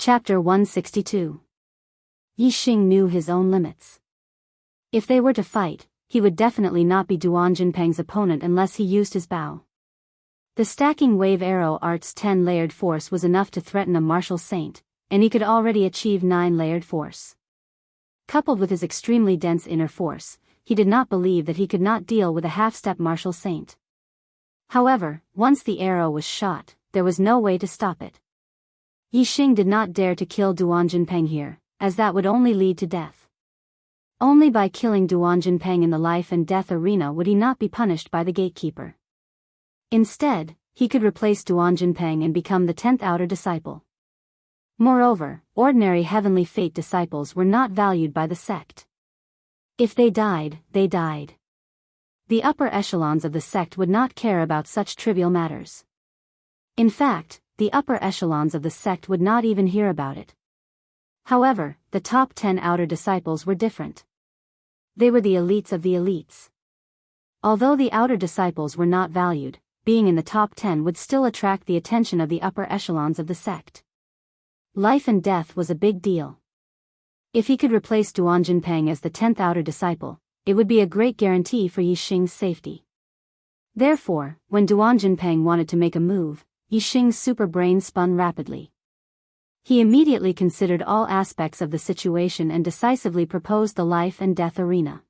Chapter 162. Yi Xing knew his own limits. If they were to fight, he would definitely not be Duan Jinpeng's opponent unless he used his bow. The stacking wave arrow art's 10-layered force was enough to threaten a martial saint, and he could already achieve 9-layered force. Coupled with his extremely dense inner force, he did not believe that he could not deal with a half-step martial saint. However, once the arrow was shot, there was no way to stop it. Yi Xing did not dare to kill Duan Jinpeng here, as that would only lead to death. Only by killing Duan Jinpeng in the life and death arena would he not be punished by the gatekeeper. Instead, he could replace Duan Jinpeng and become the 10th outer disciple. Moreover, ordinary heavenly fate disciples were not valued by the sect. If they died, they died. The upper echelons of the sect would not care about such trivial matters. In fact, the upper echelons of the sect would not even hear about it. However, the top 10 outer disciples were different. They were the elites of the elites. Although the outer disciples were not valued, being in the top 10 would still attract the attention of the upper echelons of the sect. Life and death was a big deal. If he could replace Duan Jinpeng as the 10th outer disciple, it would be a great guarantee for Yi Xing's safety. Therefore, when Duan Jinpeng wanted to make a move, Yi Xing's super brain spun rapidly. He immediately considered all aspects of the situation and decisively proposed the life and death arena.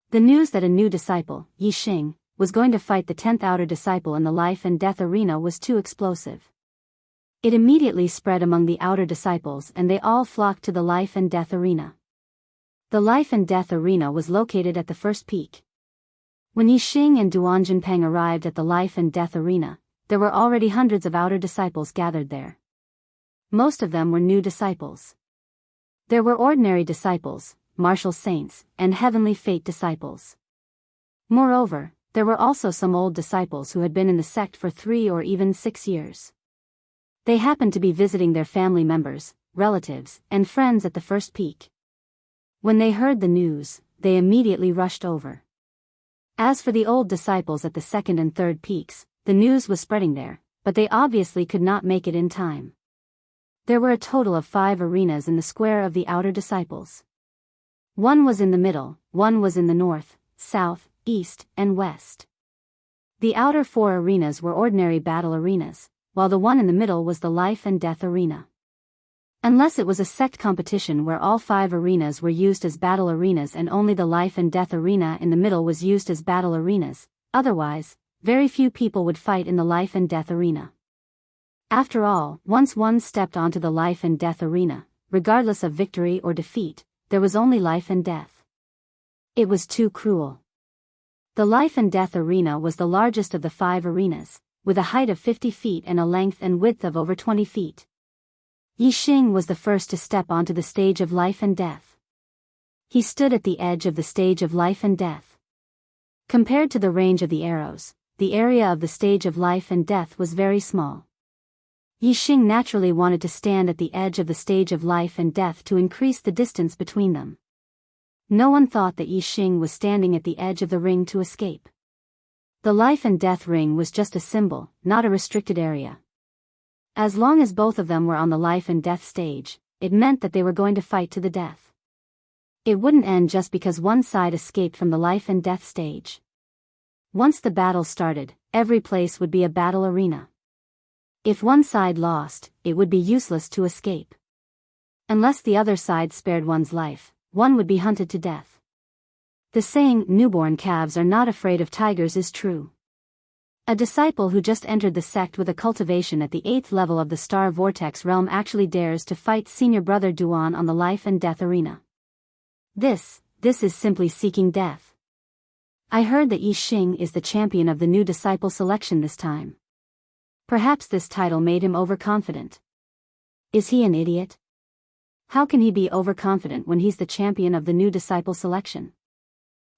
The news that a new disciple, Yi Xing, was going to fight the 10th outer disciple in the life and death arena was too explosive. It immediately spread among the outer disciples and they all flocked to the life and death arena. The life and death arena was located at the first peak. When Yi Xing and Duan Jinpeng arrived at the life and death arena, there were already hundreds of outer disciples gathered there. Most of them were new disciples. There were ordinary disciples, martial saints, and heavenly fate disciples. Moreover, there were also some old disciples who had been in the sect for 3 or even 6 years. They happened to be visiting their family members, relatives, and friends at the first peak. When they heard the news, they immediately rushed over. As for the old disciples at the second and third peaks, the news was spreading there, but they obviously could not make it in time. There were a total of 5 arenas in the square of the outer disciples. One was in the middle, one was in the north, south, east, and west. The outer 4 arenas were ordinary battle arenas, while the one in the middle was the life and death arena. Unless it was a sect competition where all 5 arenas were used as battle arenas and only the life and death arena in the middle was used as battle arenas, otherwise, very few people would fight in the life and death arena. After all, once one stepped onto the life and death arena, regardless of victory or defeat, there was only life and death. It was too cruel. The life and death arena was the largest of the 5 arenas, with a height of 50 feet and a length and width of over 20 feet. Yi Xing was the first to step onto the stage of life and death. He stood at the edge of the stage of life and death. Compared to the range of the arrows, the area of the stage of life and death was very small. Yi Xing naturally wanted to stand at the edge of the stage of life and death to increase the distance between them. No one thought that Yi Xing was standing at the edge of the ring to escape. The life and death ring was just a symbol, not a restricted area. As long as both of them were on the life and death stage, it meant that they were going to fight to the death. It wouldn't end just because one side escaped from the life and death stage. Once the battle started, every place would be a battle arena. If one side lost, it would be useless to escape. Unless the other side spared one's life, one would be hunted to death. The saying, newborn calves are not afraid of tigers, is true. A disciple who just entered the sect with a cultivation at the 8th level of the Star Vortex realm actually dares to fight senior brother Duan on the life and death arena. This is simply seeking death. I heard that Yi Xing is the champion of the new disciple selection this time. Perhaps this title made him overconfident. Is he an idiot? How can he be overconfident when he's the champion of the new disciple selection?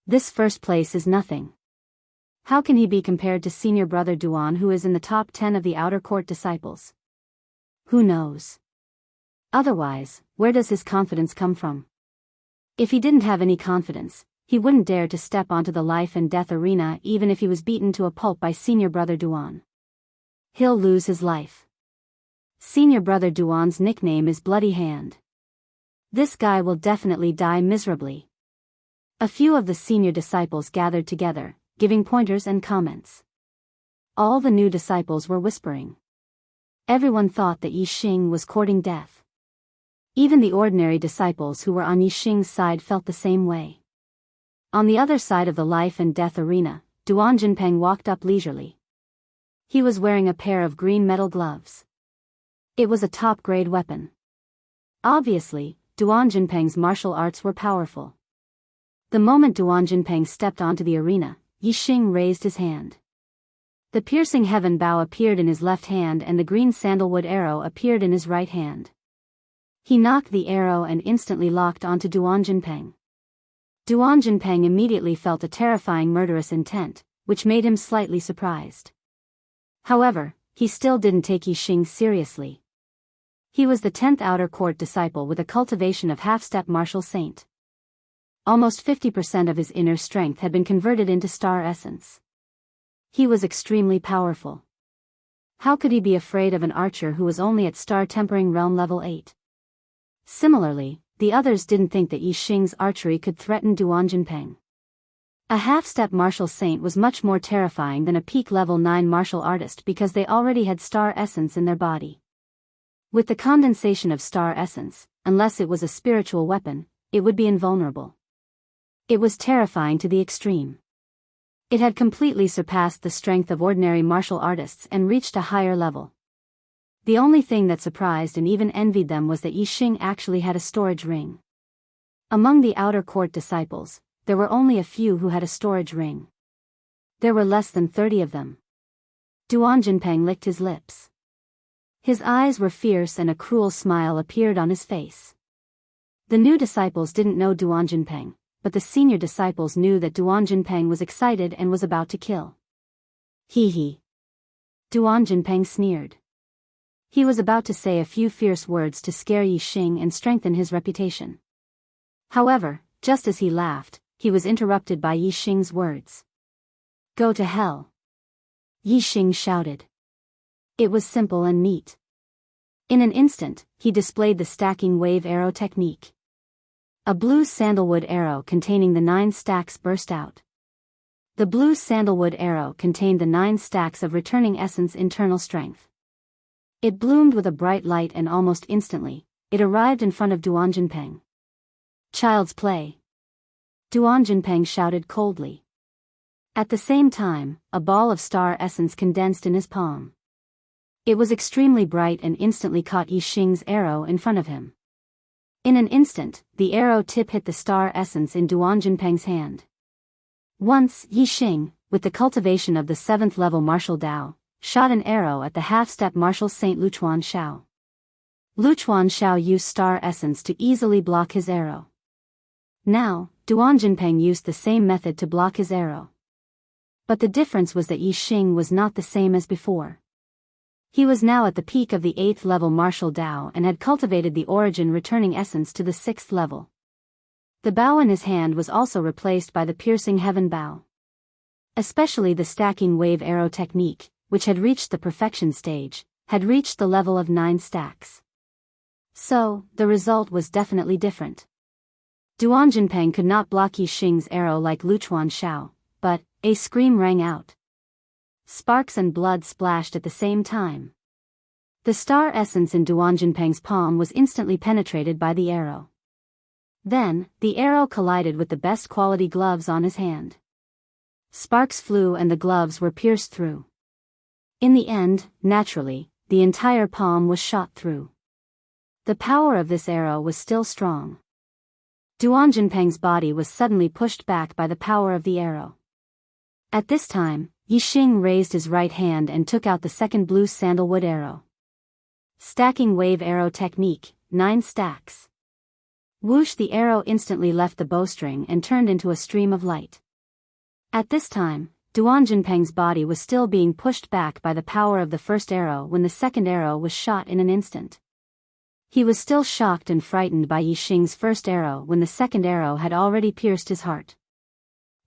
This first place is nothing. How can he be compared to senior brother Duan, who is in the top 10 of the outer court disciples? Who knows? Otherwise, where does his confidence come from? If he didn't have any confidence, he wouldn't dare to step onto the life and death arena even if he was beaten to a pulp by senior brother Duan. He'll lose his life. Senior brother Duan's nickname is Bloody Hand. This guy will definitely die miserably. A few of the senior disciples gathered together, giving pointers and comments. All the new disciples were whispering. Everyone thought that Yi Xing was courting death. Even the ordinary disciples who were on Yi Xing's side felt the same way. On the other side of the life and death arena, Duan Jinpeng walked up leisurely. He was wearing a pair of green metal gloves. It was a top-grade weapon. Obviously, Duan Jinpeng's martial arts were powerful. The moment Duan Jinpeng stepped onto the arena, Yi Xing raised his hand. The piercing heaven bow appeared in his left hand and the green sandalwood arrow appeared in his right hand. He knocked the arrow and instantly locked onto Duan Jinpeng. Duan Jinpeng immediately felt a terrifying murderous intent, which made him slightly surprised. However, he still didn't take Yi Xing seriously. He was the 10th outer court disciple with a cultivation of half-step martial saint. Almost 50% of his inner strength had been converted into star essence. He was extremely powerful. How could he be afraid of an archer who was only at star tempering realm level 8? Similarly, the others didn't think that Yi Xing's archery could threaten Duan Jinpeng. A half-step martial saint was much more terrifying than a peak level 9 martial artist because they already had star essence in their body. With the condensation of star essence, unless it was a spiritual weapon, it would be invulnerable. It was terrifying to the extreme. It had completely surpassed the strength of ordinary martial artists and reached a higher level. The only thing that surprised and even envied them was that Yi Xing actually had a storage ring. Among the outer court disciples, there were only a few who had a storage ring. There were less than 30 of them. Duan Jinpeng licked his lips. His eyes were fierce and a cruel smile appeared on his face. The new disciples didn't know Duan Jinpeng, but the senior disciples knew that Duan Jinpeng was excited and was about to kill. Hee hee. Duan Jinpeng sneered. He was about to say a few fierce words to scare Yi Xing and strengthen his reputation. However, just as he laughed, he was interrupted by Yi Xing's words. Go to hell. Yi Xing shouted. It was simple and neat. In an instant, he displayed the stacking wave arrow technique. A blue sandalwood arrow containing the 9 stacks burst out. The blue sandalwood arrow contained the 9 stacks of returning essence internal strength. It bloomed with a bright light and almost instantly, it arrived in front of Duan Jinpeng. Child's play. Duan Jinpeng shouted coldly. At the same time, a ball of star essence condensed in his palm. It was extremely bright and instantly caught Yi Xing's arrow in front of him. In an instant, the arrow tip hit the star essence in Duan Jinpeng's hand. Once, Yi Xing, with the cultivation of the 7th level martial Dao, shot an arrow at the half-step martial saint Luchuan Shao. Luchuan Shao used star essence to easily block his arrow. Now, Duan Jinpeng used the same method to block his arrow. But the difference was that Yi Xing was not the same as before. He was now at the peak of the 8th level martial Dao and had cultivated the origin returning essence to the 6th level. The bow in his hand was also replaced by the piercing heaven bow. Especially the stacking wave arrow technique, which had reached the perfection stage, had reached the level of 9 stacks. So, the result was definitely different. Duan Jinpeng could not block Yi Xing's arrow like Luchuan Shao, but a scream rang out. Sparks and blood splashed at the same time. The star essence in Duan Jinpeng's palm was instantly penetrated by the arrow. Then, the arrow collided with the best quality gloves on his hand. Sparks flew and the gloves were pierced through. In the end, naturally, the entire palm was shot through. The power of this arrow was still strong. Duan Jinpeng's body was suddenly pushed back by the power of the arrow. At this time, Yi Xing raised his right hand and took out the second blue sandalwood arrow. Stacking wave arrow technique, 9 stacks. Whoosh! The arrow instantly left the bowstring and turned into a stream of light. At this time, Duan Jinpeng's body was still being pushed back by the power of the first arrow when the second arrow was shot in an instant. He was still shocked and frightened by Yi Xing's first arrow when the second arrow had already pierced his heart.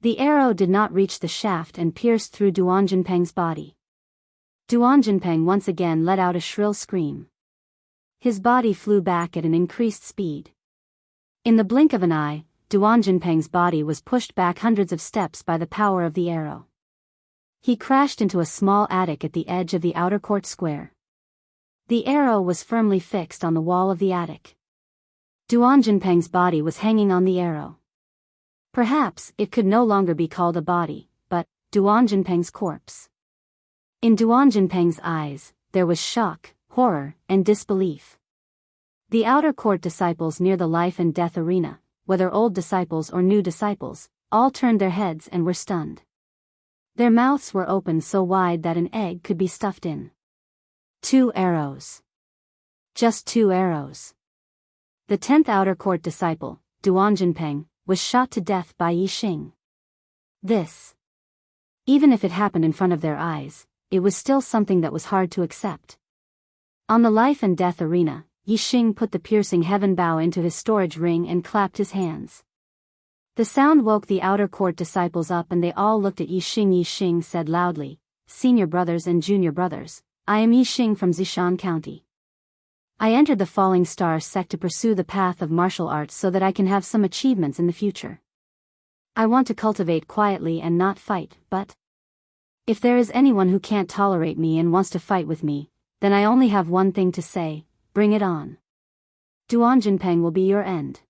The arrow did not reach the shaft and pierced through Duan Jinpeng's body. Duan Jinpeng once again let out a shrill scream. His body flew back at an increased speed. In the blink of an eye, Duan Jinpeng's body was pushed back hundreds of steps by the power of the arrow. He crashed into a small attic at the edge of the outer court square. The arrow was firmly fixed on the wall of the attic. Duan Jinpeng's body was hanging on the arrow. Perhaps it could no longer be called a body, but Duan Jinpeng's corpse. In Duan Jinpeng's eyes, there was shock, horror, and disbelief. The outer court disciples near the life and death arena, whether old disciples or new disciples, all turned their heads and were stunned. Their mouths were opened so wide that an egg could be stuffed in. 2 arrows. Just 2 arrows. The 10th outer court disciple, Duan Jinpeng, was shot to death by Yixing. This. Even if it happened in front of their eyes, it was still something that was hard to accept. On the life and death arena, Yixing put the piercing heaven bow into his storage ring and clapped his hands. The sound woke the outer court disciples up and they all looked at Yixing. Yixing said loudly, "Senior brothers and junior brothers, I am Yixing from Zishan County. I entered the Falling Star sect to pursue the path of martial arts so that I can have some achievements in the future. I want to cultivate quietly and not fight, but if there is anyone who can't tolerate me and wants to fight with me, then I only have one thing to say, bring it on. Duan Jinpeng will be your end.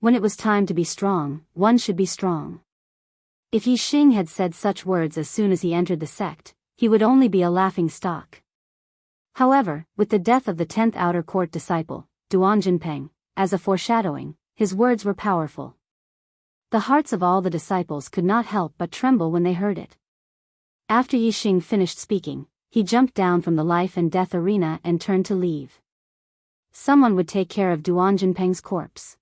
When it was time to be strong, one should be strong." If Yixing had said such words as soon as he entered the sect, he would only be a laughing stock. However, with the death of the 10th outer court disciple, Duan Jinpeng, as a foreshadowing, his words were powerful. The hearts of all the disciples could not help but tremble when they heard it. After Yixing finished speaking, he jumped down from the life and death arena and turned to leave. Someone would take care of Duan Jinpeng's corpse.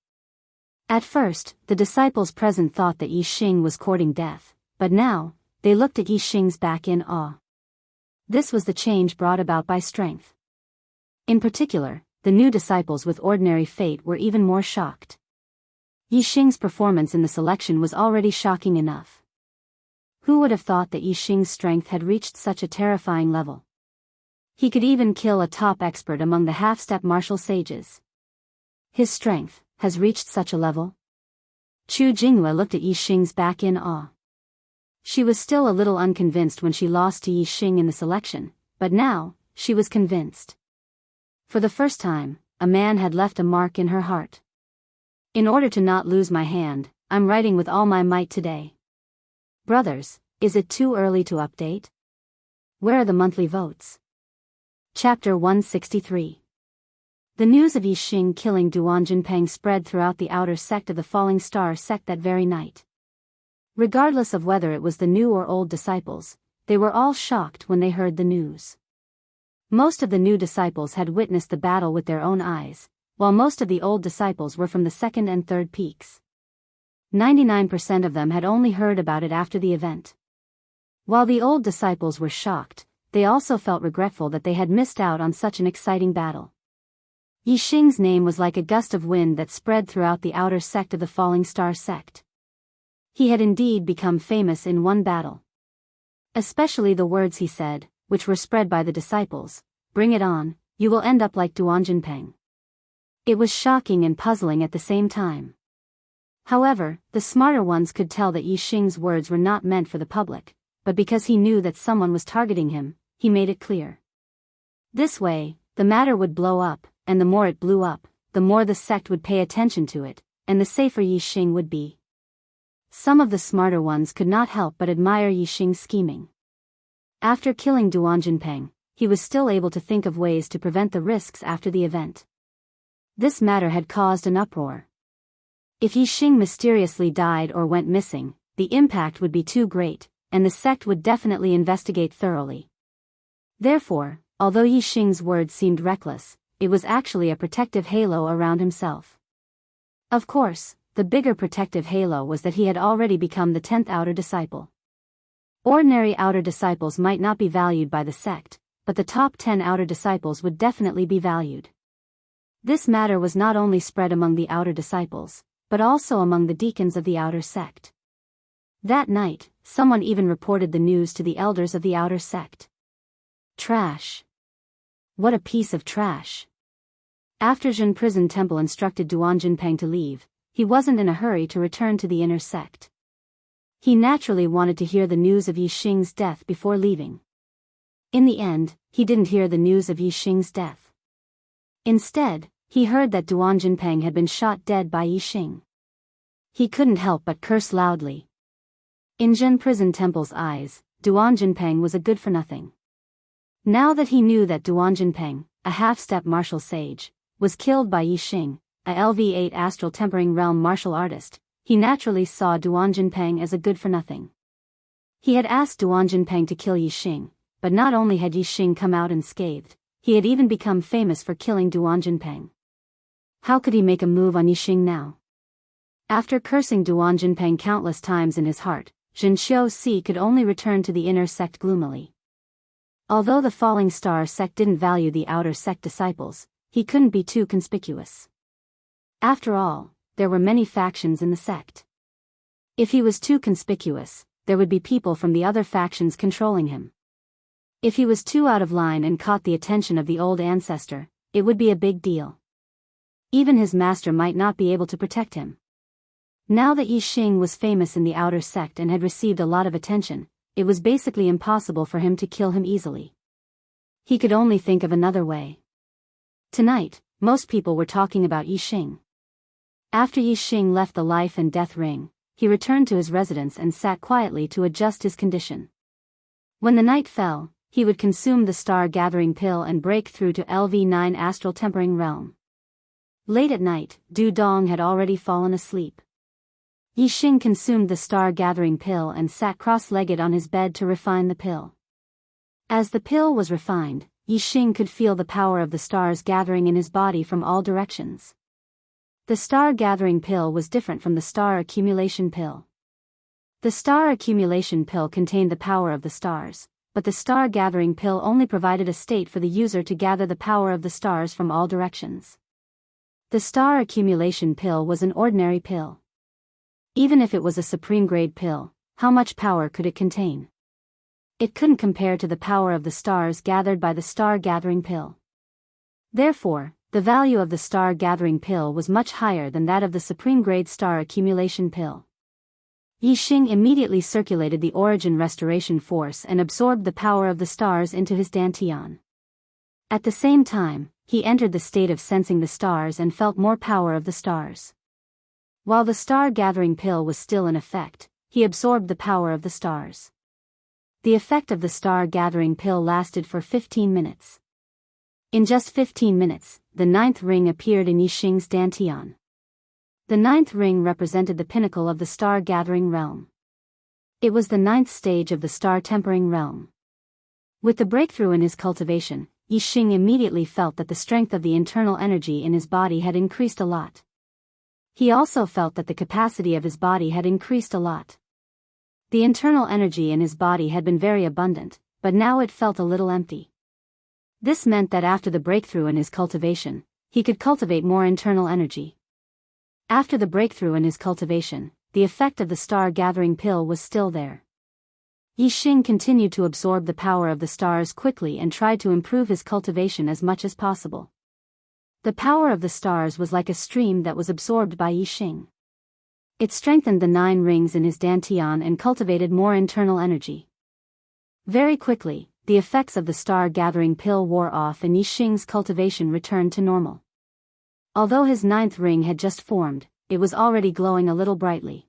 At first, the disciples present thought that Yixing was courting death, but now, they looked at Yixing's back in awe. This was the change brought about by strength. In particular, the new disciples with ordinary fate were even more shocked. Yixing's performance in the selection was already shocking enough. Who would have thought that Yixing's strength had reached such a terrifying level? He could even kill a top expert among the half-step martial sages. His strength has reached such a level? Chu Jinghua looked at Yixing's back in awe. She was still a little unconvinced when she lost to Yixing in the selection, but now, she was convinced. For the first time, a man had left a mark in her heart. In order to not lose my hand, I'm writing with all my might today. Brothers, is it too early to update? Where are the monthly votes? Chapter 163. The news of Yixing killing Duan Jinpeng spread throughout the outer sect of the Falling Star sect that very night. Regardless of whether it was the new or old disciples, they were all shocked when they heard the news. Most of the new disciples had witnessed the battle with their own eyes, while most of the old disciples were from the second and third peaks. 99% of them had only heard about it after the event. While the old disciples were shocked, they also felt regretful that they had missed out on such an exciting battle. Yixing's name was like a gust of wind that spread throughout the outer sect of the Falling Star sect. He had indeed become famous in one battle. Especially the words he said, which were spread by the disciples, "Bring it on, you will end up like Duan Jinpeng." It was shocking and puzzling at the same time. However, the smarter ones could tell that Yixing's words were not meant for the public, but because he knew that someone was targeting him, he made it clear. This way, the matter would blow up, and the more it blew up, the more the sect would pay attention to it, and the safer Yixing would be. Some of the smarter ones could not help but admire Yixing's scheming. After killing Duan Jinpeng, he was still able to think of ways to prevent the risks after the event. This matter had caused an uproar. If Yixing mysteriously died or went missing, the impact would be too great, and the sect would definitely investigate thoroughly. Therefore, although Yixing's words seemed reckless, it was actually a protective halo around himself. Of course, the bigger protective halo was that he had already become the 10th outer disciple. Ordinary outer disciples might not be valued by the sect, but the top 10 outer disciples would definitely be valued. This matter was not only spread among the outer disciples, but also among the deacons of the outer sect. That night, someone even reported the news to the elders of the outer sect. Trash. What a piece of trash. After Jin Prison Temple instructed Duan Jinpeng to leave, he wasn't in a hurry to return to the inner sect. He naturally wanted to hear the news of Yi Xing's death before leaving. In the end, he didn't hear the news of Yi Xing's death. Instead, he heard that Duan Jinpeng had been shot dead by Yi Xing. He couldn't help but curse loudly. In Jin Prison Temple's eyes, Duan Jinpeng was a good-for-nothing. Now that he knew that Duan Jinpeng, a half-step martial sage, was killed by Yi Xing, a LV8 astral tempering realm martial artist, he naturally saw Duan Jinpeng as a good-for-nothing. He had asked Duan Jinpeng to kill Yi Xing, but not only had Yi Xing come out unscathed, he had even become famous for killing Duan Jinpeng. How could he make a move on Yi Xing now? After cursing Duan Jinpeng countless times in his heart, Jin Xiu-Si could only return to the inner sect gloomily. Although the Falling Star sect didn't value the outer sect disciples, he couldn't be too conspicuous. After all, there were many factions in the sect. If he was too conspicuous, there would be people from the other factions controlling him. If he was too out of line and caught the attention of the old ancestor, it would be a big deal. Even his master might not be able to protect him. Now that Yi Xing was famous in the outer sect and had received a lot of attention, it was basically impossible for him to kill him easily. He could only think of another way. Tonight, most people were talking about Yi Xing. After Yi Xing left the life and death ring, he returned to his residence and sat quietly to adjust his condition. When the night fell, he would consume the star-gathering pill and break through to LV9 astral tempering realm. Late at night, Du Dong had already fallen asleep. Yi Xing consumed the star-gathering pill and sat cross-legged on his bed to refine the pill. As the pill was refined, Yi Xing could feel the power of the stars gathering in his body from all directions. The star-gathering pill was different from the star accumulation pill. The star accumulation pill contained the power of the stars, but the star-gathering pill only provided a state for the user to gather the power of the stars from all directions. The star accumulation pill was an ordinary pill. Even if it was a supreme-grade pill, how much power could it contain? It couldn't compare to the power of the stars gathered by the star-gathering pill. Therefore, the value of the star-gathering pill was much higher than that of the supreme-grade star accumulation pill. Yi Xing immediately circulated the origin restoration force and absorbed the power of the stars into his dantian. At the same time, he entered the state of sensing the stars and felt more power of the stars. While the star-gathering pill was still in effect, he absorbed the power of the stars. The effect of the star-gathering pill lasted for 15 minutes. In just 15 minutes, the 9th ring appeared in Yi Xing's dantian. The 9th ring represented the pinnacle of the star-gathering realm. It was the 9th stage of the star-tempering realm. With the breakthrough in his cultivation, Yi Xing immediately felt that the strength of the internal energy in his body had increased a lot. He also felt that the capacity of his body had increased a lot. The internal energy in his body had been very abundant, but now it felt a little empty. This meant that after the breakthrough in his cultivation, he could cultivate more internal energy. After the breakthrough in his cultivation, the effect of the star-gathering pill was still there. Yi Xing continued to absorb the power of the stars quickly and tried to improve his cultivation as much as possible. The power of the stars was like a stream that was absorbed by Yi Xing. It strengthened the 9 rings in his dantian and cultivated more internal energy. Very quickly, the effects of the star-gathering pill wore off and Yi Xing's cultivation returned to normal. Although his 9th ring had just formed, it was already glowing a little brightly.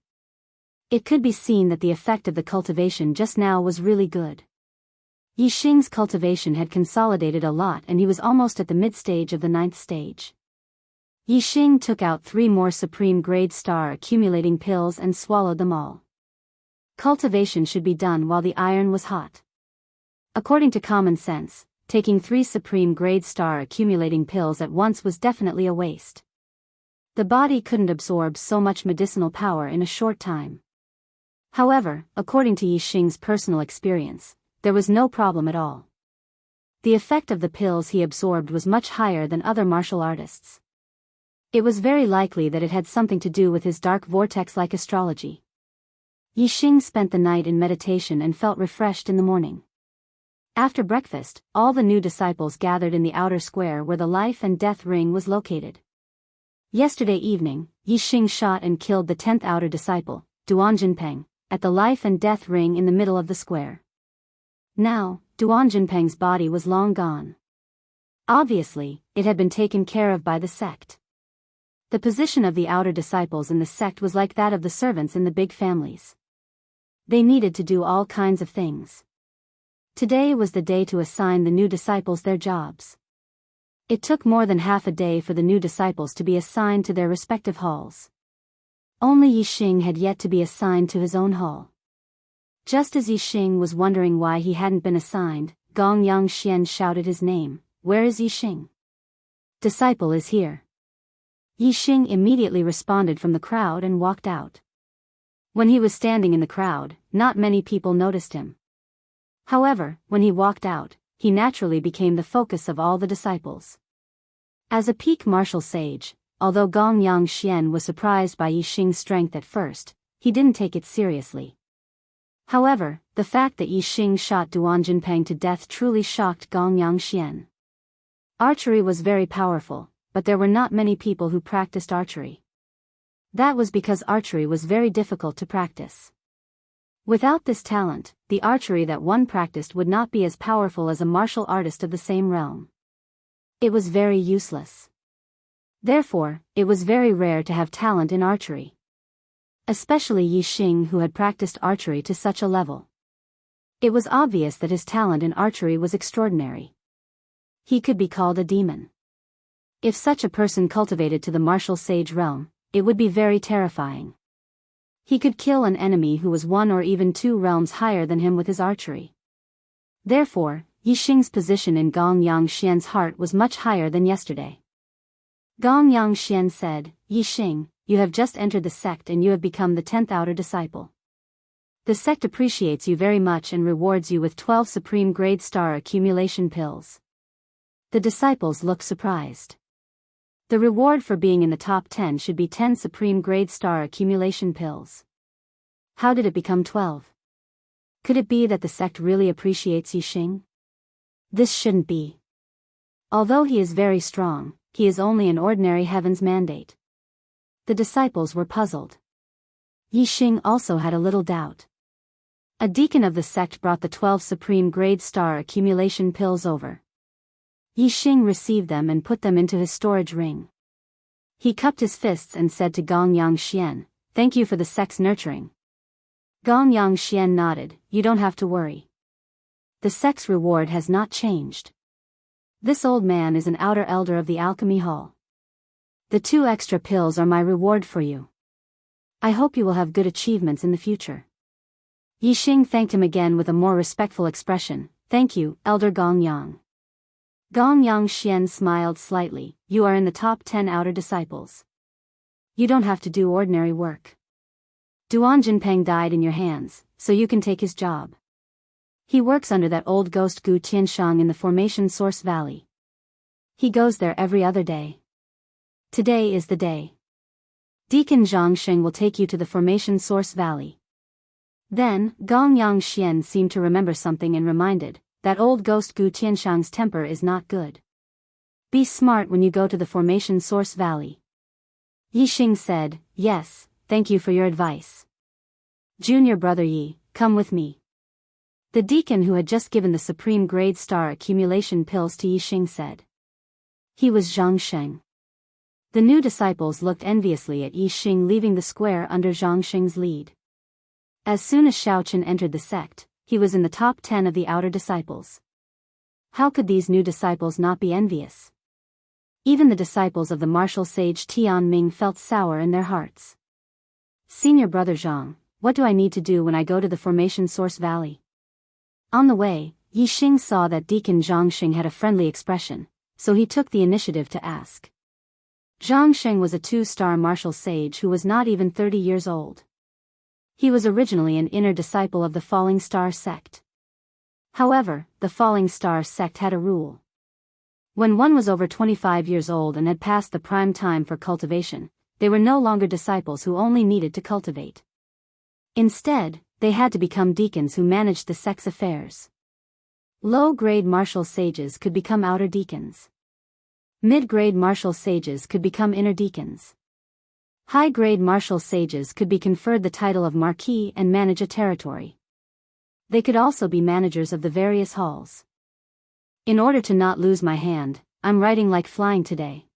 It could be seen that the effect of the cultivation just now was really good. Yi Xing's cultivation had consolidated a lot and he was almost at the mid-stage of the 9th stage. Yi Xing took out 3 more supreme-grade star-accumulating pills and swallowed them all. Cultivation should be done while the iron was hot. According to common sense, taking 3 supreme-grade star-accumulating pills at once was definitely a waste. The body couldn't absorb so much medicinal power in a short time. However, according to Yi Xing's personal experience, there was no problem at all. The effect of the pills he absorbed was much higher than other martial artists. It was very likely that it had something to do with his dark vortex-like astrology. Yi Xing spent the night in meditation and felt refreshed in the morning. After breakfast, all the new disciples gathered in the outer square where the life and death ring was located. Yesterday evening, Yixing shot and killed the 10th outer disciple, Duanjinpeng, at the life and death ring in the middle of the square. Now, Duanjinpeng's body was long gone. Obviously, it had been taken care of by the sect. The position of the outer disciples in the sect was like that of the servants in the big families. They needed to do all kinds of things. Today was the day to assign the new disciples their jobs. It took more than half a day for the new disciples to be assigned to their respective halls. Only Yixing had yet to be assigned to his own hall. Just as Yixing was wondering why he hadn't been assigned, Gong Yangxian shouted his name. "Where is Yixing?" "Disciple is here." Yixing immediately responded from the crowd and walked out. When he was standing in the crowd, not many people noticed him. However, when he walked out, he naturally became the focus of all the disciples. As a peak martial sage, although Gong Yangxian was surprised by Yixing's strength at first, he didn't take it seriously. However, the fact that Yixing shot Duanjinpeng to death truly shocked Gong Yangxian. Archery was very powerful, but there were not many people who practiced archery. That was because archery was very difficult to practice. Without this talent, the archery that one practiced would not be as powerful as a martial artist of the same realm. It was very useless. Therefore, it was very rare to have talent in archery. Especially Yixing, who had practiced archery to such a level. It was obvious that his talent in archery was extraordinary. He could be called a demon. If such a person cultivated to the martial sage realm, it would be very terrifying. He could kill an enemy who was 1 or even 2 realms higher than him with his archery. Therefore, Yixing's position in Gong Yangxian's heart was much higher than yesterday. Gong Yangxian said, "Yixing, you have just entered the sect and you have become the 10th outer disciple. The sect appreciates you very much and rewards you with 12 supreme grade star accumulation pills." The disciples looked surprised. The reward for being in the top 10 should be 10 supreme grade star accumulation pills. How did it become 12? Could it be that the sect really appreciates Yixing? This shouldn't be. Although he is very strong, he is only an ordinary heaven's mandate. The disciples were puzzled. Yixing also had a little doubt. A deacon of the sect brought the 12 supreme grade star accumulation pills over. Yixing received them and put them into his storage ring. He cupped his fists and said to Gong Yangxian, "Thank you for the sect's nurturing." Gong Yangxian nodded, "You don't have to worry. The sect's reward has not changed. This old man is an outer elder of the alchemy hall. The 2 extra pills are my reward for you. I hope you will have good achievements in the future." Yixing thanked him again with a more respectful expression, "Thank you, Elder Gong Yang." Gong Yangxian smiled slightly, "You are in the top 10 outer disciples. You don't have to do ordinary work. Duanjinpeng died in your hands, so you can take his job. He works under that old ghost Gu Tianshang in the Formation Source Valley. He goes there every other day. Today is the day. Deacon Zhangsheng will take you to the Formation Source Valley." Then, Gong Yangxian seemed to remember something and reminded, "That old ghost Gu Tianshang's temper is not good. Be smart when you go to the Formation Source Valley." Yixing said, "Yes, thank you for your advice. Junior brother Yi, come with me." The deacon who had just given the supreme grade star accumulation pills to Yixing said. He was Zhang Sheng. The new disciples looked enviously at Yixing leaving the square under Zhang Sheng's lead. As soon as Xiaochen entered the sect, he was in the top 10 of the outer disciples. How could these new disciples not be envious? Even the disciples of the martial sage Tian Ming felt sour in their hearts. "Senior brother Zhang, what do I need to do when I go to the Formation Source Valley?" On the way, Yixing saw that Deacon Zhangsheng had a friendly expression, so he took the initiative to ask. Zhangsheng was a 2-star martial sage who was not even 30 years old. He was originally an inner disciple of the Falling Star sect. However, the Falling Star sect had a rule. When one was over 25 years old and had passed the prime time for cultivation, they were no longer disciples who only needed to cultivate. Instead, they had to become deacons who managed the sect's affairs. Low-grade martial sages could become outer deacons. Mid-grade martial sages could become inner deacons. High-grade martial sages could be conferred the title of Marquis and manage a territory. They could also be managers of the various halls. In order to not lose my hand, I'm writing like flying today.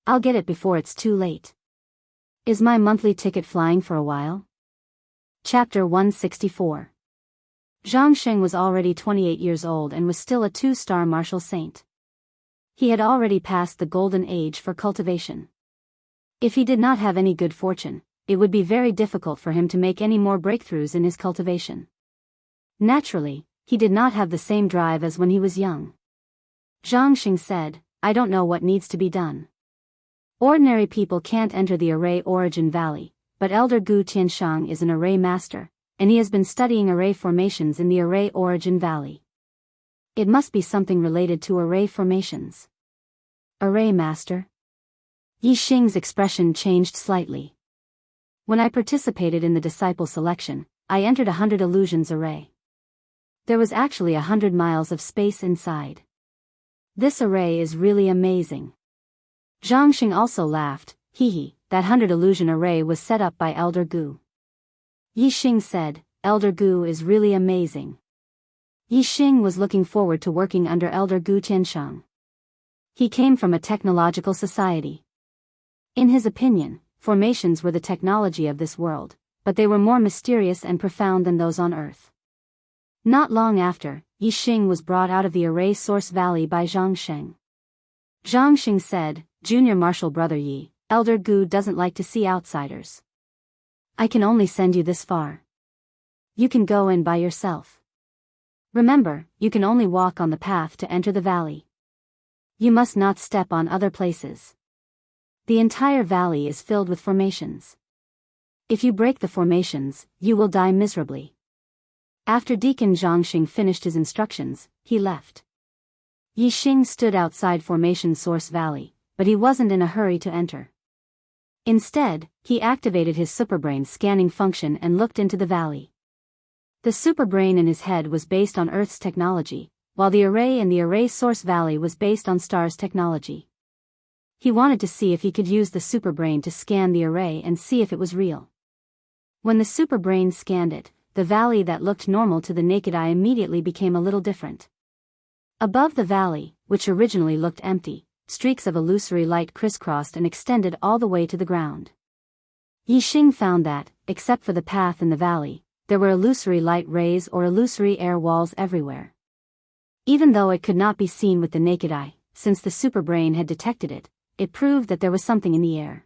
I'll get it before it's too late. Is my monthly ticket flying for a while? Chapter 164. Zhang Sheng was already 28 years old and was still a 2-star martial saint. He had already passed the golden age for cultivation. If he did not have any good fortune, it would be very difficult for him to make any more breakthroughs in his cultivation. Naturally, he did not have the same drive as when he was young. Zhang Sheng said, "I don't know what needs to be done. Ordinary people can't enter the Array Origin Valley, but Elder Gu Tianshang is an array master, and he has been studying array formations in the Array Origin Valley. It must be something related to array formations." Array master? Yi Xing's expression changed slightly. When I participated in the disciple selection, I entered 100 illusions array. There was actually 100 miles of space inside. This array is really amazing. Zhang Sheng also laughed. That 100 illusion array was set up by Elder Gu. Yi Xing said, "Elder Gu is really amazing." Yi Xing was looking forward to working under Elder Gu Tianshang. He came from a technological society. In his opinion, formations were the technology of this world, but they were more mysterious and profound than those on Earth. Not long after, Yi Xing was brought out of the Array Source Valley by Zhang Sheng. Zhang Sheng said, "Junior Martial Brother Yi, Elder Gu doesn't like to see outsiders. I can only send you this far. You can go in by yourself. Remember, you can only walk on the path to enter the valley. You must not step on other places. The entire valley is filled with formations. If you break the formations, you will die miserably." After Deacon Zhang Sheng finished his instructions, he left. Yi Xing stood outside Formation Source Valley, but he wasn't in a hurry to enter. Instead, he activated his superbrain scanning function and looked into the valley. The superbrain in his head was based on Earth's technology, while the array in the Array Source Valley was based on Star's technology. He wanted to see if he could use the superbrain to scan the array and see if it was real. When the superbrain scanned it, the valley that looked normal to the naked eye immediately became a little different. Above the valley, which originally looked empty, streaks of illusory light crisscrossed and extended all the way to the ground. Yi Xing found that, except for the path in the valley, there were illusory light rays or illusory air walls everywhere. Even though it could not be seen with the naked eye, since the superbrain had detected it, it proved that there was something in the air.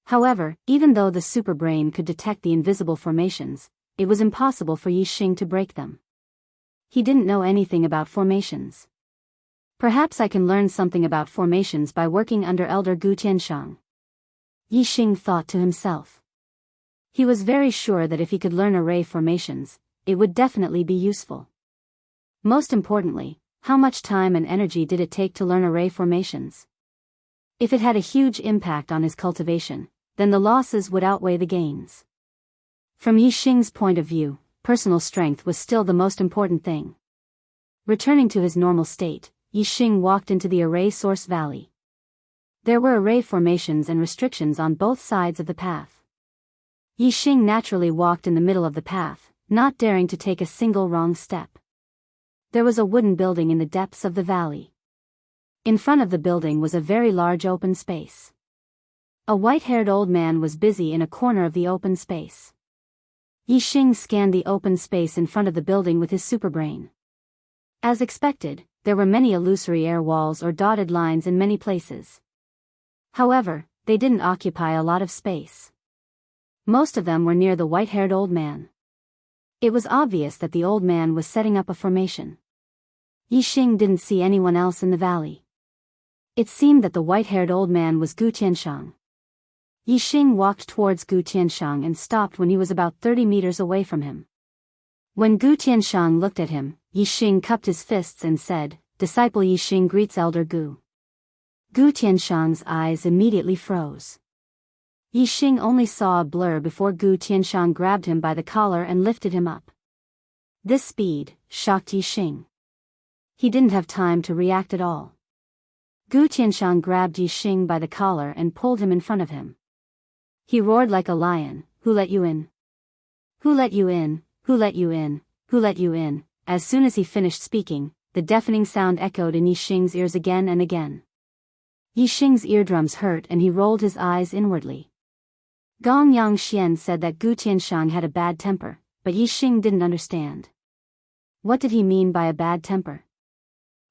However, even though the superbrain could detect the invisible formations, it was impossible for Yi Xing to break them. He didn't know anything about formations. Perhaps I can learn something about formations by working under Elder Gu Tianshang. Yi Xing thought to himself. He was very sure that if he could learn array formations, it would definitely be useful. Most importantly, how much time and energy did it take to learn array formations? If it had a huge impact on his cultivation, then the losses would outweigh the gains. From Yi Xing's point of view, personal strength was still the most important thing. Returning to his normal state, Yi Xing walked into the Array Source Valley. There were array formations and restrictions on both sides of the path. Yi Xing naturally walked in the middle of the path, not daring to take a single wrong step. There was a wooden building in the depths of the valley. In front of the building was a very large open space. A white-haired old man was busy in a corner of the open space. Yi Xing scanned the open space in front of the building with his superbrain. As expected, there were many illusory air walls or dotted lines in many places. However, they didn't occupy a lot of space. Most of them were near the white-haired old man. It was obvious that the old man was setting up a formation. Yi Xing didn't see anyone else in the valley. It seemed that the white-haired old man was Gu Tianshang. Yi Xing walked towards Gu Tianshang and stopped when he was about 30 meters away from him. When Gu Tianshang looked at him, Yi Xing cupped his fists and said, "Disciple Yi Xing greets Elder Gu." Gu Tianshang's eyes immediately froze. Yi Xing only saw a blur before Gu Tianshang grabbed him by the collar and lifted him up. This speed shocked Yi Xing. He didn't have time to react at all. Gu Tianxiang grabbed Yi Xing by the collar and pulled him in front of him. He roared like a lion, "Who let you in? Who let you in? Who let you in? Who let you in?" As soon as he finished speaking, the deafening sound echoed in Yi Xing's ears again and again. Yi Xing's eardrums hurt and he rolled his eyes inwardly. Gong Yangxian said that Gu Tianxiang had a bad temper, but Yi Xing didn't understand. What did he mean by a bad temper?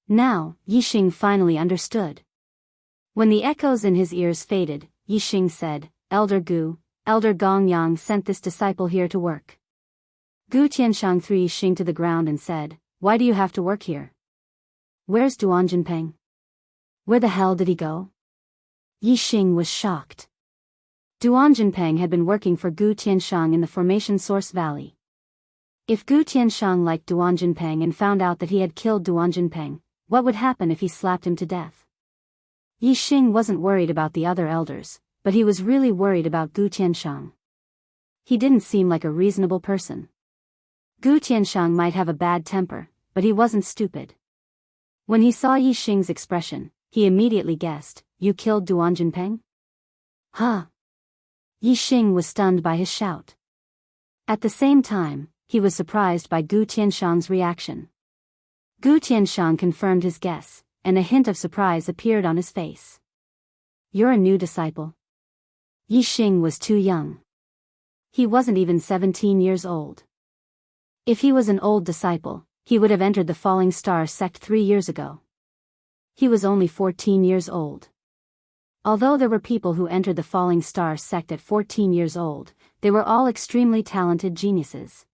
Now, Yi Xing finally understood. When the echoes in his ears faded, Yi Xing said, "Elder Gu, Elder Gong Yang sent this disciple here to work." Gu Tianxiang threw Yi Xing to the ground and said, "Why do you have to work here? Where's Duanjinpeng? Where the hell did he go?" Yi Xing was shocked. Duanjinpeng had been working for Gu Tianxiang in the Formation Source Valley. If Gu Tianxiang liked Duanjinpeng and found out that he had killed Duanjinpeng, what would happen if he slapped him to death? Yi Xing wasn't worried about the other elders, but he was really worried about Gu Tianxiang. He didn't seem like a reasonable person. Gu Tianxiang might have a bad temper, but he wasn't stupid. When he saw Yi Xing's expression, he immediately guessed, "You killed Duanjinpeng?" Huh? Yi Xing was stunned by his shout. At the same time, he was surprised by Gu Tianxiang's reaction. Gu Tianxiang confirmed his guess, and a hint of surprise appeared on his face. "You're a new disciple?" Yi Xing was too young. He wasn't even 17 years old. If he was an old disciple, he would have entered the Falling Star sect 3 years ago. He was only 14 years old. Although there were people who entered the Falling Star sect at 14 years old, they were all extremely talented geniuses.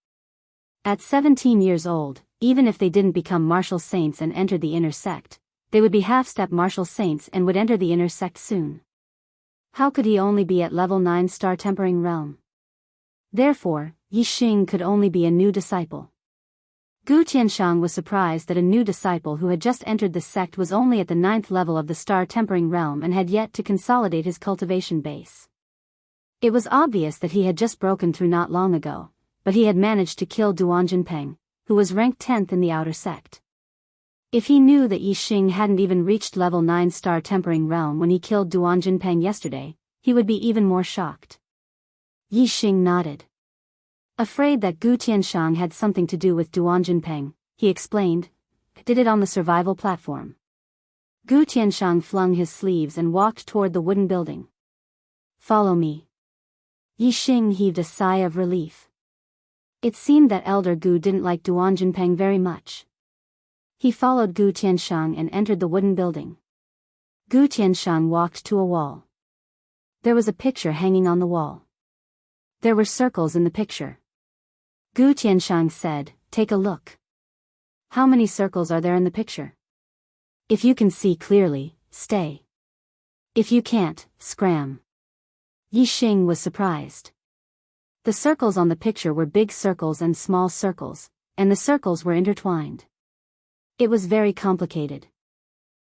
At 17 years old, even if they didn't become martial saints and entered the inner sect, they would be half-step martial saints and would enter the inner sect soon. How could he only be at level 9 star tempering realm? Therefore, Yi Xing could only be a new disciple. Gu Tianxiang was surprised that a new disciple who had just entered the sect was only at the 9th level of the star tempering realm and had yet to consolidate his cultivation base. It was obvious that he had just broken through not long ago, but he had managed to kill Duanjinpeng, who was ranked 10th in the outer sect. If he knew that Yi Xing hadn't even reached level 9 star tempering realm when he killed Duanjinpeng yesterday, he would be even more shocked. Yi Xing nodded. Afraid that Gu Tianxiang had something to do with Duanjinpeng, he explained, "Did it on the survival platform." Gu Tianxiang flung his sleeves and walked toward the wooden building. "Follow me." Yi Xing heaved a sigh of relief. It seemed that Elder Gu didn't like Duanjinpeng very much. He followed Gu Tianxiang and entered the wooden building. Gu Tianxiang walked to a wall. There was a picture hanging on the wall. There were circles in the picture. Gu Tianxiang said, "Take a look. How many circles are there in the picture? If you can see clearly, stay. If you can't, scram." Yi Xing was surprised. The circles on the picture were big circles and small circles, and the circles were intertwined. It was very complicated.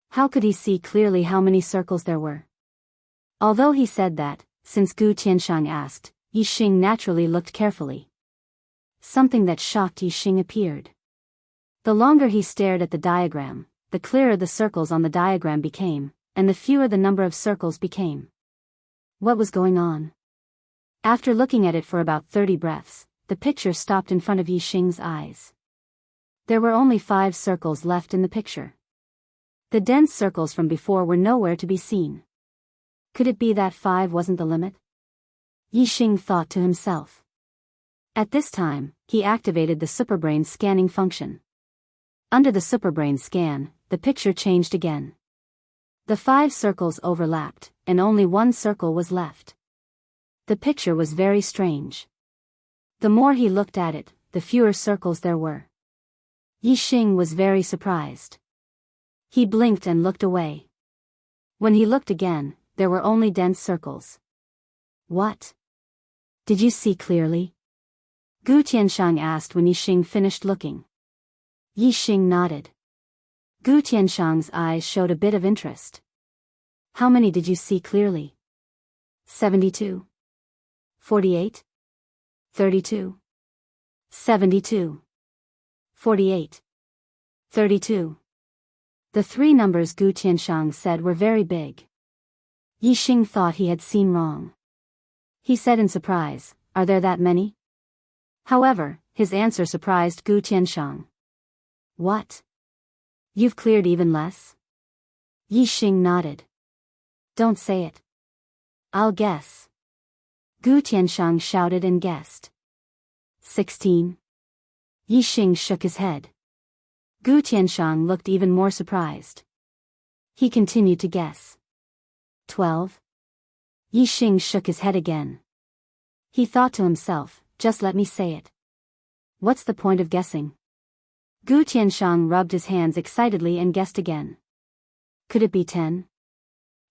How could he see clearly how many circles there were? Although he said that, since Gu Tianxiang asked, Yi Xing naturally looked carefully. Something that shocked Yi Xing appeared. The longer he stared at the diagram, the clearer the circles on the diagram became, and the fewer the number of circles became. What was going on? After looking at it for about 30 breaths, the picture stopped in front of Yi Xing's eyes. There were only 5 circles left in the picture. The dense circles from before were nowhere to be seen. Could it be that 5 wasn't the limit? Yi Xing thought to himself. At this time, he activated the superbrain scanning function. Under the superbrain scan, the picture changed again. The 5 circles overlapped, and only 1 circle was left. The picture was very strange. The more he looked at it, the fewer circles there were. Yi Xing was very surprised. He blinked and looked away. When he looked again, there were only dense circles. "What? Did you see clearly?" Gu Tianxiang asked when Yi Xing finished looking. Yi Xing nodded. Gu Tianxiang's eyes showed a bit of interest. "How many did you see clearly?" 72. 48. 32. 72. 48. 32. The three numbers Gu Tianshang said were very big. Yixing thought he had seen wrong. He said in surprise, "Are there that many?" However, his answer surprised Gu Tianshang. "What? You've cleared even less?" Yixing nodded. "Don't say it. I'll guess." Gu Tianshang shouted and guessed. 16. Yixing shook his head. Gu Tianshang looked even more surprised. He continued to guess. 12. Yixing shook his head again. He thought to himself, "Just let me say it. What's the point of guessing?" Gu Tianshang rubbed his hands excitedly and guessed again. Could it be 10?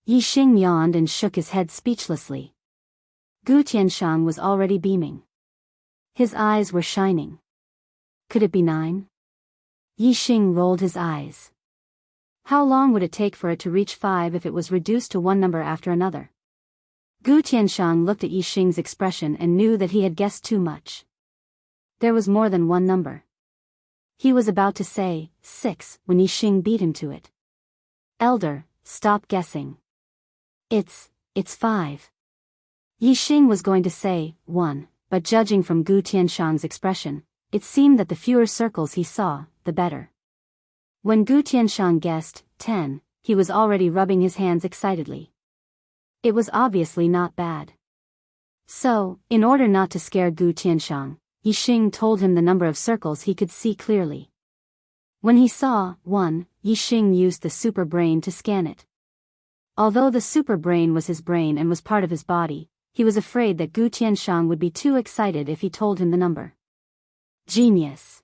Yixing yawned and shook his head speechlessly. Gu Tianshang was already beaming. His eyes were shining. Could it be 9? Yixing rolled his eyes. How long would it take for it to reach 5 if it was reduced to one number after another? Gu Tianshang looked at Yixing's expression and knew that he had guessed too much. There was more than one number. He was about to say 6 when Yixing beat him to it. "Elder, stop guessing. It's 5. Yixing was going to say 1, but judging from Gu Tianshang's expression, it seemed that the fewer circles he saw, the better. When Gu Tianshang guessed 10, he was already rubbing his hands excitedly. It was obviously not bad. So, in order not to scare Gu Tianshang, Yixing told him the number of circles he could see clearly. When he saw 1, Yixing used the super brain to scan it. Although the super brain was his brain and was part of his body, he was afraid that Gu Tianshang would be too excited if he told him the number. "Genius.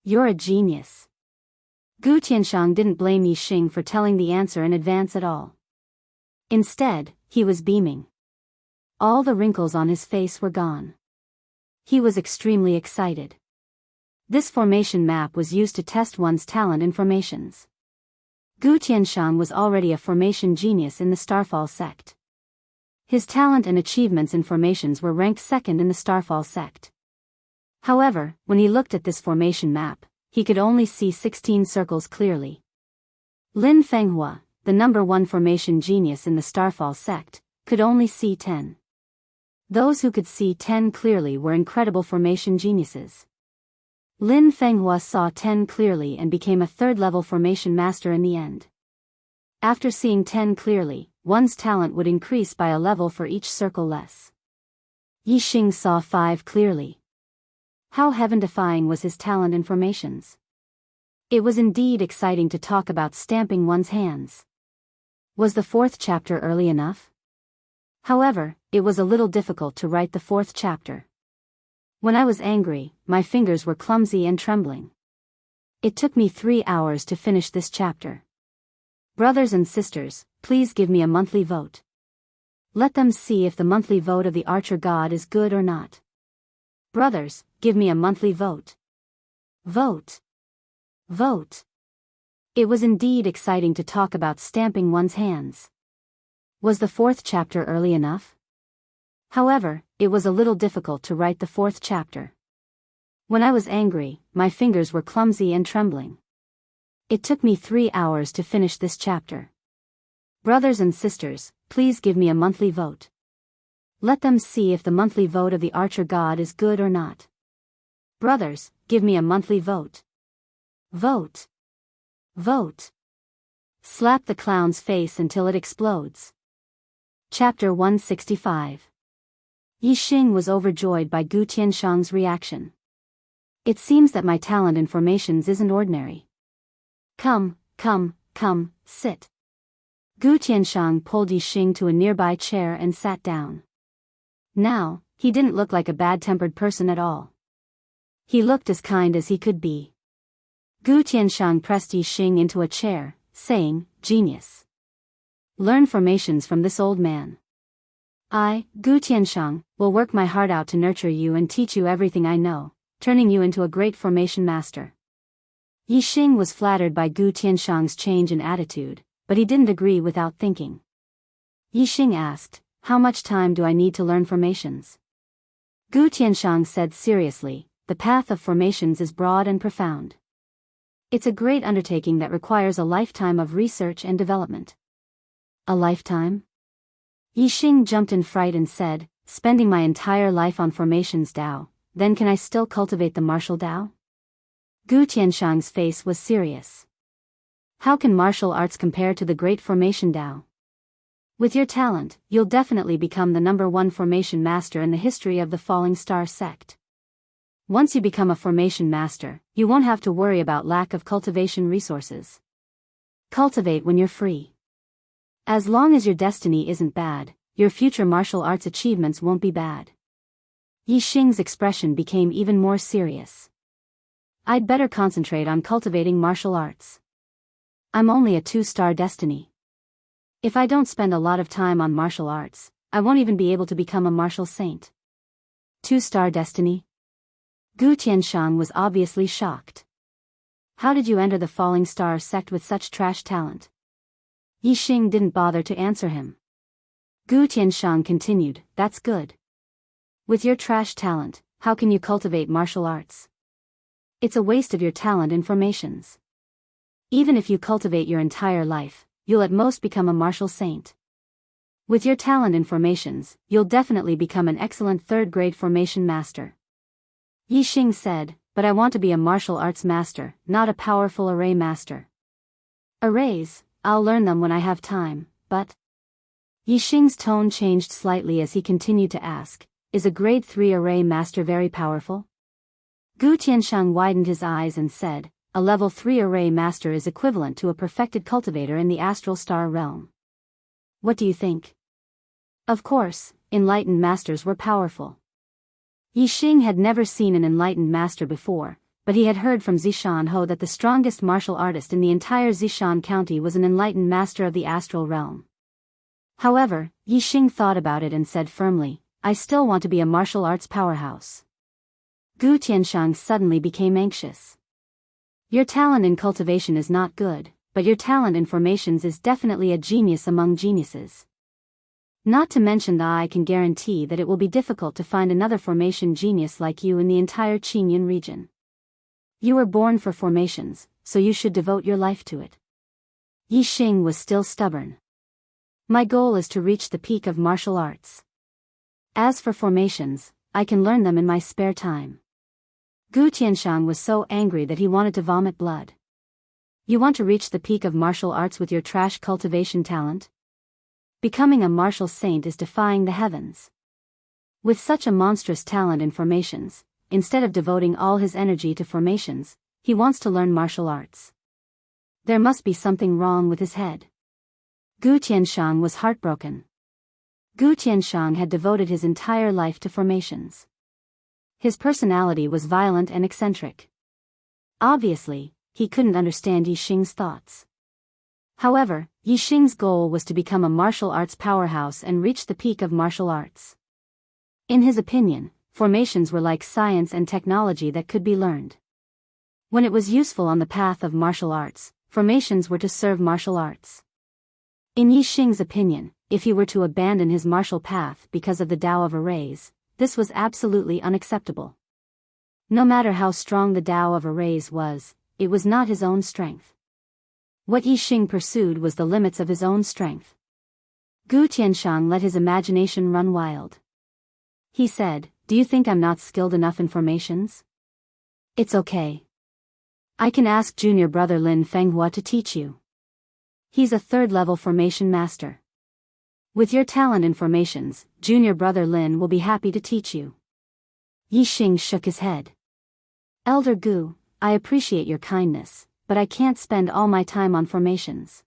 You're a genius." Gu Tianshang didn't blame Yixing for telling the answer in advance at all. Instead, he was beaming. All the wrinkles on his face were gone. He was extremely excited. This formation map was used to test one's talent in formations. Gu Tianshang was already a formation genius in the Starfall sect. His talent and achievements in formations were ranked second in the Starfall sect. However, when he looked at this formation map, he could only see 16 circles clearly. Lin Fenghua, the number 1 formation genius in the Starfall sect, could only see 10. Those who could see 10 clearly were incredible formation geniuses. Lin Fenghua saw 10 clearly and became a third-level formation master in the end. After seeing 10 clearly, one's talent would increase by a level for each circle less. Yixing saw 5 clearly. How heaven-defying was his talent in formations. It was indeed exciting to talk about stamping one's hands. Was the 4th chapter early enough? However, it was a little difficult to write the 4th chapter. When I was angry, my fingers were clumsy and trembling. It took me 3 hours to finish this chapter. Brothers and sisters, please give me a monthly vote. Let them see if the monthly vote of the Archer God is good or not. Brothers, give me a monthly vote. Vote. Vote. It was indeed exciting to talk about stamping one's hands. Was the 4th chapter early enough? However, it was a little difficult to write the 4th chapter. When I was angry, my fingers were clumsy and trembling. It took me 3 hours to finish this chapter. Brothers and sisters, please give me a monthly vote. Let them see if the monthly vote of the Archer God is good or not. Brothers, give me a monthly vote. Vote. Vote. Slap the clown's face until it explodes. Chapter 165. Yixing was overjoyed by Gu Tianshang's reaction. It seems that my talent in formations isn't ordinary. Come, sit. Gu Tianshang pulled Yixing to a nearby chair and sat down. Now, he didn't look like a bad-tempered person at all. He looked as kind as he could be. Gu Tianshang pressed Yixing into a chair, saying, "Genius. Learn formations from this old man. I, Gu Tianshang, will work my heart out to nurture you and teach you everything I know, turning you into a great formation master." Yixing was flattered by Gu Tianshang's change in attitude, but he didn't agree without thinking. Yixing asked, "How much time do I need to learn formations?" Gu Tianshang said seriously, "The path of formations is broad and profound. It's a great undertaking that requires a lifetime of research and development. A lifetime? Yixing jumped in fright and said, spending my entire life on formations Dao, then can I still cultivate the martial Dao? Gu Tianshang's face was serious. How can martial arts compare to the great formation Dao? With your talent, you'll definitely become the #1 formation master in the history of the Falling Star sect. Once you become a formation master, you won't have to worry about lack of cultivation resources. Cultivate when you're free. As long as your destiny isn't bad, your future martial arts achievements won't be bad. Yixing's expression became even more serious. I'd better concentrate on cultivating martial arts. I'm only a 2-star destiny. If I don't spend a lot of time on martial arts, I won't even be able to become a martial saint. 2-star destiny? Gu Tianshang was obviously shocked. How did you enter the Falling Star sect with such trash talent? Yixing didn't bother to answer him. Gu Tianshang continued, that's good. With your trash talent, how can you cultivate martial arts? It's a waste of your talent in formations. Even if you cultivate your entire life, you'll at most become a martial saint. With your talent in formations, you'll definitely become an excellent 3rd-grade formation master. Yixing said, but I want to be a martial arts master, not a powerful array master. Arrays, I'll learn them when I have time, but... Yixing's tone changed slightly as he continued to ask, is a grade 3 array master very powerful? Gu Tianshang widened his eyes and said, a level 3 array master is equivalent to a perfected cultivator in the astral star realm. What do you think? Of course, enlightened masters were powerful. Yixing had never seen an enlightened master before, but he had heard from Zishan Ho that the strongest martial artist in the entire Zishan county was an enlightened master of the astral realm. However, Yixing thought about it and said firmly, I still want to be a martial arts powerhouse. Gu Tianshang suddenly became anxious. Your talent in cultivation is not good, but your talent in formations is definitely a genius among geniuses. Not to mention that I can guarantee that it will be difficult to find another formation genius like you in the entire Qingyun region. You were born for formations, so you should devote your life to it. Yixing was still stubborn. My goal is to reach the peak of martial arts. As for formations, I can learn them in my spare time. Gu Tianshang was so angry that he wanted to vomit blood. You want to reach the peak of martial arts with your trash cultivation talent? Becoming a martial saint is defying the heavens. With such a monstrous talent in formations, instead of devoting all his energy to formations, he wants to learn martial arts. There must be something wrong with his head. Gu Tianshang was heartbroken. Gu Tianshang had devoted his entire life to formations. His personality was violent and eccentric. Obviously, he couldn't understand Yixing's thoughts. However, Yixing's goal was to become a martial arts powerhouse and reach the peak of martial arts. In his opinion, formations were like science and technology that could be learned. When it was useful on the path of martial arts, formations were to serve martial arts. In Yixing's opinion, if he were to abandon his martial path because of the Tao of arrays, this was absolutely unacceptable. No matter how strong the Tao of arrays was, it was not his own strength. What Yixing pursued was the limits of his own strength. Gu Tianshang let his imagination run wild. He said, do you think I'm not skilled enough in formations? It's okay. I can ask junior brother Lin Fenghua to teach you. He's a 3rd-level formation master. With your talent in formations, junior brother Lin will be happy to teach you. Yixing shook his head. Elder Gu, I appreciate your kindness, but I can't spend all my time on formations.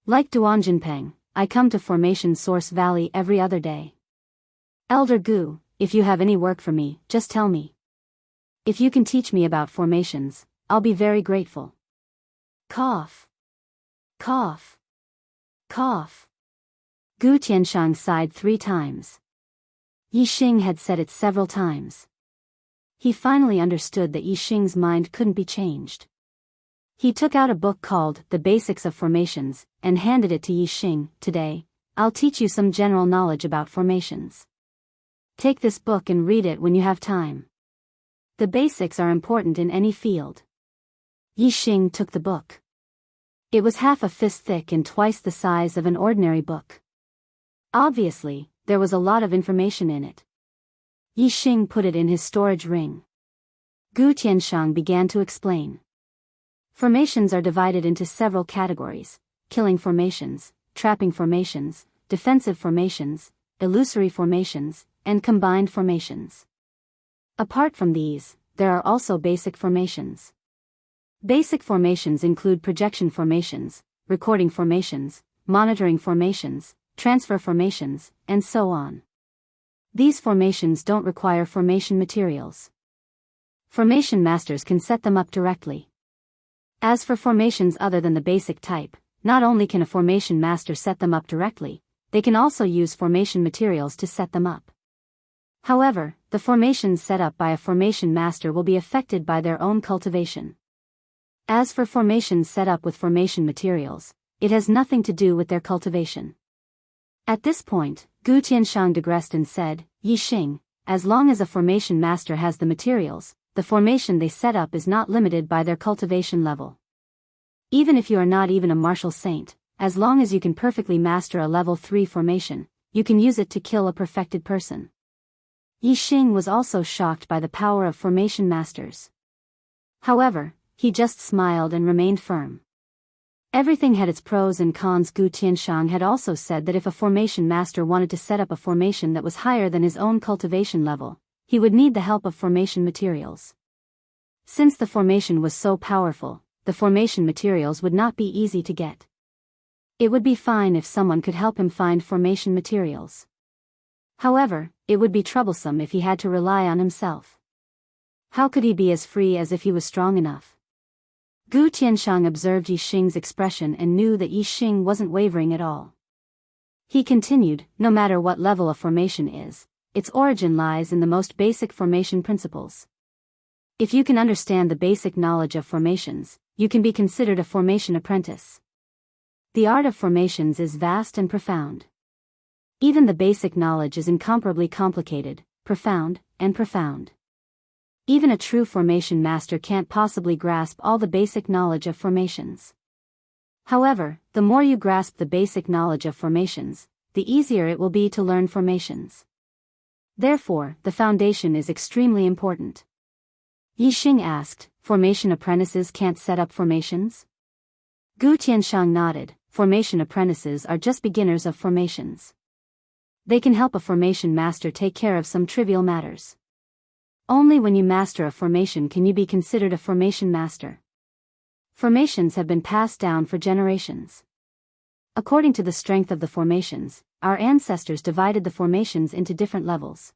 Like Duanjinpeng, I come to Formation Source Valley every other day. Elder Gu, if you have any work for me, just tell me. If you can teach me about formations, I'll be very grateful. Cough. Cough. Cough. Gu Tianshang sighed 3 times. Yixing had said it several times. He finally understood that Yixing's mind couldn't be changed. He took out a book called The Basics of Formations, and handed it to Yixing. Today, I'll teach you some general knowledge about formations. Take this book and read it when you have time. The basics are important in any field. Yixing took the book. It was half a fist thick and twice the size of an ordinary book. Obviously, there was a lot of information in it. Yixing put it in his storage ring. Gu Tianshang began to explain. Formations are divided into several categories: killing formations, trapping formations, defensive formations, illusory formations, and combined formations. Apart from these, there are also basic formations. Basic formations include projection formations, recording formations, monitoring formations, transfer formations, and so on. These formations don't require formation materials. Formation masters can set them up directly. As for formations other than the basic type, not only can a formation master set them up directly, they can also use formation materials to set them up. However, the formations set up by a formation master will be affected by their own cultivation. As for formations set up with formation materials, it has nothing to do with their cultivation. At this point, Gu Tianshang digressed and said, Yixing, as long as a formation master has the materials, the formation they set up is not limited by their cultivation level. Even if you are not even a martial saint, as long as you can perfectly master a level 3 formation, you can use it to kill a perfected person. Yixing was also shocked by the power of formation masters. However, he just smiled and remained firm. Everything had its pros and cons. Gu Tianshang had also said that if a formation master wanted to set up a formation that was higher than his own cultivation level, he would need the help of formation materials. Since the formation was so powerful, the formation materials would not be easy to get. It would be fine if someone could help him find formation materials. However, it would be troublesome if he had to rely on himself. How could he be as free as if he was strong enough? Gu Tianshang observed Yixing's expression and knew that Yixing wasn't wavering at all. He continued, no matter what level a formation is, its origin lies in the most basic formation principles. If you can understand the basic knowledge of formations, you can be considered a formation apprentice. The art of formations is vast and profound. Even the basic knowledge is incomparably complicated, profound, and profound. Even a true formation master can't possibly grasp all the basic knowledge of formations. However, the more you grasp the basic knowledge of formations, the easier it will be to learn formations. Therefore, the foundation is extremely important. Yixing asked, formation apprentices can't set up formations? Gu Tianshang nodded, formation apprentices are just beginners of formations. They can help a formation master take care of some trivial matters. Only when you master a formation can you be considered a formation master. Formations have been passed down for generations. According to the strength of the formations, our ancestors divided the formations into different levels.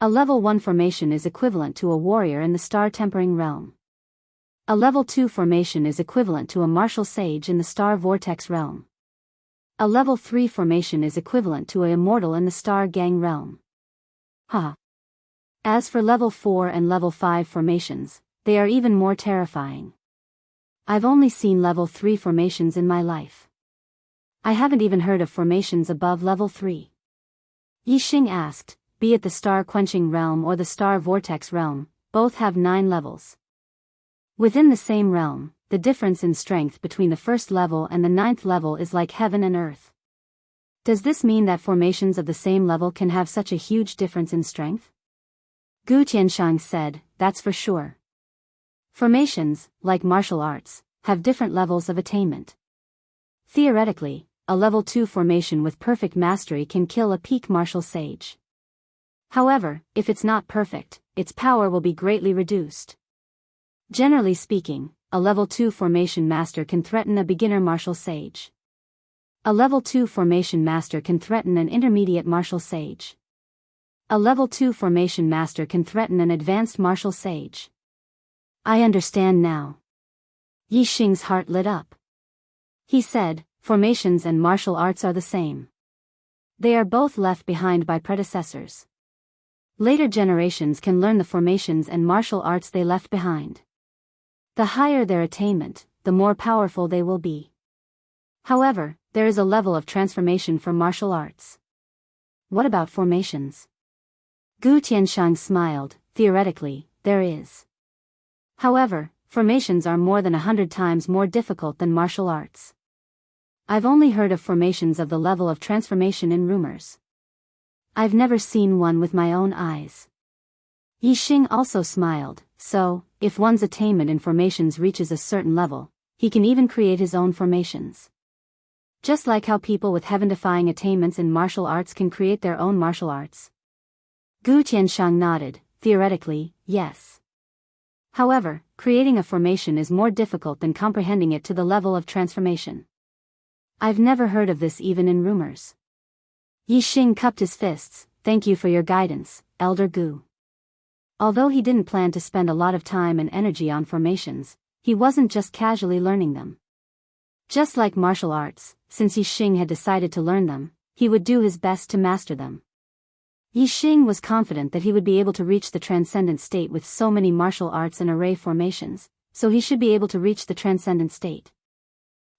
A level 1 formation is equivalent to a warrior in the star tempering realm. A level 2 formation is equivalent to a martial sage in the star vortex realm. A level 3 formation is equivalent to an immortal in the star gang realm. As for level 4 and level 5 formations, they are even more terrifying. I've only seen level 3 formations in my life. I haven't even heard of formations above level 3. Yixing asked, be it the star quenching realm or the star vortex realm, both have 9 levels. Within the same realm, the difference in strength between the first level and the 9th level is like heaven and earth. Does this mean that formations of the same level can have such a huge difference in strength? Gu Tianshang said, that's for sure. Formations, like martial arts, have different levels of attainment. Theoretically, a level 2 formation with perfect mastery can kill a peak martial sage. However, if it's not perfect, its power will be greatly reduced. Generally speaking, a level 2 formation master can threaten a beginner martial sage. A level 2 formation master can threaten an intermediate martial sage. A level 2 formation master can threaten an advanced martial sage. I understand now. Yixing's heart lit up. He said, formations and martial arts are the same. They are both left behind by predecessors. Later generations can learn the formations and martial arts they left behind. The higher their attainment, the more powerful they will be. However, there is a level of transformation for martial arts. What about formations? Gu Tianshang smiled, theoretically, there is. However, formations are more than 100 times more difficult than martial arts. I've only heard of formations of the level of transformation in rumors. I've never seen one with my own eyes. Yixing also smiled. So, if one's attainment in formations reaches a certain level, he can even create his own formations. Just like how people with heaven-defying attainments in martial arts can create their own martial arts. Gu Tianshang nodded. Theoretically, yes. However, creating a formation is more difficult than comprehending it to the level of transformation. I've never heard of this even in rumors. Yixing cupped his fists. Thank you for your guidance, Elder Gu. Although he didn't plan to spend a lot of time and energy on formations, he wasn't just casually learning them. Just like martial arts, since Yixing had decided to learn them, he would do his best to master them. Yixing was confident that he would be able to reach the transcendent state with so many martial arts and array formations, so he should be able to reach the transcendent state.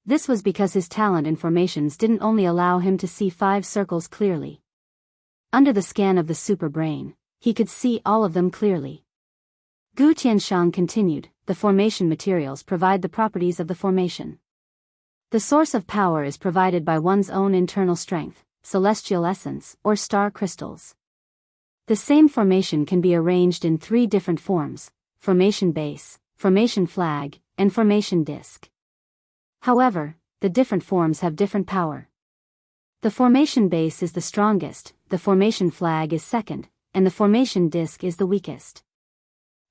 This was because his talent in formations didn't only allow him to see 5 circles clearly. Under the scan of the super brain, he could see all of them clearly. Gu Tianshang continued, the formation materials provide the properties of the formation. The source of power is provided by one's own internal strength, celestial essence, or star crystals. The same formation can be arranged in 3 different forms: formation base, formation flag, and formation disc. However, the different forms have different power. The formation base is the strongest, the formation flag is second, and the formation disc is the weakest.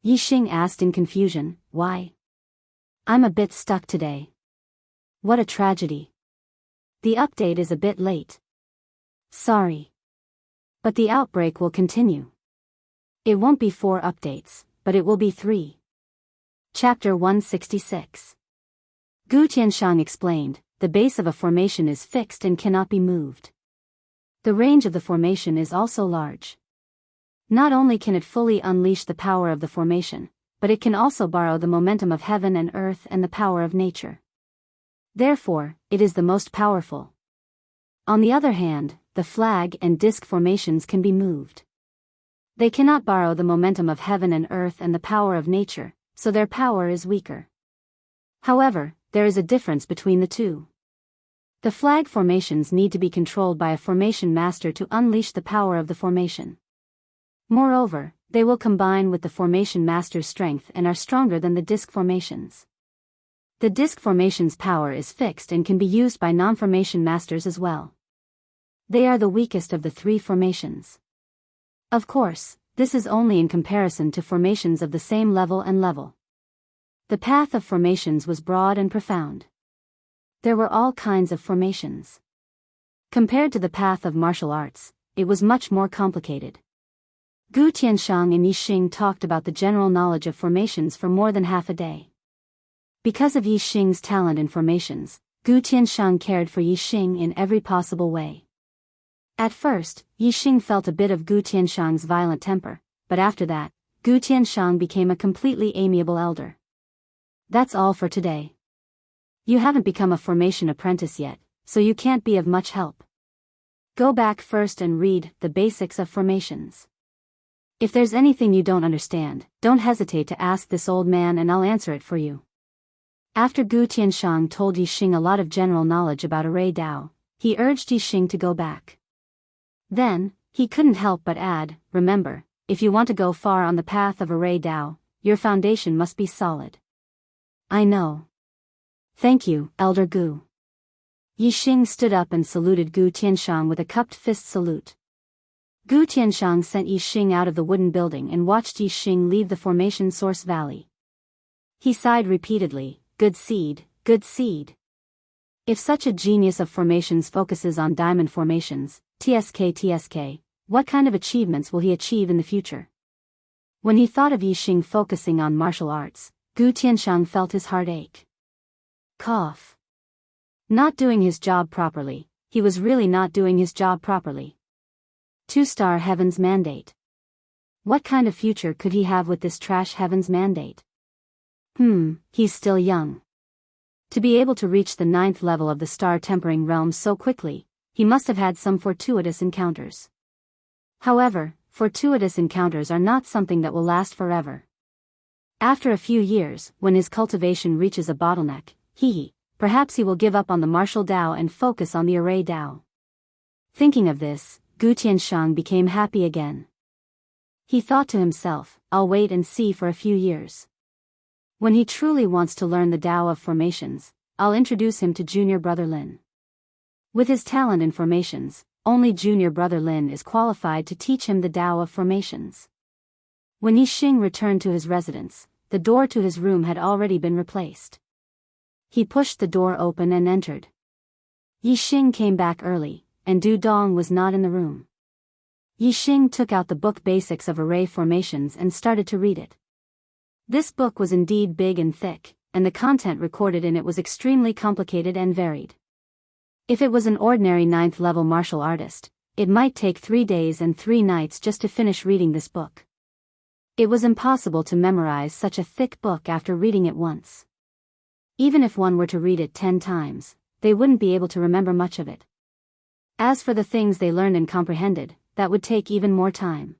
Yixing asked in confusion, why? I'm a bit stuck today. What a tragedy. The update is a bit late. Sorry. But the outbreak will continue. It won't be 4 updates, but it will be 3. Chapter 166. Gu Tianshang explained, the base of a formation is fixed and cannot be moved. The range of the formation is also large. Not only can it fully unleash the power of the formation, but it can also borrow the momentum of heaven and earth and the power of nature. Therefore, it is the most powerful. On the other hand, the flag and disc formations can be moved. They cannot borrow the momentum of heaven and earth and the power of nature, so their power is weaker. However, there is a difference between the two. The flag formations need to be controlled by a formation master to unleash the power of the formation. Moreover, they will combine with the formation master's strength and are stronger than the disc formations. The disc formation's power is fixed and can be used by non-formation masters as well. They are the weakest of the 3 formations. Of course, this is only in comparison to formations of the same level and level. The path of formations was broad and profound. There were all kinds of formations. Compared to the path of martial arts, it was much more complicated. Gu Tianshang and Yixing talked about the general knowledge of formations for more than half a day. Because of Yixing's talent in formations, Gu Tianshang cared for Yixing in every possible way. At first, Yixing felt a bit of Gu Tianshang's violent temper, but after that, Gu Tianshang became a completely amiable elder. That's all for today. You haven't become a formation apprentice yet, so you can't be of much help. Go back first and read the basics of formations. If there's anything you don't understand, don't hesitate to ask this old man and I'll answer it for you. After Gu Tianshang told Yixing a lot of general knowledge about array Dao, he urged Yixing to go back. Then, he couldn't help but add, remember, if you want to go far on the path of array Dao, your foundation must be solid. I know. Thank you, Elder Gu. Yixing stood up and saluted Gu Tianshang with a cupped fist salute. Gu Tianshang sent Yixing out of the wooden building and watched Yixing leave the formation source valley. He sighed repeatedly, good seed, good seed. If such a genius of formations focuses on diamond formations, TSK, what kind of achievements will he achieve in the future? When he thought of Yixing focusing on martial arts, Gu Tianshang felt his heart ache. Cough. Not doing his job properly, he was really not doing his job properly. 2-star Heaven's Mandate. What kind of future could he have with this trash Heaven's Mandate? He's still young. To be able to reach the 9th level of the star-tempering realm so quickly, he must have had some fortuitous encounters. However, fortuitous encounters are not something that will last forever. After a few years, when his cultivation reaches a bottleneck, perhaps he will give up on the martial Dao and focus on the array Dao. Thinking of this, Gu Tianshang became happy again. He thought to himself, I'll wait and see for a few years. When he truly wants to learn the Dao of formations, I'll introduce him to junior brother Lin. With his talent in formations, only junior brother Lin is qualified to teach him the Dao of formations. When Yixing returned to his residence, the door to his room had already been replaced. He pushed the door open and entered. Yixing came back early, and Du Dong was not in the room. Yixing took out the book Basics of Array Formations and started to read it. This book was indeed big and thick, and the content recorded in it was extremely complicated and varied. If it was an ordinary 9th-level martial artist, it might take 3 days and 3 nights just to finish reading this book. It was impossible to memorize such a thick book after reading it once. Even if one were to read it 10 times, they wouldn't be able to remember much of it. As for the things they learned and comprehended, that would take even more time.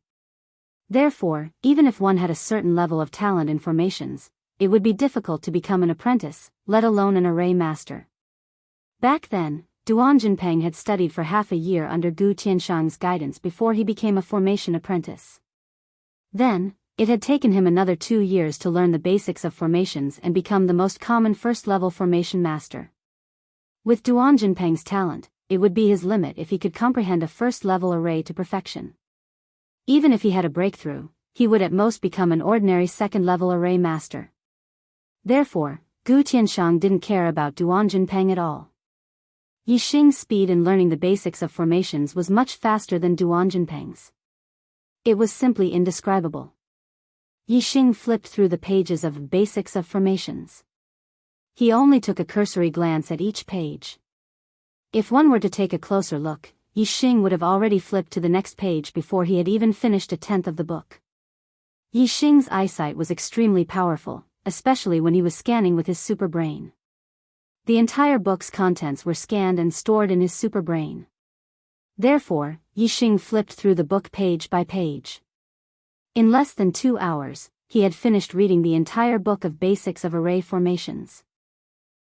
Therefore, even if one had a certain level of talent in formations, it would be difficult to become an apprentice, let alone an array master. Back then, Duan Jinpeng had studied for half a year under Gu Tianshang's guidance before he became a formation apprentice. Then, it had taken him another 2 years to learn the basics of formations and become the most common first-level formation master. With Duan Jinpeng's talent, it would be his limit if he could comprehend a first-level array to perfection. Even if he had a breakthrough, he would at most become an ordinary second-level array master. Therefore, Gu Tianshang didn't care about Duan Jinpeng at all. Yixing's speed in learning the basics of formations was much faster than Duan Jinpeng's. It was simply indescribable. Yixing flipped through the pages of Basics of Formations. He only took a cursory glance at each page. If one were to take a closer look, Yixing would have already flipped to the next page before he had even finished 1/10 of the book. Yixing's eyesight was extremely powerful, especially when he was scanning with his super brain. The entire book's contents were scanned and stored in his super brain. Therefore, Yixing flipped through the book page by page. In less than 2 hours, he had finished reading the entire book of Basics of Array Formations.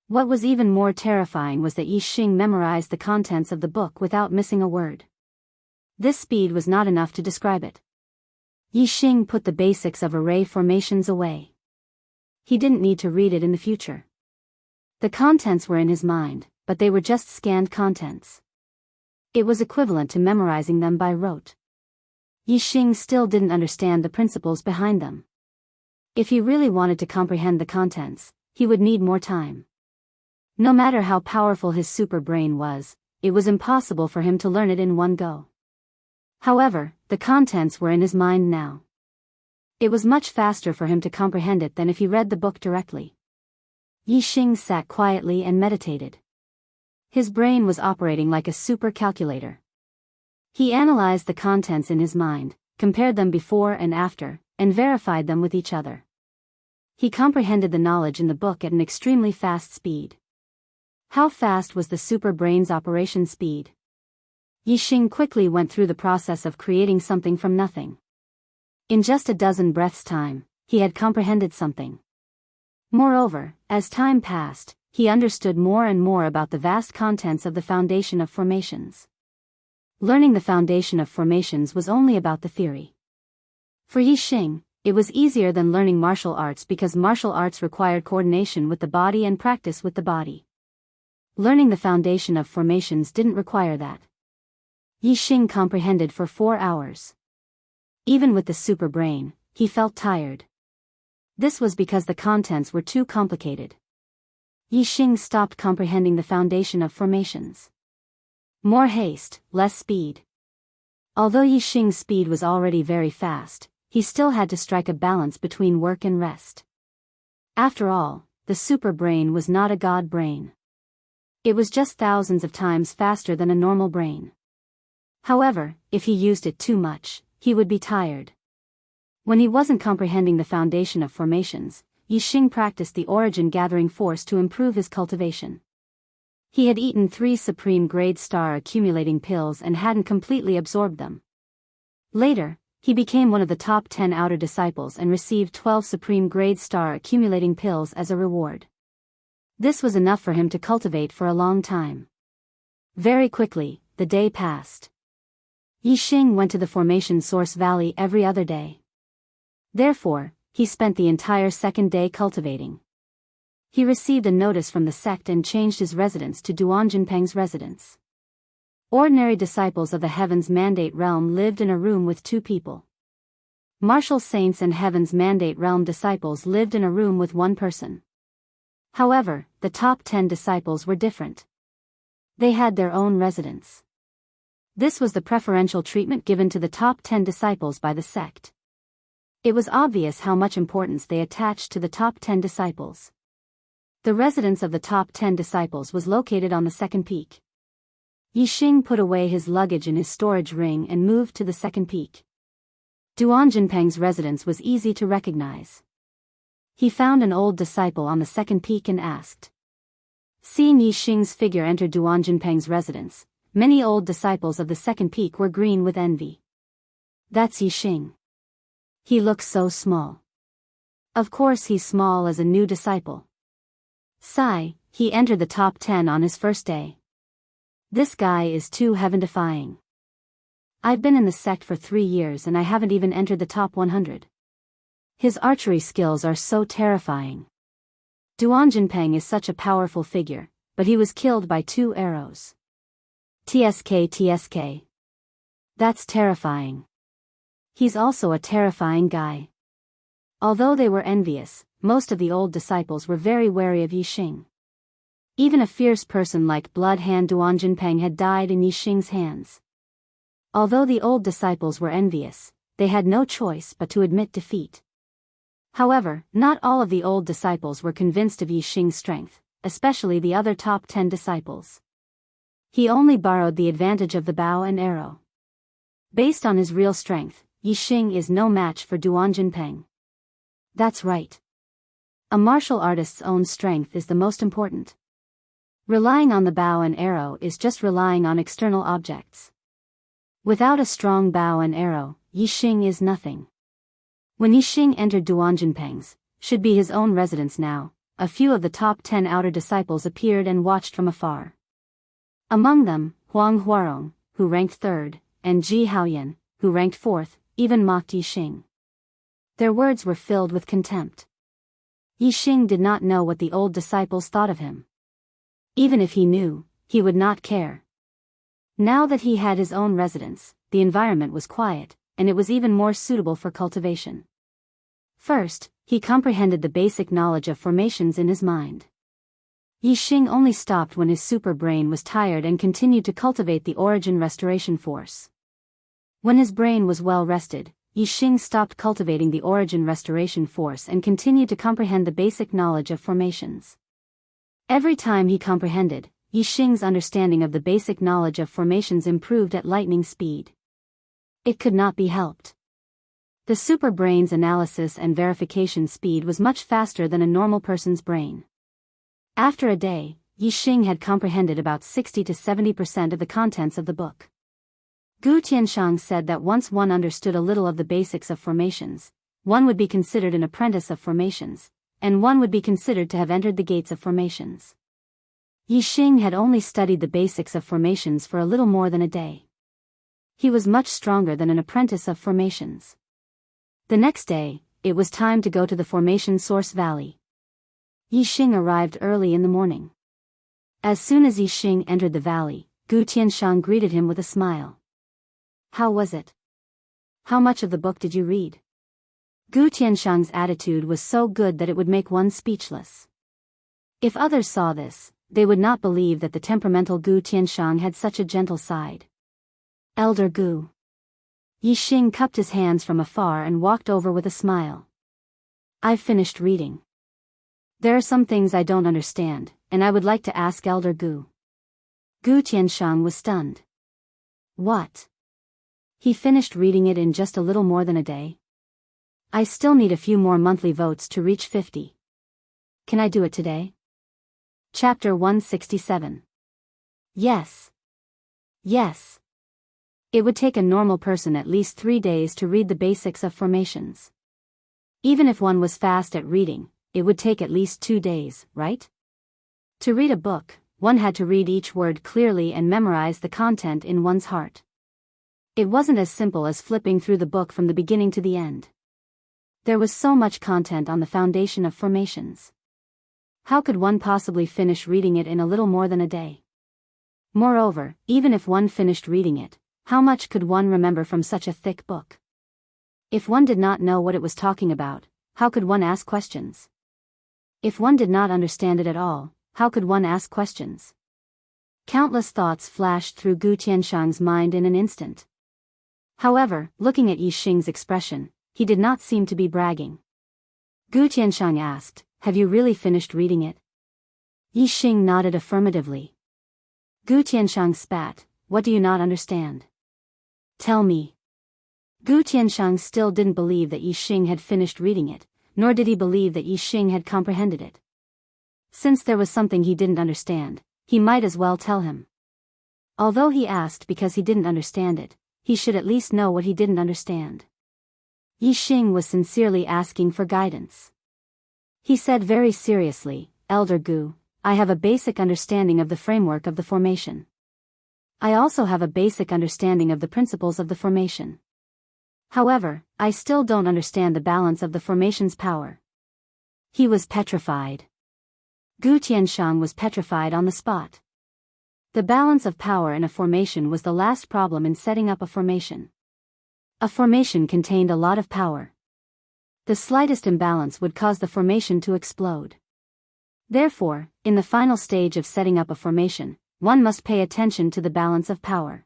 What was even more terrifying was that Yixing memorized the contents of the book without missing a word. This speed was not enough to describe it. Yixing put the Basics of Array Formations away. He didn't need to read it in the future. The contents were in his mind, but they were just scanned contents. It was equivalent to memorizing them by rote. Yixing still didn't understand the principles behind them. If he really wanted to comprehend the contents, he would need more time. No matter how powerful his super brain was, it was impossible for him to learn it in one go. However, the contents were in his mind now. It was much faster for him to comprehend it than if he read the book directly. Yixing sat quietly and meditated. His brain was operating like a super calculator. He analyzed the contents in his mind, compared them before and after, and verified them with each other. He comprehended the knowledge in the book at an extremely fast speed. How fast was the super brain's operation speed? Yixing quickly went through the process of creating something from nothing. In just a dozen breaths' time, he had comprehended something. Moreover, as time passed, he understood more and more about the vast contents of the foundation of formations. Learning the foundation of formations was only about the theory. For Yixing, it was easier than learning martial arts because martial arts required coordination with the body and practice with the body. Learning the foundation of formations didn't require that. Yixing comprehended for 4 hours. Even with the super brain, he felt tired. This was because the contents were too complicated. Yixing stopped comprehending the foundation of formations. More haste, less speed. Although Yixing's speed was already very fast, he still had to strike a balance between work and rest. After all, the super brain was not a god brain. It was just thousands of times faster than a normal brain. However, if he used it too much, he would be tired. When he wasn't comprehending the foundation of formations, Yixing practiced the origin gathering force to improve his cultivation. He had eaten 3 supreme grade star accumulating pills and hadn't completely absorbed them. Later, He became one of the top 10 outer disciples and received 12 supreme grade star accumulating pills as a reward. This was enough for him to cultivate for a long time. Very quickly, the day passed. Yixing went to the formation source valley every other day. Therefore, he spent the entire second day cultivating. He received a notice from the sect and changed his residence to Duanjinpeng's residence. Ordinary disciples of the Heaven's Mandate Realm lived in a room with 2 people. Martial saints and Heaven's Mandate Realm disciples lived in a room with 1 person. However, the top 10 disciples were different. They had their own residence. This was the preferential treatment given to the top 10 disciples by the sect. It was obvious how much importance they attached to the top 10 disciples. The residence of the top 10 disciples was located on the second peak. Yixing put away his luggage in his storage ring and moved to the second peak. Duanjinpeng's residence was easy to recognize. He found an old disciple on the second peak and asked. Seeing Yixing's figure enter Duanjinpeng's residence, many old disciples of the second peak were green with envy. That's Yixing. He looks so small. Of course he's small as a new disciple. Sigh, he entered the top 10 on his first day. This guy is too heaven-defying. I've been in the sect for 3 years and I haven't even entered the top 100. His archery skills are so terrifying. Duanjinpeng is such a powerful figure, but he was killed by 2 arrows. TSK. That's terrifying. He's also a terrifying guy. Although they were envious, most of the old disciples were very wary of Yixing. Even a fierce person like Blood Hand Duanjinpeng had died in Yixing's hands. Although the old disciples were envious, they had no choice but to admit defeat. However, not all of the old disciples were convinced of Yixing's strength, especially the other top 10 disciples. He only borrowed the advantage of the bow and arrow. Based on his real strength, Yixing is no match for Duanjinpeng. That's right. A martial artist's own strength is the most important. Relying on the bow and arrow is just relying on external objects. Without a strong bow and arrow, Yixing is nothing. When Yixing entered Duanjinpeng's, should be his own residence now, a few of the top 10 outer disciples appeared and watched from afar. Among them, Huang Huarong, who ranked 3rd, and Ji Haoyan, who ranked 4th, even mocked Yixing. Their words were filled with contempt. Yixing did not know what the old disciples thought of him. Even if he knew, he would not care. Now that he had his own residence, the environment was quiet, and it was even more suitable for cultivation. First, he comprehended the basic knowledge of formations in his mind. Yixing only stopped when his super brain was tired and continued to cultivate the origin restoration force. When his brain was well rested, Yixing stopped cultivating the origin restoration force and continued to comprehend the basic knowledge of formations. Every time he comprehended, Yixing's understanding of the basic knowledge of formations improved at lightning speed. It could not be helped. The super brain's analysis and verification speed was much faster than a normal person's brain. After a day, Yixing had comprehended about 60 to 70% of the contents of the book. Gu Tianshang said that once one understood a little of the basics of formations, one would be considered an apprentice of formations, and one would be considered to have entered the gates of formations. Yixing had only studied the basics of formations for a little more than a day. He was much stronger than an apprentice of formations. The next day, it was time to go to the formation source valley. Yixing arrived early in the morning. As soon as Yixing entered the valley, Gu Tianshang greeted him with a smile. How was it? How much of the book did you read? Gu Tianshang's attitude was so good that it would make one speechless. If others saw this, they would not believe that the temperamental Gu Tianshang had such a gentle side. Elder Gu. Yixing cupped his hands from afar and walked over with a smile. I've finished reading. There are some things I don't understand, and I would like to ask Elder Gu. Gu Tianshang was stunned. What? He finished reading it in just a little more than a day? I still need a few more monthly votes to reach 50. Can I do it today? Chapter 167. Yes. Yes. It would take a normal person at least 3 days to read the basics of formations. Even if one was fast at reading, it would take at least 2 days, right? To read a book, one had to read each word clearly and memorize the content in one's heart. It wasn't as simple as flipping through the book from the beginning to the end. There was so much content on the foundation of formations. How could one possibly finish reading it in a little more than a day? Moreover, even if one finished reading it, how much could one remember from such a thick book? If one did not know what it was talking about, how could one ask questions? If one did not understand it at all, how could one ask questions? Countless thoughts flashed through Gu Tianshang's mind in an instant. However, looking at Yi Xing's expression, he did not seem to be bragging. Gu Tianshang asked, "Have you really finished reading it?" Yi Xing nodded affirmatively. Gu Tianshang spat, "What do you not understand? Tell me." Gu Tianshang still didn't believe that Yi Xing had finished reading it, nor did he believe that Yi Xing had comprehended it. Since there was something he didn't understand, he might as well tell him. Although he asked because he didn't understand it, he should at least know what he didn't understand. Yi Xing was sincerely asking for guidance. He said very seriously, "Elder Gu, I have a basic understanding of the framework of the formation. I also have a basic understanding of the principles of the formation. However, I still don't understand the balance of the formation's power." He was petrified. Gu Tianshang was petrified on the spot. The balance of power in a formation was the last problem in setting up a formation. A formation contained a lot of power. The slightest imbalance would cause the formation to explode. Therefore, in the final stage of setting up a formation, one must pay attention to the balance of power.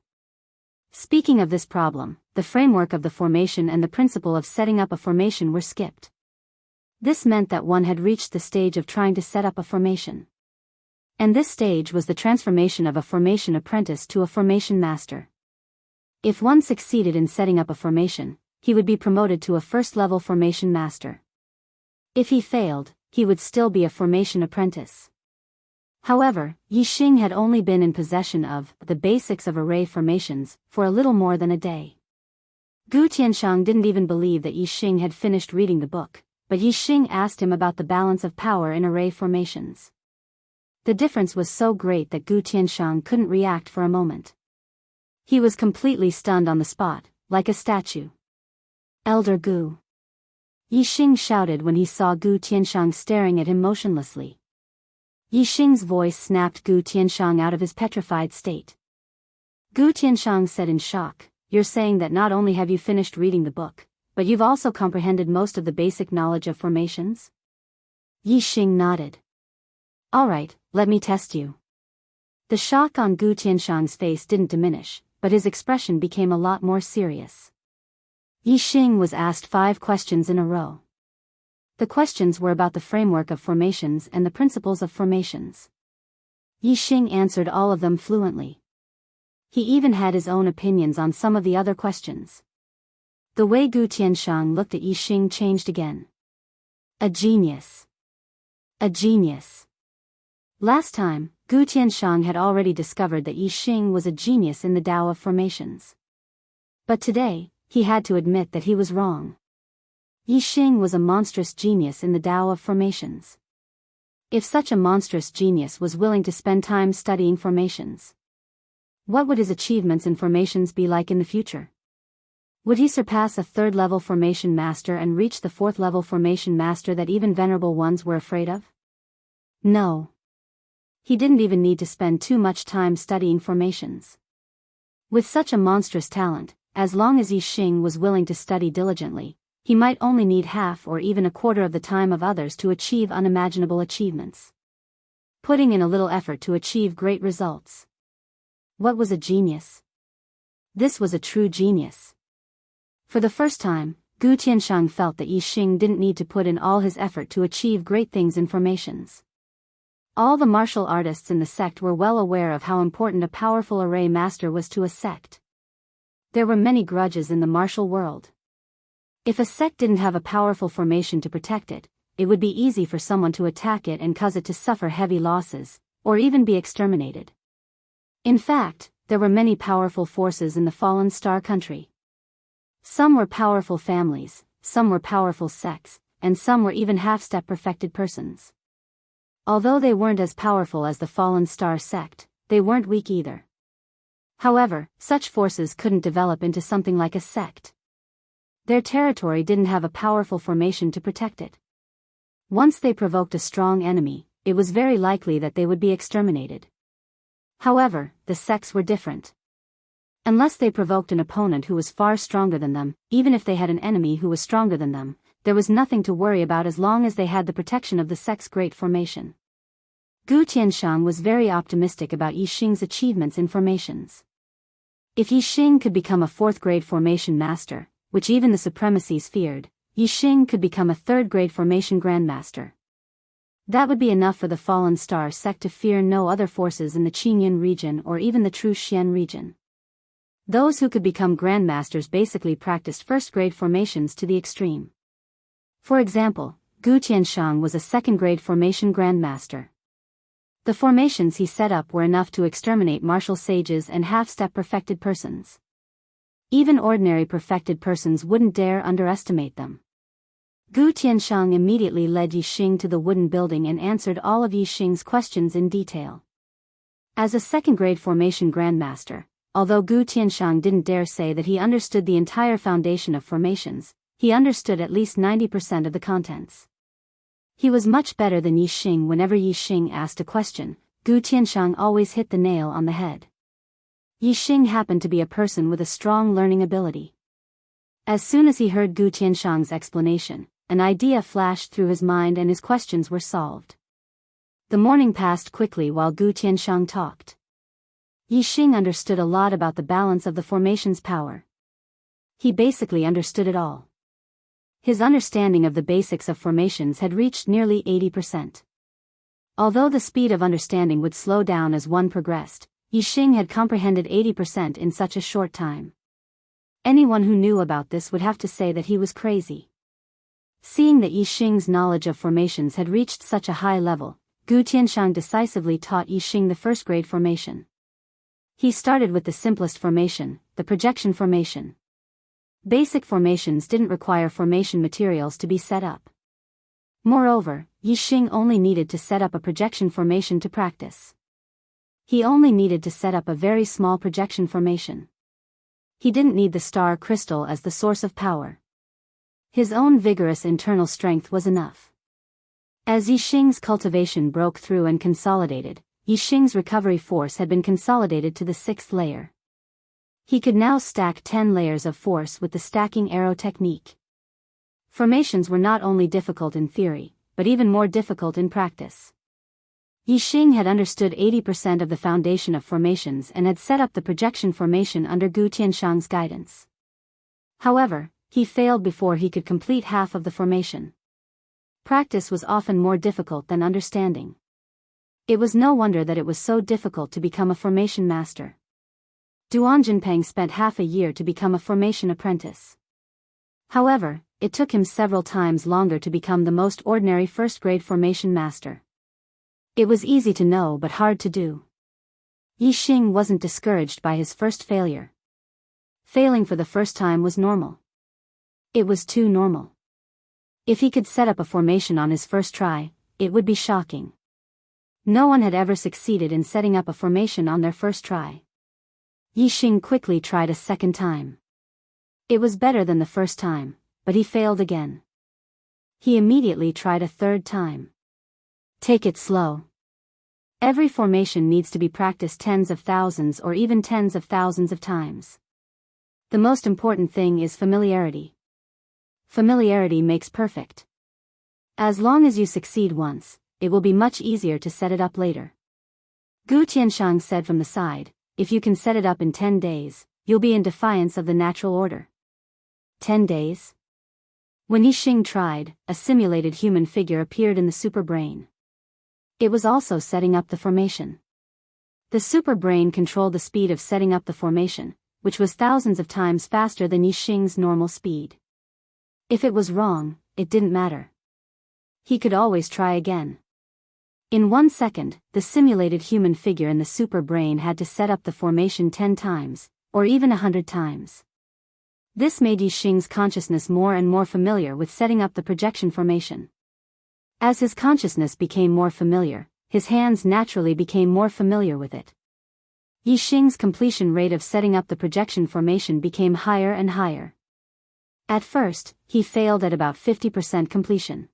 Speaking of this problem, the framework of the formation and the principle of setting up a formation were skipped. This meant that one had reached the stage of trying to set up a formation. And this stage was the transformation of a formation apprentice to a formation master. If one succeeded in setting up a formation, he would be promoted to a first-level formation master. If he failed, he would still be a formation apprentice. However, Yi Xing had only been in possession of the basics of array formations for a little more than a day. Gu Tianshang didn't even believe that Yi Xing had finished reading the book, but Yi Xing asked him about the balance of power in array formations. The difference was so great that Gu Tianshang couldn't react for a moment. He was completely stunned on the spot, like a statue. "Elder Gu!" Yi Xing shouted when he saw Gu Tianshang staring at him motionlessly. Yi Xing's voice snapped Gu Tianshang out of his petrified state. Gu Tianshang said in shock, "You're saying that not only have you finished reading the book, but you've also comprehended most of the basic knowledge of formations?" Yi Xing nodded. "All right, let me test you." The shock on Gu Tianshang's face didn't diminish, but his expression became a lot more serious. Yi Xing was asked 5 questions in a row. The questions were about the framework of formations and the principles of formations. Yi Xing answered all of them fluently. He even had his own opinions on some of the other questions. The way Gu Tianshang looked at Yi Xing changed again. A genius. A genius. Last time, Gu Tianshang had already discovered that Yi Xing was a genius in the Tao of formations. But today, he had to admit that he was wrong. Yi Xing was a monstrous genius in the Tao of formations. If such a monstrous genius was willing to spend time studying formations, what would his achievements in formations be like in the future? Would he surpass a 3rd-level formation master and reach the 4th-level formation master that even venerable ones were afraid of? No. He didn't even need to spend too much time studying formations. With such a monstrous talent, as long as Yi Xing was willing to study diligently, he might only need half or even a quarter of the time of others to achieve unimaginable achievements. Putting in a little effort to achieve great results. What was a genius? This was a true genius. For the first time, Gu Tianshang felt that Yi Xing didn't need to put in all his effort to achieve great things in formations. All the martial artists in the sect were well aware of how important a powerful array master was to a sect. There were many grudges in the martial world. If a sect didn't have a powerful formation to protect it, it would be easy for someone to attack it and cause it to suffer heavy losses, or even be exterminated. In fact, there were many powerful forces in the fallen star country. Some were powerful families, some were powerful sects, and some were even half-step perfected persons. Although they weren't as powerful as the fallen star sect, they weren't weak either. However, such forces couldn't develop into something like a sect. Their territory didn't have a powerful formation to protect it. Once they provoked a strong enemy, it was very likely that they would be exterminated. However, the sects were different. Unless they provoked an opponent who was far stronger than them, even if they had an enemy who was stronger than them, there was nothing to worry about as long as they had the protection of the sect's great formation. Gu Tianshang was very optimistic about Yixing's achievements in formations. If Yixing could become a fourth-grade formation master, which even the supremacies feared, Yixing could become a third-grade formation grandmaster. That would be enough for the Fallen Star sect to fear no other forces in the Qingyun region or even the True Xian region. Those who could become grandmasters basically practiced first-grade formations to the extreme. For example, Gu Tianshang was a second-grade formation grandmaster. The formations he set up were enough to exterminate martial sages and half-step perfected persons. Even ordinary perfected persons wouldn't dare underestimate them. Gu Tianshang immediately led Yixing to the wooden building and answered all of Yixing's questions in detail. As a second-grade formation grandmaster, although Gu Tianshang didn't dare say that he understood the entire foundation of formations, he understood at least 90% of the contents. He was much better than Yixing. Whenever Yixing asked a question, Gu Tianshang always hit the nail on the head. Yixing happened to be a person with a strong learning ability. As soon as he heard Gu Tianshang's explanation, an idea flashed through his mind and his questions were solved. The morning passed quickly while Gu Tianshang talked. Yixing understood a lot about the balance of the formation's power. He basically understood it all. His understanding of the basics of formations had reached nearly 80%. Although the speed of understanding would slow down as one progressed, Yixing had comprehended 80% in such a short time. Anyone who knew about this would have to say that he was crazy. Seeing that Yixing's knowledge of formations had reached such a high level, Gu Tianshang decisively taught Yixing the first-grade formation. He started with the simplest formation, the projection formation. Basic formations didn't require formation materials to be set up. Moreover, Yixing only needed to set up a projection formation to practice. He only needed to set up a very small projection formation. He didn't need the star crystal as the source of power. His own vigorous internal strength was enough. As Yixing's cultivation broke through and consolidated, Yixing's recovery force had been consolidated to the 6th layer. He could now stack 10 layers of force with the stacking arrow technique. Formations were not only difficult in theory, but even more difficult in practice. Yixing had understood 80% of the foundation of formations and had set up the projection formation under Gu Tianshang's guidance. However, he failed before he could complete half of the formation. Practice was often more difficult than understanding. It was no wonder that it was so difficult to become a formation master. Duanjinpeng spent half a year to become a formation apprentice. However, it took him several times longer to become the most ordinary first-grade formation master. It was easy to know but hard to do. Yixing wasn't discouraged by his first failure. Failing for the first time was normal. It was too normal. If he could set up a formation on his first try, it would be shocking. No one had ever succeeded in setting up a formation on their first try. Yixing quickly tried a second time. It was better than the first time, but he failed again. He immediately tried a third time. Take it slow. Every formation needs to be practiced tens of thousands or even tens of thousands of times. The most important thing is familiarity. Familiarity makes perfect. As long as you succeed once, it will be much easier to set it up later. Gu Tianshang said from the side, if you can set it up in 10 days, you'll be in defiance of the natural order. 10 days? When Yixing tried, a simulated human figure appeared in the super brain. It was also setting up the formation. The super brain controlled the speed of setting up the formation, which was thousands of times faster than Yixing's normal speed. If it was wrong, it didn't matter. He could always try again. In 1 second, the simulated human figure in the super brain had to set up the formation 10 times, or even 100 times. This made Yixing's consciousness more and more familiar with setting up the projection formation. As his consciousness became more familiar, his hands naturally became more familiar with it. Yixing's completion rate of setting up the projection formation became higher and higher. At first, he failed at about 50% completion.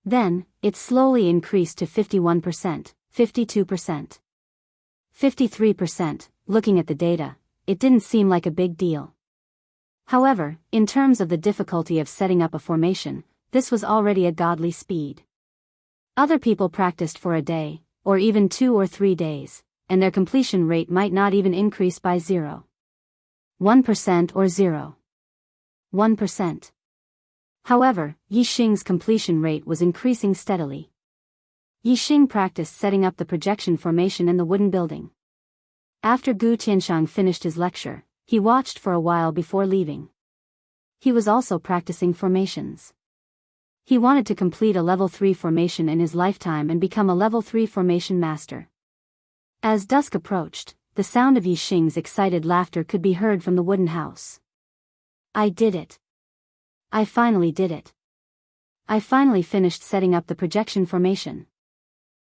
Then, it slowly increased to 51%, 52%, 53%. Looking at the data, it didn't seem like a big deal. However, in terms of the difficulty of setting up a formation, this was already a godly speed. Other people practiced for a day, or even 2 or 3 days, and their completion rate might not even increase by 0.1% or 0.1%. However, Yixing's completion rate was increasing steadily. Yixing practiced setting up the projection formation in the wooden building. After Gu Tianshang finished his lecture, he watched for a while before leaving. He was also practicing formations. He wanted to complete a level 3 formation in his lifetime and become a level 3 formation master. As dusk approached, the sound of Yixing's excited laughter could be heard from the wooden house. I did it. I finally did it. I finally finished setting up the projection formation.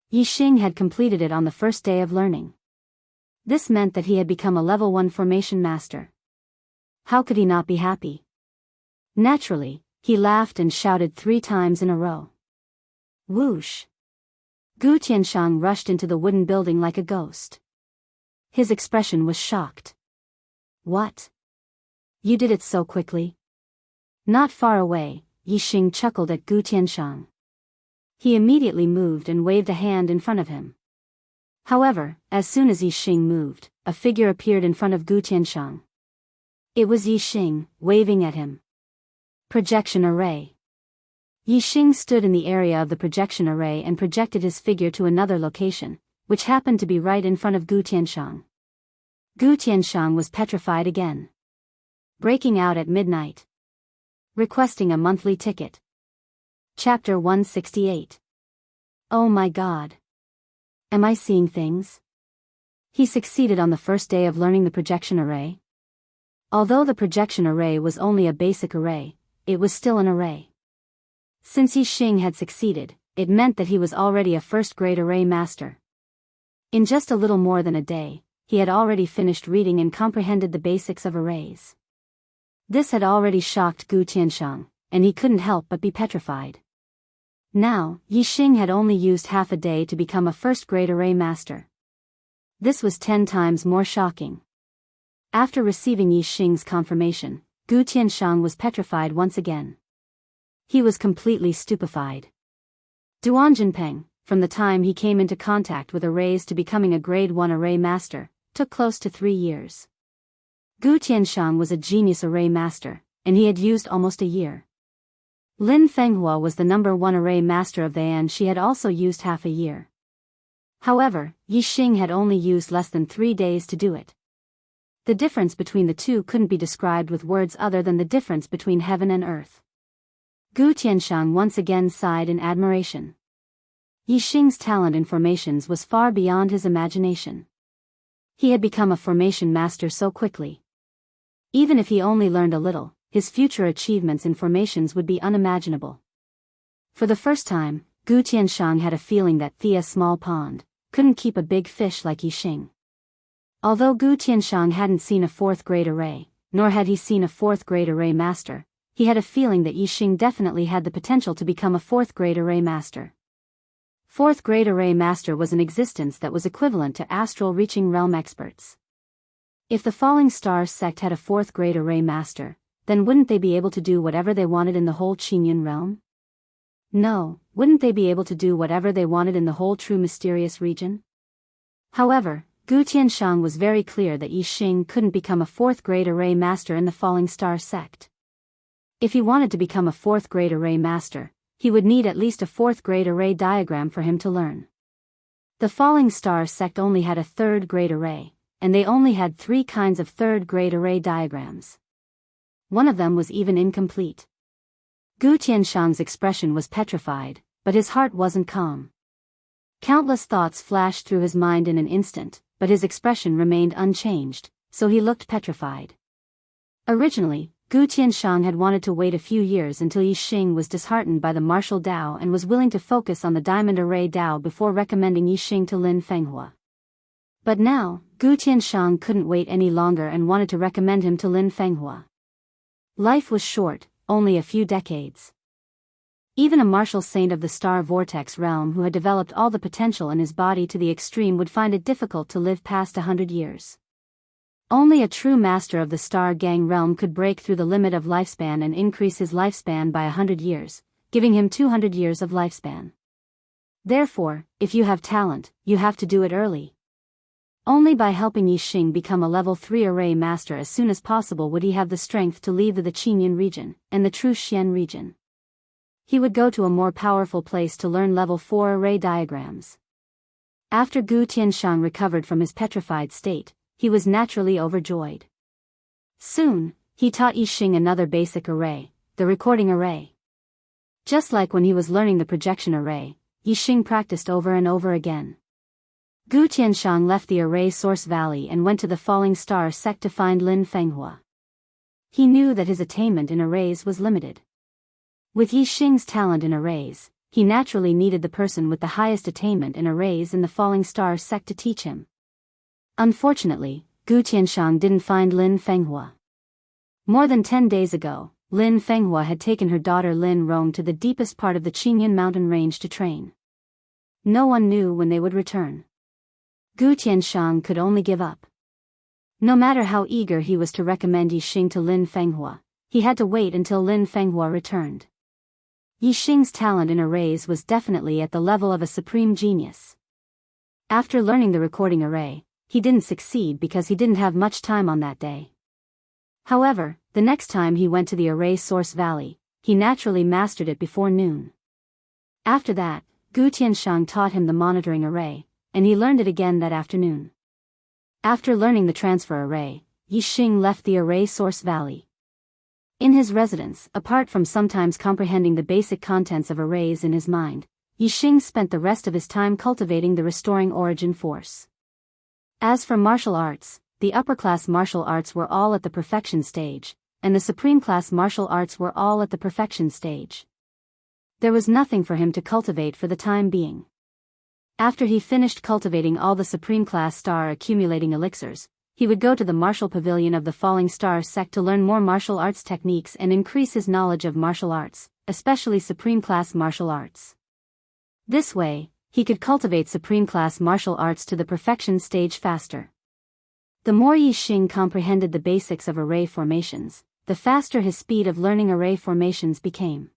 Yixing had completed it on the first day of learning. This meant that he had become a level 1 formation master. How could he not be happy? Naturally, he laughed and shouted 3 times in a row. Whoosh! Gu Tianshang rushed into the wooden building like a ghost. His expression was shocked. What? You did it so quickly? Not far away, Yixing chuckled at Gu Tianshang. He immediately moved and waved a hand in front of him. However, as soon as Yixing moved, a figure appeared in front of Gu Tianshang. It was Yixing, waving at him. Projection array. Yixing stood in the area of the projection array and projected his figure to another location, which happened to be right in front of Gu Tianshang. Gu Tianshang was petrified again. Breaking out at midnight. Requesting a monthly ticket. Chapter 168. Oh my God. Am I seeing things? He succeeded on the first day of learning the projection array. Although the projection array was only a basic array, it was still an array. Since Yixing had succeeded, it meant that he was already a first-grade array master. In just a little more than a day, he had already finished reading and comprehended the basics of arrays. This had already shocked Gu Tianshang, and he couldn't help but be petrified. Now, Yixing had only used half a day to become a first-grade array master. This was 10 times more shocking. After receiving Yixing's confirmation, Gu Tianshang was petrified once again. He was completely stupefied. Duanjinpeng, from the time he came into contact with arrays to becoming a grade 1 array master, took close to 3 years. Gu Tianshang was a genius array master, and he had used almost a year. Lin Fenghua was the number 1 array master of the and she had also used half a year. However, Yixing had only used less than 3 days to do it. The difference between the two couldn't be described with words other than the difference between heaven and earth. Gu Tianshang once again sighed in admiration. Yixing's talent in formations was far beyond his imagination. He had become a formation master so quickly. Even if he only learned a little, his future achievements in formations would be unimaginable. For the first time, Gu Tianshang had a feeling that Thea Small Pond couldn't keep a big fish like Yixing. Although Gu Tianshang hadn't seen a 4th-grade array, nor had he seen a 4th-grade array master, he had a feeling that Yixing definitely had the potential to become a 4th-grade array master. 4th-grade array master was an existence that was equivalent to astral reaching realm experts. If the Falling Stars sect had a 4th-grade array master, then wouldn't they be able to do whatever they wanted in the whole Qingyun realm? No, wouldn't they be able to do whatever they wanted in the whole true mysterious region? However, Gu Tianshang was very clear that Yixing couldn't become a 4th-grade array master in the Falling Star sect. If he wanted to become a 4th-grade array master, he would need at least a 4th-grade array diagram for him to learn. The Falling Star sect only had a 3rd-grade array, and they only had 3 kinds of 3rd-grade array diagrams. One of them was even incomplete. Gu Tianshang's expression was petrified, but his heart wasn't calm. Countless thoughts flashed through his mind in an instant, but his expression remained unchanged, so he looked petrified. Originally, Gu Tianshang had wanted to wait a few years until Yi Xing was disheartened by the martial Dao and was willing to focus on the diamond array Dao before recommending Yi Xing to Lin Fenghua. But now, Gu Tianshang couldn't wait any longer and wanted to recommend him to Lin Fenghua. Life was short, only a few decades. Even a martial saint of the star vortex realm who had developed all the potential in his body to the extreme would find it difficult to live past 100 years. Only a true master of the star gang realm could break through the limit of lifespan and increase his lifespan by 100 years, giving him 200 years of lifespan. Therefore, if you have talent, you have to do it early. Only by helping Yi Xing become a level 3 array master as soon as possible would he have the strength to leave the Qinyan region, and the true Xian region. He would go to a more powerful place to learn level 4 array diagrams. After Gu Tianshang recovered from his petrified state, he was naturally overjoyed. Soon, he taught Yi Xing another basic array, the recording array. Just like when he was learning the projection array, Yi Xing practiced over and over again. Gu Tianshang left the array source valley and went to the falling star sect to find Lin Fenghua. He knew that his attainment in arrays was limited. With Yi Xing's talent in arrays, he naturally needed the person with the highest attainment in arrays in the falling star sect to teach him. Unfortunately, Gu Tianshang didn't find Lin Fenghua. More than 10 days ago, Lin Fenghua had taken her daughter Lin Rong to the deepest part of the Qinyan mountain range to train. No one knew when they would return. Gu Tianshang could only give up. No matter how eager he was to recommend Yi Xing to Lin Fenghua, he had to wait until Lin Fenghua returned. Yi Xing's talent in arrays was definitely at the level of a supreme genius. After learning the recording array, he didn't succeed because he didn't have much time on that day. However, the next time he went to the array source valley, he naturally mastered it before noon. After that, Gu Tianshang taught him the monitoring array, and he learned it again that afternoon. After learning the transfer array, Yi Xing left the array source valley. In his residence, apart from sometimes comprehending the basic contents of arrays in his mind, Yi Xing spent the rest of his time cultivating the restoring origin force. As for martial arts, the upper-class martial arts were all at the perfection stage, and the supreme-class martial arts were all at the perfection stage. There was nothing for him to cultivate for the time being. After he finished cultivating all the supreme-class star-accumulating elixirs, he would go to the martial pavilion of the Falling Star sect to learn more martial arts techniques and increase his knowledge of martial arts, especially supreme-class martial arts. This way, he could cultivate supreme-class martial arts to the perfection stage faster. The more Yi Xing comprehended the basics of array formations, the faster his speed of learning array formations became.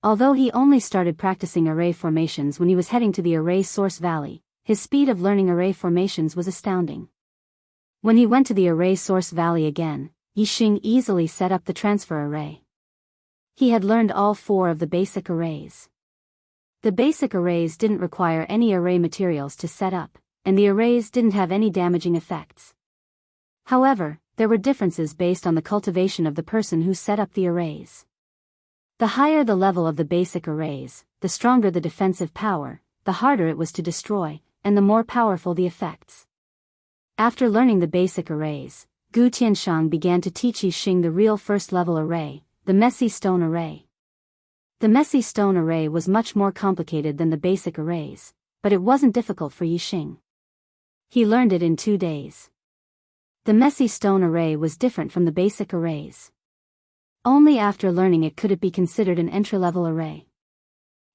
Although he only started practicing array formations when he was heading to the array source valley, his speed of learning array formations was astounding. When he went to the array source valley again, Yi Xing easily set up the transfer array. He had learned all 4 of the basic arrays. The basic arrays didn't require any array materials to set up, and the arrays didn't have any damaging effects. However, there were differences based on the cultivation of the person who set up the arrays. The higher the level of the basic arrays, the stronger the defensive power, the harder it was to destroy, and the more powerful the effects. After learning the basic arrays, Gu Tianshang began to teach Yi Xing the real first-level array, the messy stone array. The messy stone array was much more complicated than the basic arrays, but it wasn't difficult for Yi Xing. He learned it in 2 days. The messy stone array was different from the basic arrays. Only after learning it could it be considered an entry-level array.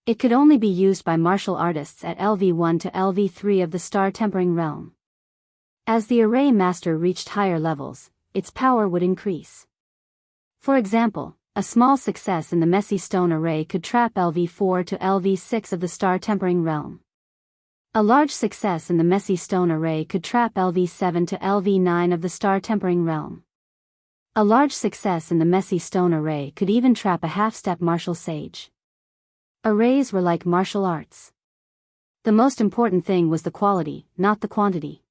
It could only be used by martial artists at LV1 to LV3 of the star tempering realm. As the array master reached higher levels, its power would increase. For example, a small success in the messy stone array could trap LV4 to LV6 of the star tempering realm. A large success in the messy stone array could trap LV7 to LV9 of the star tempering realm. A large success in the messy stone array could even trap a half-step martial sage. Arrays were like martial arts. The most important thing was the quality, not the quantity.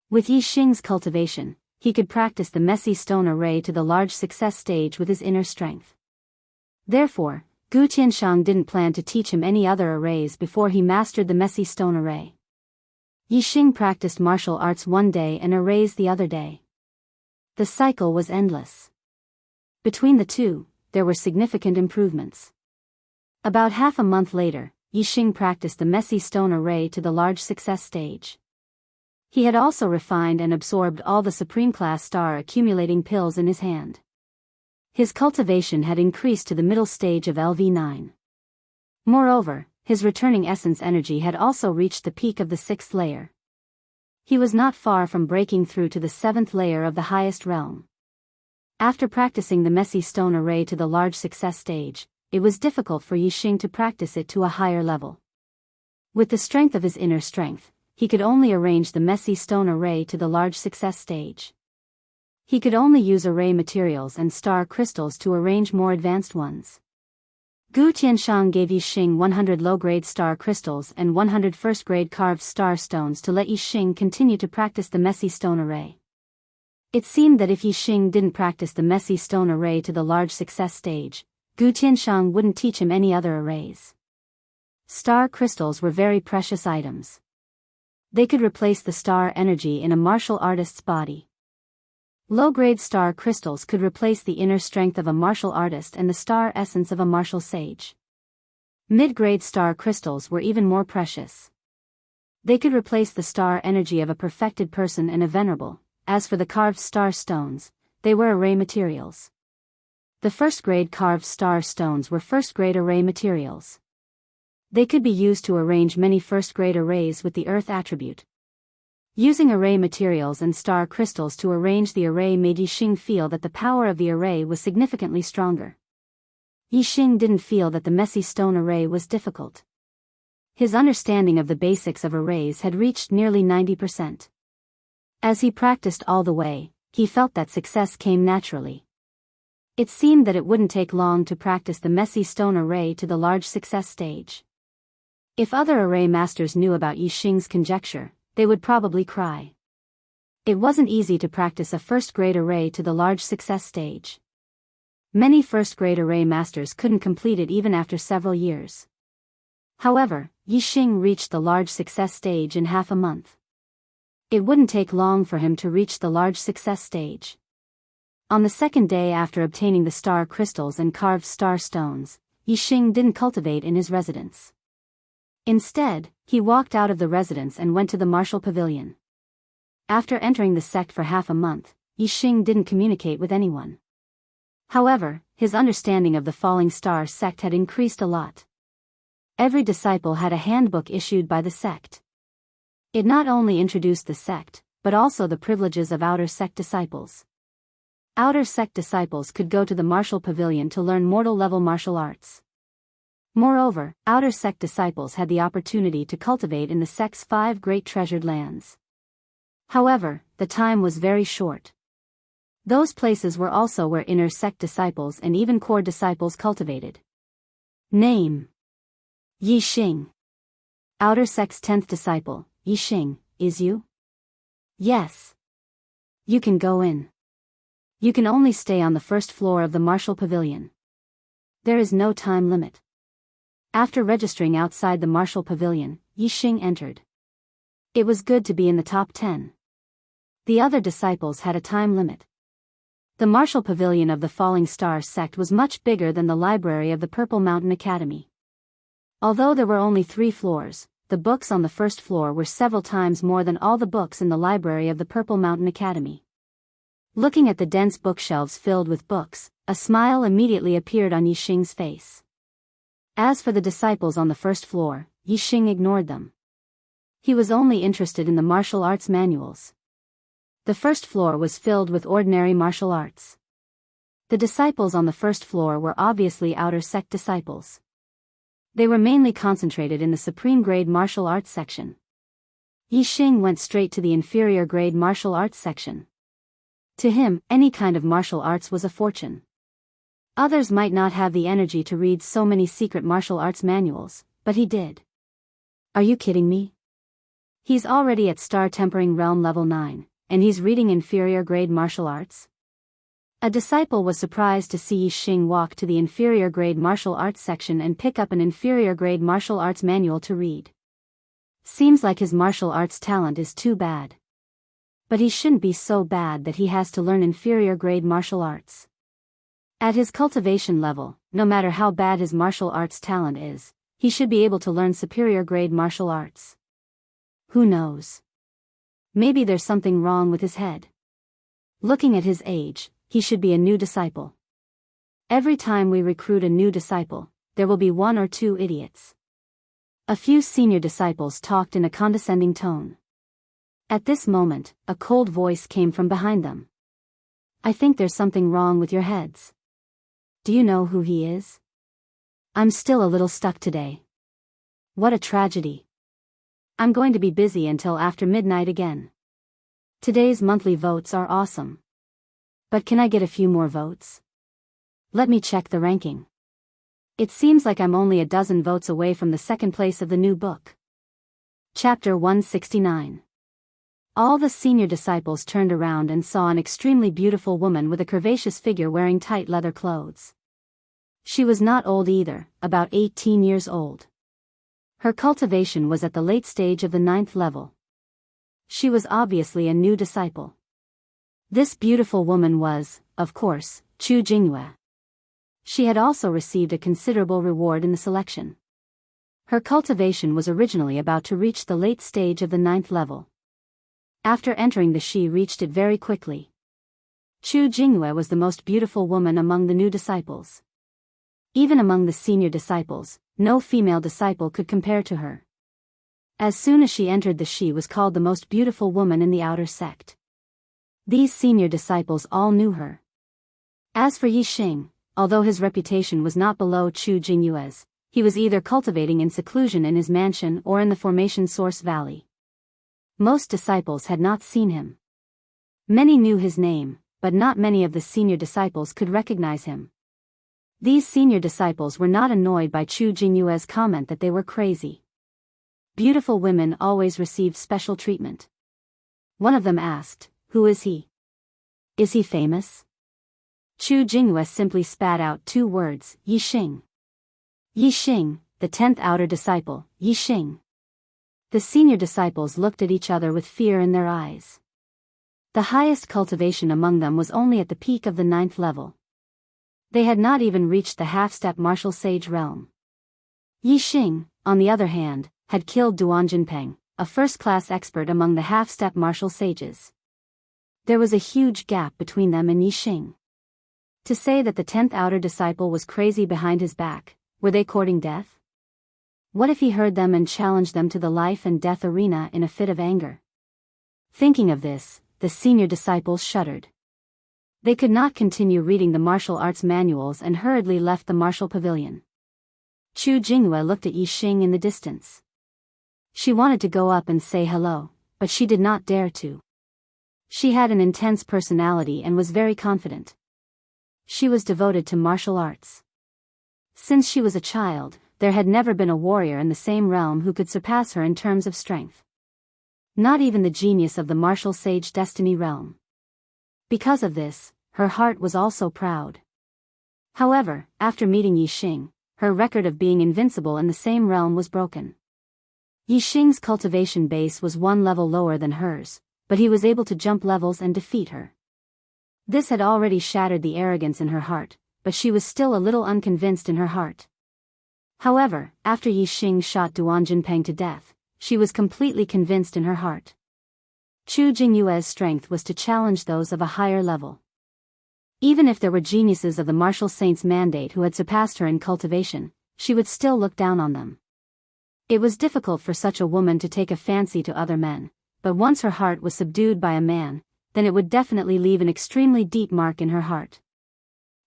With Yi Xing's cultivation, he could practice the messy stone array to the large success stage with his inner strength. Therefore, Gu Tianshang didn't plan to teach him any other arrays before he mastered the messy stone array. Yixing practiced martial arts one day and arrays the other day. The cycle was endless. Between the two, there were significant improvements. About half a month later, Yixing practiced the messy stone array to the large success stage. He had also refined and absorbed all the supreme class star accumulating pills in his hand. His cultivation had increased to the middle stage of LV9. Moreover, his returning essence energy had also reached the peak of the 6th layer. He was not far from breaking through to the 7th layer of the highest realm. After practicing the messy stone array to the large success stage, it was difficult for Yixing to practice it to a higher level. With the strength of his inner strength, he could only arrange the messy stone array to the large success stage. He could only use array materials and star crystals to arrange more advanced ones. Gu Tianshang gave Yixing 100 low-grade star crystals and 100 first-grade carved star stones to let Yixing continue to practice the messy stone array. It seemed that if Yixing didn't practice the messy stone array to the large success stage, Gu Tianshang wouldn't teach him any other arrays. Star crystals were very precious items. They could replace the star energy in a martial artist's body. Low-grade star crystals could replace the inner strength of a martial artist and the star essence of a martial sage. Mid-grade star crystals were even more precious. They could replace the star energy of a perfected person and a venerable. As for the carved star stones, they were array materials. The first-grade carved star stones were first-grade array materials. They could be used to arrange many first-grade arrays with the earth attribute. Using array materials and star crystals to arrange the array made Yixing feel that the power of the array was significantly stronger. Yixing didn't feel that the messy stone array was difficult. His understanding of the basics of arrays had reached nearly 90%. As he practiced all the way, he felt that success came naturally. It seemed that it wouldn't take long to practice the messy stone array to the large success stage. If other array masters knew about Yixing's conjecture, they would probably cry. It wasn't easy to practice a first-grade array to the large success stage. Many first-grade array masters couldn't complete it even after several years. However, Yixing reached the large success stage in half a month. It wouldn't take long for him to reach the large success stage. On the second day after obtaining the star crystals and carved star stones, Yixing didn't cultivate in his residence. Instead, he walked out of the residence and went to the martial pavilion. After entering the sect for half a month, Yixing didn't communicate with anyone. However, his understanding of the Falling Star sect had increased a lot. Every disciple had a handbook issued by the sect. It not only introduced the sect, but also the privileges of outer sect disciples. Outer sect disciples could go to the martial pavilion to learn mortal-level martial arts. Moreover, outer sect disciples had the opportunity to cultivate in the sect's 5 great treasured lands. However, the time was very short. Those places were also where inner sect disciples and even core disciples cultivated. Name: Yixing. Outer sect's 10th disciple, Yixing, is you? Yes. You can go in. You can only stay on the first floor of the martial pavilion. There is no time limit. After registering outside the martial pavilion, Yixing entered. It was good to be in the top 10. The other disciples had a time limit. The martial pavilion of the Falling Star sect was much bigger than the library of the Purple Mountain Academy. Although there were only 3 floors, the books on the first floor were several times more than all the books in the library of the Purple Mountain Academy. Looking at the dense bookshelves filled with books, a smile immediately appeared on Yixing's face. As for the disciples on the first floor, Yixing ignored them. He was only interested in the martial arts manuals. The first floor was filled with ordinary martial arts. The disciples on the first floor were obviously outer sect disciples. They were mainly concentrated in the supreme grade martial arts section. Yixing went straight to the inferior grade martial arts section. To him, any kind of martial arts was a fortune. Others might not have the energy to read so many secret martial arts manuals, but he did. Are you kidding me? He's already at Star Tempering Realm level 9, and he's reading inferior grade martial arts? A disciple was surprised to see Yi Xing walk to the inferior grade martial arts section and pick up an inferior grade martial arts manual to read. Seems like his martial arts talent is too bad. But he shouldn't be so bad that he has to learn inferior grade martial arts. At his cultivation level, no matter how bad his martial arts talent is, he should be able to learn superior grade martial arts. Who knows? Maybe there's something wrong with his head. Looking at his age, he should be a new disciple. Every time we recruit a new disciple, there will be 1 or 2 idiots. A few senior disciples talked in a condescending tone. At this moment, a cold voice came from behind them. I think there's something wrong with your heads. Do you know who he is? I'm still a little stuck today. What a tragedy. I'm going to be busy until after midnight again. Today's monthly votes are awesome. But can I get a few more votes? Let me check the ranking. It seems like I'm only a dozen votes away from the second place of the new book. Chapter 169. All the senior disciples turned around and saw an extremely beautiful woman with a curvaceous figure wearing tight leather clothes. She was not old either, about 18 years old. Her cultivation was at the late stage of the 9th level. She was obviously a new disciple. This beautiful woman was, of course, Chu Jingyue. She had also received a considerable reward in the selection. Her cultivation was originally about to reach the late stage of the 9th level. After entering she reached it very quickly. Chu Jingyue was the most beautiful woman among the new disciples. Even among the senior disciples, no female disciple could compare to her. As soon as she entered she was called the most beautiful woman in the outer sect. These senior disciples all knew her. As for Yi Xing, although his reputation was not below Chu Jingyue's, he was either cultivating in seclusion in his mansion or in the Formation Source Valley. Most disciples had not seen him. Many knew his name, but not many of the senior disciples could recognize him. These senior disciples were not annoyed by Chu Jingyue's comment that they were crazy. Beautiful women always received special treatment. One of them asked, "Who is he? Is he famous?" Chu Jingyue simply spat out 2 words, Yi Xing. Yi Xing, the 10th outer disciple, Yi Xing. The senior disciples looked at each other with fear in their eyes. The highest cultivation among them was only at the peak of the 9th level. They had not even reached the half-step martial sage realm. Yi Xing, on the other hand, had killed Duan Jinpeng, a first-class expert among the half-step martial sages. There was a huge gap between them and Yi Xing. To say that the 10th outer disciple was crazy behind his back, were they courting death? What if he heard them and challenged them to the life and death arena in a fit of anger? Thinking of this, the senior disciples shuddered. They could not continue reading the martial arts manuals and hurriedly left the martial pavilion. Chu Jingyue looked at Yi Xing in the distance. She wanted to go up and say hello, but she did not dare to. She had an intense personality and was very confident. She was devoted to martial arts. Since she was a child, there had never been a warrior in the same realm who could surpass her in terms of strength. Not even the genius of the martial sage destiny realm. Because of this, her heart was also proud. However, after meeting Yi Xing, her record of being invincible in the same realm was broken. Yi Xing's cultivation base was 1 level lower than hers, but he was able to jump levels and defeat her. This had already shattered the arrogance in her heart, but she was still a little unconvinced in her heart. However, after Yi Xing shot Duan Jinpeng to death, she was completely convinced in her heart. Chu Jingyue's strength was to challenge those of a higher level. Even if there were geniuses of the martial saint's mandate who had surpassed her in cultivation, she would still look down on them. It was difficult for such a woman to take a fancy to other men, but once her heart was subdued by a man, then it would definitely leave an extremely deep mark in her heart.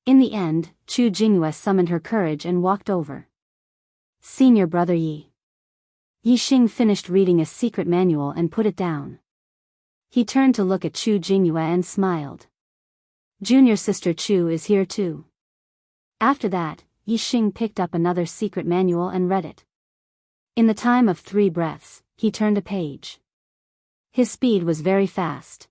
In the end, Chu Jingyue summoned her courage and walked over. Senior brother Yi. Yi Xing finished reading a secret manual and put it down. He turned to look at Chu Jingyue and smiled. Junior sister Chu is here too. After that, Yi Xing picked up another secret manual and read it. In the time of 3 breaths, he turned a page. His speed was very fast.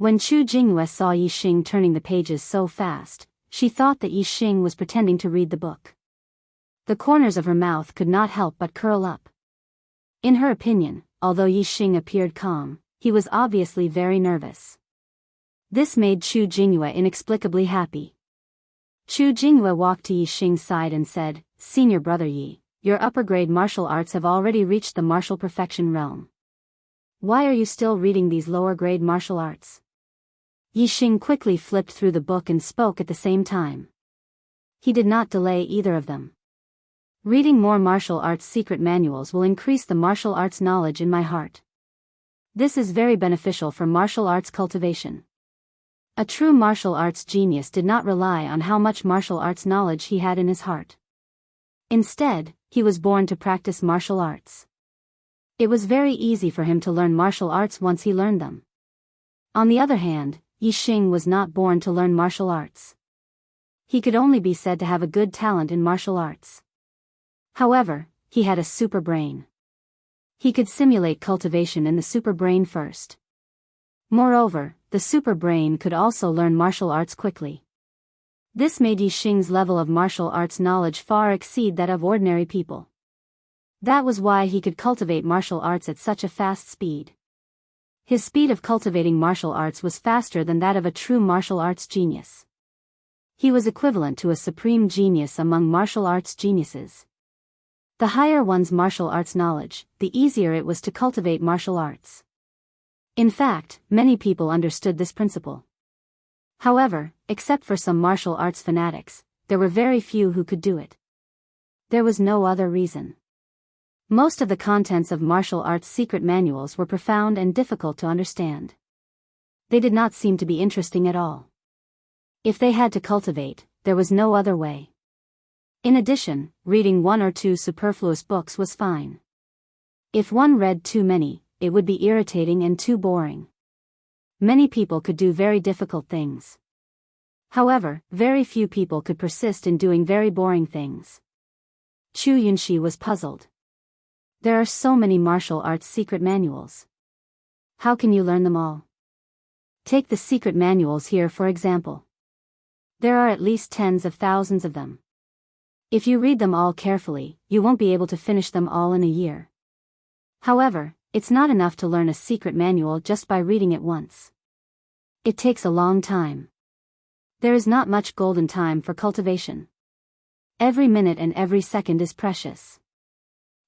When Chu Jingyue saw Yixing turning the pages so fast, she thought that Yixing was pretending to read the book. The corners of her mouth could not help but curl up. In her opinion, although Yixing appeared calm, he was obviously very nervous. This made Chu Jingyue inexplicably happy. Chu Jingyue walked to Yixing's side and said, "Senior brother Yi, your upper-grade martial arts have already reached the martial perfection realm. Why are you still reading these lower-grade martial arts?" Yixing quickly flipped through the book and spoke at the same time. He did not delay either of them. "Reading more martial arts secret manuals will increase the martial arts knowledge in my heart. This is very beneficial for martial arts cultivation." A true martial arts genius did not rely on how much martial arts knowledge he had in his heart. Instead, he was born to practice martial arts. It was very easy for him to learn martial arts once he learned them. On the other hand, Yixing was not born to learn martial arts. He could only be said to have a good talent in martial arts. However, he had a super brain. He could simulate cultivation in the super brain first. Moreover, the super brain could also learn martial arts quickly. This made Yixing's level of martial arts knowledge far exceed that of ordinary people. That was why he could cultivate martial arts at such a fast speed. His speed of cultivating martial arts was faster than that of a true martial arts genius. He was equivalent to a supreme genius among martial arts geniuses. The higher one's martial arts knowledge, the easier it was to cultivate martial arts. In fact, many people understood this principle. However, except for some martial arts fanatics, there were very few who could do it. There was no other reason. Most of the contents of martial arts secret manuals were profound and difficult to understand. They did not seem to be interesting at all. If they had to cultivate, there was no other way. In addition, reading one or two superfluous books was fine. If one read too many, it would be irritating and too boring. Many people could do very difficult things. However, very few people could persist in doing very boring things. Chu Yunxi was puzzled. There are so many martial arts secret manuals. How can you learn them all? Take the secret manuals here for example. There are at least tens of thousands of them. If you read them all carefully, you won't be able to finish them all in a year. However, it's not enough to learn a secret manual just by reading it once. It takes a long time. There is not much golden time for cultivation. Every minute and every second is precious.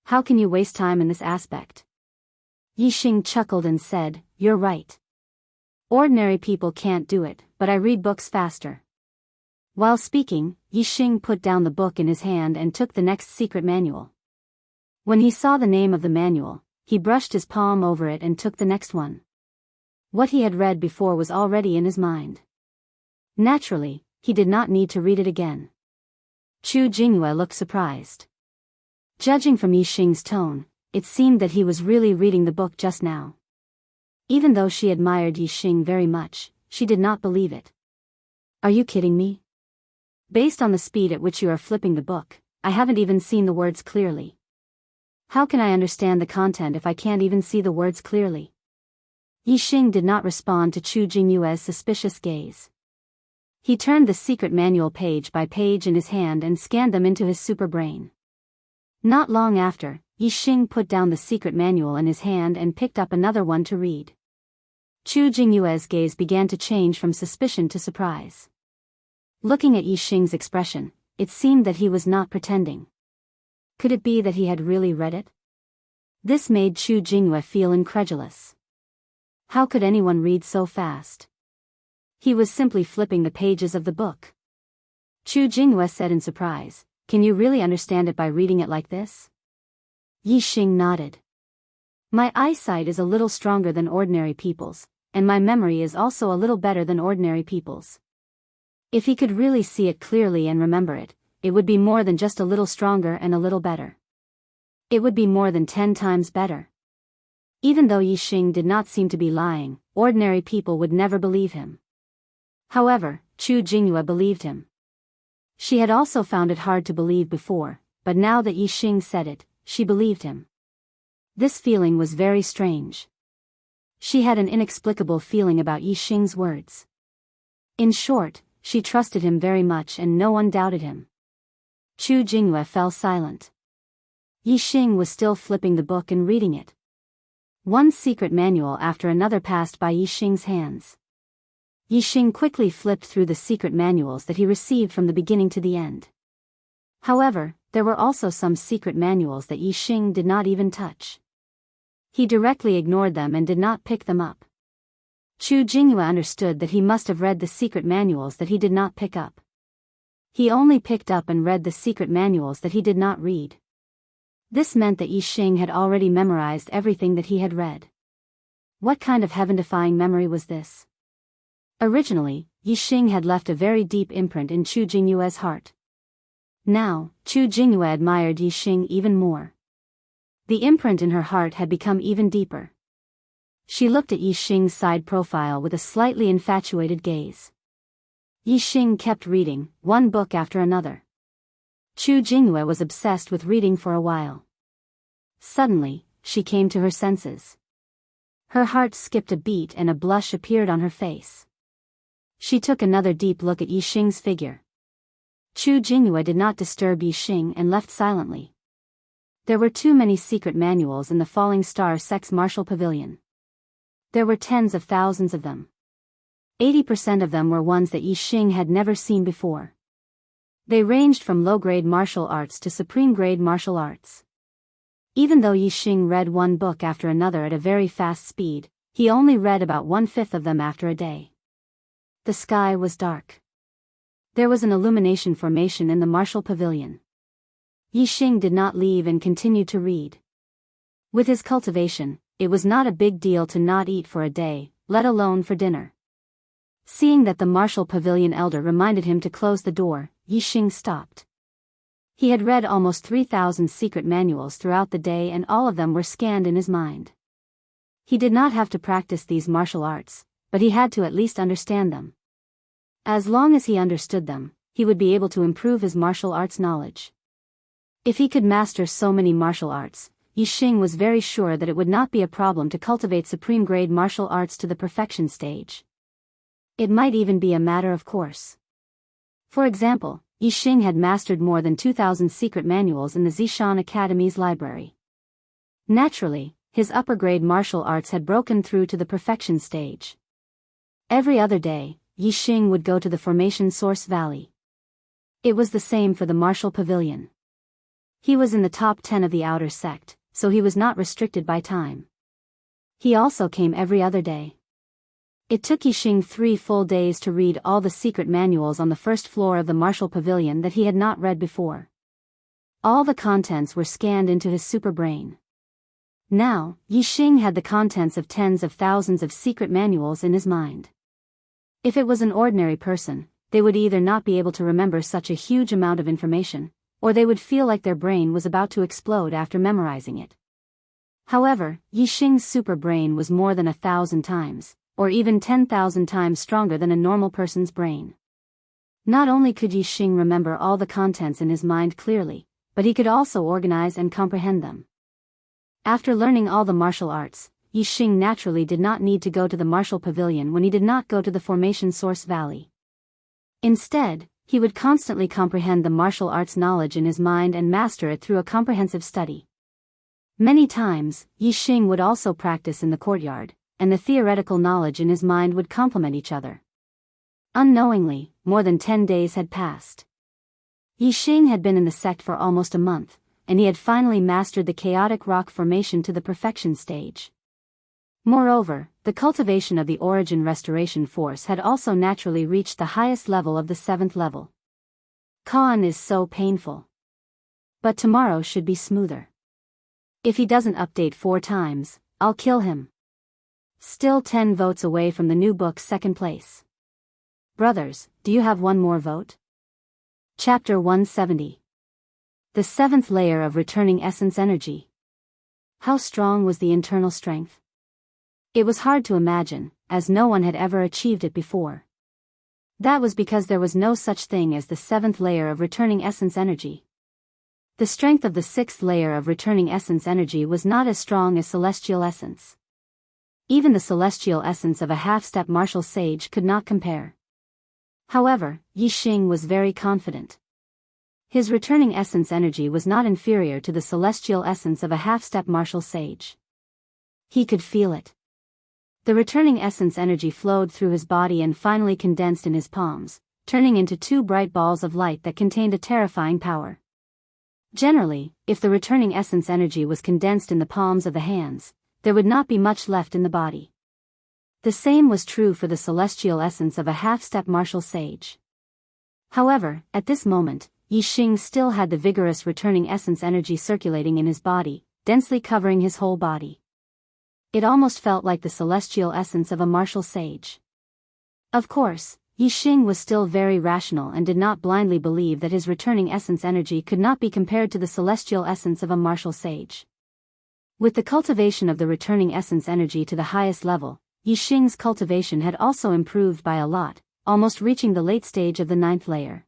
How can you waste time in this aspect? Yixing chuckled and said, "You're right. Ordinary people can't do it, but I read books faster." While speaking, Yixing put down the book in his hand and took the next secret manual. When he saw the name of the manual, he brushed his palm over it and took the next one. What he had read before was already in his mind. Naturally, he did not need to read it again. Chu Jingyue looked surprised. Judging from Yixing's tone, it seemed that he was really reading the book just now. Even though she admired Yixing very much, she did not believe it. "Are you kidding me? Based on the speed at which you are flipping the book, I haven't even seen the words clearly. How can I understand the content if I can't even see the words clearly?" Yixing did not respond to Chu Jingyue's suspicious gaze. He turned the secret manual page by page in his hand and scanned them into his super brain. Not long after, Yixing put down the secret manual in his hand and picked up another one to read. Chu Jingyue's gaze began to change from suspicion to surprise. Looking at Yixing's expression, it seemed that he was not pretending. Could it be that he had really read it? This made Chu Jingyue feel incredulous. How could anyone read so fast? He was simply flipping the pages of the book. Chu Jingyue said in surprise, "Can you really understand it by reading it like this?" Yixing nodded. "My eyesight is a little stronger than ordinary people's, and my memory is also a little better than ordinary people's." If he could really see it clearly and remember it, it would be more than just a little stronger and a little better. It would be more than 10 times better. Even though Yixing did not seem to be lying, ordinary people would never believe him. However, Chu Jingyue believed him. She had also found it hard to believe before, but now that Yixing said it, she believed him. This feeling was very strange. She had an inexplicable feeling about Yixing's words. In short, she trusted him very much and no one doubted him. Chu Jingyue fell silent. Yixing was still flipping the book and reading it. One secret manual after another passed by Yixing's hands. Yixing quickly flipped through the secret manuals that he received from the beginning to the end. However, there were also some secret manuals that Yixing did not even touch. He directly ignored them and did not pick them up. Chu Jingyue understood that he must have read the secret manuals that he did not pick up. He only picked up and read the secret manuals that he did not read. This meant that Yixing had already memorized everything that he had read. What kind of heaven-defying memory was this? Originally, Yixing had left a very deep imprint in Chu Jingyue's heart. Now, Chu Jingyue admired Yixing even more. The imprint in her heart had become even deeper. She looked at Yixing's side profile with a slightly infatuated gaze. Yixing kept reading, one book after another. Chu Jingyue was obsessed with reading for a while. Suddenly, she came to her senses. Her heart skipped a beat and a blush appeared on her face. She took another deep look at Yixing's figure. Chu Jingyue did not disturb Yixing and left silently. There were too many secret manuals in the Falling Star Sex Martial Pavilion. There were tens of thousands of them. 80% of them were ones that Yixing had never seen before. They ranged from low-grade martial arts to supreme-grade martial arts. Even though Yixing read one book after another at a very fast speed, he only read about 1/5 of them after a day. The sky was dark. There was an illumination formation in the martial pavilion. Yixing did not leave and continued to read. With his cultivation, it was not a big deal to not eat for a day, let alone for dinner. Seeing that the martial pavilion elder reminded him to close the door, Yixing stopped. He had read almost 3,000 secret manuals throughout the day and all of them were scanned in his mind. He did not have to practice these martial arts, but he had to at least understand them. As long as he understood them, he would be able to improve his martial arts knowledge. If he could master so many martial arts, Yixing was very sure that it would not be a problem to cultivate supreme-grade martial arts to the perfection stage. It might even be a matter of course. For example, Yixing had mastered more than 2,000 secret manuals in the Zishan Academy's library. Naturally, his upper-grade martial arts had broken through to the perfection stage. Every other day, Yixing would go to the Formation Source Valley. It was the same for the martial pavilion. He was in the top 10 of the outer sect, so he was not restricted by time. He also came every other day. It took Yixing 3 full days to read all the secret manuals on the first floor of the martial pavilion that he had not read before. All the contents were scanned into his super brain. Now, Yixing had the contents of tens of thousands of secret manuals in his mind. If it was an ordinary person, they would either not be able to remember such a huge amount of information, or they would feel like their brain was about to explode after memorizing it. However, Yixing's super brain was more than 1,000 times, or even 10,000 times stronger than a normal person's brain. Not only could Yixing remember all the contents in his mind clearly, but he could also organize and comprehend them. After learning all the martial arts, Yixing naturally did not need to go to the martial pavilion when he did not go to the Formation Source Valley. Instead, he would constantly comprehend the martial arts knowledge in his mind and master it through a comprehensive study. Many times, Yixing would also practice in the courtyard, and the theoretical knowledge in his mind would complement each other. Unknowingly, more than 10 days had passed. Yixing had been in the sect for almost a month, and he had finally mastered the chaotic rock formation to the perfection stage. Moreover, the cultivation of the Origin Restoration Force had also naturally reached the highest level of the 7th level. Khan is so painful. But tomorrow should be smoother. If he doesn't update 4 times, I'll kill him. Still 10 votes away from the new book's 2nd place. Brothers, do you have one more vote? Chapter 170. The 7th layer of returning essence energy. How strong was the internal strength? It was hard to imagine, as no one had ever achieved it before. That was because there was no such thing as the 7th layer of returning essence energy. The strength of the 6th layer of returning essence energy was not as strong as celestial essence. Even the celestial essence of a half-step martial sage could not compare. However, Yi Xing was very confident. His returning essence energy was not inferior to the celestial essence of a half-step martial sage. He could feel it. The returning essence energy flowed through his body and finally condensed in his palms, turning into two bright balls of light that contained a terrifying power. Generally, if the returning essence energy was condensed in the palms of the hands, there would not be much left in the body. The same was true for the celestial essence of a half-step martial sage. However, at this moment, Yi Xing still had the vigorous returning essence energy circulating in his body, densely covering his whole body. It almost felt like the celestial essence of a martial sage. Of course, Yi Xing was still very rational and did not blindly believe that his returning essence energy could not be compared to the celestial essence of a martial sage. With the cultivation of the returning essence energy to the highest level, Yi Xing's cultivation had also improved by a lot, almost reaching the late stage of the 9th layer.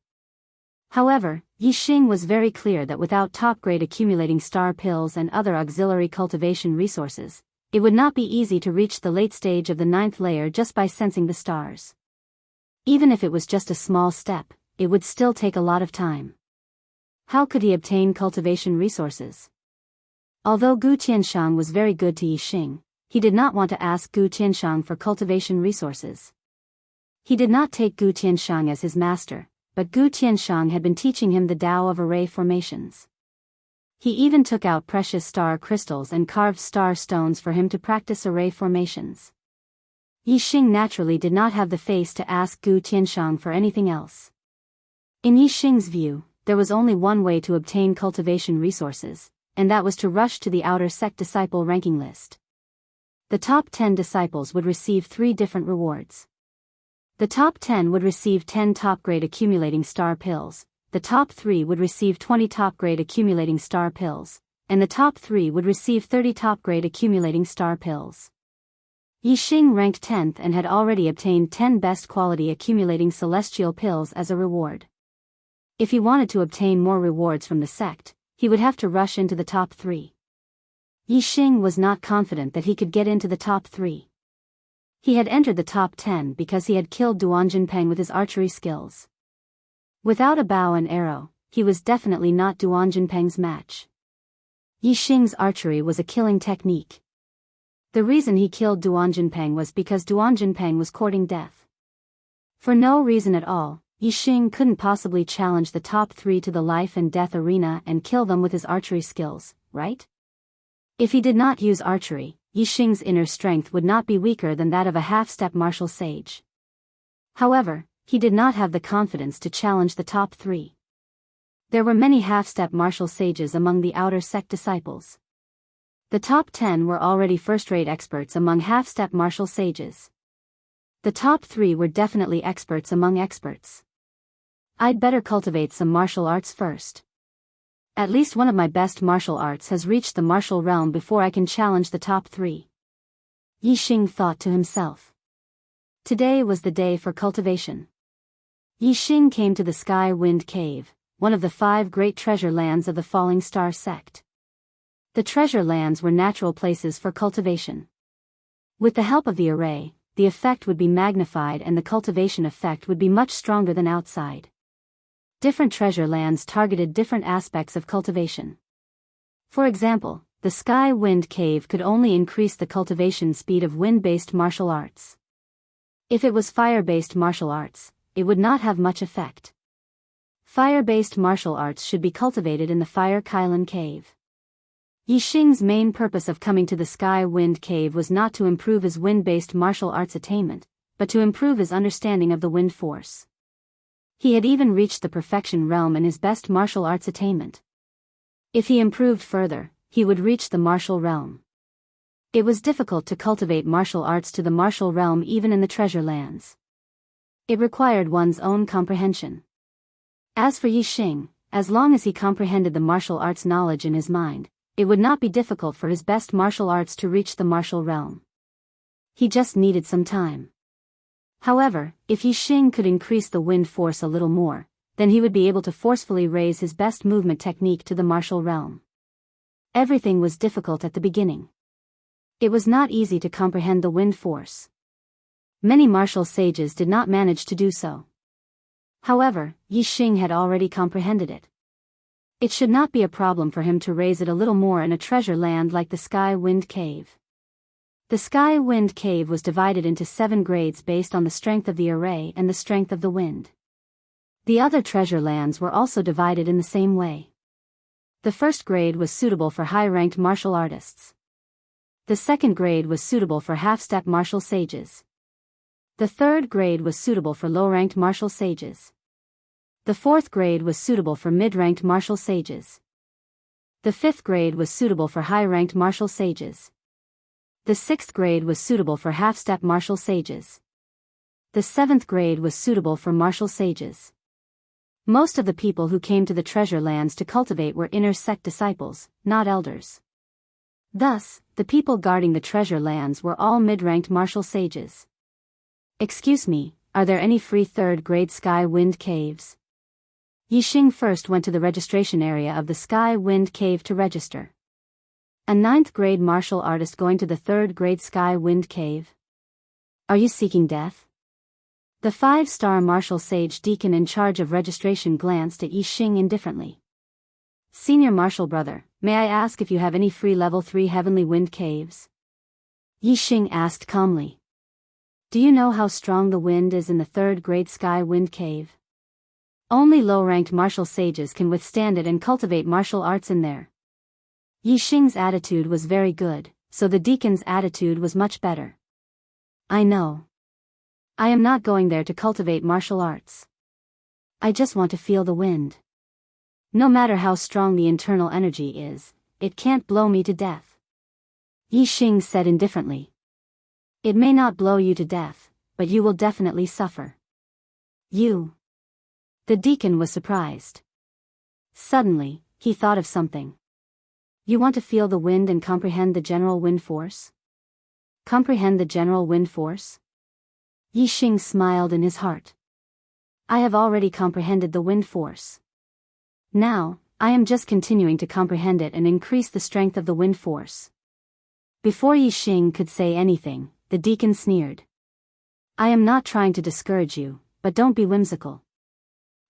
However, Yi Xing was very clear that without top-grade accumulating star pills and other auxiliary cultivation resources, it would not be easy to reach the late stage of the 9th layer just by sensing the stars. Even if it was just a small step, it would still take a lot of time. How could he obtain cultivation resources? Although Gu Qianshang was very good to Yi Xing, he did not want to ask Gu Qianshang for cultivation resources. He did not take Gu Qianshang as his master, but Gu Qianshang had been teaching him the Tao of array formations. He even took out precious star crystals and carved star stones for him to practice array formations. Yi Xing naturally did not have the face to ask Gu Qianshang for anything else. In Yi Xing's view, there was only one way to obtain cultivation resources, and that was to rush to the outer sect disciple ranking list. The top 10 disciples would receive 3 different rewards. The top 10 would receive 10 top-grade accumulating star pills, the top 3 would receive 20 top-grade accumulating star pills, and the top 3 would receive 30 top-grade accumulating star pills. Yi Xing ranked 10th and had already obtained 10 best quality accumulating celestial pills as a reward. If he wanted to obtain more rewards from the sect, he would have to rush into the top 3. Yi Xing was not confident that he could get into the top 3. He had entered the top 10 because he had killed Duanjinpeng with his archery skills. Without a bow and arrow, he was definitely not Duanjinpeng's match. Yi Xing's archery was a killing technique. The reason he killed Duanjinpeng was because Duanjinpeng was courting death. For no reason at all, Yi Xing couldn't possibly challenge the top 3 to the life and death arena and kill them with his archery skills, right? If he did not use archery, Yi Xing's inner strength would not be weaker than that of a half-step martial sage. However, he did not have the confidence to challenge the top 3. There were many half-step martial sages among the outer sect disciples. The top 10 were already first-rate experts among half-step martial sages. The top 3 were definitely experts among experts. I'd better cultivate some martial arts first. At least one of my best martial arts has reached the martial realm before I can challenge the top 3. Yi Xing thought to himself. Today was the day for cultivation. Yi Xing came to the Sky Wind Cave, one of the 5 great treasure lands of the Falling Star sect. The treasure lands were natural places for cultivation. With the help of the array, the effect would be magnified and the cultivation effect would be much stronger than outside. Different treasure lands targeted different aspects of cultivation. For example, the Sky Wind Cave could only increase the cultivation speed of wind-based martial arts. If it was fire-based martial arts, it would not have much effect. Fire-based martial arts should be cultivated in the Fire Kailan Cave. Yi Xing's main purpose of coming to the Sky Wind Cave was not to improve his wind-based martial arts attainment, but to improve his understanding of the wind force. He had even reached the perfection realm in his best martial arts attainment. If he improved further, he would reach the martial realm. It was difficult to cultivate martial arts to the martial realm even in the treasure lands. It required one's own comprehension. As for Yi Xing, as long as he comprehended the martial arts knowledge in his mind, it would not be difficult for his best martial arts to reach the martial realm. He just needed some time. However, if Yi Xing could increase the wind force a little more, then he would be able to forcefully raise his best movement technique to the martial realm. Everything was difficult at the beginning. It was not easy to comprehend the wind force. Many martial sages did not manage to do so. However, Yi Xing had already comprehended it. It should not be a problem for him to raise it a little more in a treasure land like the Sky Wind Cave. The Sky Wind Cave was divided into 7 grades based on the strength of the array and the strength of the wind. The other treasure lands were also divided in the same way. The first grade was suitable for high-ranked martial artists. The second grade was suitable for half-step martial sages. The third grade was suitable for low-ranked martial sages. The fourth grade was suitable for mid-ranked martial sages. The fifth grade was suitable for high-ranked martial sages. The sixth grade was suitable for half-step martial sages. The seventh grade was suitable for martial sages. Most of the people who came to the treasure lands to cultivate were inner sect disciples, not elders. Thus, the people guarding the treasure lands were all mid-ranked martial sages. Excuse me, are there any free third-grade Sky Wind Caves? Yi Xing first went to the registration area of the Sky Wind Cave to register. A 9th-grade martial artist going to the 3rd-grade Sky Wind Cave? Are you seeking death? The 5-star martial sage deacon in charge of registration glanced at Yi Xing indifferently. Senior martial brother, may I ask if you have any free level 3 heavenly wind caves? Yi Xing asked calmly. Do you know how strong the wind is in the 3rd-grade Sky Wind Cave? Only low-ranked martial sages can withstand it and cultivate martial arts in there. Yi Xing's attitude was very good, so the deacon's attitude was much better. I know. I am not going there to cultivate martial arts. I just want to feel the wind. No matter how strong the internal energy is, it can't blow me to death. Yi Xing said indifferently. It may not blow you to death, but you will definitely suffer. You. The deacon was surprised. Suddenly, he thought of something. You want to feel the wind and comprehend the general wind force? Comprehend the general wind force? Yi Xing smiled in his heart. I have already comprehended the wind force. Now, I am just continuing to comprehend it and increase the strength of the wind force. Before Yi Xing could say anything, the deacon sneered. I am not trying to discourage you, but don't be whimsical.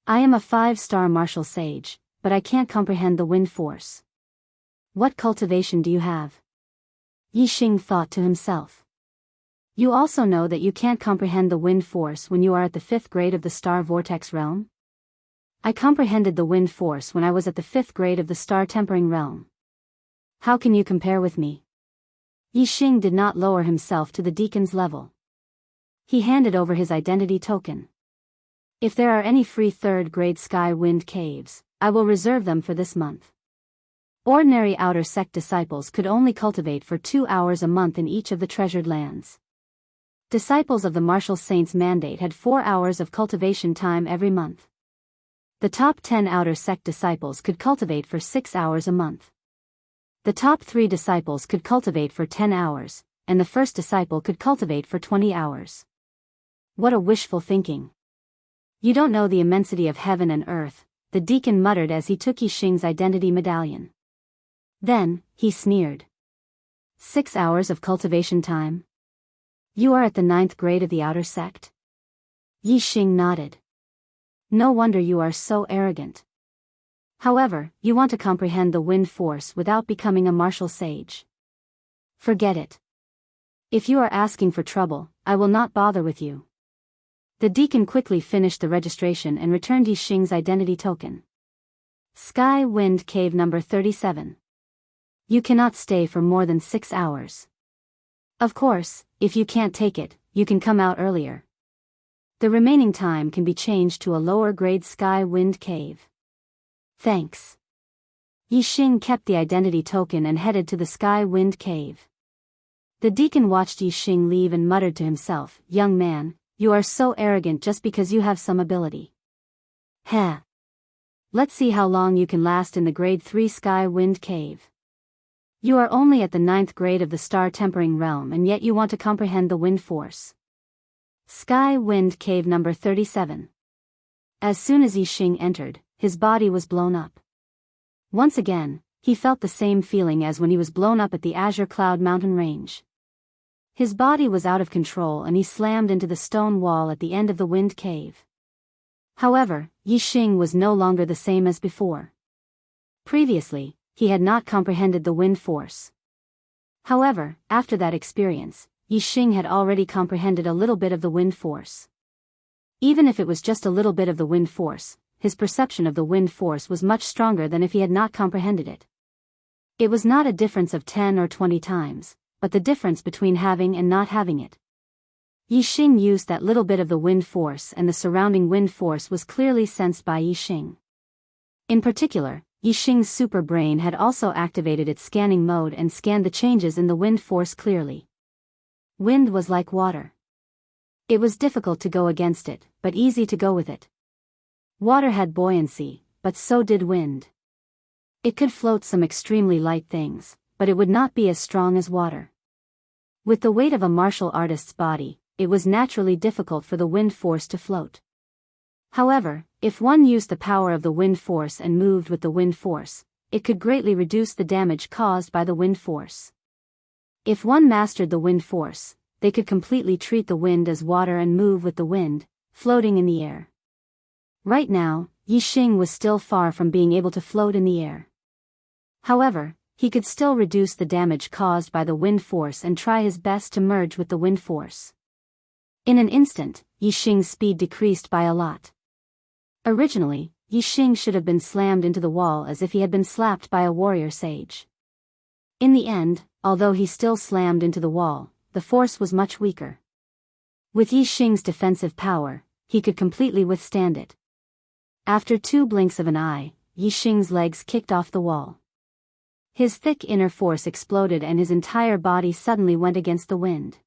I am a 5-star martial sage, but I can't comprehend the wind force. What cultivation do you have? Yi Xing thought to himself. You also know that you can't comprehend the wind force when you are at the 5th grade of the Star Vortex realm? I comprehended the wind force when I was at the 5th grade of the Star Tempering realm. How can you compare with me? Yi Xing did not lower himself to the deacon's level. He handed over his identity token. If there are any free 3rd-grade Sky Wind Caves, I will reserve them for this month. Ordinary outer sect disciples could only cultivate for 2 hours a month in each of the treasured lands. Disciples of the Martial Saints Mandate had 4 hours of cultivation time every month. The top 10 outer sect disciples could cultivate for 6 hours a month. The top 3 disciples could cultivate for 10 hours, and the first disciple could cultivate for 20 hours. What a wishful thinking. You don't know the immensity of heaven and earth, the deacon muttered as he took Yi Xing's identity medallion. Then, he sneered. 6 hours of cultivation time? You are at the 9th grade of the outer sect? Yi Xing nodded. No wonder you are so arrogant. However, you want to comprehend the wind force without becoming a martial sage. Forget it. If you are asking for trouble, I will not bother with you. The deacon quickly finished the registration and returned Yi Xing's identity token. Sky Wind Cave number 37. You cannot stay for more than 6 hours. Of course, if you can't take it, you can come out earlier. The remaining time can be changed to a lower grade Sky Wind Cave. Thanks. Yi Xing kept the identity token and headed to the Sky Wind Cave. The deacon watched Yi Xing leave and muttered to himself, Young man, you are so arrogant just because you have some ability. Heh. Let's see how long you can last in the grade 3 Sky Wind Cave. You are only at the 9th grade of the Star Tempering realm and yet you want to comprehend the wind force. Sky Wind Cave number 37. As soon as Yi Xing entered, his body was blown up. Once again, he felt the same feeling as when he was blown up at the Azure Cloud Mountain range. His body was out of control and he slammed into the stone wall at the end of the wind cave. However, Yixing was no longer the same as before. Previously, he had not comprehended the wind force. However, after that experience, Yixing had already comprehended a little bit of the wind force. Even if it was just a little bit of the wind force, his perception of the wind force was much stronger than if he had not comprehended it. It was not a difference of 10 or 20 times, but the difference between having and not having it. Yixing used that little bit of the wind force and the surrounding wind force was clearly sensed by Yixing. In particular, Yixing's super brain had also activated its scanning mode and scanned the changes in the wind force clearly. Wind was like water. It was difficult to go against it, but easy to go with it. Water had buoyancy, but so did wind. It could float some extremely light things, but it would not be as strong as water. With the weight of a martial artist's body, it was naturally difficult for the wind force to float. However, if one used the power of the wind force and moved with the wind force, it could greatly reduce the damage caused by the wind force. If one mastered the wind force, they could completely treat the wind as water and move with the wind, floating in the air. Right now, Yixing was still far from being able to float in the air. However, he could still reduce the damage caused by the wind force and try his best to merge with the wind force. In an instant, Yixing's speed decreased by a lot. Originally, Yixing should have been slammed into the wall as if he had been slapped by a warrior sage. In the end, although he still slammed into the wall, the force was much weaker. With Yixing's defensive power, he could completely withstand it. After 2 blinks of an eye, Yixing's legs kicked off the wall. His thick inner force exploded and his entire body suddenly went against the wind.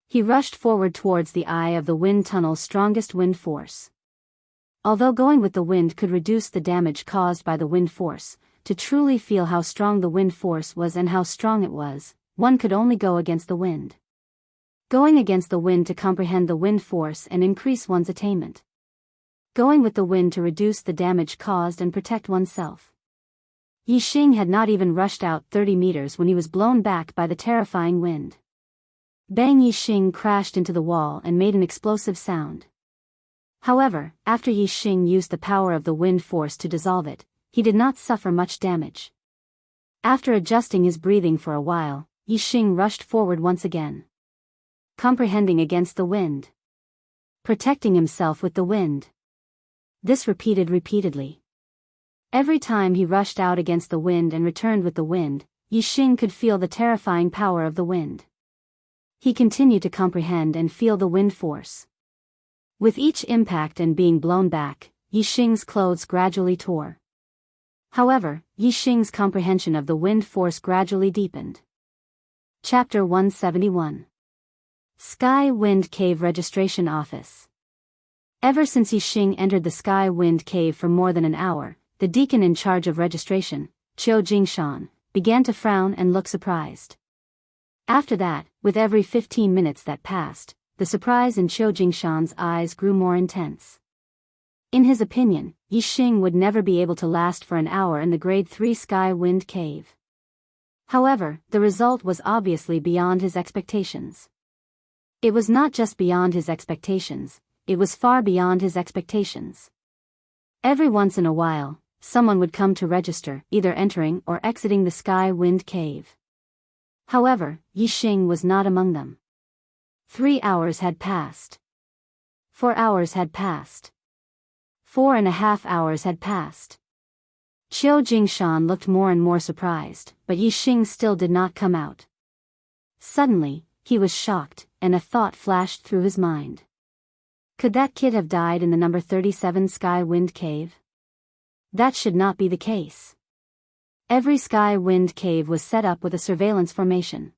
He rushed forward towards the eye of the wind tunnel's strongest wind force. Although going with the wind could reduce the damage caused by the wind force, to truly feel how strong the wind force was and how strong it was, one could only go against the wind. Going against the wind to comprehend the wind force and increase one's attainment. Going with the wind to reduce the damage caused and protect oneself. Yixing had not even rushed out 30 meters when he was blown back by the terrifying wind. Bang! Yixing crashed into the wall and made an explosive sound. However, after Yixing used the power of the wind force to dissolve it, he did not suffer much damage. After adjusting his breathing for a while, Yixing rushed forward once again. Comprehending against the wind. Protecting himself with the wind. This repeatedly. Every time he rushed out against the wind and returned with the wind, Yixing could feel the terrifying power of the wind. He continued to comprehend and feel the wind force. With each impact and being blown back, Yixing's clothes gradually tore. However, Yixing's comprehension of the wind force gradually deepened. Chapter 171. Sky Wind Cave Registration Office. Ever since Yixing entered the Sky Wind Cave for more than an hour, the deacon in charge of registration, Qiu Jingshan, began to frown and look surprised. After that, with every 15 minutes that passed, the surprise in Qiu Jingshan's eyes grew more intense. In his opinion, Yixing would never be able to last for an hour in the Grade 3 Sky Wind Cave. However, the result was obviously beyond his expectations. It was not just beyond his expectations, it was far beyond his expectations. Every once in a while, someone would come to register, either entering or exiting the Sky Wind Cave. However, Yixing was not among them. 3 hours had passed. 4 hours had passed. 4.5 hours had passed. Qiu Jingshan looked more and more surprised, but Yixing still did not come out. Suddenly, he was shocked, and a thought flashed through his mind. Could that kid have died in the number 37 Sky Wind Cave? That should not be the case. Every Sky Wind Cave was set up with a surveillance formation.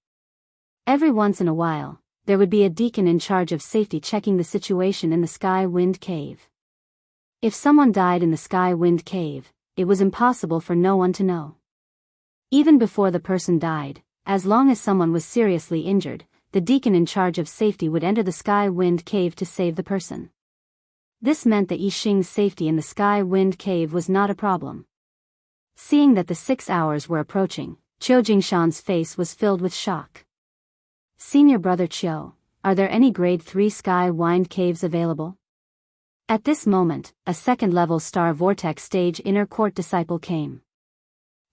Every once in a while, there would be a deacon in charge of safety checking the situation in the Sky Wind Cave. If someone died in the Sky Wind Cave, it was impossible for no one to know. Even before the person died, as long as someone was seriously injured, the deacon in charge of safety would enter the Sky Wind Cave to save the person. This meant that Yixing's safety in the Sky Wind Cave was not a problem. Seeing that the 6 hours were approaching, Qiu Jingshan's face was filled with shock. Senior brother Qiu, are there any grade 3 sky wind caves available? At this moment, a second-level star vortex stage inner court disciple came.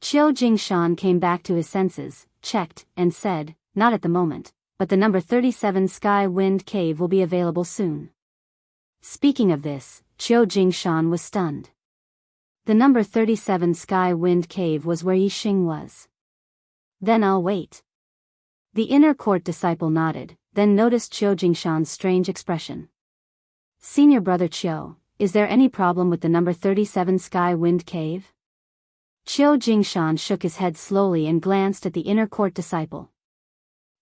Qiu Jingshan came back to his senses, checked, and said, not at the moment, but the number 37 sky wind cave will be available soon. Speaking of this, Qiu Jingshan was stunned. The number 37 sky wind cave was where Yixing was. Then I'll wait. The inner court disciple nodded, then noticed Qiu Jingshan's strange expression. Senior brother Qiu, is there any problem with the number 37 sky wind cave? Qiu Jingshan shook his head slowly and glanced at the inner court disciple.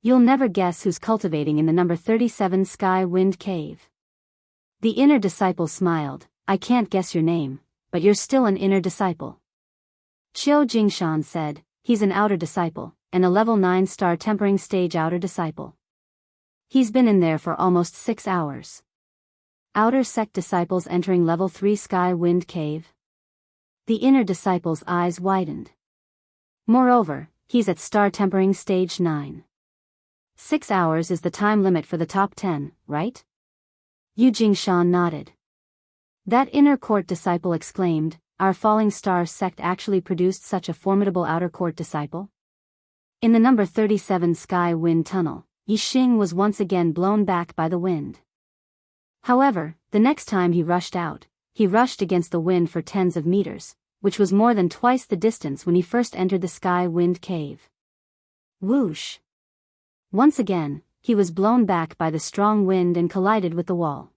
You'll never guess who's cultivating in the number 37 sky wind cave. The inner disciple smiled, I can't guess your name, but you're still an inner disciple. Qiu Jingshan said, he's an outer disciple, and a level 9 star tempering stage outer disciple. He's been in there for almost 6 hours. Outer sect disciples entering level 3 sky wind cave? The inner disciple's eyes widened. Moreover, he's at star tempering stage 9. 6 hours is the time limit for the top 10, right? Yu Jingshan nodded. That inner court disciple exclaimed, our falling star sect actually produced such a formidable outer court disciple? In the number 37 sky wind tunnel, Yixing was once again blown back by the wind. However, the next time he rushed out, he rushed against the wind for tens of meters, which was more than twice the distance when he first entered the sky wind cave. Whoosh! Once again, he was blown back by the strong wind and collided with the wall.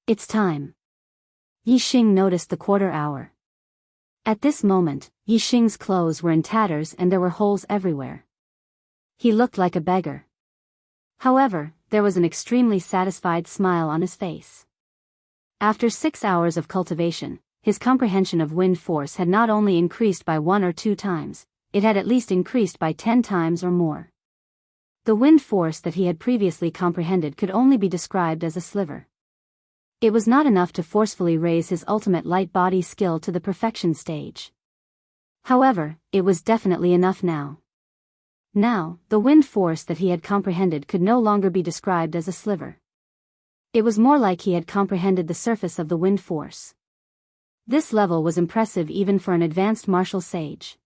It's time. Yixing noticed the quarter hour. At this moment, Yixing's clothes were in tatters and there were holes everywhere. He looked like a beggar. However, there was an extremely satisfied smile on his face. After 6 hours of cultivation, his comprehension of wind force had not only increased by 1 or 2 times, it had at least increased by 10 times or more. The wind force that he had previously comprehended could only be described as a sliver. It was not enough to forcefully raise his ultimate light body skill to the perfection stage. However, it was definitely enough now. Now, the wind force that he had comprehended could no longer be described as a sliver. It was more like he had comprehended the surface of the wind force. This level was impressive even for an advanced martial sage.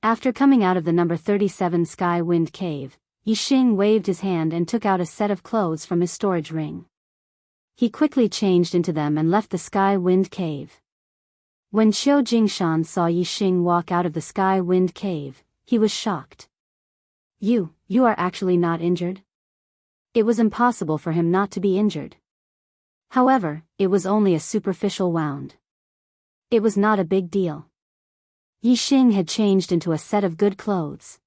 After coming out of the number 37 sky wind cave, Yixing waved his hand and took out a set of clothes from his storage ring. He quickly changed into them and left the sky wind cave. When Qiu Jingshan saw Yixing walk out of the sky wind cave, he was shocked. You are actually not injured? It was impossible for him not to be injured. However, it was only a superficial wound. It was not a big deal. Yixing had changed into a set of good clothes.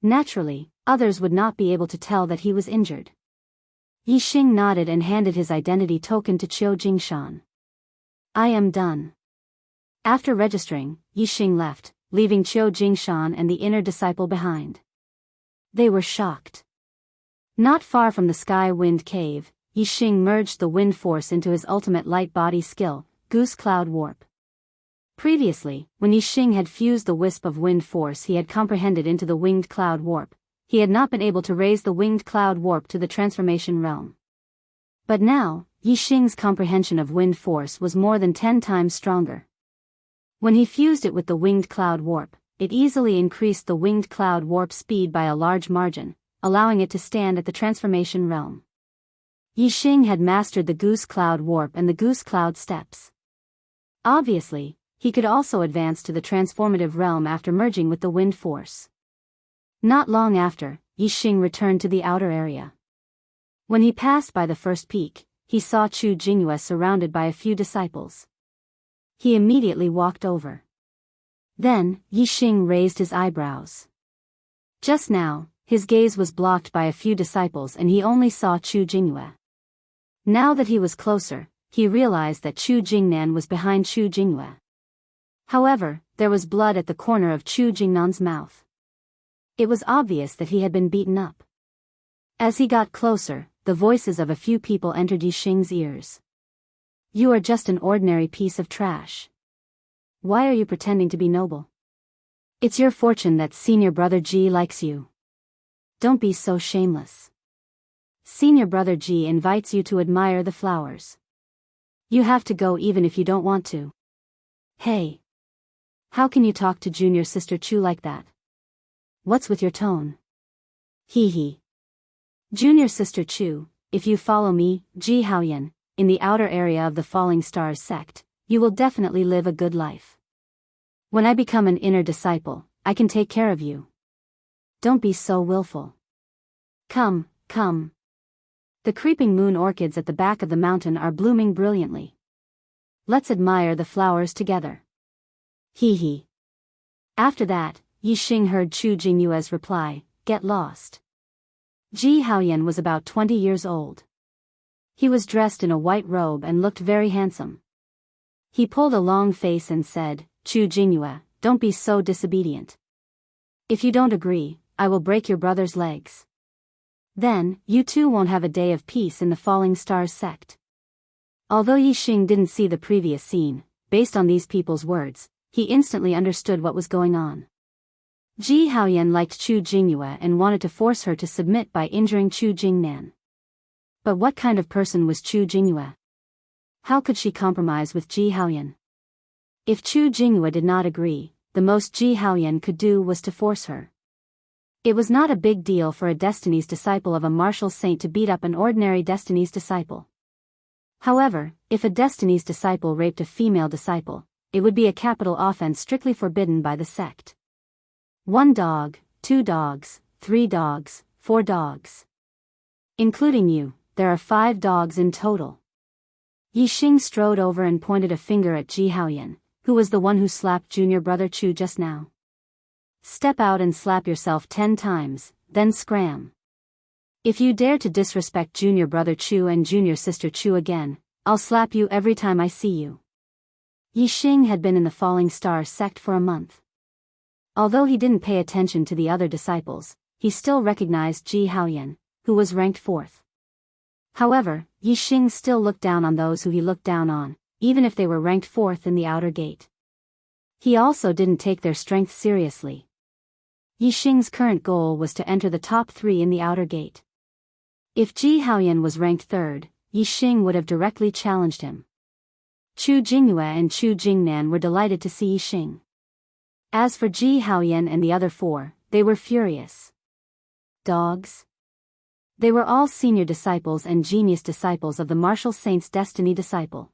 Naturally, others would not be able to tell that he was injured. Yixing nodded and handed his identity token to Qiu Jingshan. I am done. After registering, Yixing left, leaving Qiu Jingshan and the inner disciple behind. They were shocked. Not far from the sky wind cave, Yixing merged the wind force into his ultimate light body skill, Goose Cloud Warp. Previously, when Yixing had fused the wisp of wind force he had comprehended into the winged cloud warp, he had not been able to raise the winged cloud warp to the transformation realm. But now, Yixing's comprehension of wind force was more than 10 times stronger. When he fused it with the winged cloud warp, it easily increased the winged cloud warp speed by a large margin, allowing it to stand at the transformation realm. Yixing had mastered the Goose Cloud Warp and the Goose Cloud Steps. Obviously, he could also advance to the transformative realm after merging with the wind force. Not long after, Yixing returned to the outer area. When he passed by the first peak, he saw Chu Jingyue surrounded by a few disciples. He immediately walked over. Then, Yixing raised his eyebrows. Just now, his gaze was blocked by a few disciples and he only saw Chu Jingyue. Now that he was closer, he realized that Chu Jingnan was behind Chu Jingyue. However, there was blood at the corner of Chu Jingnan's mouth. It was obvious that he had been beaten up. As he got closer, the voices of a few people entered Yixing's ears. You are just an ordinary piece of trash. Why are you pretending to be noble? It's your fortune that senior brother G likes you. Don't be so shameless. Senior brother G invites you to admire the flowers. You have to go even if you don't want to. Hey. How can you talk to junior sister Chu like that? What's with your tone? Hee hee. Junior sister Chu, if you follow me, Ji Haoyan, in the outer area of the Falling Stars sect, you will definitely live a good life. When I become an inner disciple, I can take care of you. Don't be so willful. Come, come. The creeping moon orchids at the back of the mountain are blooming brilliantly. Let's admire the flowers together. Hee hee. After that, Yi Xing heard Chu Jingyue's reply, get lost. Ji Haoyan was about 20 years old. He was dressed in a white robe and looked very handsome. He pulled a long face and said, Chu Jingyue, don't be so disobedient. If you don't agree, I will break your brother's legs. Then, you two won't have a day of peace in the Falling Stars sect. Although Yi Xing didn't see the previous scene, based on these people's words, he instantly understood what was going on. Ji Haoyan liked Chu Jingyue and wanted to force her to submit by injuring Chu Jingnan. But what kind of person was Chu Jingyue? How could she compromise with Ji Haoyan? If Chu Jingyue did not agree, the most Ji Haoyan could do was to force her. It was not a big deal for a Destiny's disciple of a martial saint to beat up an ordinary Destiny's disciple. However, if a Destiny's disciple raped a female disciple, it would be a capital offense strictly forbidden by the sect. 1 dog, 2 dogs, 3 dogs, 4 dogs. Including you, there are 5 dogs in total. Yi Xing strode over and pointed a finger at Ji Haoyan, who was the one who slapped junior brother Chu just now. Step out and slap yourself 10 times, then scram. If you dare to disrespect junior brother Chu and junior sister Chu again, I'll slap you every time I see you. Yi Xing had been in the Falling Star sect for a month. Although he didn't pay attention to the other disciples, he still recognized Ji Haoyan, who was ranked 4th. However, Yi Xing still looked down on those who he looked down on, even if they were ranked 4th in the outer gate. He also didn't take their strength seriously. Yi Xing's current goal was to enter the top 3 in the outer gate. If Ji Haoyan was ranked 3rd, Yi Xing would have directly challenged him. Chu Jingyue and Chu Jingnan were delighted to see Yi Xing. As for Ji Haoyan and the other 4, they were furious. Dogs? They were all senior disciples and genius disciples of the martial saint's destiny disciple.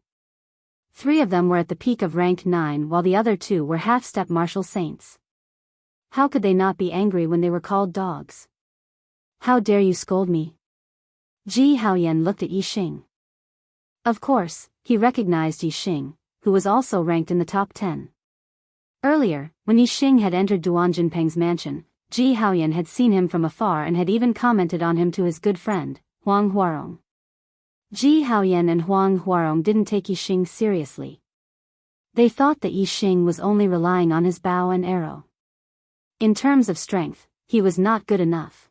3 of them were at the peak of rank 9 while the other 2 were half-step martial saints. How could they not be angry when they were called dogs? How dare you scold me? Ji Haoyan looked at Yi Xing. Of course, he recognized Yi Xing, who was also ranked in the top 10. Earlier, when Yi Xing had entered Duan Jinpeng's mansion, Ji Haoyan had seen him from afar and had even commented on him to his good friend, Huang Huarong. Ji Haoyan and Huang Huarong didn't take Yi Xing seriously. They thought that Yi Xing was only relying on his bow and arrow. In terms of strength, he was not good enough.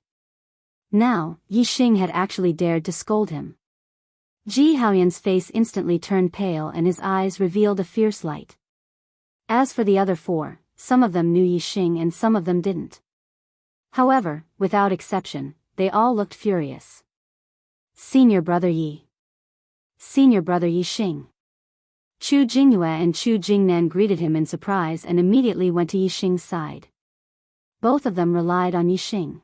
Now, Yi Xing had actually dared to scold him. Ji Haoyan's face instantly turned pale and his eyes revealed a fierce light. As for the other 4, some of them knew Yi Xing and some of them didn't. However, without exception, they all looked furious. Senior brother Yi. Senior brother Yi Xing. Chu Jingyue and Chu Jingnan greeted him in surprise and immediately went to Yi Xing's side. Both of them relied on Yi Xing.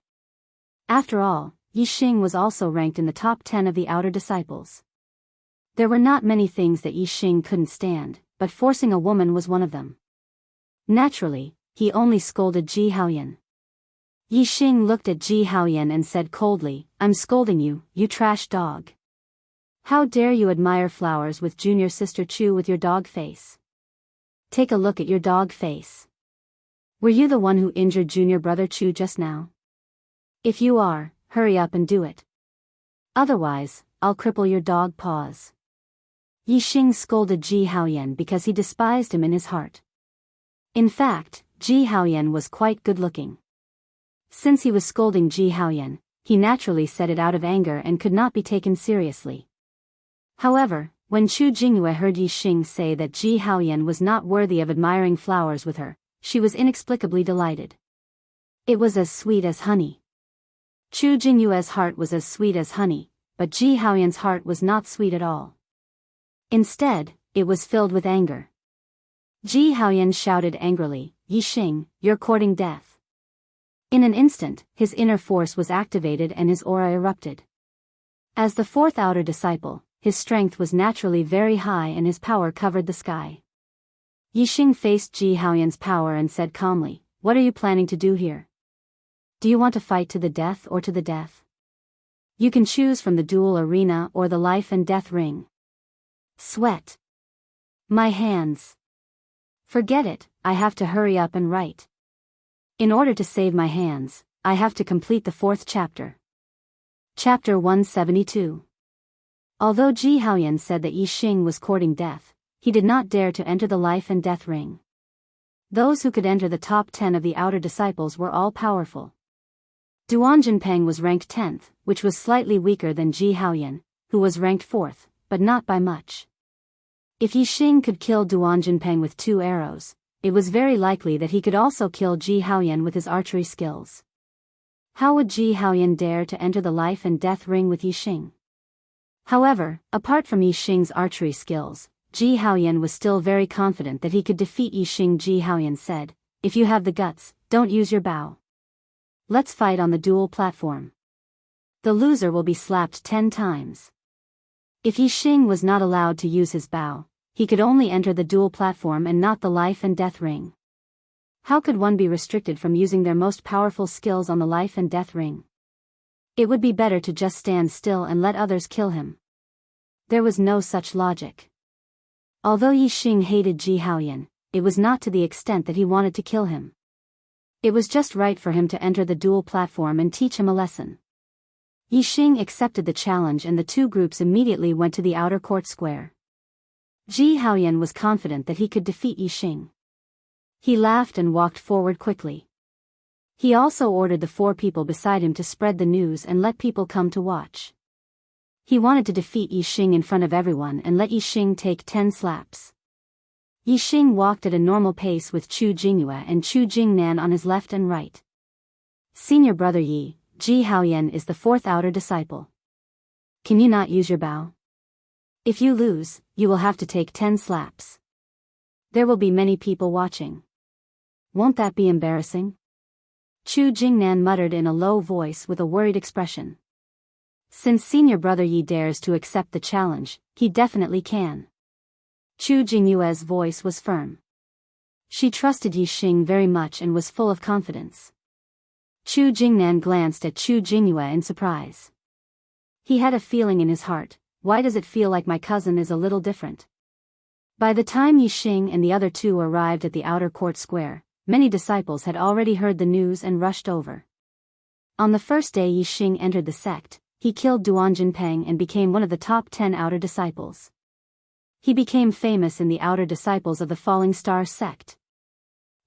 After all, Yi Xing was also ranked in the top 10 of the outer disciples. There were not many things that Yi Xing couldn't stand, but forcing a woman was one of them. Naturally, he only scolded Ji Haoyan. Yi Xing looked at Ji Haoyan and said coldly, I'm scolding you, you trash dog. How dare you admire flowers with junior sister Chu with your dog face? Take a look at your dog face. Were you the one who injured junior brother Chu just now? If you are, hurry up and do it. Otherwise, I'll cripple your dog paws. Yi Xing scolded Ji Haoyan because he despised him in his heart. In fact, Ji Haoyan was quite good-looking. Since he was scolding Ji Haoyan, he naturally said it out of anger and could not be taken seriously. However, When Chu Jingyue heard Yi Xing say that Ji Haoyan was not worthy of admiring flowers with her, she was inexplicably delighted. It was as sweet as honey. Chu Jingyue's heart was as sweet as honey, but Ji Haoyan's heart was not sweet at all. Instead, it was filled with anger. Ji Haoyan shouted angrily, "Yi Xing, you're courting death." In an instant, his inner force was activated and his aura erupted. As the fourth outer disciple, his strength was naturally very high and his power covered the sky. Yi Xing faced Ji Haoyan's power and said calmly, "What are you planning to do here? Do you want to fight to the death or to the death? You can choose from the duel arena or the life and death ring." Sweat. My hands. Forget it, I have to hurry up and write. In order to save my hands, I have to complete the fourth chapter. Chapter 172. Although Ji Haoyan said that Yi Xing was courting death, he did not dare to enter the life and death ring. Those who could enter the top 10 of the outer disciples were all powerful. Duanjinpeng was ranked 10th, which was slightly weaker than Ji Haoyan, who was ranked 4th, but not by much. If Yi Xing could kill Duanjinpeng with 2 arrows, it was very likely that he could also kill Ji Haoyan with his archery skills. How would Ji Haoyan dare to enter the life and death ring with Yi Xing? However, apart from Yi Xing's archery skills, Ji Haoyan was still very confident that he could defeat Yi Xing. Ji Haoyan said, "If you have the guts, don't use your bow. Let's fight on the duel platform. The loser will be slapped 10 times. If Yi Xing was not allowed to use his bow, he could only enter the duel platform and not the life and death ring. How could one be restricted from using their most powerful skills on the life and death ring? It would be better to just stand still and let others kill him." There was no such logic. Although Yi Xing hated Ji Haoyan, it was not to the extent that he wanted to kill him. It was just right for him to enter the duel platform and teach him a lesson. Yi Xing accepted the challenge and the two groups immediately went to the outer court square. Ji Haoyan was confident that he could defeat Yi Xing. He laughed and walked forward quickly. He also ordered the 4 people beside him to spread the news and let people come to watch. He wanted to defeat Yi Xing in front of everyone and let Yi Xing take 10 slaps. Yi Xing walked at a normal pace with Chu Jingyue and Chu Jingnan on his left and right. "Senior brother Yi, Ji Haoyan is the 4th outer disciple. Can you not use your bow? If you lose, you will have to take 10 slaps. There will be many people watching. Won't that be embarrassing?" Chu Jingnan muttered in a low voice with a worried expression. Since senior brother Yi dares to accept the challenge, he definitely can. Chu Jingyue's voice was firm. She trusted Yi Xing very much and was full of confidence. Chu Jingnan glanced at Chu Jingyue in surprise. He had a feeling in his heart, why does it feel like my cousin is a little different? By the time Yi Xing and the other 2 arrived at the outer court square, many disciples had already heard the news and rushed over. On the first day Yi Xing entered the sect, he killed Duanjinpeng and became one of the top 10 outer disciples. He became famous in the outer disciples of the Falling Star sect.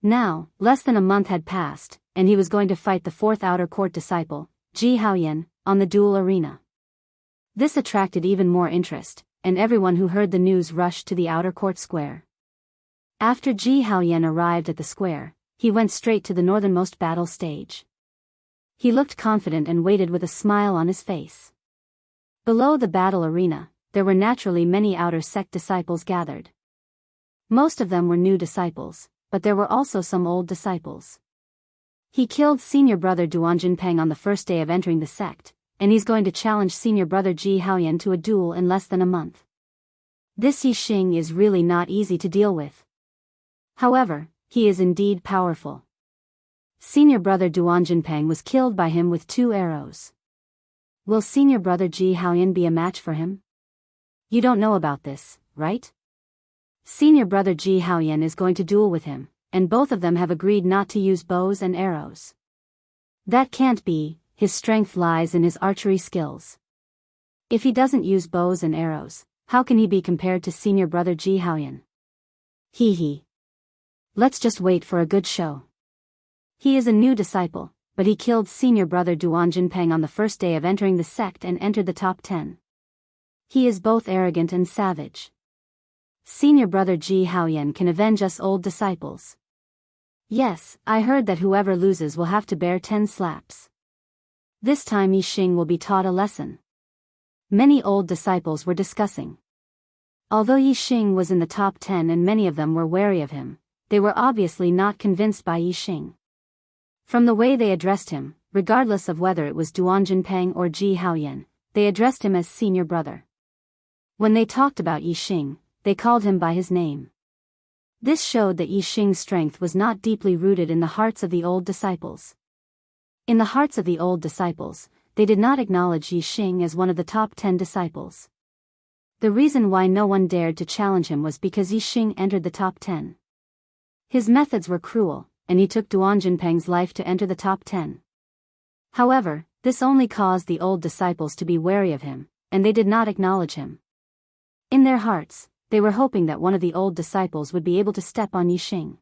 Now, less than a month had passed, and he was going to fight the 4th outer court disciple, Ji Haoyan, on the duel arena. This attracted even more interest, and everyone who heard the news rushed to the outer court square. After Ji Haoyan arrived at the square, he went straight to the northernmost battle stage. He looked confident and waited with a smile on his face. Below the battle arena, there were naturally many outer sect disciples gathered. Most of them were new disciples, but there were also some old disciples. He killed senior brother Duanjinpeng on the first day of entering the sect, and he's going to challenge senior brother Ji Haoyan to a duel in less than a month. This Yi Xing is really not easy to deal with. However, he is indeed powerful. Senior brother Duanjinpeng was killed by him with 2 arrows. Will senior brother Ji Haoyan be a match for him? You don't know about this, right? Senior brother Ji Haoyan is going to duel with him, and both of them have agreed not to use bows and arrows. That can't be, his strength lies in his archery skills. If he doesn't use bows and arrows, how can he be compared to senior brother Ji Haoyan? Hee hee. Let's just wait for a good show. He is a new disciple, but he killed senior brother Duanjinpeng on the first day of entering the sect and entered the top 10. He is both arrogant and savage. Senior brother Ji Haoyan can avenge us old disciples. Yes, I heard that whoever loses will have to bear 10 slaps. This time Yi Xing will be taught a lesson. Many old disciples were discussing. Although Yi Xing was in the top 10 and many of them were wary of him, they were obviously not convinced by Yi Xing. From the way they addressed him, regardless of whether it was Duanjin Peng or Ji Haoyan, they addressed him as senior brother. When they talked about Yi Xing, they called him by his name. This showed that Yi Xing's strength was not deeply rooted in the hearts of the old disciples. In the hearts of the old disciples, they did not acknowledge Yi Xing as one of the top 10 disciples. The reason why no one dared to challenge him was because Yi Xing entered the top 10. His methods were cruel, and he took Duanjin Peng's life to enter the top 10. However, this only caused the old disciples to be wary of him, and they did not acknowledge him. In their hearts, they were hoping that one of the old disciples would be able to step on Yi Xing.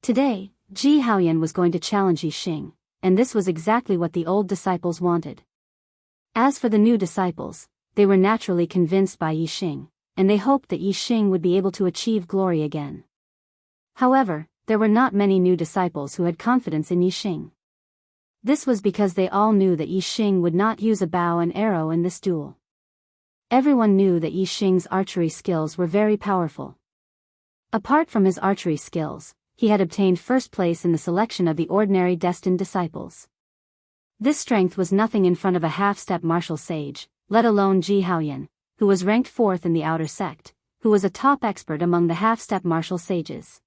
Today, Ji Haoyan was going to challenge Yi Xing, and this was exactly what the old disciples wanted. As for the new disciples, they were naturally convinced by Yi Xing, and they hoped that Yi Xing would be able to achieve glory again. However, there were not many new disciples who had confidence in Yi Xing. This was because they all knew that Yi Xing would not use a bow and arrow in this duel. Everyone knew that Yi Xing's archery skills were very powerful. Apart from his archery skills, he had obtained first place in the selection of the ordinary destined disciples. This strength was nothing in front of a half-step martial sage, let alone Ji Haoyan, who was ranked 4th in the outer sect, who was a top expert among the half-step martial sages.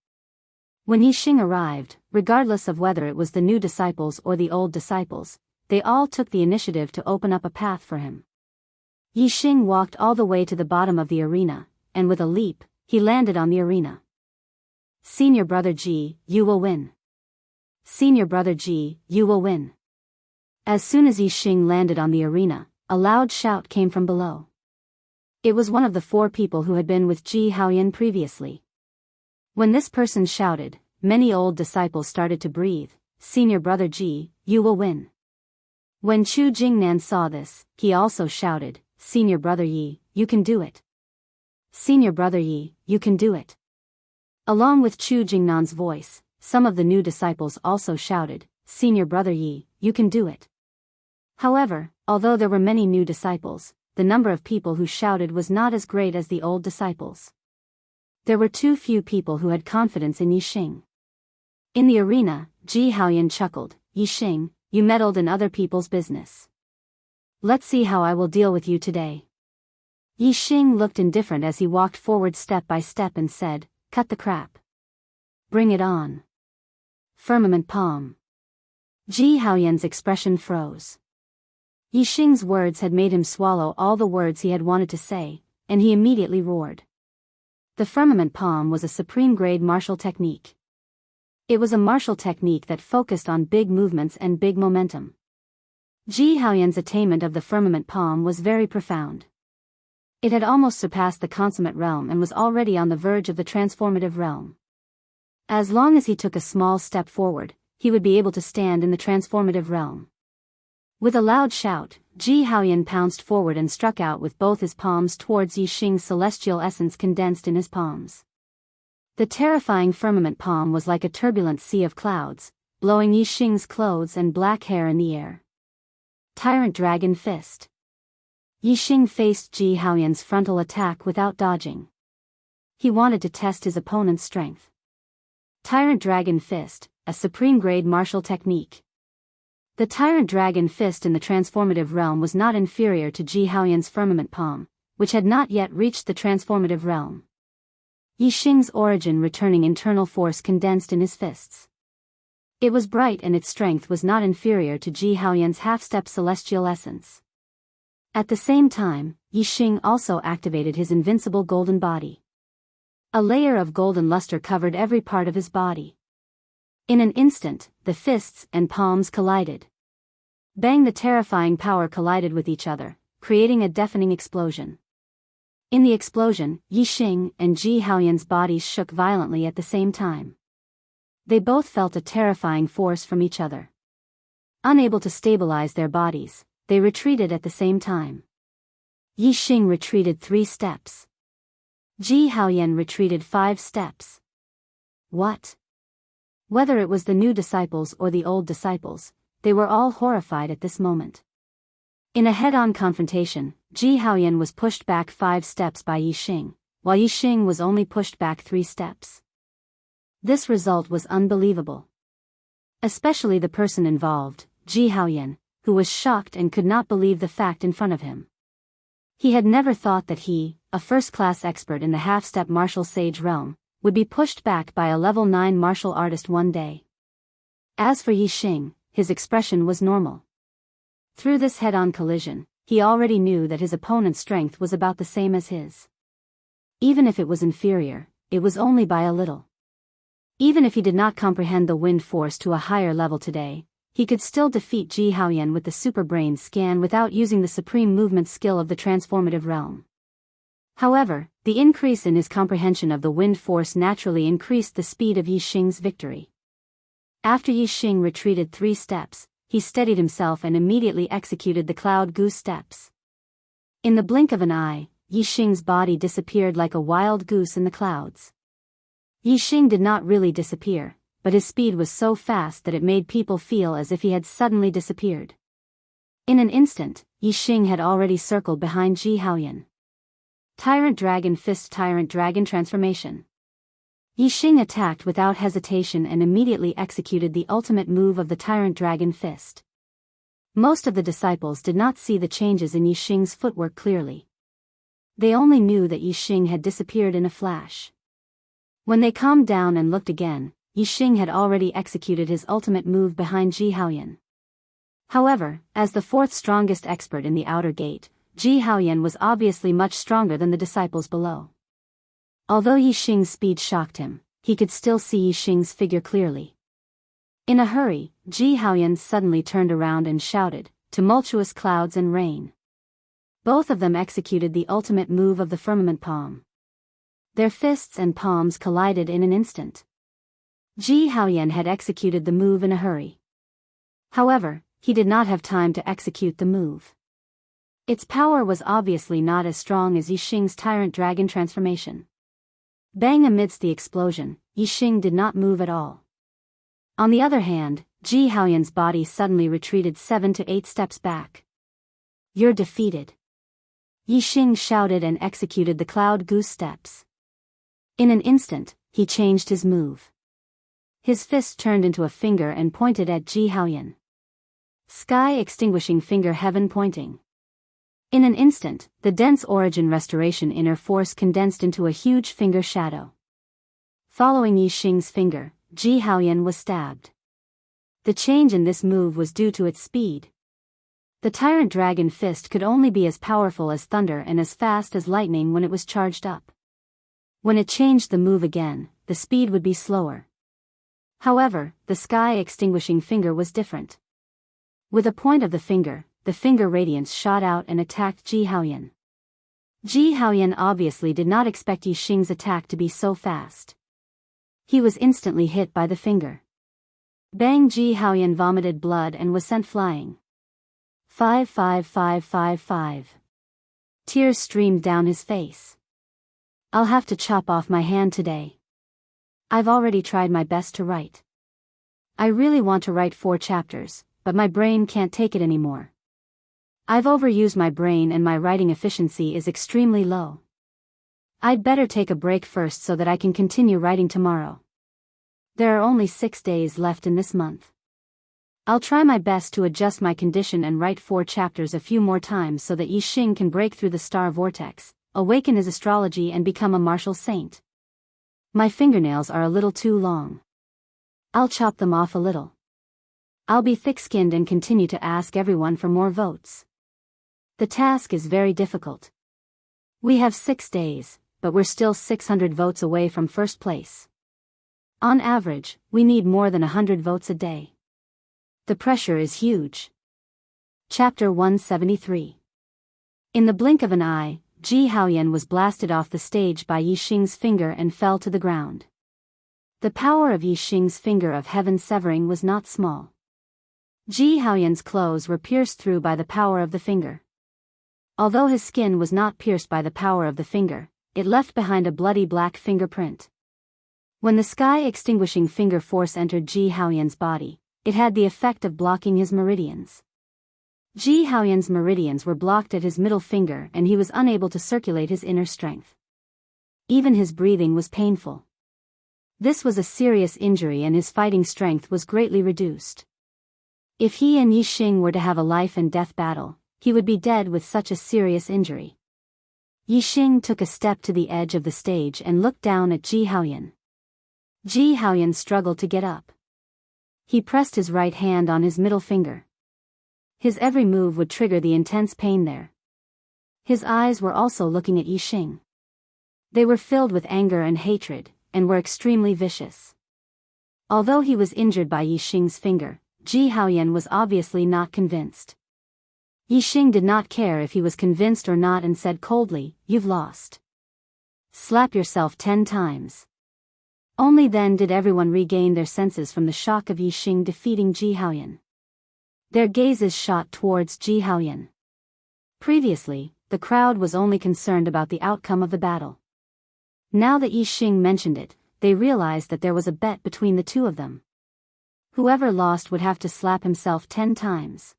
When Yi Xing arrived, regardless of whether it was the new disciples or the old disciples, they all took the initiative to open up a path for him. Yi Xing walked all the way to the bottom of the arena, and with a leap, he landed on the arena. Senior brother Ji, you will win. Senior brother Ji, you will win. As soon as Yi Xing landed on the arena, a loud shout came from below. It was one of the 4 people who had been with Ji Haoyan previously. When this person shouted, many old disciples started to breathe. Senior brother Ji, you will win. When Chu Jingnan saw this, he also shouted, Senior brother Yi, you can do it. Senior brother Yi, you can do it. Along with Chu Jingnan's voice, some of the new disciples also shouted, Senior brother Yi, you can do it. However, although there were many new disciples, the number of people who shouted was not as great as the old disciples. There were too few people who had confidence in Yi Xing. In the arena, Ji Haoyan chuckled, Yi Xing, you meddled in other people's business. Let's see how I will deal with you today. Yi Xing looked indifferent as he walked forward step by step and said, cut the crap. Bring it on. Firmament palm. Ji Haoyan's expression froze. Yi Xing's words had made him swallow all the words he had wanted to say, and he immediately roared. The firmament palm was a supreme-grade martial technique. It was a martial technique that focused on big movements and big momentum. Ji Haoyan's attainment of the firmament palm was very profound. It had almost surpassed the consummate realm and was already on the verge of the transformative realm. As long as he took a small step forward, he would be able to stand in the transformative realm. With a loud shout, Ji Haoyan pounced forward and struck out with both his palms towards Yi Xing's celestial essence condensed in his palms. The terrifying firmament palm was like a turbulent sea of clouds, blowing Yi Xing's clothes and black hair in the air. Tyrant Dragon Fist. Yi Xing faced Ji Haoyan's frontal attack without dodging. He wanted to test his opponent's strength. Tyrant Dragon Fist, a supreme-grade martial technique. The Tyrant Dragon Fist in the transformative realm was not inferior to Ji Haoyan's firmament palm, which had not yet reached the transformative realm. Yi Xing's origin returning internal force condensed in his fists. It was bright and its strength was not inferior to Ji Haoyan's half-step celestial essence. At the same time, Yi Xing also activated his invincible golden body. A layer of golden luster covered every part of his body. In an instant, the fists and palms collided. Bang! The terrifying power collided with each other, creating a deafening explosion. In the explosion, Yi Xing and Ji Haoyan's bodies shook violently at the same time. They both felt a terrifying force from each other. Unable to stabilize their bodies, they retreated at the same time. Yi Xing retreated 3 steps. Ji Haoyan retreated 5 steps. What? Whether it was the new disciples or the old disciples, they were all horrified at this moment. In a head-on confrontation, Ji Haoyan was pushed back 5 steps by Yi Xing, while Yi Xing was only pushed back 3 steps. This result was unbelievable. Especially the person involved, Ji Haoyan, who was shocked and could not believe the fact in front of him. He had never thought that he, a first-class expert in the half-step martial sage realm, would be pushed back by a level 9 martial artist one day. As for Yi Xing, his expression was normal. Through this head-on collision, he already knew that his opponent's strength was about the same as his. Even if it was inferior, it was only by a little. Even if he did not comprehend the wind force to a higher level today, he could still defeat Ji Haoyan with the super brain scan without using the supreme movement skill of the transformative realm. However, the increase in his comprehension of the wind force naturally increased the speed of Yi Xing's victory. After Yi Xing retreated 3 steps, he steadied himself and immediately executed the cloud goose steps. In the blink of an eye, Yi Xing's body disappeared like a wild goose in the clouds. Yi Xing did not really disappear, but his speed was so fast that it made people feel as if he had suddenly disappeared. In an instant, Yi Xing had already circled behind Ji Haoyan. Tyrant Dragon Fist Tyrant Dragon Transformation. Yi Xing attacked without hesitation and immediately executed the ultimate move of the Tyrant Dragon Fist. Most of the disciples did not see the changes in Yi Xing's footwork clearly. They only knew that Yi Xing had disappeared in a flash. When they calmed down and looked again, Yi Xing had already executed his ultimate move behind Ji Haoyan. However, as the 4th strongest expert in the outer gate, Ji Haoyan was obviously much stronger than the disciples below. Although Yi Xing's speed shocked him, he could still see Yi Xing's figure clearly. In a hurry, Ji Haoyan suddenly turned around and shouted, "Tumultuous clouds and rain." Both of them executed the ultimate move of the firmament palm. Their fists and palms collided in an instant. Ji Haoyan had executed the move in a hurry. However, he did not have time to execute the move. Its power was obviously not as strong as Yi Xing's Tyrant Dragon transformation. Bang! Amidst the explosion, Yi Xing did not move at all. On the other hand, Ji Haoyan's body suddenly retreated 7 to 8 steps back. "You're defeated," Yi Xing shouted and executed the cloud goose steps. In an instant, he changed his move. His fist turned into a finger and pointed at Ji Haoyan. Sky extinguishing finger heaven pointing. In an instant, the dense origin restoration inner force condensed into a huge finger shadow. Following Yi Xing's finger, Ji Haoyan was stabbed. The change in this move was due to its speed. The Tyrant Dragon Fist could only be as powerful as thunder and as fast as lightning when it was charged up. When it changed the move again, the speed would be slower. However, the sky extinguishing finger was different. With a point of the finger radiance shot out and attacked Ji Haoyan. Ji Haoyan obviously did not expect Yi Xing's attack to be so fast. He was instantly hit by the finger. Bang! Ji Haoyan vomited blood and was sent flying. 55555. Tears streamed down his face. "I'll have to chop off my hand today. I've already tried my best to write. I really want to write 4 chapters, but my brain can't take it anymore. I've overused my brain and my writing efficiency is extremely low. I'd better take a break first so that I can continue writing tomorrow. There are only 6 days left in this month. I'll try my best to adjust my condition and write 4 chapters a few more times so that Yi Xing can break through the star vortex, awaken his astrology and become a martial saint. My fingernails are a little too long. I'll chop them off a little. I'll be thick-skinned and continue to ask everyone for more votes. The task is very difficult. We have 6 days, but we're still 600 votes away from first place. On average, we need more than 100 votes a day. The pressure is huge." Chapter 173. In the blink of an eye, Ji Haoyan was blasted off the stage by Yi Xing's finger and fell to the ground. The power of Yi Xing's finger of heaven severing was not small. Ji Haoyan's clothes were pierced through by the power of the finger. Although his skin was not pierced by the power of the finger, it left behind a bloody black fingerprint. When the sky-extinguishing finger force entered Ji Haoyan's body, it had the effect of blocking his meridians. Ji Haoyan's meridians were blocked at his middle finger and he was unable to circulate his inner strength. Even his breathing was painful. This was a serious injury and his fighting strength was greatly reduced. If he and Yi Xing were to have a life-and-death battle, he would be dead with such a serious injury. Yi Xing took a step to the edge of the stage and looked down at Ji Haoyan. Ji Haoyan struggled to get up. He pressed his right hand on his middle finger. His every move would trigger the intense pain there. His eyes were also looking at Yi Xing. They were filled with anger and hatred, and were extremely vicious. Although he was injured by Yi Xing's finger, Ji Haoyan was obviously not convinced. Yi Xing did not care if he was convinced or not and said coldly, "You've lost. Slap yourself 10 times. Only then did everyone regain their senses from the shock of Yi Xing defeating Ji Haoyan. Their gazes shot towards Ji Haoyan. Previously, the crowd was only concerned about the outcome of the battle. Now that Yi Xing mentioned it, they realized that there was a bet between the two of them. Whoever lost would have to slap himself 10 times.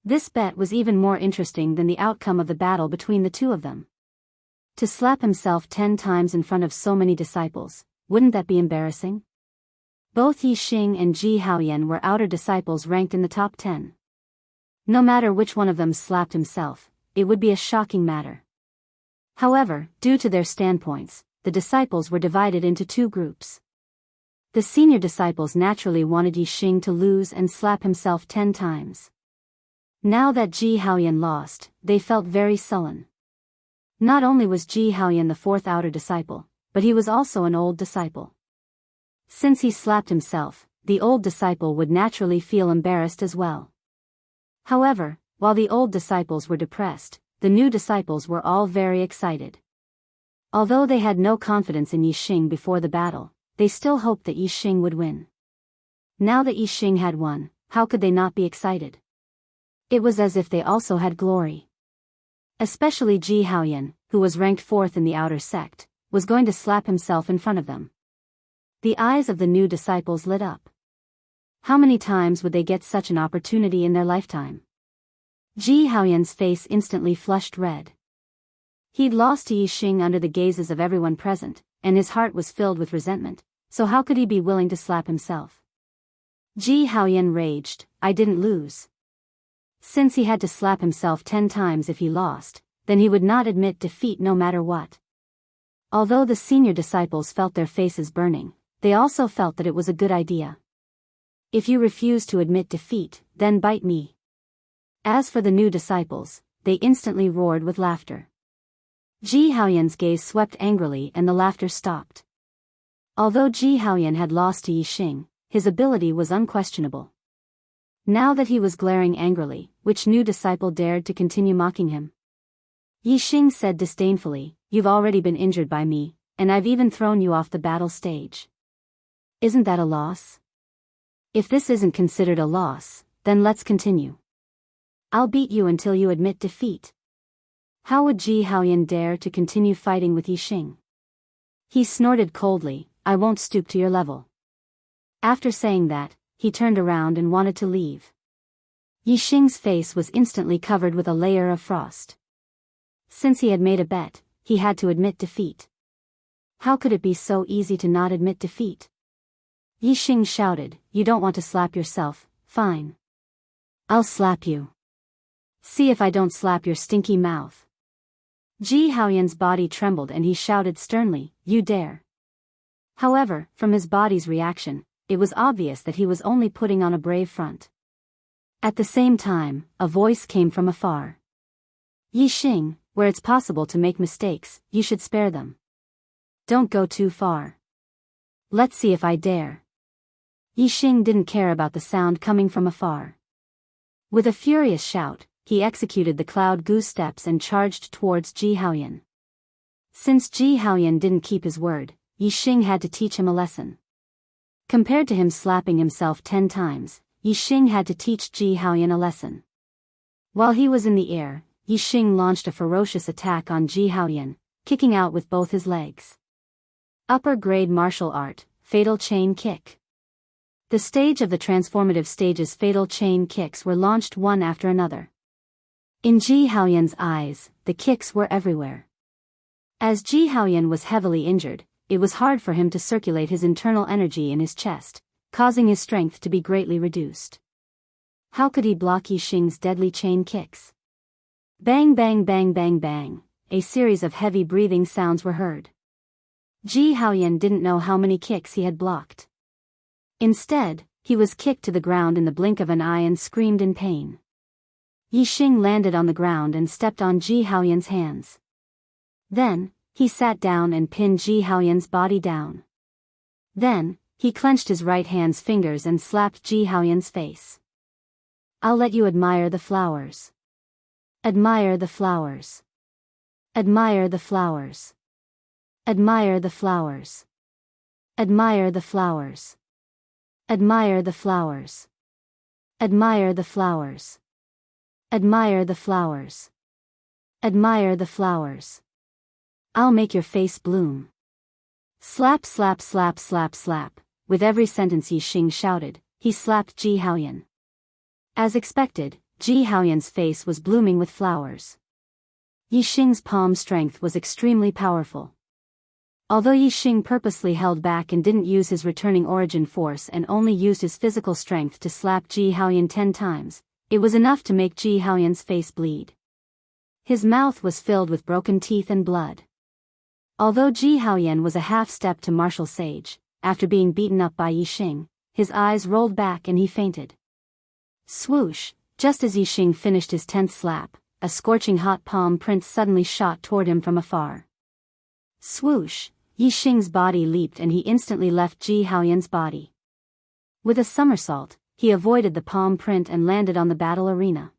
This bet was even more interesting than the outcome of the battle between the two of them. To slap himself 10 times in front of so many disciples, wouldn't that be embarrassing? Both Yi Xing and Ji Haoyan were outer disciples ranked in the top 10. No matter which one of them slapped himself, it would be a shocking matter. However, due to their standpoints, the disciples were divided into 2 groups. The senior disciples naturally wanted Yi Xing to lose and slap himself 10 times. Now that Ji Haoyan lost, they felt very sullen. Not only was Ji Haoyan the 4th outer disciple, but he was also an old disciple. Since he slapped himself, the old disciple would naturally feel embarrassed as well. However, while the old disciples were depressed, the new disciples were all very excited. Although they had no confidence in Yi Xing before the battle, they still hoped that Yi Xing would win. Now that Yi Xing had won, how could they not be excited? It was as if they also had glory. Especially Ji Haoyan, who was ranked 4th in the outer sect, was going to slap himself in front of them. The eyes of the new disciples lit up. How many times would they get such an opportunity in their lifetime? Ji Haoyan's face instantly flushed red. He'd lost to Yi Xing under the gazes of everyone present, and his heart was filled with resentment, so how could he be willing to slap himself? Ji Haoyan raged, "I didn't lose." Since he had to slap himself 10 times if he lost, then he would not admit defeat no matter what. Although the senior disciples felt their faces burning, they also felt that it was a good idea. If you refuse to admit defeat, then bite me. As for the new disciples, they instantly roared with laughter. Ji Haoyan's gaze swept angrily and the laughter stopped. Although Ji Haoyan had lost to Yi Xing, his ability was unquestionable. Now that he was glaring angrily, which new disciple dared to continue mocking him? Yi Xing said disdainfully, "You've already been injured by me, and I've even thrown you off the battle stage. Isn't that a loss? If this isn't considered a loss, then let's continue. I'll beat you until you admit defeat." How would Ji Haoyan dare to continue fighting with Yi Xing? He snorted coldly, "I won't stoop to your level." After saying that, he turned around and wanted to leave. Yi Xing's face was instantly covered with a layer of frost. Since he had made a bet, he had to admit defeat. How could it be so easy to not admit defeat? Yi Xing shouted, "You don't want to slap yourself, fine. I'll slap you. See if I don't slap your stinky mouth." Ji Haoyan's body trembled and he shouted sternly, "You dare." However, from his body's reaction, it was obvious that he was only putting on a brave front. At the same time, a voice came from afar. "Yi Xing, where it's possible to make mistakes, you should spare them. Don't go too far. Let's see if I dare." Yi Xing didn't care about the sound coming from afar. With a furious shout, he executed the cloud goose steps and charged towards Ji Haoyan. Since Ji Haoyan didn't keep his word, Yi Xing had to teach him a lesson. Compared to him slapping himself 10 times, Yi Xing had to teach Ji Haoyan a lesson. While he was in the air, Yi Xing launched a ferocious attack on Ji Haoyan, kicking out with both his legs. Upper grade martial art, fatal chain kick. The stage of the transformative stage's fatal chain kicks were launched one after another. In Ji Haoyan's eyes, the kicks were everywhere. As Ji Haoyan was heavily injured, it was hard for him to circulate his internal energy in his chest, causing his strength to be greatly reduced. How could he block Yi Xing's deadly chain kicks? Bang bang bang bang bang, a series of heavy breathing sounds were heard. Ji Haoyan didn't know how many kicks he had blocked. Instead, he was kicked to the ground in the blink of an eye and screamed in pain. Yi Xing landed on the ground and stepped on Ji Haoyan's hands. Then, he sat down and pinned Ji Haoyan's body down. Then, he clenched his right hand's fingers and slapped Ji Haoyan's face. I'll let you admire the flowers. Admire the flowers. Admire the flowers. Admire the flowers. Admire the flowers. Admire the flowers. Admire the flowers. Admire the flowers. Admire the flowers. I'll make your face bloom. Slap slap slap slap slap. With every sentence Yi Xing shouted, he slapped Ji Haoyan. As expected, Ji Haoyan's face was blooming with flowers. Yi Xing's palm strength was extremely powerful. Although Yi Xing purposely held back and didn't use his returning origin force and only used his physical strength to slap Ji Haoyan 10 times, it was enough to make Ji Haoyan's face bleed. His mouth was filled with broken teeth and blood. Although Ji Haoyan was a half-step to martial sage, after being beaten up by Yi Xing, his eyes rolled back and he fainted. Swoosh, just as Yi Xing finished his 10th slap, a scorching hot palm print suddenly shot toward him from afar. Swoosh, Yi Xing's body leaped and he instantly left Ji Haoyan's body. With a somersault, he avoided the palm print and landed on the battle arena.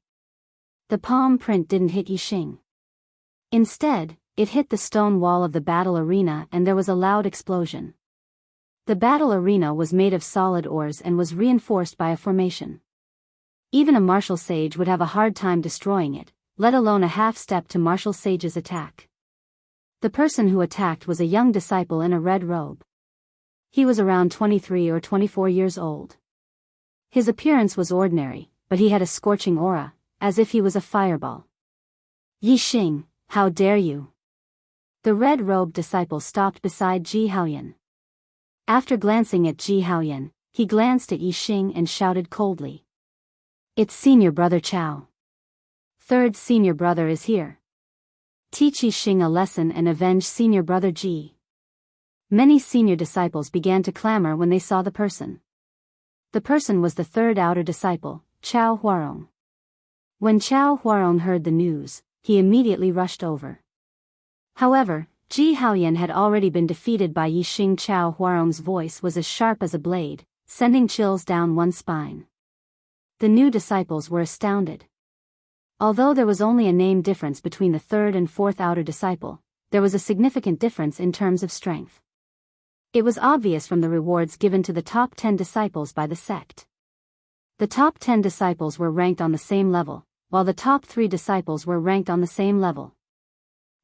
The palm print didn't hit Yi Xing. Instead, it hit the stone wall of the battle arena and there was a loud explosion. The battle arena was made of solid ores and was reinforced by a formation. Even a martial sage would have a hard time destroying it, let alone a half-step to martial sage's attack. The person who attacked was a young disciple in a red robe. He was around 23 or 24 years old. His appearance was ordinary, but he had a scorching aura, as if he was a fireball. Yi Xing, how dare you? The red-robed disciple stopped beside Ji Haoyan. After glancing at Ji Haoyan, he glanced at Yi Xing and shouted coldly. It's senior brother Chao. Third senior brother is here. Teach Yi Xing a lesson and avenge senior brother Ji. Many senior disciples began to clamor when they saw the person. The person was the third outer disciple, Chao Huarong. When Chao Huarong heard the news, he immediately rushed over. However, Ji Haoyan had already been defeated by Yi Xing. Chao Huarong's voice was as sharp as a blade, sending chills down one's spine. The new disciples were astounded. Although there was only a name difference between the third and fourth outer disciple, there was a significant difference in terms of strength. It was obvious from the rewards given to the top 10 disciples by the sect. The top 10 disciples were ranked on the same level, while the top 3 disciples were ranked on the same level.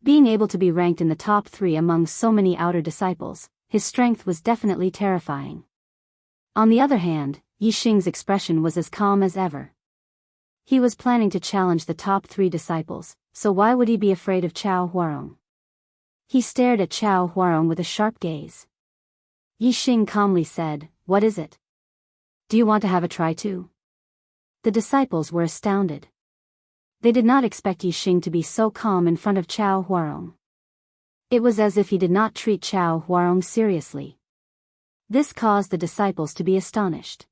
Being able to be ranked in the top 3 among so many outer disciples, his strength was definitely terrifying. On the other hand, Yi Xing's expression was as calm as ever. He was planning to challenge the top 3 disciples, so why would he be afraid of Chao Huarong? He stared at Chao Huarong with a sharp gaze. Yi Xing calmly said, "What is it? Do you want to have a try too?" The disciples were astounded. They did not expect Yi Xing to be so calm in front of Chao Huarong. It was as if he did not treat Chao Huarong seriously. This caused the disciples to be astonished.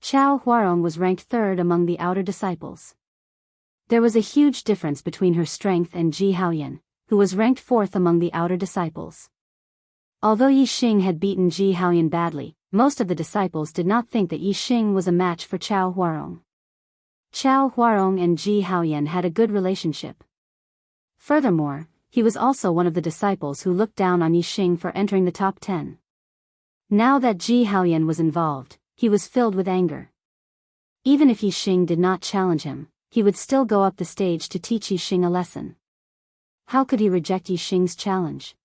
Chao Huarong was ranked third among the outer disciples. There was a huge difference between her strength and Ji Haoyan, who was ranked fourth among the outer disciples. Although Yi Xing had beaten Ji Haoyan badly, most of the disciples did not think that Yi Xing was a match for Chao Huarong. Chao Huarong and Ji Haoyan had a good relationship. Furthermore, he was also one of the disciples who looked down on Yi Xing for entering the top 10. Now that Ji Haoyan was involved, he was filled with anger. Even if Yi Xing did not challenge him, he would still go up the stage to teach Yixing a lesson. How could he reject Yixing's challenge?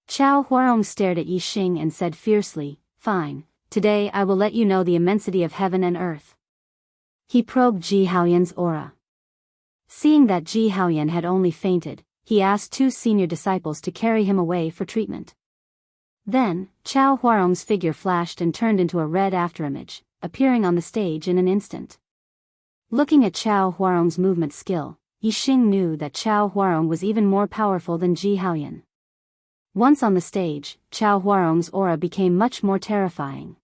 Chao Huarong stared at Yixing and said fiercely, "Fine, today I will let you know the immensity of heaven and earth." He probed Ji Haoyan's aura. Seeing that Ji Haoyan had only fainted, he asked two senior disciples to carry him away for treatment. Then, Chao Huarong's figure flashed and turned into a red afterimage, appearing on the stage in an instant. Looking at Chao Huarong's movement skill, Yixing knew that Chao Huarong was even more powerful than Ji Haoyan. Once on the stage, Chao Huarong's aura became much more terrifying.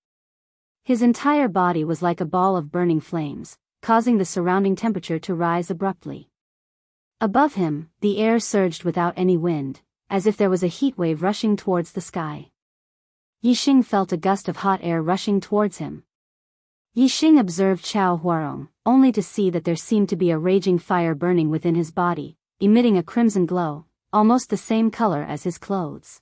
His entire body was like a ball of burning flames, causing the surrounding temperature to rise abruptly. Above him, the air surged without any wind, as if there was a heat wave rushing towards the sky. Yixing felt a gust of hot air rushing towards him. Yixing observed Chao Huarong, only to see that there seemed to be a raging fire burning within his body, emitting a crimson glow, almost the same color as his clothes.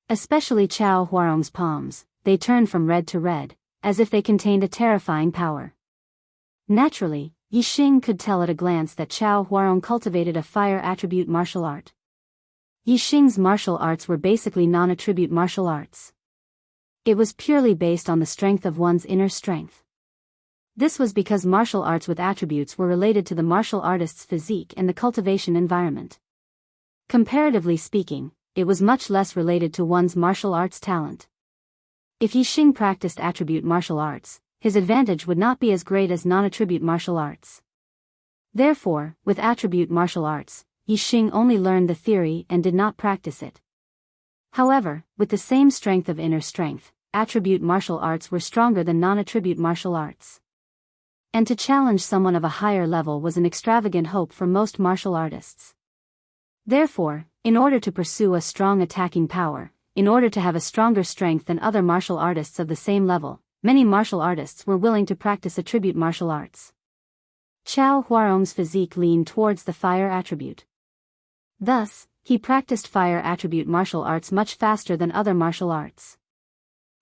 Especially Chao Huarong's palms, they turned from red to red, as if they contained a terrifying power. Naturally, Yixing could tell at a glance that Chao Huarong cultivated a fire attribute martial art. Yixing's martial arts were basically non-attribute martial arts. It was purely based on the strength of one's inner strength. This was because martial arts with attributes were related to the martial artist's physique and the cultivation environment. Comparatively speaking, it was much less related to one's martial arts talent. If Yixing practiced attribute martial arts, his advantage would not be as great as non-attribute martial arts. Therefore, with attribute martial arts, Yixing only learned the theory and did not practice it. However, with the same strength of inner strength, attribute martial arts were stronger than non-attribute martial arts. And to challenge someone of a higher level was an extravagant hope for most martial artists. Therefore, in order to pursue a strong attacking power, in order to have a stronger strength than other martial artists of the same level, many martial artists were willing to practice attribute martial arts. Chao Huarong's physique leaned towards the fire attribute. Thus, he practiced fire attribute martial arts much faster than other martial arts.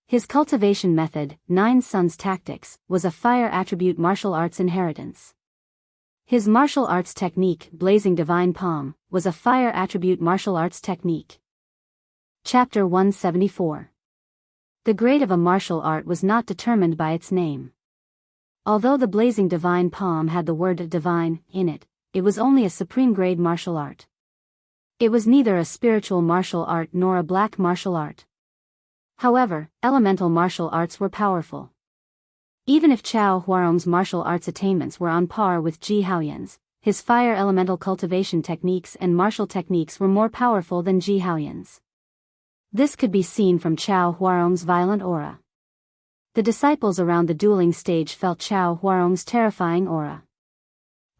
His cultivation method, 9 Suns Tactics, was a fire attribute martial arts inheritance. His martial arts technique, Blazing Divine Palm, was a fire attribute martial arts technique. Chapter 174. The grade of a martial art was not determined by its name. Although the Blazing Divine Palm had the word divine in it, it was only a supreme grade martial art. It was neither a spiritual martial art nor a black martial art. However, elemental martial arts were powerful. Even if Chao Huarong's martial arts attainments were on par with Ji Haoyan's, his fire elemental cultivation techniques and martial techniques were more powerful than Ji Haoyan's. This could be seen from Chao Huarong's violent aura. The disciples around the dueling stage felt Chao Huarong's terrifying aura.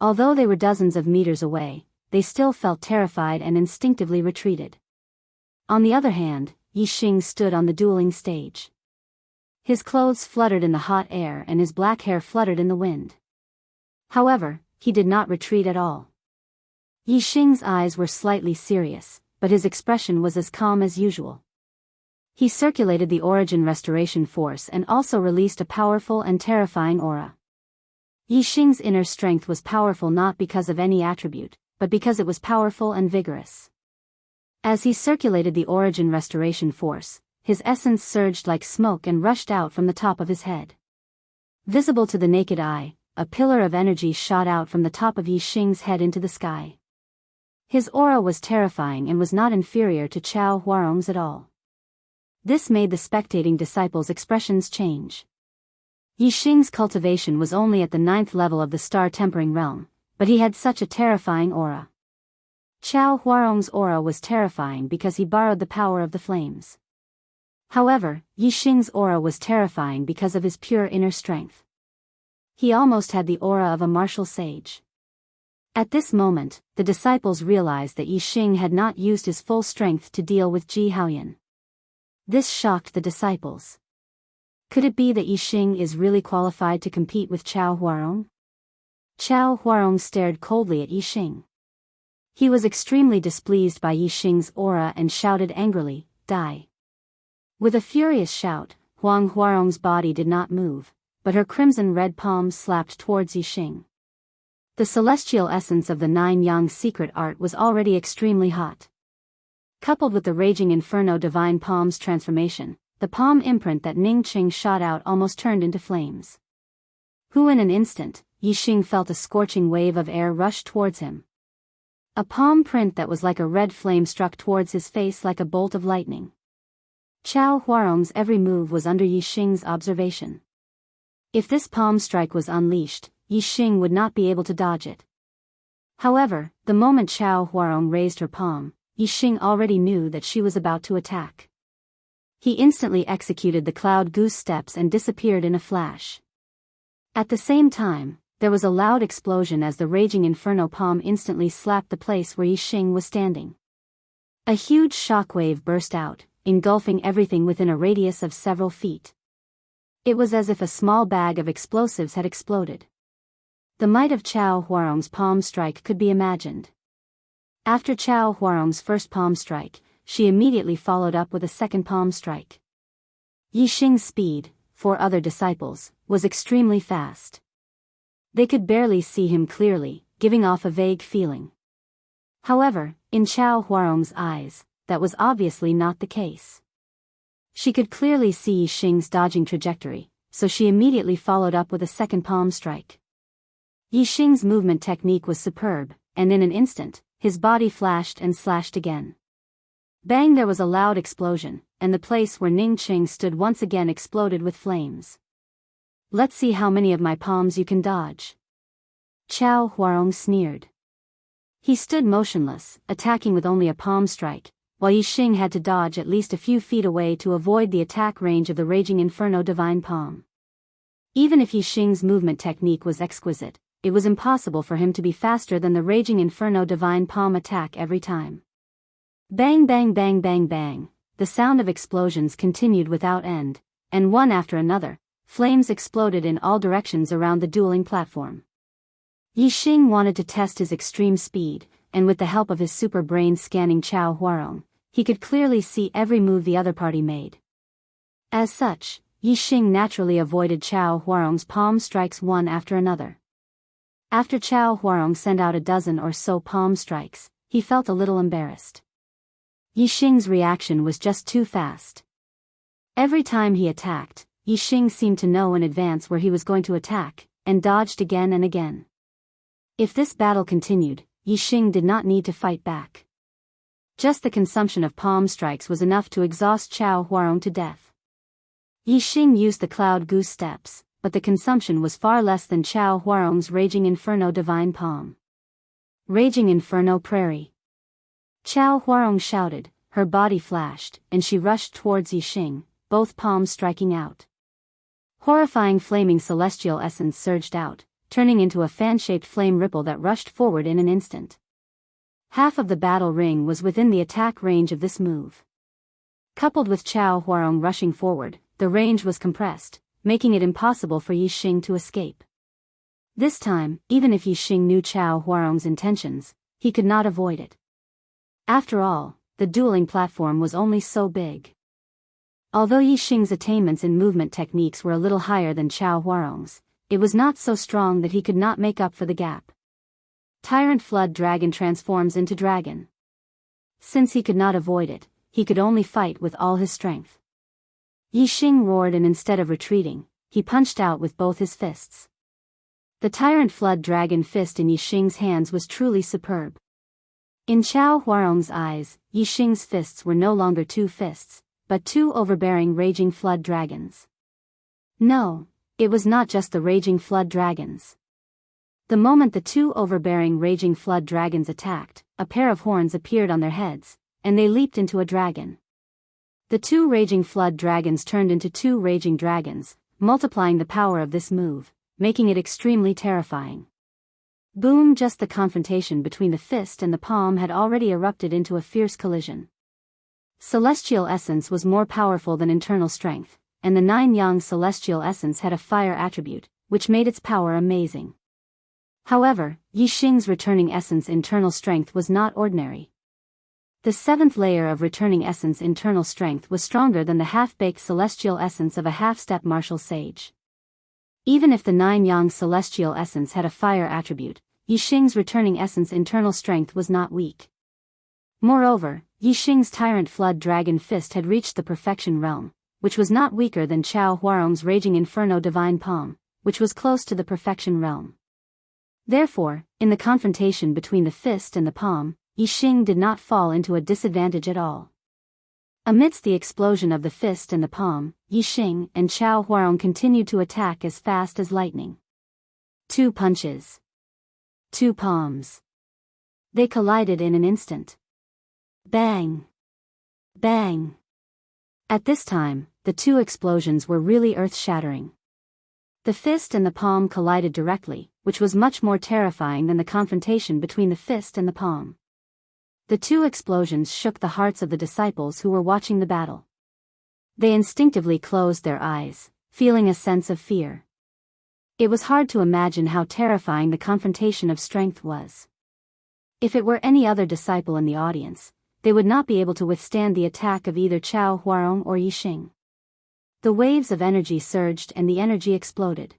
Although they were dozens of meters away, they still felt terrified and instinctively retreated. On the other hand, Yixing stood on the dueling stage. His clothes fluttered in the hot air and his black hair fluttered in the wind. However, he did not retreat at all. Yixing's eyes were slightly serious, but his expression was as calm as usual. He circulated the origin restoration force and also released a powerful and terrifying aura. Yixing's inner strength was powerful not because of any attribute, but because it was powerful and vigorous. As he circulated the origin restoration force, his essence surged like smoke and rushed out from the top of his head. Visible to the naked eye, a pillar of energy shot out from the top of Yixing's head into the sky. His aura was terrifying and was not inferior to Chao Huarong's at all. This made the spectating disciples' expressions change. Yixing's cultivation was only at the 9th level of the star tempering realm, but he had such a terrifying aura. Chao Huarong's aura was terrifying because he borrowed the power of the flames. However, Yixing's aura was terrifying because of his pure inner strength. He almost had the aura of a martial sage. At this moment, the disciples realized that Yixing had not used his full strength to deal with Ji Haoyan. This shocked the disciples. Could it be that Yixing is really qualified to compete with Chao Huarong? Chao Huarong stared coldly at Yixing. He was extremely displeased by Yixing's aura and shouted angrily, "Die!" With a furious shout, Huang Huarong's body did not move, but her crimson red palms slapped towards Yixing. The celestial essence of the Nine Yang's secret art was already extremely hot. Coupled with the raging inferno divine palm's transformation, the palm imprint that Ning Qing shot out almost turned into flames. In an instant, Yixing felt a scorching wave of air rush towards him. A palm print that was like a red flame struck towards his face like a bolt of lightning. Chao Huarong's every move was under Yixing's observation. If this palm strike was unleashed, Yixing would not be able to dodge it. However, the moment Chao Huarong raised her palm, Yixing already knew that she was about to attack. He instantly executed the cloud goose steps and disappeared in a flash. At the same time, there was a loud explosion as the raging inferno palm instantly slapped the place where Yixing was standing. A huge shockwave burst out, engulfing everything within a radius of several feet. It was as if a small bag of explosives had exploded. The might of Chao Huarong's palm strike could be imagined. After Chao Huarong's first palm strike, she immediately followed up with a second palm strike. Yixing's speed, for other disciples, was extremely fast. They could barely see him clearly, giving off a vague feeling. However, in Chao Huarong's eyes, that was obviously not the case. She could clearly see Yixing's dodging trajectory, so she immediately followed up with a second palm strike. Yixing's movement technique was superb, and in an instant, his body flashed and slashed again. Bang! There was a loud explosion, and the place where Ning Qing stood once again exploded with flames. Let's see how many of my palms you can dodge. Chao Huarong sneered. He stood motionless, attacking with only a palm strike, while Yixing had to dodge at least a few feet away to avoid the attack range of the raging inferno divine palm. Even if Yixing's movement technique was exquisite, it was impossible for him to be faster than the raging inferno divine palm attack every time. Bang bang bang bang bang, the sound of explosions continued without end, and one after another, flames exploded in all directions around the dueling platform. Yixing wanted to test his extreme speed, and with the help of his super brain scanning Chao Huarong, he could clearly see every move the other party made. As such, Yixing naturally avoided Chao Huarong's palm strikes one after another. After Chao Huarong sent out a dozen or so palm strikes, he felt a little embarrassed. Yixing's reaction was just too fast. Every time he attacked, Yixing seemed to know in advance where he was going to attack, and dodged again and again. If this battle continued, Yixing did not need to fight back. Just the consumption of palm strikes was enough to exhaust Chao Huarong to death. Yixing used the cloud goose steps, but the consumption was far less than Chao Huarong's raging inferno divine palm. Raging inferno prairie. Chao Huarong shouted, her body flashed, and she rushed towards Yixing, both palms striking out. Horrifying flaming celestial essence surged out, turning into a fan-shaped flame ripple that rushed forward in an instant. Half of the battle ring was within the attack range of this move. Coupled with Chao Huarong rushing forward, the range was compressed, making it impossible for Yixing to escape. This time, even if Yixing knew Chao Huarong's intentions, he could not avoid it. After all, the dueling platform was only so big. Although Yixing's attainments in movement techniques were a little higher than Chao Huarong's, it was not so strong that he could not make up for the gap. Tyrant Flood Dragon transforms into dragon. Since he could not avoid it, he could only fight with all his strength. Yixing roared, and instead of retreating, he punched out with both his fists. The Tyrant Flood Dragon fist in Yixing's hands was truly superb. In Chao Huarong's eyes, Yixing's fists were no longer two fists, but two overbearing raging flood dragons. No, it was not just the raging flood dragons. The moment the two overbearing raging flood dragons attacked, a pair of horns appeared on their heads, and they leaped into a dragon. The two raging flood dragons turned into two raging dragons, multiplying the power of this move, making it extremely terrifying. Boom! Just the confrontation between the fist and the palm had already erupted into a fierce collision. Celestial essence was more powerful than internal strength, and the Nine Yang celestial essence had a fire attribute, which made its power amazing. However, Yixing's returning essence internal strength was not ordinary. The seventh layer of returning essence internal strength was stronger than the half-baked celestial essence of a half-step martial sage. Even if the Nine Yang celestial essence had a fire attribute, Yixing's returning essence internal strength was not weak. Moreover, Yixing's tyrant flood dragon fist had reached the perfection realm, which was not weaker than Chao Huarong's raging inferno divine palm, which was close to the perfection realm. Therefore, in the confrontation between the fist and the palm, Yixing did not fall into a disadvantage at all. Amidst the explosion of the fist and the palm, Yixing and Chao Huarong continued to attack as fast as lightning. 2 punches. 2 palms. They collided in an instant. Bang! Bang! At this time, the 2 explosions were really earth-shattering. The fist and the palm collided directly, which was much more terrifying than the confrontation between the fist and the palm. The 2 explosions shook the hearts of the disciples who were watching the battle. They instinctively closed their eyes, feeling a sense of fear. It was hard to imagine how terrifying the confrontation of strength was. If it were any other disciple in the audience, they would not be able to withstand the attack of either Chao Huarong or Yixing. The waves of energy surged and the energy exploded.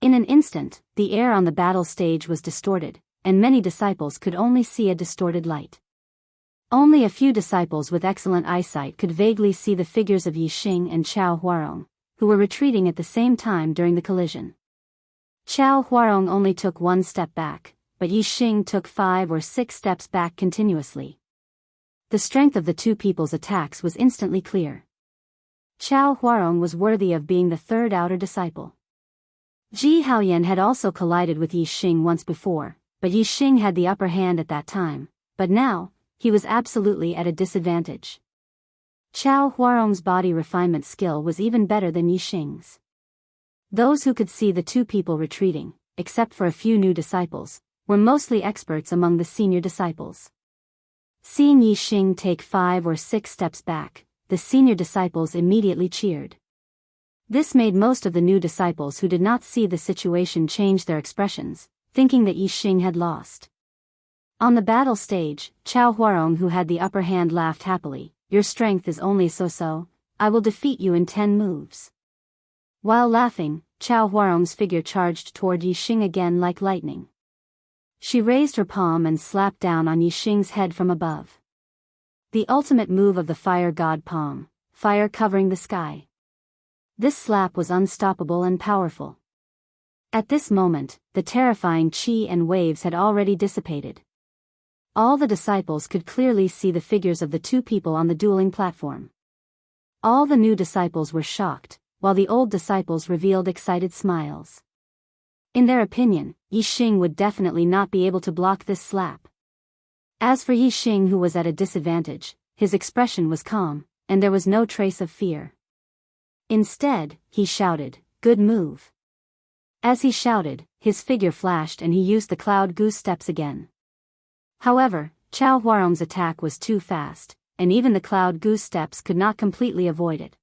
In an instant, the air on the battle stage was distorted, and many disciples could only see a distorted light. Only a few disciples with excellent eyesight could vaguely see the figures of Yixing and Chao Huarong, who were retreating at the same time during the collision. Chao Huarong only took 1 step back, but Yixing took 5 or 6 steps back continuously. The strength of the 2 people's attacks was instantly clear. Chao Huarong was worthy of being the 3rd outer disciple. Ji Haoyan had also collided with Yixing once before, but Yixing had the upper hand at that time, but now, he was absolutely at a disadvantage. Chao Huarong's body refinement skill was even better than Yixing's. Those who could see the 2 people retreating, except for a few new disciples, were mostly experts among the senior disciples. Seeing Yixing take 5 or 6 steps back, the senior disciples immediately cheered. This made most of the new disciples who did not see the situation change their expressions, thinking that Yixing had lost. On the battle stage, Chao Huarong, who had the upper hand, laughed happily. "Your strength is only so-so, I will defeat you in 10 moves." While laughing, Chao Huarong's figure charged toward Yixing again like lightning. She raised her palm and slapped down on Yixing's head from above. The ultimate move of the fire god palm, fire covering the sky. This slap was unstoppable and powerful. At this moment, the terrifying chi and waves had already dissipated. All the disciples could clearly see the figures of the 2 people on the dueling platform. All the new disciples were shocked, while the old disciples revealed excited smiles. In their opinion, Yixing would definitely not be able to block this slap. As for Yixing, who was at a disadvantage, his expression was calm, and there was no trace of fear. Instead, he shouted, "Good move." As he shouted, his figure flashed and he used the cloud goose steps again. However, Chao Huarong's attack was too fast, and even the cloud goose steps could not completely avoid it.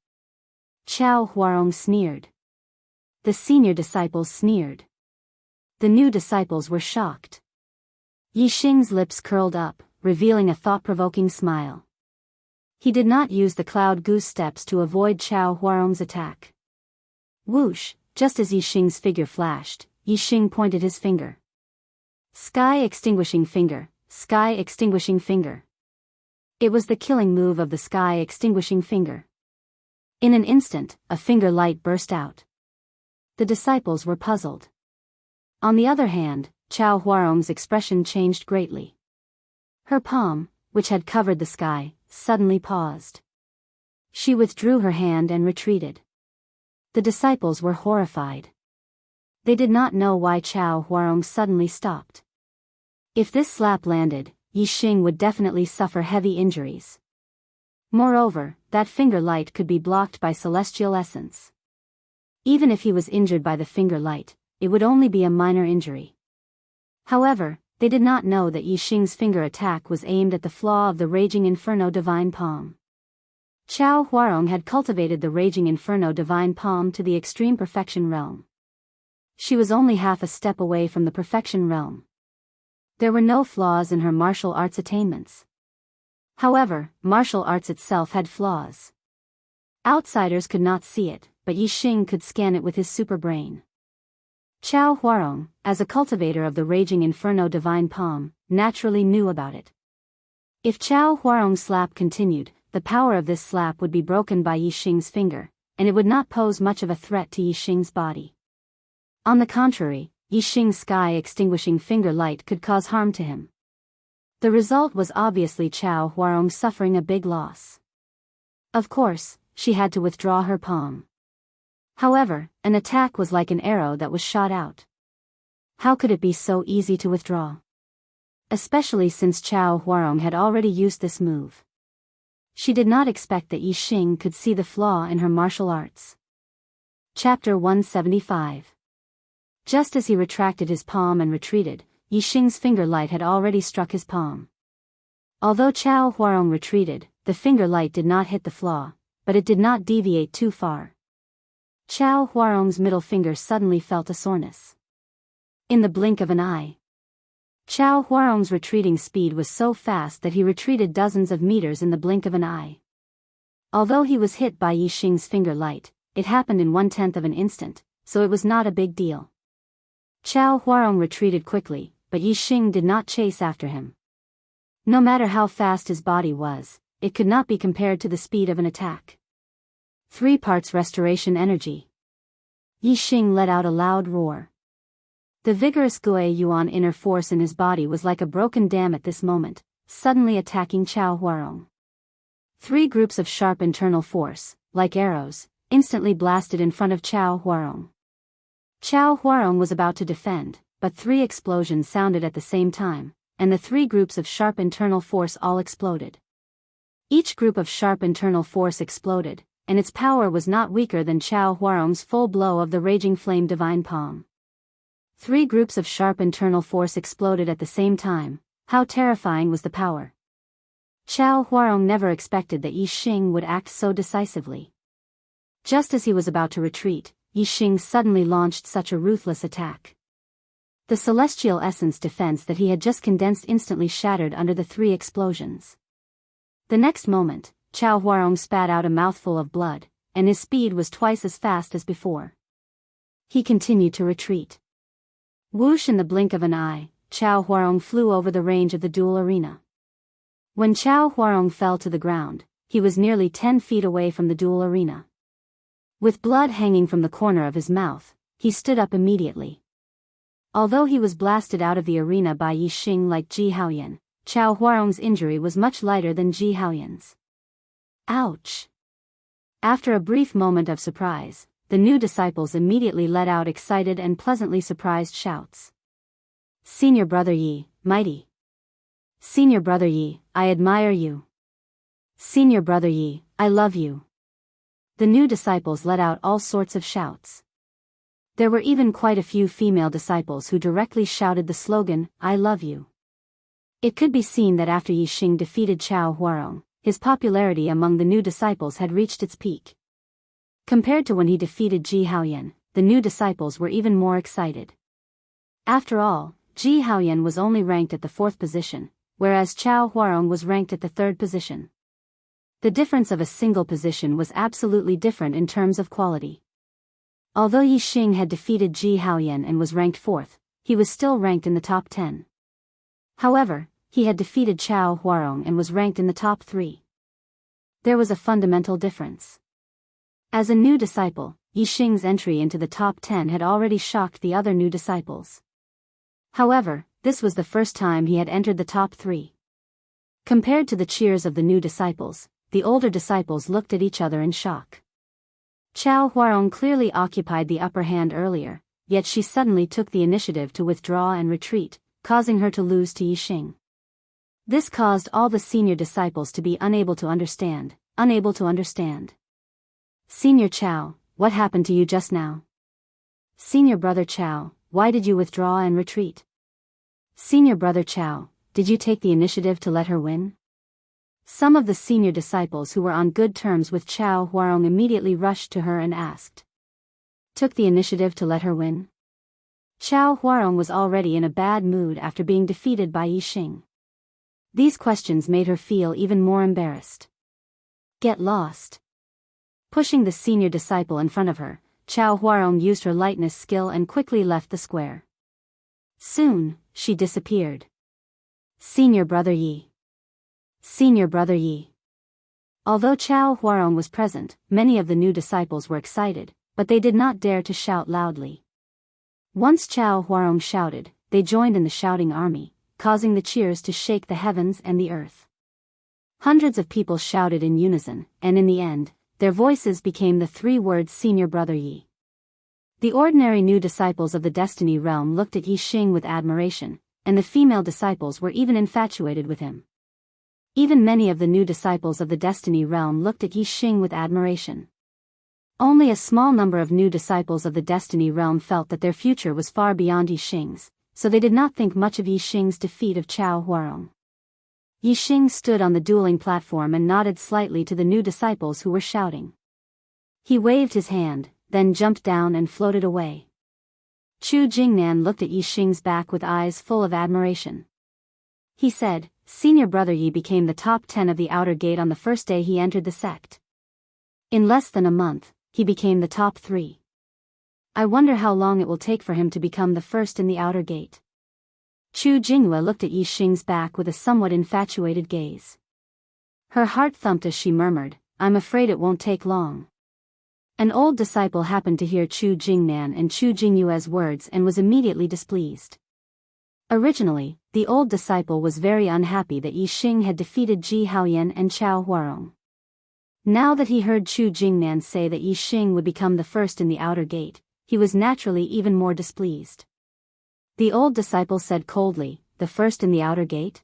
Chao Huarong sneered. The senior disciples sneered. The new disciples were shocked. Yixing's lips curled up, revealing a thought-provoking smile. He did not use the cloud goose steps to avoid Chao Huarong's attack. Whoosh, just as Yixing's figure flashed, Yixing pointed his finger. Sky extinguishing finger, sky extinguishing finger. It was the killing move of the sky extinguishing finger. In an instant, a finger light burst out. The disciples were puzzled. On the other hand, Chao Huarong's expression changed greatly. Her palm, which had covered the sky, suddenly paused. She withdrew her hand and retreated. The disciples were horrified. They did not know why Chao Huarong suddenly stopped. If this slap landed, Yixing would definitely suffer heavy injuries. Moreover, that finger light could be blocked by celestial essence. Even if he was injured by the finger light, it would only be a minor injury. However, they did not know that Yixing's finger attack was aimed at the flaw of the Raging Inferno Divine Palm. Chao Huarong had cultivated the Raging Inferno Divine Palm to the extreme perfection realm. She was only half a step away from the perfection realm. There were no flaws in her martial arts attainments. However, martial arts itself had flaws. Outsiders could not see it, but Yixing could scan it with his super brain. Chao Huarong, as a cultivator of the raging inferno divine palm, naturally knew about it. If Chao Huarong's slap continued, the power of this slap would be broken by Yi Xing's finger, and it would not pose much of a threat to Yi Xing's body. On the contrary, Yi Xing's sky-extinguishing finger light could cause harm to him. The result was obviously Chao Huarong suffering a big loss. Of course, she had to withdraw her palm. However, an attack was like an arrow that was shot out. How could it be so easy to withdraw? Especially since Chao Huarong had already used this move. She did not expect that Yi Xing could see the flaw in her martial arts. Chapter 175. Just as he retracted his palm and retreated, Yi Xing's finger light had already struck his palm. Although Chao Huarong retreated, the finger light did not hit the flaw, but it did not deviate too far. Chao Huarong's middle finger suddenly felt a soreness. In the blink of an eye. Chao Huarong's retreating speed was so fast that he retreated dozens of meters in the blink of an eye. Although he was hit by Yi Xing's finger light, it happened in 1/10 of an instant, so it was not a big deal. Chao Huarong retreated quickly, but Yi Xing did not chase after him. No matter how fast his body was, it could not be compared to the speed of an attack. 3 parts restoration energy. Yi Xing let out a loud roar. The vigorous Gui Yuan inner force in his body was like a broken dam at this moment, suddenly attacking Chao Huarong. 3 groups of sharp internal force, like arrows, instantly blasted in front of Chao Huarong. Chao Huarong was about to defend, but 3 explosions sounded at the same time, and the 3 groups of sharp internal force all exploded. Each group of sharp internal force exploded, and its power was not weaker than Chao Huarong's full blow of the raging flame divine palm. 3 groups of sharp internal force exploded at the same time. How terrifying was the power! Chao Huarong never expected that Yi Xing would act so decisively. Just as he was about to retreat, Yi Xing suddenly launched such a ruthless attack. The celestial essence defense that he had just condensed instantly shattered under the 3 explosions. The next moment, Chao Huarong spat out a mouthful of blood, and his speed was twice as fast as before. He continued to retreat. Whoosh! In the blink of an eye, Chao Huarong flew over the range of the duel arena. When Chao Huarong fell to the ground, he was nearly 10 feet away from the duel arena. With blood hanging from the corner of his mouth, he stood up immediately. Although he was blasted out of the arena by Yi Xing like Ji Haoyan, Chao Huarong's injury was much lighter than Ji Haoyan's. Ouch! After a brief moment of surprise, the new disciples immediately let out excited and pleasantly surprised shouts. Senior Brother Yi, mighty! Senior Brother Yi, I admire you! Senior Brother Yi, I love you! The new disciples let out all sorts of shouts. There were even quite a few female disciples who directly shouted the slogan, I love you. It could be seen that after Yi Xing defeated Chao Huarong, his popularity among the new disciples had reached its peak. Compared to when he defeated Ji Haoyan, the new disciples were even more excited. After all, Ji Haoyan was only ranked at the 4th position, whereas Chao Huarong was ranked at the 3rd position. The difference of a single position was absolutely different in terms of quality. Although Yi Xing had defeated Ji Haoyan and was ranked 4th, he was still ranked in the top 10. However, he had defeated Chao Huarong and was ranked in the top 3. There was a fundamental difference. As a new disciple, Yi Xing's entry into the top 10 had already shocked the other new disciples. However, this was the first time he had entered the top 3. Compared to the cheers of the new disciples, the older disciples looked at each other in shock. Chao Huarong clearly occupied the upper hand earlier, yet she suddenly took the initiative to withdraw and retreat, causing her to lose to Yi Xing. This caused all the senior disciples to be unable to understand. Senior Chao, what happened to you just now? Senior Brother Chao, why did you withdraw and retreat? Senior Brother Chao, did you take the initiative to let her win? Some of the senior disciples who were on good terms with Chao Huarong immediately rushed to her and asked. Took the initiative to let her win? Chao Huarong was already in a bad mood after being defeated by Yi Xing. These questions made her feel even more embarrassed. Get lost. Pushing the senior disciple in front of her, Chao Huarong used her lightness skill and quickly left the square. Soon, she disappeared. Senior Brother Yi. Senior Brother Yi. Although Chao Huarong was present, many of the new disciples were excited, but they did not dare to shout loudly. Once Chao Huarong shouted, they joined in the shouting army, causing the cheers to shake the heavens and the earth. Hundreds of people shouted in unison, and in the end, their voices became the three words Senior Brother Yi. The ordinary new disciples of the Destiny Realm looked at Yi Xing with admiration, and the female disciples were even infatuated with him. Even many of the new disciples of the Destiny Realm looked at Yi Xing with admiration. Only a small number of new disciples of the Destiny Realm felt that their future was far beyond Yi Xing's, so they did not think much of Yi Xing's defeat of Chao Huarong. Yi Xing stood on the dueling platform and nodded slightly to the new disciples who were shouting. He waved his hand, then jumped down and floated away. Chu Jingnan looked at Yi Xing's back with eyes full of admiration. He said, Senior Brother Yi became the top 10 of the outer gate on the first day he entered the sect. In less than a month, he became the top 3. I wonder how long it will take for him to become the first in the outer gate. Chu Jinghua looked at Yi Xing's back with a somewhat infatuated gaze. Her heart thumped as she murmured, I'm afraid it won't take long. An old disciple happened to hear Chu Jingnan and Chu Jinghua's words and was immediately displeased. Originally, the old disciple was very unhappy that Yi Xing had defeated Ji Haoyan and Chao Huarong. Now that he heard Chu Jingnan say that Yi Xing would become the first in the outer gate, he was naturally even more displeased. The old disciple said coldly, the first in the outer gate?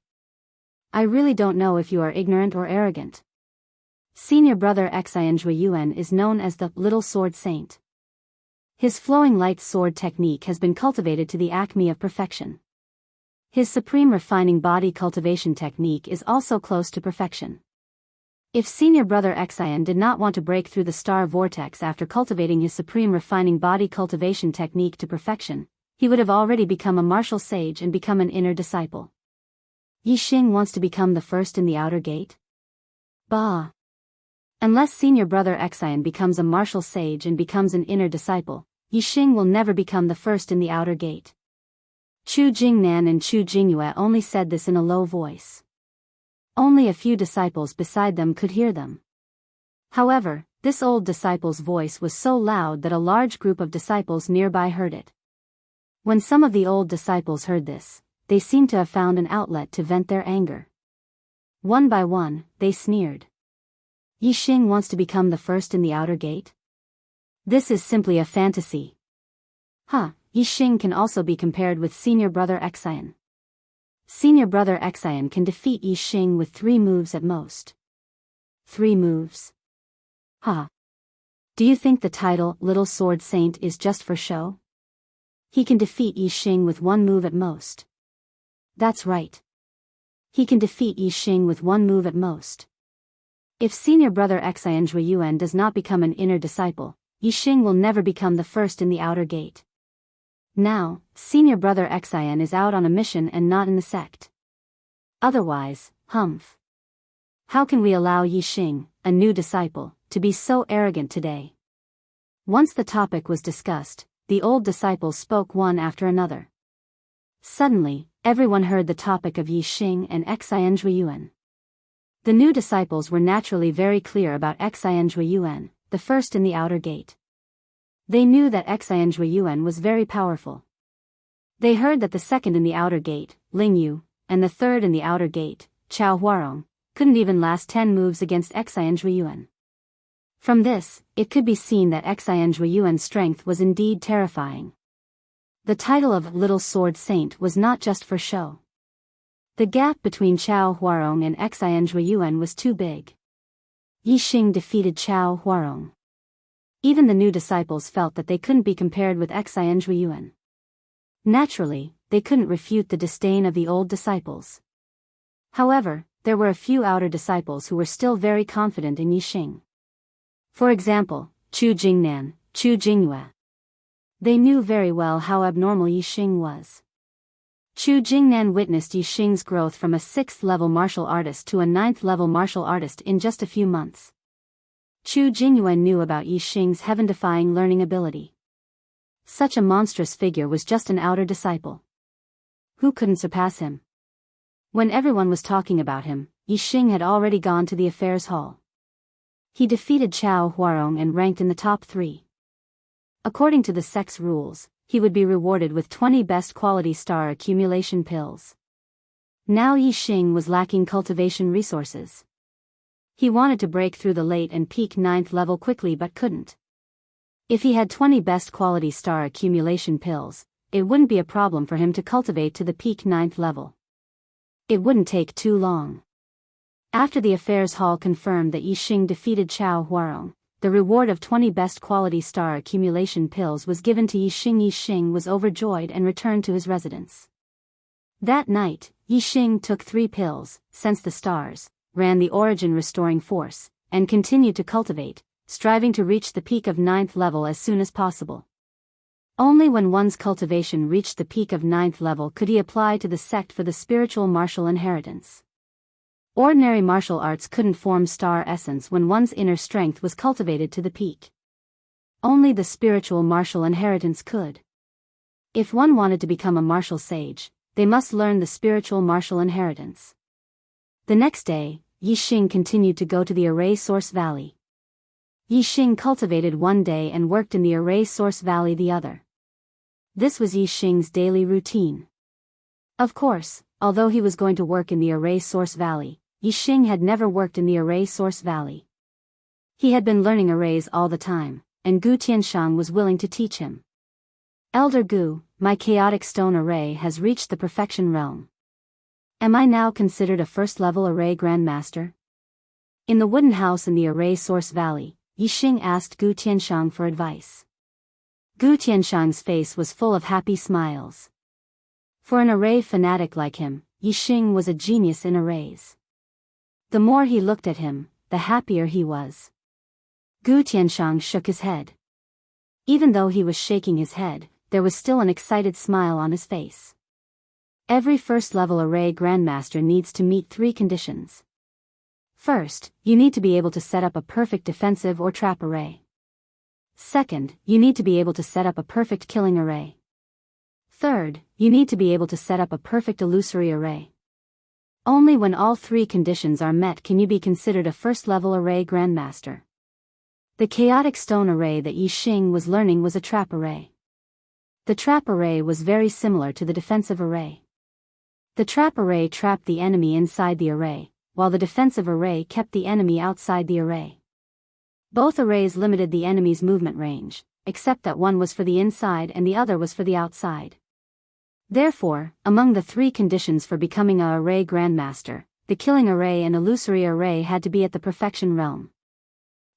I really don't know if you are ignorant or arrogant. Senior Brother Xian Zhuiyuan is known as the Little Sword Saint. His flowing light sword technique has been cultivated to the acme of perfection. His supreme refining body cultivation technique is also close to perfection. If Senior Brother Xian did not want to break through the star vortex after cultivating his supreme refining body cultivation technique to perfection, he would have already become a martial sage and become an inner disciple. Yi Xing wants to become the first in the outer gate? Bah! Unless Senior Brother Xian becomes a martial sage and becomes an inner disciple, Yi Xing will never become the first in the outer gate. Chu Jingnan and Chu Jinghua only said this in a low voice. Only a few disciples beside them could hear them. However, this old disciple's voice was so loud that a large group of disciples nearby heard it. When some of the old disciples heard this, they seemed to have found an outlet to vent their anger. One by one, they sneered. Yi Xing wants to become the first in the outer gate? This is simply a fantasy. Yi Xing can also be compared with Senior Brother Xian. Senior Brother Xian can defeat Yi Xing with 3 moves at most. 3 moves? Do you think the title Little Sword Saint is just for show? He can defeat Yi Xing with 1 move at most. That's right. He can defeat Yi Xing with 1 move at most. If Senior Brother Xian Zhuiyuan does not become an inner disciple, Yi Xing will never become the first in the outer gate. Now, Senior Brother Xian is out on a mission and not in the sect. Otherwise, humph. How can we allow Yi Xing, a new disciple, to be so arrogant today? Once the topic was discussed, the old disciples spoke one after another. Suddenly, everyone heard the topic of Yi Xing and Xian Zhuiyuan. The new disciples were naturally very clear about Xian Zhuiyuan, the first in the outer gate. They knew that Xian Zhuiyuan was very powerful. They heard that the second in the outer gate, Ling Yu, and the third in the outer gate, Chao Huarong, couldn't even last 10 moves against Xian Zhuiyuan. From this, it could be seen that Xian Zhuiyuan's strength was indeed terrifying. The title of Little Sword Saint was not just for show. The gap between Chao Huarong and Xian Zhuiyuan was too big. Yi Xing defeated Chao Huarong. Even the new disciples felt that they couldn't be compared with Xian Zhuiyuan. Naturally, they couldn't refute the disdain of the old disciples. However, there were a few outer disciples who were still very confident in Yi Xing. For example, Chu Jingnan, Chu Jinghua. They knew very well how abnormal Yi Xing was. Chu Jingnan witnessed Yi Xing's growth from a 6th-level martial artist to a 9th-level martial artist in just a few months. Chu Jingyuan knew about Yi Xing's heaven-defying learning ability. Such a monstrous figure was just an outer disciple. Who couldn't surpass him? When everyone was talking about him, Yi Xing had already gone to the affairs hall. He defeated Chao Huarong and ranked in the top 3. According to the sect's rules, he would be rewarded with 20 best quality star accumulation pills. Now Yi Xing was lacking cultivation resources. He wanted to break through the late and peak 9th level quickly but couldn't. If he had 20 best quality star accumulation pills, it wouldn't be a problem for him to cultivate to the peak 9th level. It wouldn't take too long. After the affairs hall confirmed that Yi Xing defeated Chao Huarong, the reward of 20 best quality star accumulation pills was given to Yi Xing. Yi Xing was overjoyed and returned to his residence. That night, Yi Xing took 3 pills, sensed the stars, ran the origin restoring force, and continued to cultivate, striving to reach the peak of 9th level as soon as possible. Only when one's cultivation reached the peak of 9th level could he apply to the sect for the spiritual martial inheritance. Ordinary martial arts couldn't form star essence when one's inner strength was cultivated to the peak. Only the spiritual martial inheritance could. If one wanted to become a martial sage, they must learn the spiritual martial inheritance. The next day, Yi Xing continued to go to the Array Source Valley. Yi Xing cultivated one day and worked in the Array Source Valley the other. This was Yi Xing's daily routine. Of course, although he was going to work in the Array Source Valley, Yi Xing had never worked in the Array Source Valley. He had been learning arrays all the time, and Gu Tianshang was willing to teach him. Elder Gu, my chaotic stone array has reached the perfection realm. Am I now considered a first-level array grandmaster? In the wooden house in the Array Source Valley, Yi Xing asked Gu Tianshang for advice. Gu Tianshang's face was full of happy smiles. For an array fanatic like him, Yi Xing was a genius in arrays. The more he looked at him, the happier he was. Gu Tianshang shook his head. Even though he was shaking his head, there was still an excited smile on his face. Every first-level array grandmaster needs to meet 3 conditions. First, you need to be able to set up a perfect defensive or trap array. Second, you need to be able to set up a perfect killing array. Third, you need to be able to set up a perfect illusory array. Only when all 3 conditions are met can you be considered a first-level array grandmaster. The chaotic stone array that Yi Xing was learning was a trap array. The trap array was very similar to the defensive array. The trap array trapped the enemy inside the array, while the defensive array kept the enemy outside the array. Both arrays limited the enemy's movement range, except that one was for the inside and the other was for the outside. Therefore, among the 3 conditions for becoming a array grandmaster, the killing array and illusory array had to be at the perfection realm.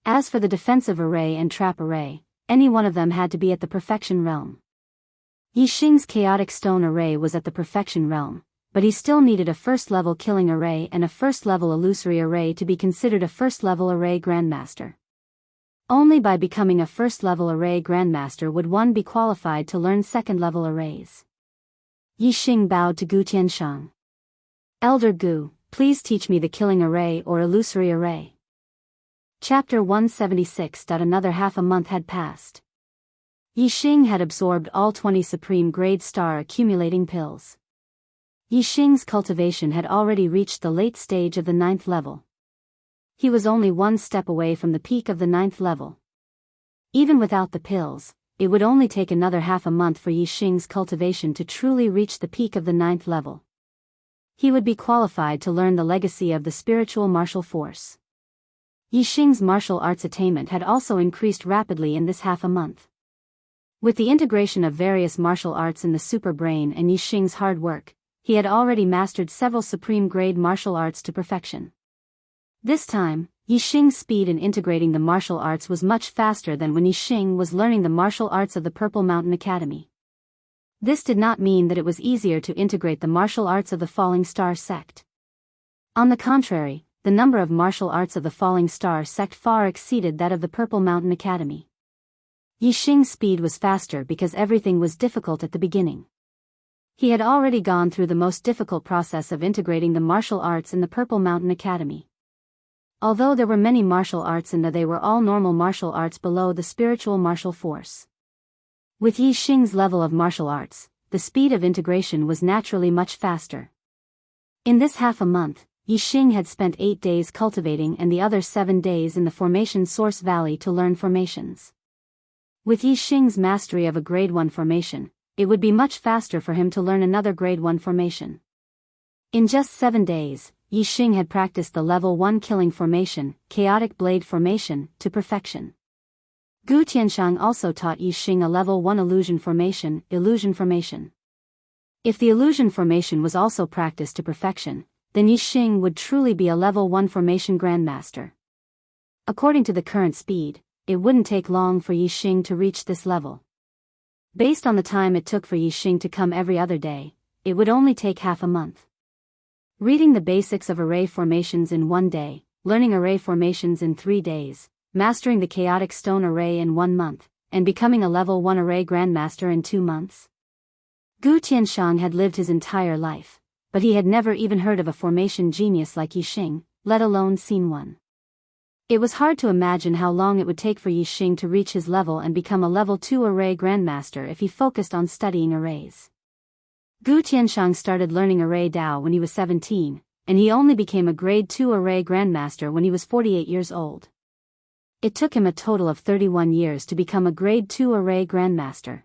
As for the defensive array and trap array, any one of them had to be at the perfection realm. Yi Xing's chaotic stone array was at the perfection realm, but he still needed a first-level killing array and a first-level illusory array to be considered a first-level array grandmaster. Only by becoming a first-level array grandmaster would one be qualified to learn second-level arrays. Yi Xing bowed to Gu Tianshang. Elder Gu, please teach me the killing array or illusory array. Chapter 176. Another half a month had passed. Yi Xing had absorbed all 20 supreme grade star accumulating pills. Yi Xing's cultivation had already reached the late stage of the 9th level. He was only 1 step away from the peak of the 9th level. Even without the pills, it would only take another half a month for Yi Xing's cultivation to truly reach the peak of the 9th level. He would be qualified to learn the legacy of the spiritual martial force. Yi Xing's martial arts attainment had also increased rapidly in this half a month. With the integration of various martial arts in the super brain and Yi Xing's hard work, he had already mastered several supreme grade martial arts to perfection. This time, Yi Xing's speed in integrating the martial arts was much faster than when Yi Xing was learning the martial arts of the Purple Mountain Academy. This did not mean that it was easier to integrate the martial arts of the Falling Star sect. On the contrary, the number of martial arts of the Falling Star sect far exceeded that of the Purple Mountain Academy. Yi Xing's speed was faster because everything was difficult at the beginning. He had already gone through the most difficult process of integrating the martial arts in the Purple Mountain Academy. Although there were many martial arts and they were all normal martial arts below the spiritual martial force. With Yi Xing's level of martial arts, the speed of integration was naturally much faster. In this half a month, Yi Xing had spent 8 days cultivating and the other 7 days in the formation source valley to learn formations. With Yi Xing's mastery of a grade 1 formation, it would be much faster for him to learn another grade 1 formation. In just 7 days, Yi Xing had practiced the level 1 killing formation, chaotic blade formation, to perfection. Gu Tianshang also taught Yi Xing a level 1 illusion formation. If the illusion formation was also practiced to perfection, then Yi Xing would truly be a level 1 formation grandmaster. According to the current speed, it wouldn't take long for Yi Xing to reach this level. Based on the time it took for Yi Xing to come every other day, it would only take half a month. Reading the basics of array formations in 1 day, learning array formations in 3 days, mastering the chaotic stone array in 1 month, and becoming a level 1 array grandmaster in 2 months. Gu Tianshang had lived his entire life, but he had never even heard of a formation genius like Yi Xing, let alone seen one. It was hard to imagine how long it would take for Yi Xing to reach his level and become a level 2 array grandmaster if he focused on studying arrays. Gu Tianshang started learning array Dao when he was 17, and he only became a grade 2 array grandmaster when he was 48 years old. It took him a total of 31 years to become a grade 2 array grandmaster.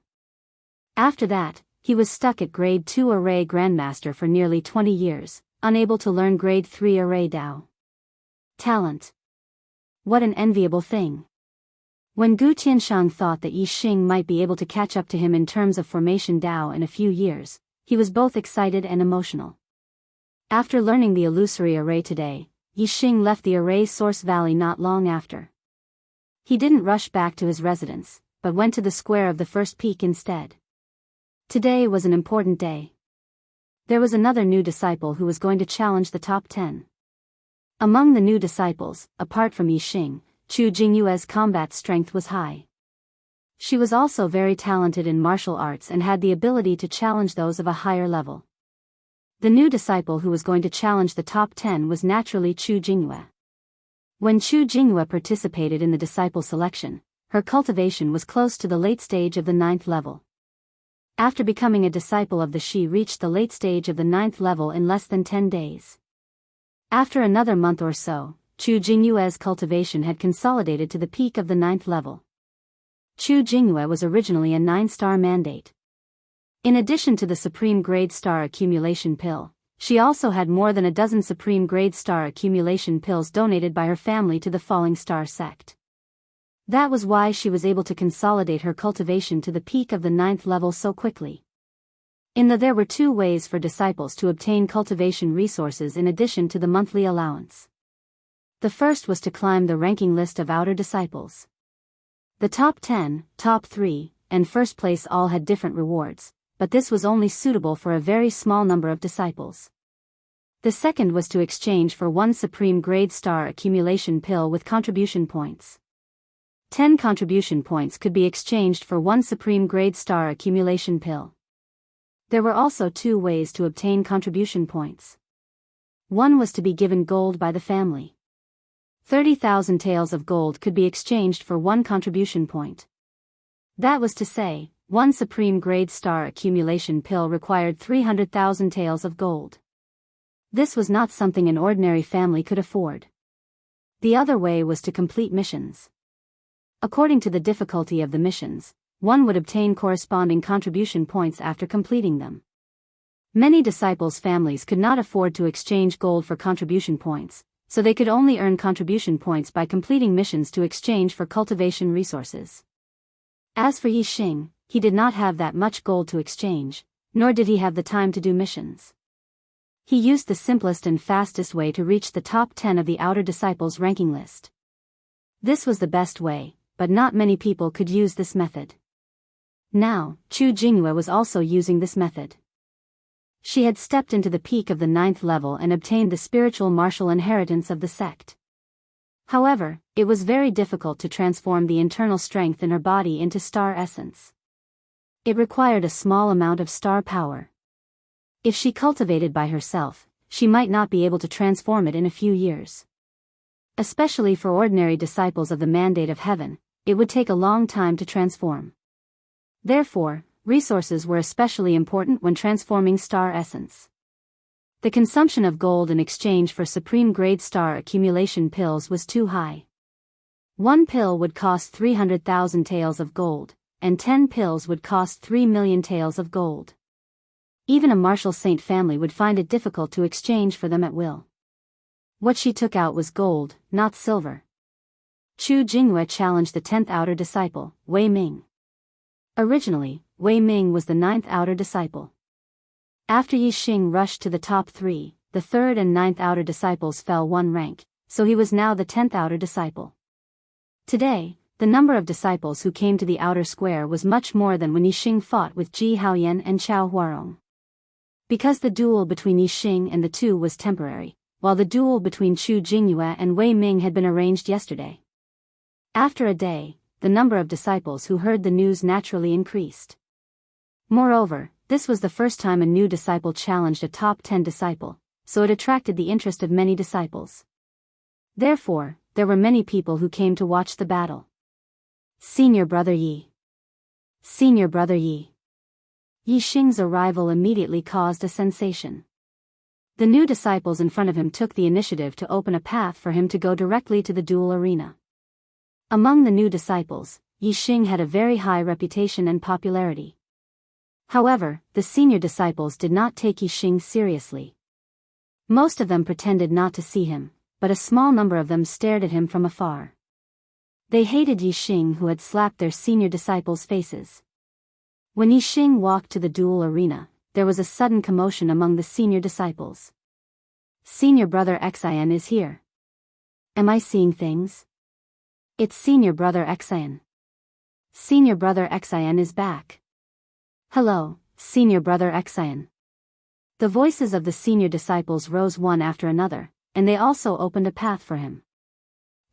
After that, he was stuck at grade 2 array grandmaster for nearly 20 years, unable to learn grade 3 array Dao. Talent. What an enviable thing. When Gu Tianshang thought that Yi Xing might be able to catch up to him in terms of formation Dao in a few years, he was both excited and emotional. After learning the illusory array today, Yi Xing left the array source valley not long after. He didn't rush back to his residence, but went to the square of the first peak instead. Today was an important day. There was another new disciple who was going to challenge the top 10. Among the new disciples, apart from Yi Xing, Chu Jingyue's combat strength was high. She was also very talented in martial arts and had the ability to challenge those of a higher level. The new disciple who was going to challenge the top 10 was naturally Chu Jingyue. When Chu Jingyue participated in the disciple selection, her cultivation was close to the late stage of the 9th level. After becoming a disciple of she reached the late stage of the 9th level in less than 10 days. After another month or so, Chu Jingyue's cultivation had consolidated to the peak of the 9th level. Chu Jingyue was originally a 9-star mandate. In addition to the Supreme Grade Star Accumulation Pill, she also had more than a dozen Supreme Grade Star Accumulation Pills donated by her family to the Falling Star sect. That was why she was able to consolidate her cultivation to the peak of the 9th level so quickly. There were 2 ways for disciples to obtain cultivation resources in addition to the monthly allowance. The first was to climb the ranking list of outer disciples. The top 10, top 3, and first place all had different rewards, but this was only suitable for a very small number of disciples. The second was to exchange for 1 Supreme Grade Star Accumulation Pill with contribution points. 10 contribution points could be exchanged for 1 Supreme Grade Star Accumulation Pill. There were also 2 ways to obtain contribution points. One was to be given gold by the family. 30,000 taels of gold could be exchanged for 1 contribution point. That was to say, 1 Supreme Grade Star Accumulation Pill required 300,000 taels of gold. This was not something an ordinary family could afford. The other way was to complete missions. According to the difficulty of the missions, one would obtain corresponding contribution points after completing them. Many disciples' families could not afford to exchange gold for contribution points, so they could only earn contribution points by completing missions to exchange for cultivation resources. As for Yi Xing, he did not have that much gold to exchange, nor did he have the time to do missions. He used the simplest and fastest way to reach the top 10 of the outer disciples' ranking list. This was the best way, but not many people could use this method. Now, Chu Jingyue was also using this method. She had stepped into the peak of the 9th level and obtained the spiritual martial inheritance of the sect. However, it was very difficult to transform the internal strength in her body into star essence. It required a small amount of star power. If she cultivated by herself, she might not be able to transform it in a few years. Especially for ordinary disciples of the mandate of heaven, it would take a long time to transform. Therefore, resources were especially important when transforming star essence. The consumption of gold in exchange for supreme-grade star accumulation pills was too high. One pill would cost 300,000 taels of gold, and 10 pills would cost 3 million taels of gold. Even a martial saint family would find it difficult to exchange for them at will. What she took out was gold, not silver. Chu Jingyue challenged the 10th outer disciple, Wei Ming. Originally, Wei Ming was the 9th outer disciple. After Yi Xing rushed to the top 3, the 3rd and 9th outer disciples fell one rank, so he was now the 10th outer disciple. Today, the number of disciples who came to the outer square was much more than when Yi Xing fought with Ji Haoyan and Chao Huarong. Because the duel between Yi Xing and the two was temporary, while the duel between Chu Jingyue and Wei Ming had been arranged yesterday. After a day, the number of disciples who heard the news naturally increased. Moreover, this was the first time a new disciple challenged a top 10 disciple, so it attracted the interest of many disciples. Therefore, there were many people who came to watch the battle. Senior Brother Yi. Senior Brother Yi. Yi Xing's arrival immediately caused a sensation. The new disciples in front of him took the initiative to open a path for him to go directly to the duel arena. Among the new disciples, Yi Xing had a very high reputation and popularity. However, the senior disciples did not take Yi Xing seriously. Most of them pretended not to see him, but a small number of them stared at him from afar. They hated Yi Xing, who had slapped their senior disciples' faces. When Yi Xing walked to the duel arena, there was a sudden commotion among the senior disciples. Senior Brother Xian is here. Am I seeing things? It's Senior Brother Xian. Senior Brother Xian is back. Hello, Senior Brother Xian. The voices of the senior disciples rose one after another, and they also opened a path for him.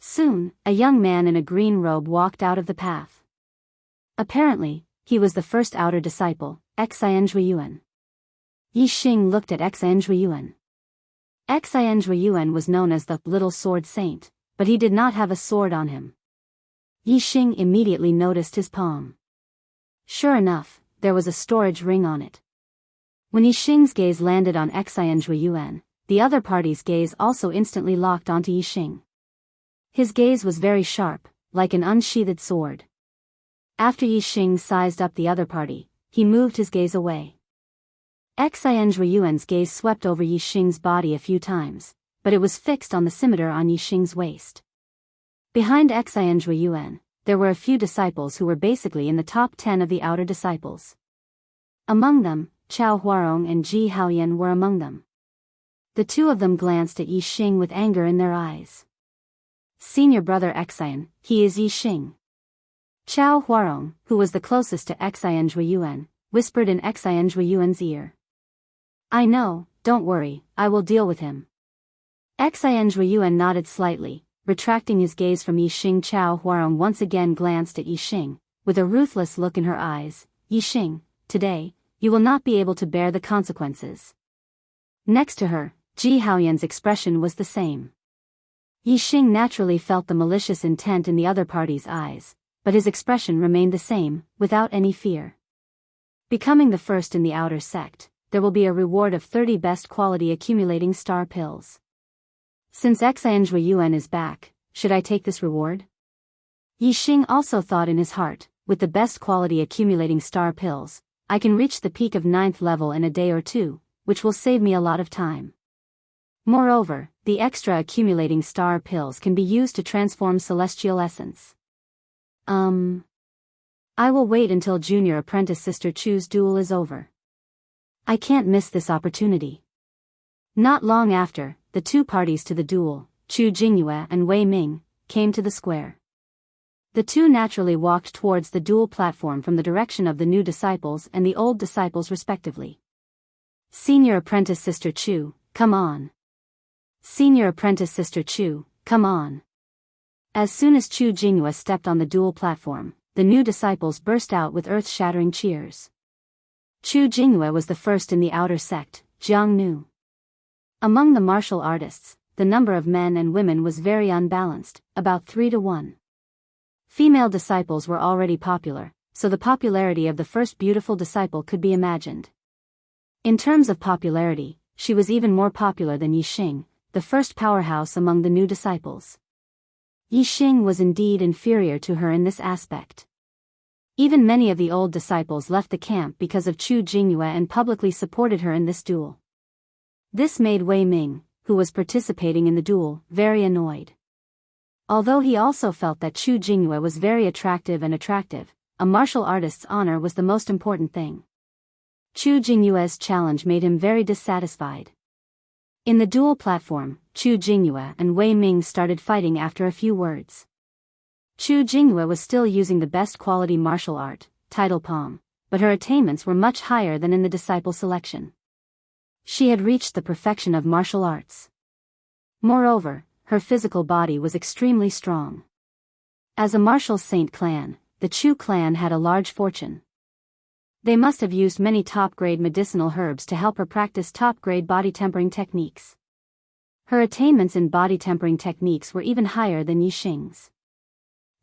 Soon, a young man in a green robe walked out of the path. Apparently, he was the first outer disciple, Xian Zhuiyuan. Yi Xing looked at Xian Zhuiyuan. Xian Zhuiyuan was known as the Little Sword Saint, but he did not have a sword on him. Yi Xing immediately noticed his palm. Sure enough, there was a storage ring on it. When Yi Xing's gaze landed on Xian Zhuiyuan, the other party's gaze also instantly locked onto Yi Xing. His gaze was very sharp, like an unsheathed sword. After Yi Xing sized up the other party, he moved his gaze away. Xian Zhuiyuan's gaze swept over Yi Xing's body a few times, but it was fixed on the scimitar on Yi Xing's waist. Behind Xian Zhuiyuan, there were a few disciples who were basically in the top 10 of the outer disciples. Among them, Chao Huarong and Ji Haoyan were among them. The two of them glanced at Yi Xing with anger in their eyes. Senior Brother Xian, he is Yi Xing. Chao Huarong, who was the closest to Xian Zhuiyuan, whispered in Xian Zhuiyuan's ear. I know, don't worry, I will deal with him. Xian Zhuiyuan nodded slightly, retracting his gaze from Yi Xing. Chao Huarong once again glanced at Yi Xing, with a ruthless look in her eyes. Yi Xing, today, you will not be able to bear the consequences. Next to her, Ji Haoyan's expression was the same. Yi Xing naturally felt the malicious intent in the other party's eyes, but his expression remained the same, without any fear. Becoming the first in the outer sect, there will be a reward of 30 best quality accumulating star pills. Since Xian Zhuiyuan is back, should I take this reward? Yi Xing also thought in his heart, with the best quality accumulating star pills, I can reach the peak of 9th level in a day or two, which will save me a lot of time. Moreover, the extra accumulating star pills can be used to transform celestial essence. I will wait until Junior Apprentice Sister Chu's duel is over. I can't miss this opportunity. Not long after, the two parties to the duel, Chu Jingyue and Wei Ming, came to the square. The two naturally walked towards the duel platform from the direction of the new disciples and the old disciples respectively. Senior Apprentice Sister Chu, come on. Senior Apprentice Sister Chu, come on. As soon as Chu Jingyue stepped on the duel platform, the new disciples burst out with earth-shattering cheers. Chu Jingyue was the first in the outer sect, Jiang Nu. Among the martial artists, the number of men and women was very unbalanced, about 3-to-1. Female disciples were already popular, so the popularity of the first beautiful disciple could be imagined. In terms of popularity, she was even more popular than Yixing, the first powerhouse among the new disciples. Yixing was indeed inferior to her in this aspect. Even many of the old disciples left the camp because of Chu Jingyue and publicly supported her in this duel. This made Wei Ming, who was participating in the duel, very annoyed. Although he also felt that Chu Jingyue was very attractive, a martial artist's honor was the most important thing. Chu Jingyue's challenge made him very dissatisfied. In the duel platform, Chu Jingyue and Wei Ming started fighting after a few words. Chu Jingyue was still using the best quality martial art, Tidal Palm, but her attainments were much higher than in the disciple selection. She had reached the perfection of martial arts. Moreover, her physical body was extremely strong. As a martial saint clan, the Chu clan had a large fortune. They must have used many top-grade medicinal herbs to help her practice top-grade body tempering techniques. Her attainments in body tempering techniques were even higher than Yixing's.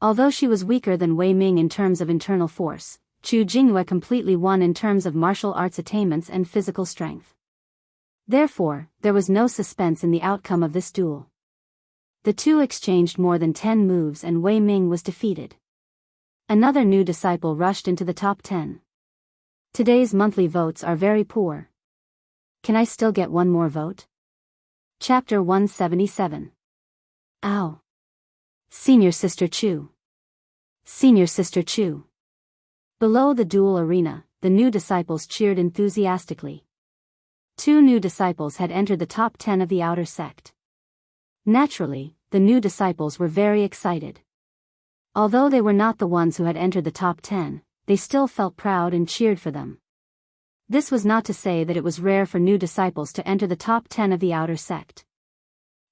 Although she was weaker than Wei Ming in terms of internal force, Chu Jingyue completely won in terms of martial arts attainments and physical strength. Therefore, there was no suspense in the outcome of this duel. The two exchanged more than 10 moves and Wei Ming was defeated. Another new disciple rushed into the top 10. Today's monthly votes are very poor. Can I still get one more vote? Chapter 177. Ow. Senior Sister Chu. Senior Sister Chu. Below the duel arena, the new disciples cheered enthusiastically. 2 new disciples had entered the top 10 of the outer sect. Naturally, the new disciples were very excited. Although they were not the ones who had entered the top 10, they still felt proud and cheered for them. This was not to say that it was rare for new disciples to enter the top 10 of the outer sect.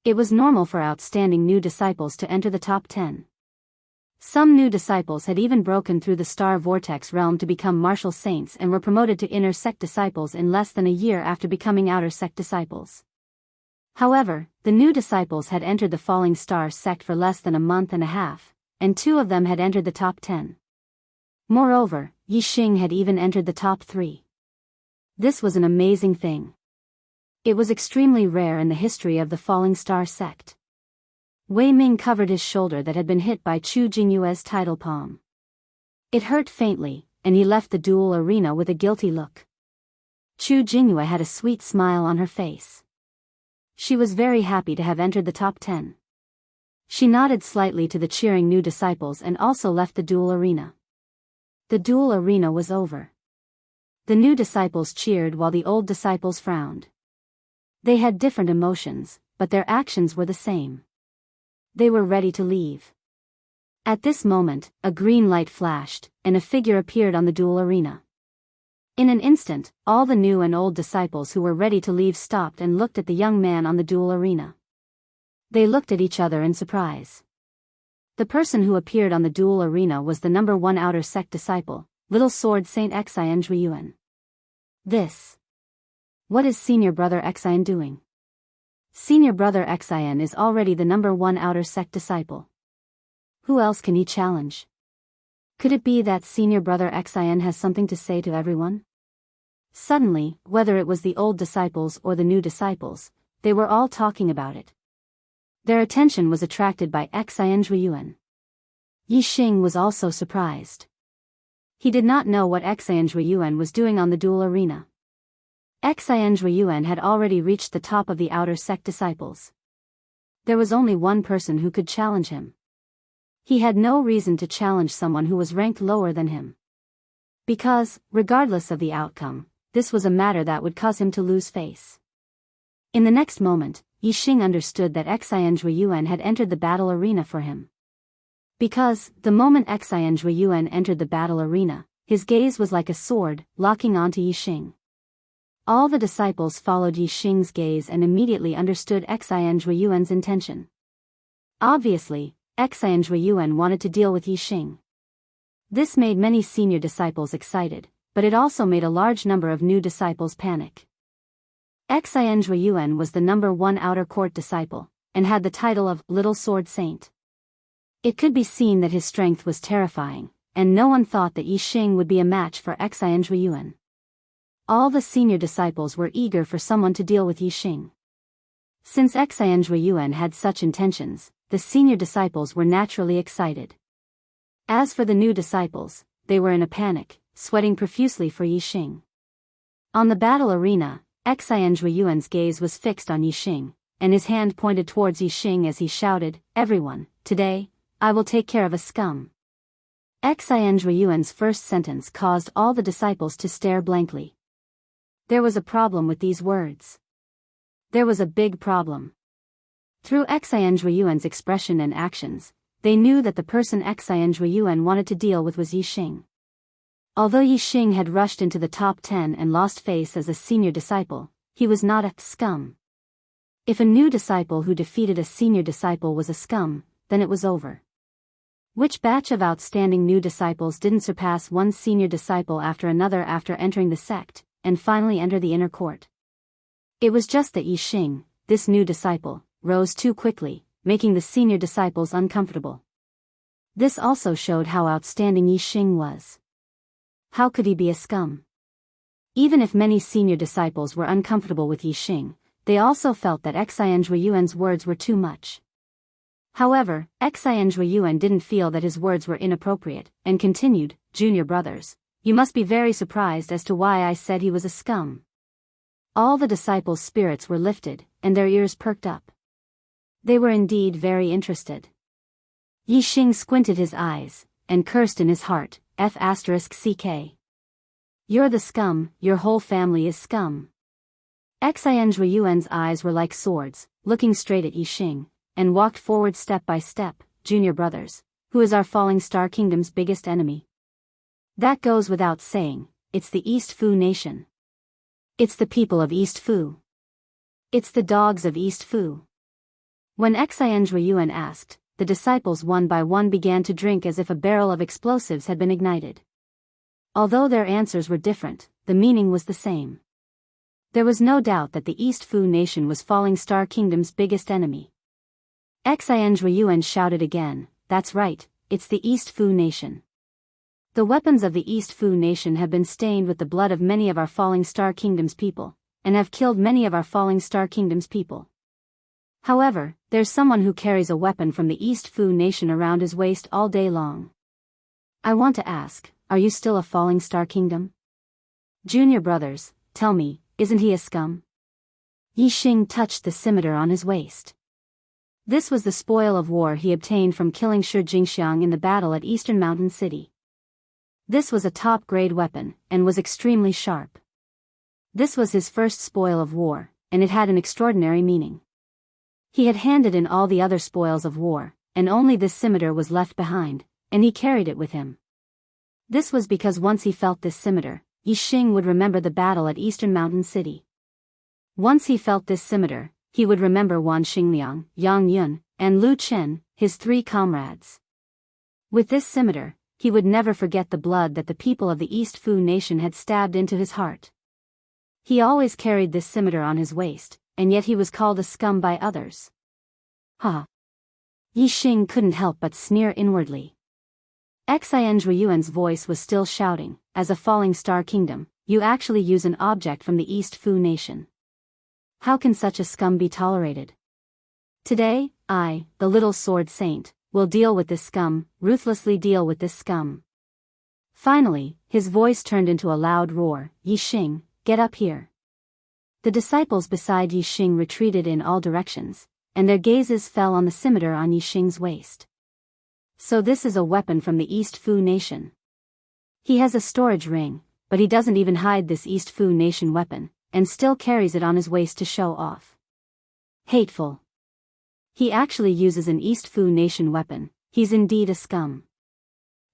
It was normal for outstanding new disciples to enter the top 10. Some new disciples had even broken through the star vortex realm to become martial saints and were promoted to inner sect disciples in less than a year after becoming outer sect disciples. However, the new disciples had entered the falling star sect for less than a month and a half, and 2 of them had entered the top 10. Moreover, Yixing had even entered the top 3. This was an amazing thing. It was extremely rare in the history of the falling star sect. Wei Ming covered his shoulder that had been hit by Chu Jingyue's tidal palm. It hurt faintly, and he left the duel arena with a guilty look. Chu Jingyue had a sweet smile on her face. She was very happy to have entered the top 10. She nodded slightly to the cheering new disciples and also left the duel arena. The duel arena was over. The new disciples cheered while the old disciples frowned. They had different emotions, but their actions were the same. They were ready to leave. At this moment, a green light flashed, and a figure appeared on the duel arena. In an instant, all the new and old disciples who were ready to leave stopped and looked at the young man on the duel arena. They looked at each other in surprise. The person who appeared on the duel arena was the number 1 outer sect disciple, Little Sword Saint Xian Zhuiyuan. What is Senior Brother Xian doing? Senior Brother Xian is already the number 1 outer sect disciple. Who else can he challenge? Could it be that Senior Brother Xian has something to say to everyone? Suddenly, whether it was the old disciples or the new disciples, they were all talking about it. Their attention was attracted by Xian Zhuiyuan. Yixing was also surprised. He did not know what Xian Zhuiyuan was doing on the duel arena. Xian Zhuiyuan had already reached the top of the outer sect disciples. There was only one person who could challenge him. He had no reason to challenge someone who was ranked lower than him. Because, regardless of the outcome, this was a matter that would cause him to lose face. In the next moment, Yixing understood that Xian Zhuiyuan had entered the battle arena for him. Because, the moment Xian Zhuiyuan entered the battle arena, his gaze was like a sword, locking onto Yixing. All the disciples followed Yixing's gaze and immediately understood Xian Zhuiyuan's intention. Obviously, Xian Zhuiyuan wanted to deal with Yixing. This made many senior disciples excited, but it also made a large number of new disciples panic. Xian Zhuiyuan was the number 1 outer court disciple, and had the title of Little Sword Saint. It could be seen that his strength was terrifying, and no one thought that Yi Xing would be a match for Xian Zhuiyuan. All the senior disciples were eager for someone to deal with Yi Xing. Since Xian Zhuiyuan had such intentions, the senior disciples were naturally excited. As for the new disciples, they were in a panic, sweating profusely for Yi Xing. On the battle arena, Xian Zhuiyuan's gaze was fixed on Yi Xing, and his hand pointed towards Yi Xing as he shouted, "Everyone, today, I will take care of a scum." Xian Zhuiyuan's first sentence caused all the disciples to stare blankly. There was a problem with these words. There was a big problem. Through Xian Zhuiyuan's expression and actions, they knew that the person Xian Zhuiyuan wanted to deal with was Yi Xing. Although Yi Xing had rushed into the top 10 and lost face as a senior disciple, he was not a scum. If a new disciple who defeated a senior disciple was a scum, then it was over. Which batch of outstanding new disciples didn't surpass one senior disciple after another after entering the sect, and finally enter the inner court? It was just that Yi Xing, this new disciple, rose too quickly, making the senior disciples uncomfortable. This also showed how outstanding Yi Xing was. How could he be a scum? Even if many senior disciples were uncomfortable with Yi Xing, they also felt that Xian Zhuiyuan's words were too much. However, Xian Zhuiyuan didn't feel that his words were inappropriate, and continued, "Junior brothers, you must be very surprised as to why I said he was a scum." All the disciples' spirits were lifted, and their ears perked up. They were indeed very interested. Yi Xing squinted his eyes, and cursed in his heart, F***ck. "You're the scum, your whole family is scum." Xian Zhuiyuan's eyes were like swords, looking straight at Yi Xing, and walked forward step by step. "Junior brothers, who is our Falling Star Kingdom's biggest enemy?" "That goes without saying, it's the East Fu Nation. It's the people of East Fu. It's the dogs of East Fu." When Xian Zhuiyuan asked, the disciples one by one began to drink as if a barrel of explosives had been ignited. Although their answers were different, the meaning was the same. There was no doubt that the East Fu Nation was Falling Star Kingdom's biggest enemy. Xian Zhuiyuan shouted again, "That's right, it's the East Fu Nation. The weapons of the East Fu Nation have been stained with the blood of many of our Falling Star Kingdom's people, and have killed many of our Falling Star Kingdom's people. However, there's someone who carries a weapon from the East Fu Nation around his waist all day long. I want to ask, are you still a Falling Star Kingdom? Junior brothers, tell me, isn't he a scum?" Yi Xing touched the scimitar on his waist. This was the spoil of war he obtained from killing Shi Jingxiang in the battle at Eastern Mountain City. This was a top-grade weapon, and was extremely sharp. This was his first spoil of war, and it had an extraordinary meaning. He had handed in all the other spoils of war, and only this scimitar was left behind, and he carried it with him. This was because once he felt this scimitar, Yi Xing would remember the battle at Eastern Mountain City. Once he felt this scimitar, he would remember Wan Xingliang, Yang Yun, and Lu Chen, his 3 comrades. With this scimitar, he would never forget the blood that the people of the East Fu Nation had stabbed into his heart. He always carried this scimitar on his waist, and yet he was called a scum by others. Ha! Yi Xing couldn't help but sneer inwardly. Xian Zhuiyuan's voice was still shouting, "As a Falling Star Kingdom, you actually use an object from the East Fu Nation. How can such a scum be tolerated? Today, I, the Little Sword Saint, will deal with this scum, ruthlessly deal with this scum." Finally, his voice turned into a loud roar, "Yi Xing, get up here." The disciples beside Yi Xing retreated in all directions, and their gazes fell on the scimitar on Yi Xing's waist. So this is a weapon from the East Fu Nation. He has a storage ring, but he doesn't even hide this East Fu Nation weapon, and still carries it on his waist to show off. Hateful. He actually uses an East Fu Nation weapon, he's indeed a scum.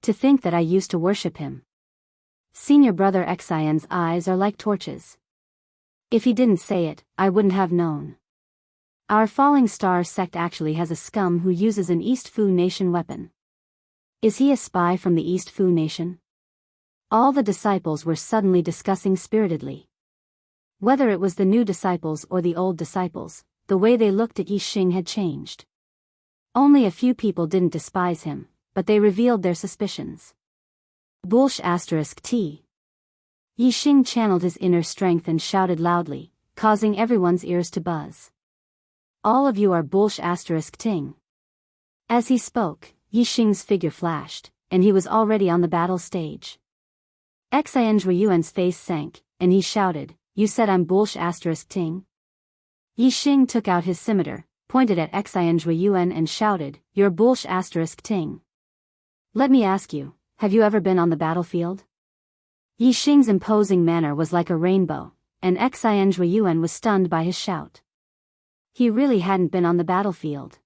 To think that I used to worship him. Senior brother Xian's eyes are like torches. If he didn't say it, I wouldn't have known. Our Falling Star sect actually has a scum who uses an East Fu Nation weapon. Is he a spy from the East Fu Nation? All the disciples were suddenly discussing spiritedly. Whether it was the new disciples or the old disciples, the way they looked at Yi Xing had changed. Only a few people didn't despise him, but they revealed their suspicions. Bullsh *T. Yi Xing channeled his inner strength and shouted loudly, causing everyone's ears to buzz. All of you are Bullsh *Ting. As he spoke, Yi Xing's figure flashed, and he was already on the battle stage. Xian Yuan's face sank, and he shouted, "You said I'm Bullsh *Ting?" Yi Xing took out his scimitar, pointed at Xian Yuan and shouted, "You're Bullsh *Ting. Let me ask you, have you ever been on the battlefield?" Yi Xing's imposing manner was like a rainbow, and Xian Yuan was stunned by his shout. He really hadn't been on the battlefield.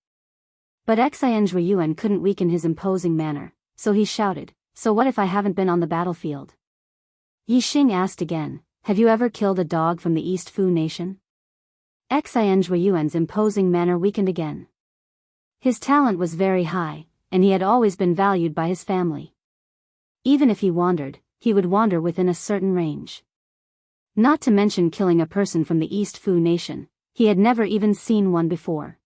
But Xian Yuan couldn't weaken his imposing manner, so he shouted, "So what if I haven't been on the battlefield?" Yi Xing asked again, "Have you ever killed a dog from the East Fu nation?" Xian Yuan's imposing manner weakened again. His talent was very high, and he had always been valued by his family. Even if he wandered, he would wander within a certain range. Not to mention killing a person from the East Fu nation, he had never even seen one before.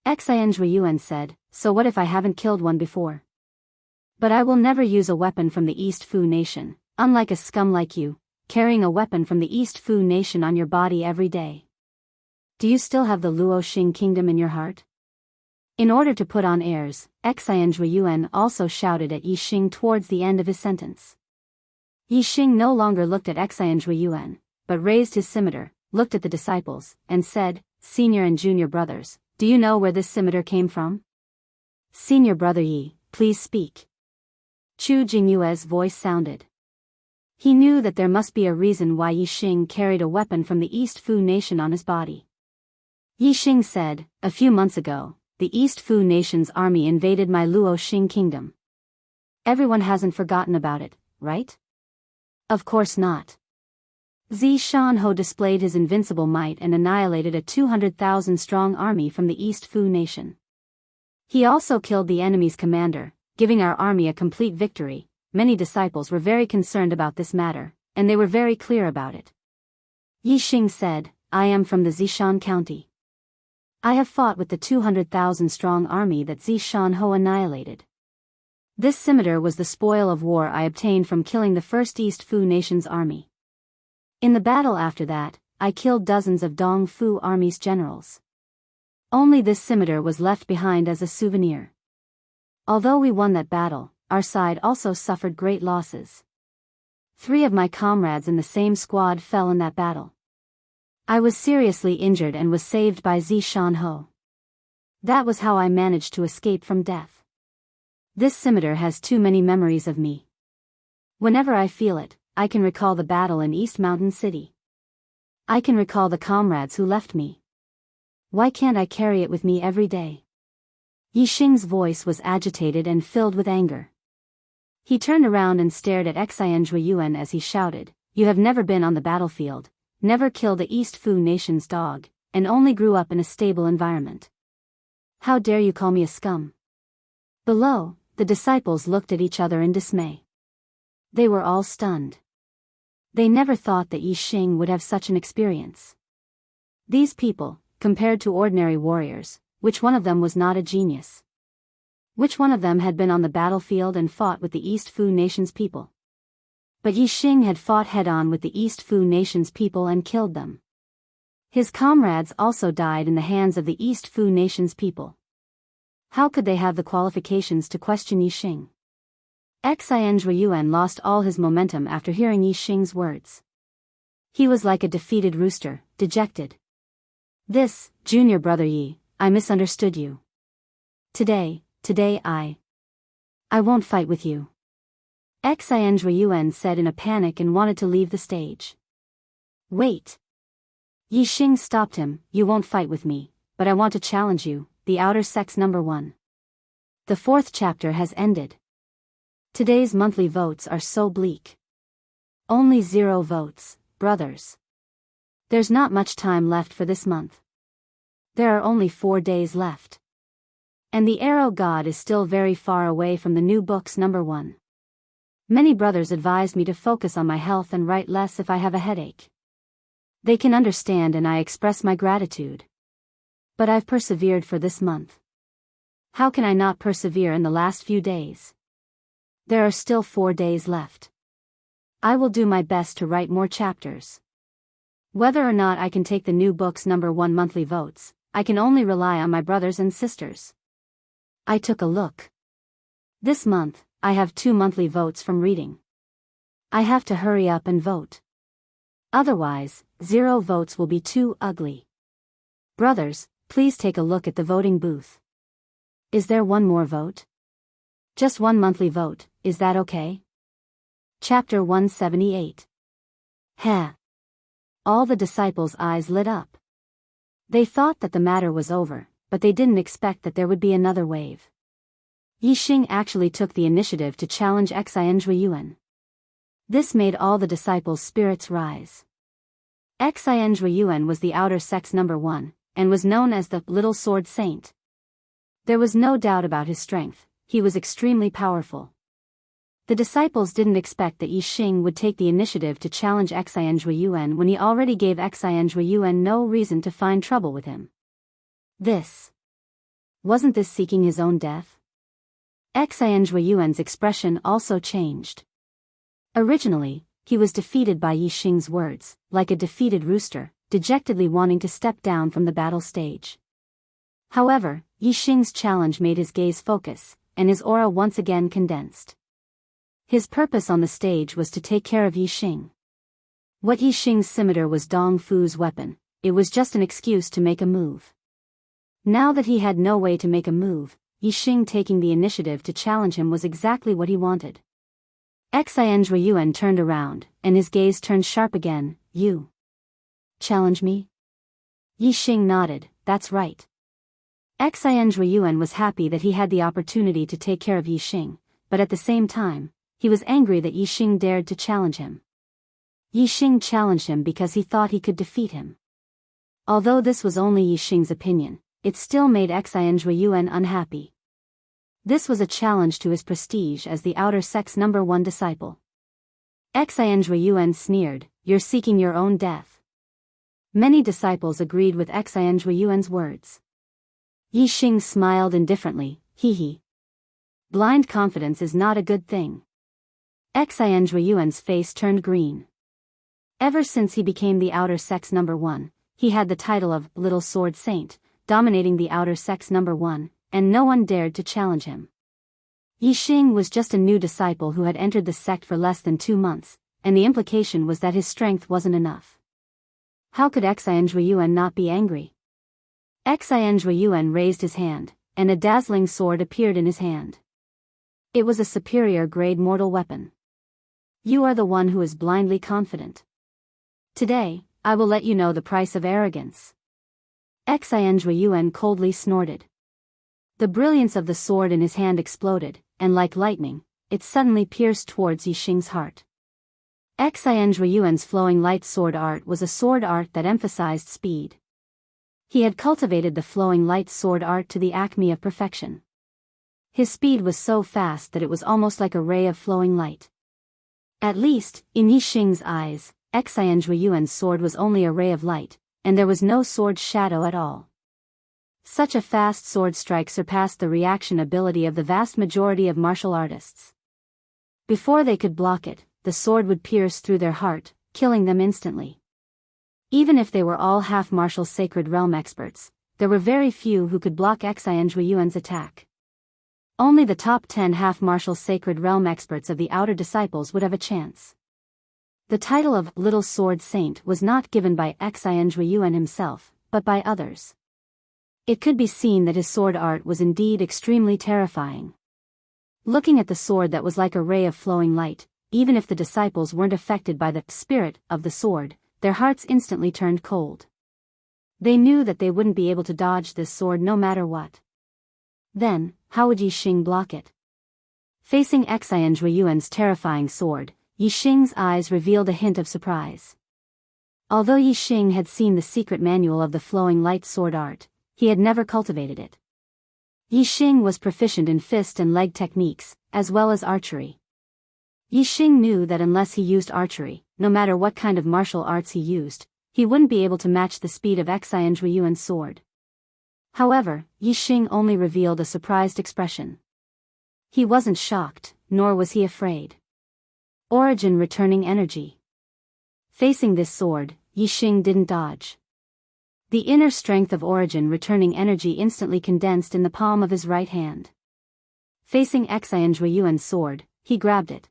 Xian Yuan said, "So what if I haven't killed one before? But I will never use a weapon from the East Fu nation, unlike a scum like you, carrying a weapon from the East Fu nation on your body every day. Do you still have the Luo Xing kingdom in your heart?" In order to put on airs, Xian Yuan also shouted at Yi Xing towards the end of his sentence. Yi Xing no longer looked at Xian Yuan, but raised his scimitar, looked at the disciples, and said, "Senior and junior brothers, do you know where this scimitar came from?" "Senior brother Yi, please speak." Chu Jingyue's voice sounded. He knew that there must be a reason why Yi Xing carried a weapon from the East Fu nation on his body. Yi Xing said, "A few months ago, the East Fu nation's army invaded my Luo Xing kingdom. Everyone hasn't forgotten about it, right?" "Of course not." Zishan displayed his invincible might and annihilated a 200,000-strong army from the East Fu nation. He also killed the enemy's commander, giving our army a complete victory. Many disciples were very concerned about this matter, and they were very clear about it. Yi Xing said, "I am from the Zishan county. I have fought with the 200,000-strong army that Zishan annihilated. This scimitar was the spoil of war I obtained from killing the first East Fu nation's army. In the battle after that, I killed dozens of Dong Fu army's generals. Only this scimitar was left behind as a souvenir. Although we won that battle, our side also suffered great losses. 3 of my comrades in the same squad fell in that battle. I was seriously injured and was saved by Zishan. That was how I managed to escape from death. This scimitar has too many memories of me. Whenever I feel it, I can recall the battle in East Mountain City. I can recall the comrades who left me. Why can't I carry it with me every day?" Yi Xing's voice was agitated and filled with anger. He turned around and stared at Xian Yuan as he shouted, "You have never been on the battlefield, never killed the East Fu nation's dog, and only grew up in a stable environment. How dare you call me a scum?" Below, the disciples looked at each other in dismay. They were all stunned. They never thought that Yi Xing would have such an experience. These people, compared to ordinary warriors, which one of them was not a genius? Which one of them had been on the battlefield and fought with the East Fu nation's people? But Yi Xing had fought head-on with the East Fu nation's people and killed them. His comrades also died in the hands of the East Fu nation's people. How could they have the qualifications to question Yi Xing? Xian Yuan lost all his momentum after hearing Yi Xing's words. He was like a defeated rooster, dejected. "This, junior brother Yi, I misunderstood you. Today I won't fight with you," Xian Yuan said in a panic and wanted to leave the stage. "Wait." Yi Xing stopped him, "You won't fight with me, but I want to challenge you, the outer sex number 1. The 4th chapter has ended. Today's monthly votes are so bleak. Only 0 votes, brothers. There's not much time left for this month. There are only 4 days left. And the arrow god is still very far away from the new books number 1. Many brothers advised me to focus on my health and write less if I have a headache. They can understand and I express my gratitude. But I've persevered for this month. How can I not persevere in the last few days? There are still 4 days left. I will do my best to write more chapters. Whether or not I can take the new book's #1 monthly votes, I can only rely on my brothers and sisters. I took a look. This month, I have 2 monthly votes from reading. I have to hurry up and vote. Otherwise, 0 votes will be too ugly. Brothers, please take a look at the voting booth. Is there one more vote? Just 1 monthly vote, is that okay? Chapter 178. Heh. All the disciples' eyes lit up. They thought that the matter was over, but they didn't expect that there would be another wave. Yixing actually took the initiative to challenge Xianzhuiyuan. This made all the disciples' spirits rise. Xianzhuiyuan was the outer sex #1, and was known as the Little Sword Saint. There was no doubt about his strength, he was extremely powerful. The disciples didn't expect that Yixing would take the initiative to challenge Xianzhuiyuan when he already gave Xianzhuiyuan no reason to find trouble with him. Wasn't this seeking his own death? Xianzhuiyuan's expression also changed. Originally, he was defeated by Yixing's words, like a defeated rooster, dejectedly wanting to step down from the battle stage. However, Yixing's challenge made his gaze focus, and his aura once again condensed. His purpose on the stage was to take care of Yixing. What Yixing's scimitar was Dong Fu's weapon, it was just an excuse to make a move. Now that he had no way to make a move, Yixing taking the initiative to challenge him was exactly what he wanted. Xianzhuiyuan turned around, and his gaze turned sharp again. You challenge me? Yixing nodded, that's right. Xianzhuiyuan was happy that he had the opportunity to take care of Yixing, but at the same time, he was angry that Yixing dared to challenge him. Yixing challenged him because he thought he could defeat him. Although this was only Yixing's opinion, it still made Xianzhuiyuan unhappy. This was a challenge to his prestige as the outer sex #1 disciple. Xianzhuiyuan sneered, "You're seeking your own death." Many disciples agreed with Xianzhuiyuan's words. Yixing smiled indifferently, hee. Blind confidence is not a good thing. Xianzhuiyuan's face turned green. Ever since he became the outer sex #1, he had the title of Little Sword Saint, dominating the outer sex #1, and no one dared to challenge him. Yixing was just a new disciple who had entered the sect for less than 2 months, and the implication was that his strength wasn't enough. How could Xianzhuiyuan not be angry? Xianzhuiyuan raised his hand, and a dazzling sword appeared in his hand. It was a superior grade mortal weapon. You are the one who is blindly confident. Today, I will let you know the price of arrogance. Xianzhuiyuan coldly snorted. The brilliance of the sword in his hand exploded, and like lightning, it suddenly pierced towards Yixing's heart. Xianzhuiyuan's flowing light sword art was a sword art that emphasized speed. He had cultivated the flowing light sword art to the acme of perfection. His speed was so fast that it was almost like a ray of flowing light. At least, in Yixing's eyes, Xianzhuiyuan's sword was only a ray of light, and there was no sword shadow at all. Such a fast sword strike surpassed the reaction ability of the vast majority of martial artists. Before they could block it, the sword would pierce through their heart, killing them instantly. Even if they were all half-martial sacred realm experts, there were very few who could block Xianzhuiyuan's attack. Only the top 10 half-martial sacred realm experts of the outer disciples would have a chance. The title of Little Sword Saint was not given by Xianzhuiyuan himself, but by others. It could be seen that his sword art was indeed extremely terrifying. Looking at the sword that was like a ray of flowing light, even if the disciples weren't affected by the spirit of the sword, their hearts instantly turned cold. They knew that they wouldn't be able to dodge this sword no matter what. Then, how would Yixing block it? Facing Xianzhuiyuan's terrifying sword, Yixing's eyes revealed a hint of surprise. Although Yixing had seen the secret manual of the flowing light sword art, he had never cultivated it. Yixing was proficient in fist and leg techniques, as well as archery. Yixing knew that unless he used archery, no matter what kind of martial arts he used, he wouldn't be able to match the speed of Xianzhuiyuan's sword. However, Yixing only revealed a surprised expression. He wasn't shocked, nor was he afraid. Origin returning energy. Facing this sword, Yixing didn't dodge. The inner strength of origin returning energy instantly condensed in the palm of his right hand. Facing Xian Zhuiyuan's sword, he grabbed it.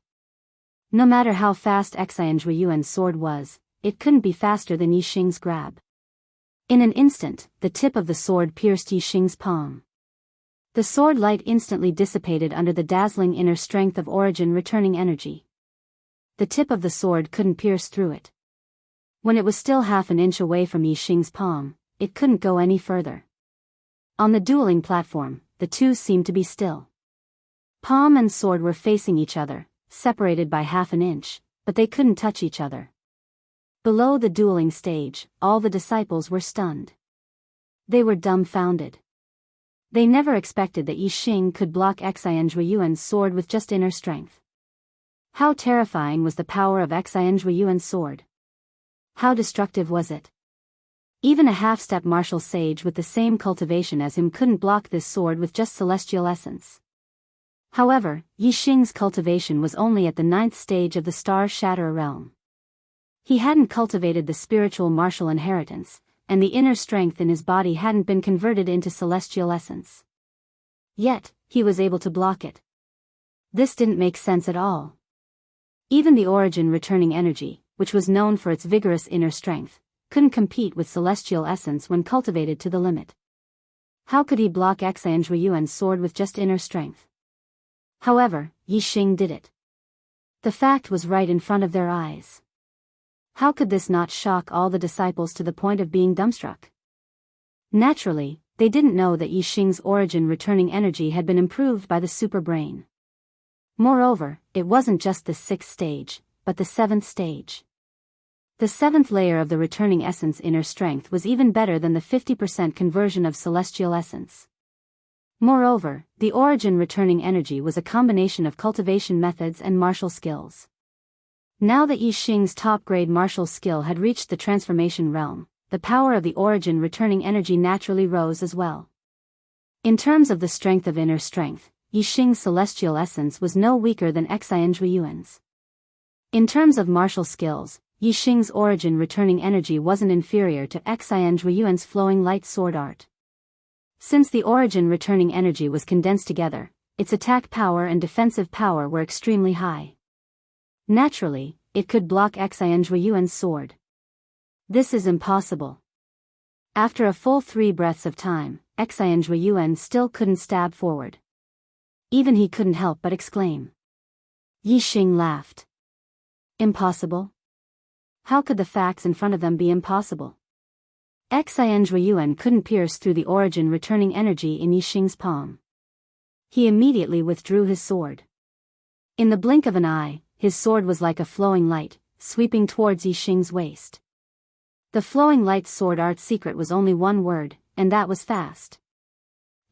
No matter how fast Xian Zhuiyuan's sword was, it couldn't be faster than Yixing's grab. In an instant, the tip of the sword pierced Yixing's palm. The sword light instantly dissipated under the dazzling inner strength of origin returning energy. The tip of the sword couldn't pierce through it. When it was still half an inch away from Yixing's palm, it couldn't go any further. On the dueling platform, the two seemed to be still. Palm and sword were facing each other, separated by half an inch, but they couldn't touch each other. Below the dueling stage, all the disciples were stunned. They were dumbfounded. They never expected that Yixing could block Xian Zhuiyuan's sword with just inner strength. How terrifying was the power of Xian Zhuiyuan's sword? How destructive was it? Even a half-step martial sage with the same cultivation as him couldn't block this sword with just celestial essence. However, Yixing's cultivation was only at the 9th stage of the Star Shatterer realm. He hadn't cultivated the spiritual martial inheritance, and the inner strength in his body hadn't been converted into celestial essence. Yet, he was able to block it. This didn't make sense at all. Even the origin returning energy, which was known for its vigorous inner strength, couldn't compete with celestial essence when cultivated to the limit. How could he block Xian Zhuiyuan's sword with just inner strength? However, Yixing did it. The fact was right in front of their eyes. How could this not shock all the disciples to the point of being dumbstruck? Naturally, they didn't know that Yixing's origin returning energy had been improved by the super brain. Moreover, it wasn't just the 6th stage, but the 7th stage. The 7th layer of the returning essence inner strength was even better than the 50% conversion of celestial essence. Moreover, the origin returning energy was a combination of cultivation methods and martial skills. Now that Yixing's top-grade martial skill had reached the transformation realm, the power of the origin returning energy naturally rose as well. In terms of the strength of inner strength, Yixing's celestial essence was no weaker than Xian Zhuiyuan's. In terms of martial skills, Yixing's origin returning energy wasn't inferior to Xian Zhuiyuan's flowing light sword art. Since the origin returning energy was condensed together, its attack power and defensive power were extremely high. Naturally, it could block Xian Zhuiyuan's sword. This is impossible. After a full 3 breaths of time, Xian Zhuiyuan still couldn't stab forward. Even he couldn't help but exclaim. Yixing laughed. Impossible? How could the facts in front of them be impossible? Xian Zhuiyuan couldn't pierce through the origin returning energy in Yixing's palm. He immediately withdrew his sword. In the blink of an eye, his sword was like a flowing light, sweeping towards Yixing's waist. The flowing light sword art secret was only one word, and that was fast.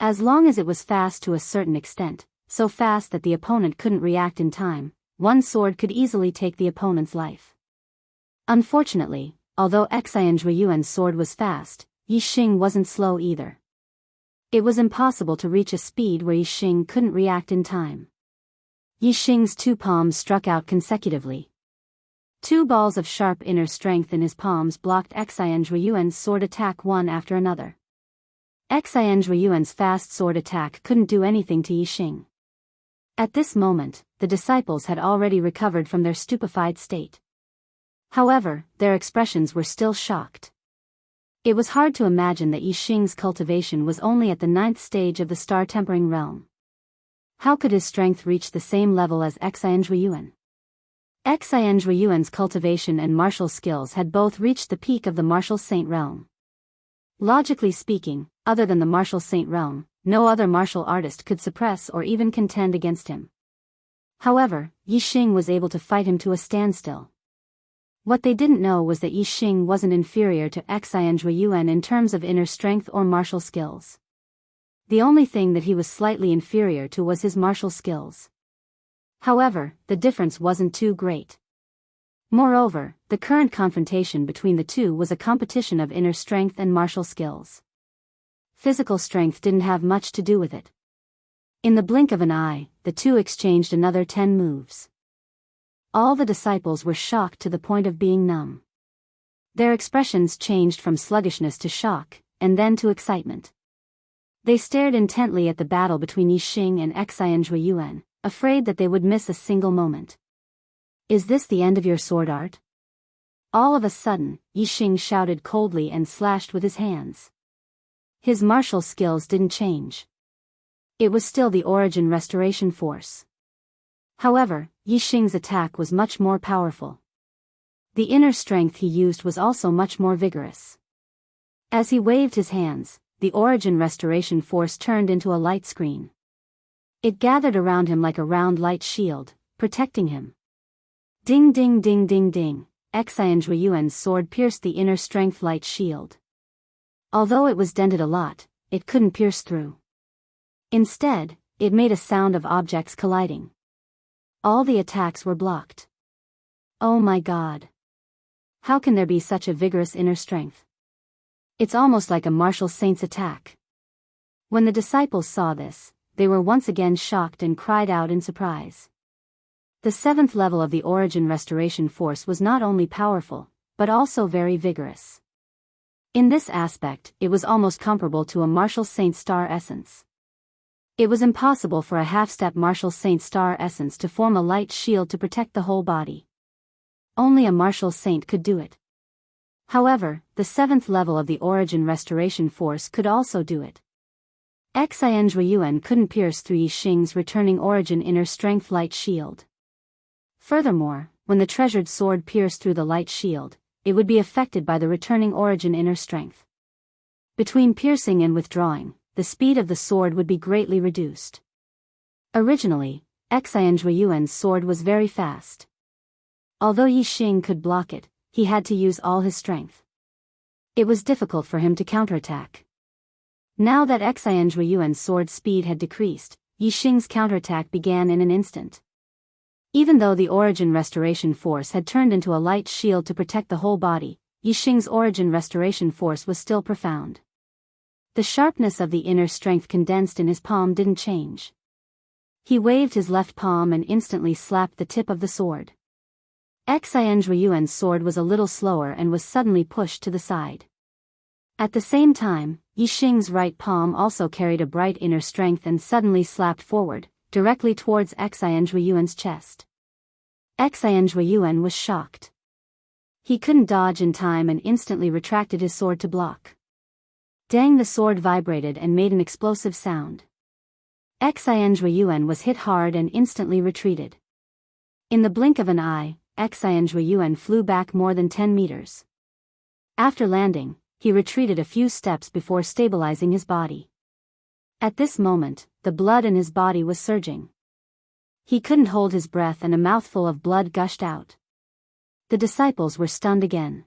As long as it was fast to a certain extent, so fast that the opponent couldn't react in time, one sword could easily take the opponent's life. Unfortunately, although Xian Zhuiyuan's sword was fast, Yixing wasn't slow either. It was impossible to reach a speed where Yixing couldn't react in time. Yixing's 2 palms struck out consecutively. 2 balls of sharp inner strength in his palms blocked Xian Zhuiyuan's sword attack one after another. Xian Zhuiyuan's fast sword attack couldn't do anything to Yixing. At this moment, the disciples had already recovered from their stupefied state. However, their expressions were still shocked. It was hard to imagine that Yixing's cultivation was only at the 9th stage of the star tempering realm. How could his strength reach the same level as Xian Zhuiyuan? Xian Zhuiyuan's cultivation and martial skills had both reached the peak of the martial saint realm. Logically speaking, other than the martial saint realm, no other martial artist could suppress or even contend against him. However, Yixing was able to fight him to a standstill. What they didn't know was that Yixing wasn't inferior to Xian Zhuiyuan in terms of inner strength or martial skills. The only thing that he was slightly inferior to was his martial skills. However, the difference wasn't too great. Moreover, the current confrontation between the two was a competition of inner strength and martial skills. Physical strength didn't have much to do with it. In the blink of an eye, the two exchanged another 10 moves. All the disciples were shocked to the point of being numb. Their expressions changed from sluggishness to shock, and then to excitement. They stared intently at the battle between Yixing and Xianzhuiyuan, afraid that they would miss a single moment. "Is this the end of your sword art?" All of a sudden, Yixing shouted coldly and slashed with his hands. His martial skills didn't change. It was still the Origin Restoration Force. However, Yixing's attack was much more powerful. The inner strength he used was also much more vigorous. As he waved his hands, the Origin Restoration Force turned into a light screen. It gathered around him like a round light shield, protecting him. Ding ding ding ding ding, Xianzhuiyuan's sword pierced the inner strength light shield. Although it was dented a lot, it couldn't pierce through. Instead, it made a sound of objects colliding. All the attacks were blocked. Oh my God! How can there be such a vigorous inner strength? It's almost like a martial saint's attack. When the disciples saw this, they were once again shocked and cried out in surprise. The 7th level of the Origin Restoration Force was not only powerful, but also very vigorous. In this aspect, it was almost comparable to a martial saint star essence. It was impossible for a half-step martial saint star essence to form a light shield to protect the whole body. Only a martial saint could do it. However, the 7th level of the Origin Restoration Force could also do it. Xianzhuiyuan couldn't pierce through Yixing's returning Origin inner strength light shield. Furthermore, when the treasured sword pierced through the light shield, it would be affected by the returning Origin inner strength. Between piercing and withdrawing, the speed of the sword would be greatly reduced. Originally, Xianzhuiyuan's sword was very fast. Although Yixing could block it, he had to use all his strength. It was difficult for him to counterattack. Now that Xianzhuiyuan's sword speed had decreased, Yixing's counterattack began in an instant. Even though the Origin Restoration Force had turned into a light shield to protect the whole body, Yixing's Origin Restoration Force was still profound. The sharpness of the inner strength condensed in his palm didn't change. He waved his left palm and instantly slapped the tip of the sword. Xianzhuiyuan's sword was a little slower and was suddenly pushed to the side. At the same time, Yixing's right palm also carried a bright inner strength and suddenly slapped forward, directly towards Xianzhuiyuan's chest. Xianzhuiyuan was shocked. He couldn't dodge in time and instantly retracted his sword to block. Dang, the sword vibrated and made an explosive sound. Xianzhuiyuan was hit hard and instantly retreated. In the blink of an eye, Xianzhuiyuan flew back more than 10 meters. After landing, he retreated a few steps before stabilizing his body. At this moment, the blood in his body was surging. He couldn't hold his breath and a mouthful of blood gushed out. The disciples were stunned again.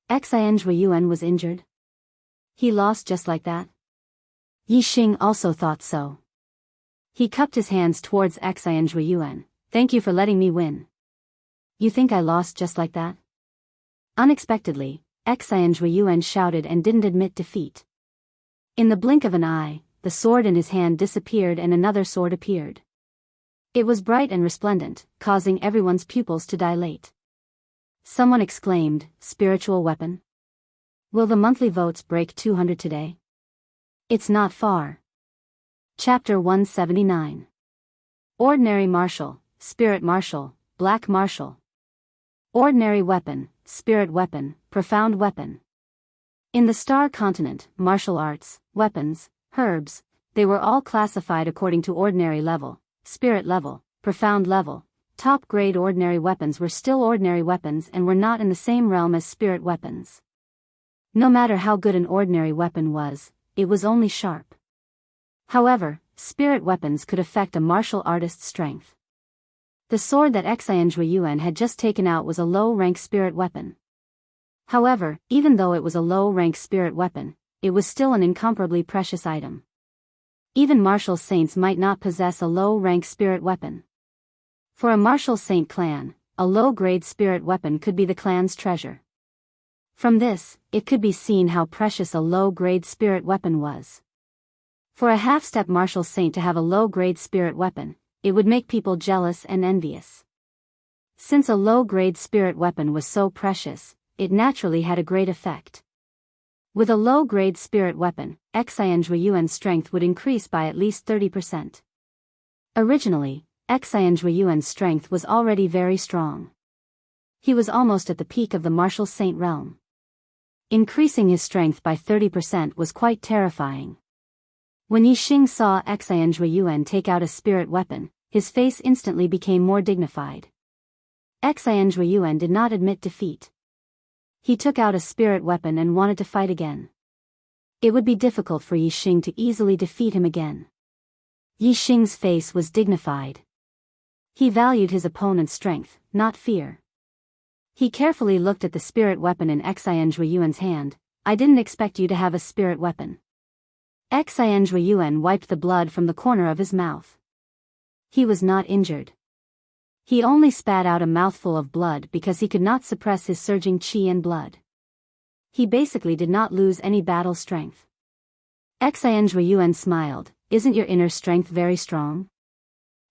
Xianzhuiyuan was injured? He lost just like that? Yixing also thought so. He cupped his hands towards Xianzhuiyuan. "Thank you for letting me win." "You think I lost just like that?" Unexpectedly, Xianzhuiyuan shouted and didn't admit defeat. In the blink of an eye, the sword in his hand disappeared and another sword appeared. It was bright and resplendent, causing everyone's pupils to dilate. Someone exclaimed, "Spiritual weapon? Will the monthly votes break 200 today?" It's not far. Chapter 179. Ordinary Martial, Spirit Martial, Black Martial. Ordinary Weapon, Spirit Weapon, Profound Weapon. In the Star Continent, martial arts, weapons, herbs, they were all classified according to ordinary level, spirit level, profound level. Top-grade ordinary weapons were still ordinary weapons and were not in the same realm as spirit weapons. No matter how good an ordinary weapon was, it was only sharp. However, spirit weapons could affect a martial artist's strength. The sword that Xianzhuiyuan had just taken out was a low-rank spirit weapon. However, even though it was a low-rank spirit weapon, it was still an incomparably precious item. Even martial saints might not possess a low-rank spirit weapon. For a martial saint clan, a low-grade spirit weapon could be the clan's treasure. From this, it could be seen how precious a low-grade spirit weapon was. For a half-step martial saint to have a low-grade spirit weapon, it would make people jealous and envious. Since a low-grade spirit weapon was so precious, it naturally had a great effect. With a low-grade spirit weapon, Xianzhuiyuan's strength would increase by at least 30%. Originally, Xianzhuiyuan's strength was already very strong. He was almost at the peak of the martial saint realm. Increasing his strength by 30% was quite terrifying. When Yixing saw Xianzhuiyuan take out a spirit weapon, his face instantly became more dignified. Xianzhuiyuan did not admit defeat. He took out a spirit weapon and wanted to fight again. It would be difficult for Yixing to easily defeat him again. Yixing's face was dignified. He valued his opponent's strength, not fear. He carefully looked at the spirit weapon in Xianzhuiyuan's hand. I didn't expect you to have a spirit weapon. Xianzhuiyuan wiped the blood from the corner of his mouth. He was not injured. He only spat out a mouthful of blood because he could not suppress his surging qi and blood. He basically did not lose any battle strength. Xianzhuiyuan smiled. Isn't your inner strength very strong?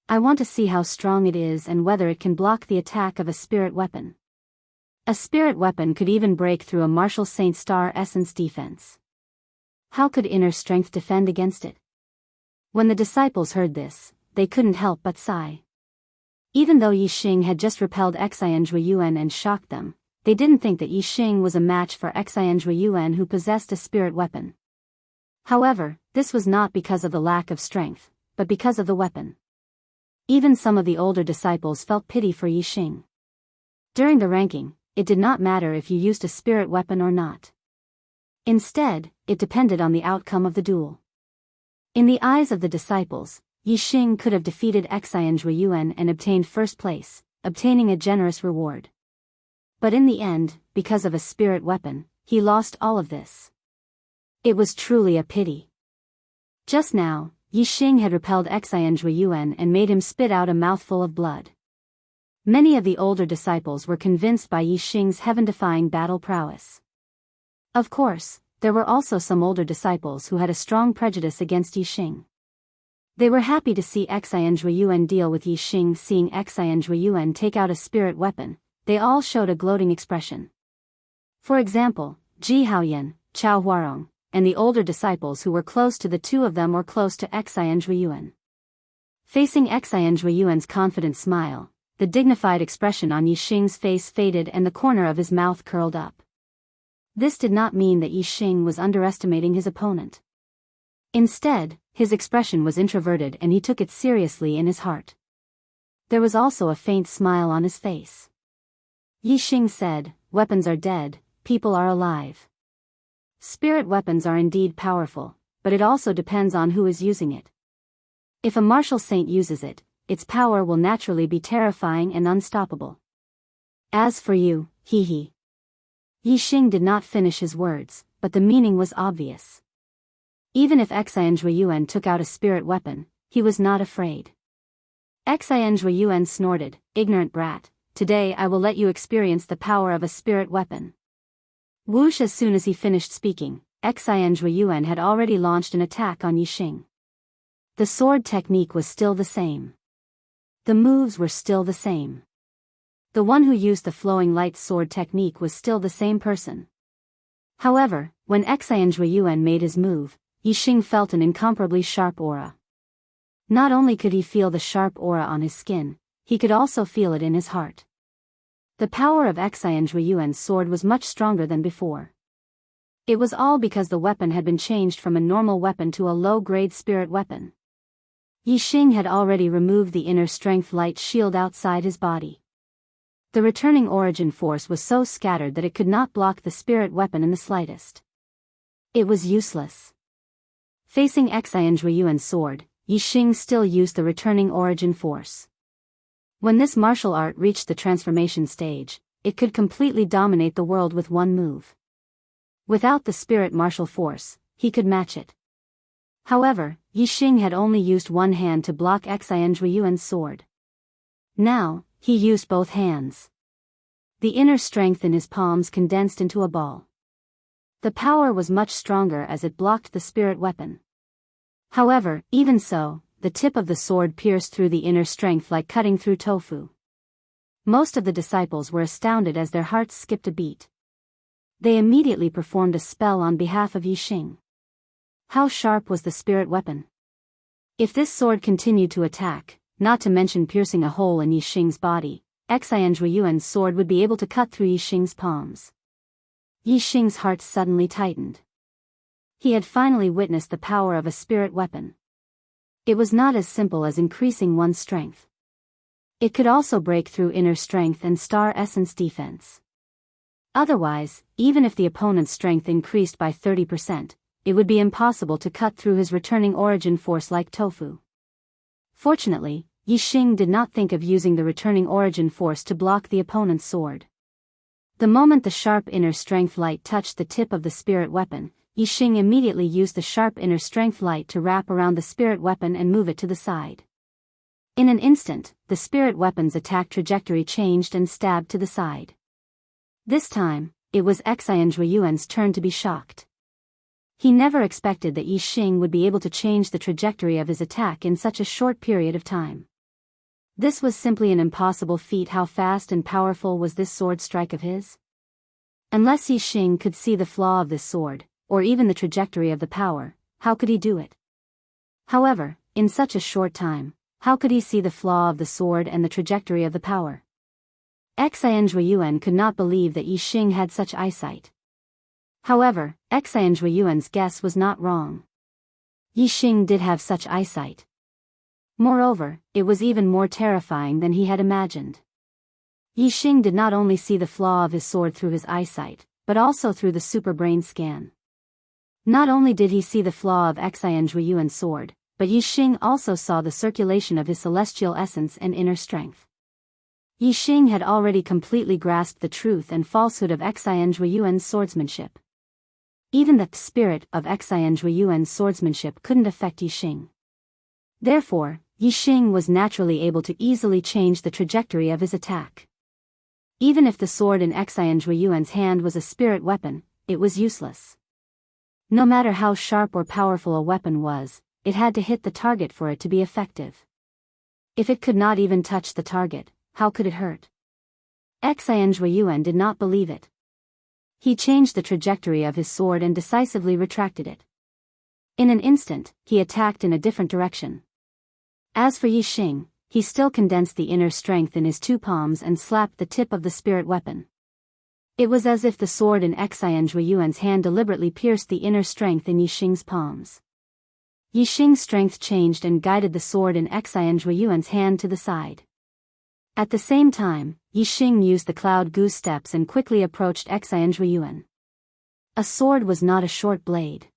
I want to see how strong it is and whether it can block the attack of a spirit weapon. A spirit weapon could even break through a martial saint star essence defense. How could inner strength defend against it? When the disciples heard this, they couldn't help but sigh. Even though Yixing had just repelled Xianzhuiyuan and shocked them, they didn't think that Yixing was a match for Xianzhuiyuan, who possessed a spirit weapon. However, this was not because of the lack of strength, but because of the weapon. Even some of the older disciples felt pity for Yixing. During the ranking, it did not matter if you used a spirit weapon or not. Instead, it depended on the outcome of the duel. In the eyes of the disciples, Yixing could have defeated Xianzhuiyuan and obtained first place, obtaining a generous reward. But in the end, because of a spirit weapon, he lost all of this. It was truly a pity. Just now, Yixing had repelled Xianzhuiyuan and made him spit out a mouthful of blood. Many of the older disciples were convinced by Yixing's heaven-defying battle prowess. Of course, there were also some older disciples who had a strong prejudice against Yixing. They were happy to see Xianzhuiyuan deal with Yixing. Seeing Xianzhuiyuan take out a spirit weapon, they all showed a gloating expression. For example, Ji Haoyan, Chao Huarong, and the older disciples who were close to the two of them or close to Xianzhuiyuan. Facing Xianzhuiyuan's confident smile, the dignified expression on Yixing's face faded and the corner of his mouth curled up. This did not mean that Yixing was underestimating his opponent. Instead, his expression was introverted and he took it seriously in his heart. There was also a faint smile on his face. Yixing said, "Weapons are dead, people are alive." Spirit weapons are indeed powerful, but it also depends on who is using it. If a martial saint uses it, its power will naturally be terrifying and unstoppable. As for you, hee. Yixing did not finish his words, but the meaning was obvious. Even if Xianzhuiyuan took out a spirit weapon, he was not afraid. Xianzhuiyuan snorted, "Ignorant brat, today I will let you experience the power of a spirit weapon." Whoosh! As soon as he finished speaking, Xianzhuiyuan had already launched an attack on Yixing. The sword technique was still the same. The moves were still the same. The one who used the flowing light sword technique was still the same person. However, when Xianzhuiyuan made his move, Yixing felt an incomparably sharp aura. Not only could he feel the sharp aura on his skin, he could also feel it in his heart. The power of Xianzhuiyuan's sword was much stronger than before. It was all because the weapon had been changed from a normal weapon to a low-grade spirit weapon. Yixing had already removed the inner strength light shield outside his body. The returning origin force was so scattered that it could not block the spirit weapon in the slightest. It was useless. Facing Xianzhuiyuan's sword, Yixing still used the returning origin force. When this martial art reached the transformation stage, it could completely dominate the world with one move. Without the spirit martial force, he could match it. However, Yixing had only used one hand to block Xianzhuiyuan's sword. Now, he used both hands. The inner strength in his palms condensed into a ball. The power was much stronger as it blocked the spirit weapon. However, even so, the tip of the sword pierced through the inner strength like cutting through tofu. Most of the disciples were astounded as their hearts skipped a beat. They immediately performed a spell on behalf of Yixing. How sharp was the spirit weapon? If this sword continued to attack, not to mention piercing a hole in Yixing's body, Yuan's sword would be able to cut through Yixing's palms. Yixing's heart suddenly tightened. He had finally witnessed the power of a spirit weapon. It was not as simple as increasing one's strength. It could also break through inner strength and star essence defense. Otherwise, even if the opponent's strength increased by 30%, it would be impossible to cut through his returning origin force like tofu. Fortunately, Yixing did not think of using the returning origin force to block the opponent's sword. The moment the sharp inner strength light touched the tip of the spirit weapon, Yixing immediately used the sharp inner strength light to wrap around the spirit weapon and move it to the side. In an instant, the spirit weapon's attack trajectory changed and stabbed to the side. This time, it was Yuan's turn to be shocked. He never expected that Yixing would be able to change the trajectory of his attack in such a short period of time. This was simply an impossible feat. How fast and powerful was this sword strike of his? Unless Yixing could see the flaw of this sword, or even the trajectory of the power, how could he do it? However, in such a short time, how could he see the flaw of the sword and the trajectory of the power? Yuan could not believe that Yixing had such eyesight. However, Yuan's guess was not wrong. Yixing did have such eyesight. Moreover, it was even more terrifying than he had imagined. Yixing did not only see the flaw of his sword through his eyesight, but also through the super brain scan. Not only did he see the flaw of Yuan's sword, but Yixing also saw the circulation of his celestial essence and inner strength. Yixing had already completely grasped the truth and falsehood of Yuan's swordsmanship. Even the spirit of Yuan's swordsmanship couldn't affect Yixing. Therefore, Yixing was naturally able to easily change the trajectory of his attack. Even if the sword in Yuan's hand was a spirit weapon, it was useless. No matter how sharp or powerful a weapon was, it had to hit the target for it to be effective. If it could not even touch the target, how could it hurt? Yuan did not believe it. He changed the trajectory of his sword and decisively retracted it. In an instant, he attacked in a different direction. As for Yixing, he still condensed the inner strength in his two palms and slapped the tip of the spirit weapon. It was as if the sword in Yuan's hand deliberately pierced the inner strength in Yixing's palms. Yixing's strength changed and guided the sword in Yuan's hand to the side. At the same time, Yixing used the cloud goose steps and quickly approached Yuan. A sword was not a short blade.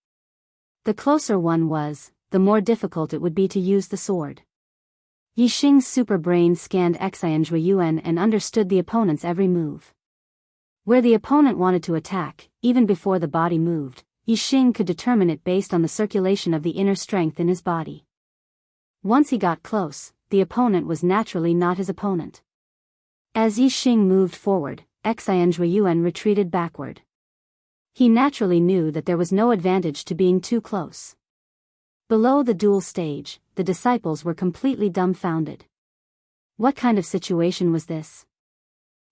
The closer one was, the more difficult it would be to use the sword. Yixing's super brain scanned Yuan and understood the opponent's every move. Where the opponent wanted to attack, even before the body moved, Yixing could determine it based on the circulation of the inner strength in his body. Once he got close, the opponent was naturally not his opponent. As Yixing moved forward, Yuan retreated backward. He naturally knew that there was no advantage to being too close. Below the duel stage, the disciples were completely dumbfounded. What kind of situation was this?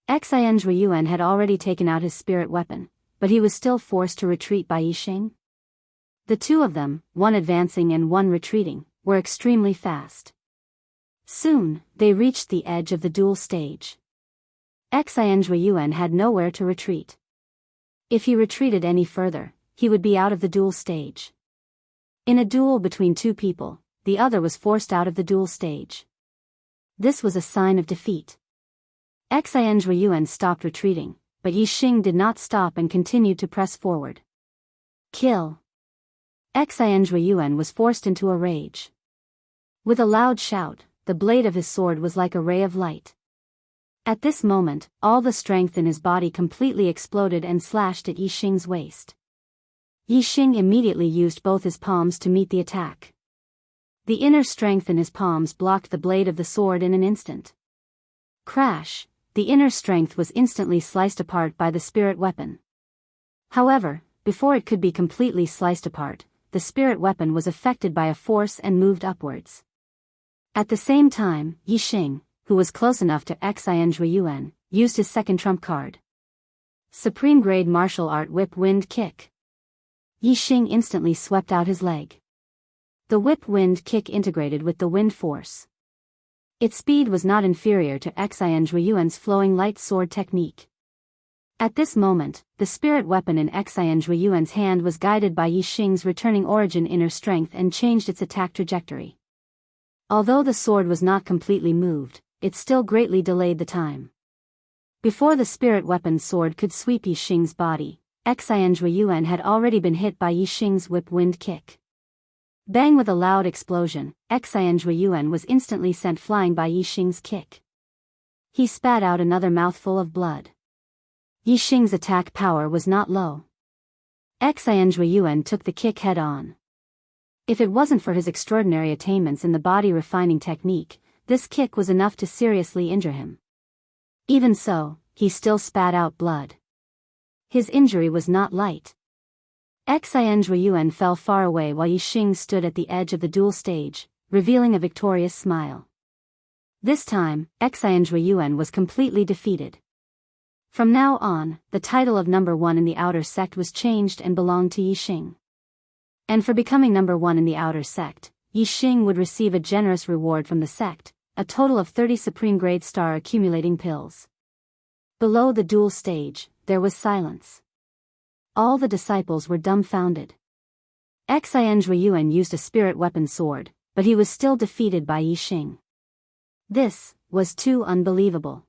Yuan had already taken out his spirit weapon, but he was still forced to retreat by Yixing. The two of them, one advancing and one retreating, were extremely fast. Soon, they reached the edge of the duel stage. Yuan had nowhere to retreat. If he retreated any further, he would be out of the duel stage. In a duel between two people, the other was forced out of the duel stage. This was a sign of defeat. Yuan stopped retreating, but Yixing did not stop and continued to press forward. Kill! Yuan was forced into a rage. With a loud shout, the blade of his sword was like a ray of light. At this moment, all the strength in his body completely exploded and slashed at Yixing's waist. Yixing immediately used both his palms to meet the attack. The inner strength in his palms blocked the blade of the sword in an instant. Crash! the inner strength was instantly sliced apart by the spirit weapon. However, before it could be completely sliced apart, the spirit weapon was affected by a force and moved upwards. At the same time, Yixing, who was close enough to Yuan, used his second trump card. Supreme Grade Martial Art Whip Wind Kick. Yixing instantly swept out his leg. The whip wind kick integrated with the wind force. Its speed was not inferior to Yuan's flowing light sword technique. At this moment, the spirit weapon in Yuan's hand was guided by Yixing's returning origin inner strength and changed its attack trajectory. Although the sword was not completely moved, it still greatly delayed the time. Before the spirit weapon sword could sweep Yixing's body, Yuan had already been hit by Yixing's whip wind kick. Bang! With a loud explosion, Yuan was instantly sent flying by Yixing's kick. He spat out another mouthful of blood. Yixing's attack power was not low. Yuan took the kick head-on. If it wasn't for his extraordinary attainments in the body-refining technique, this kick was enough to seriously injure him. Even so, he still spat out blood. His injury was not light. Yuan fell far away while Yixing stood at the edge of the duel stage, revealing a victorious smile. This time, Yuan was completely defeated. From now on, the title of number 1 in the outer sect was changed and belonged to Yixing. And for becoming number 1 in the outer sect, Yixing would receive a generous reward from the sect, a total of 30 supreme grade star accumulating pills. Below the duel stage, there was silence. All the disciples were dumbfounded. Yuan used a spirit weapon sword, but he was still defeated by Yixing. This was too unbelievable.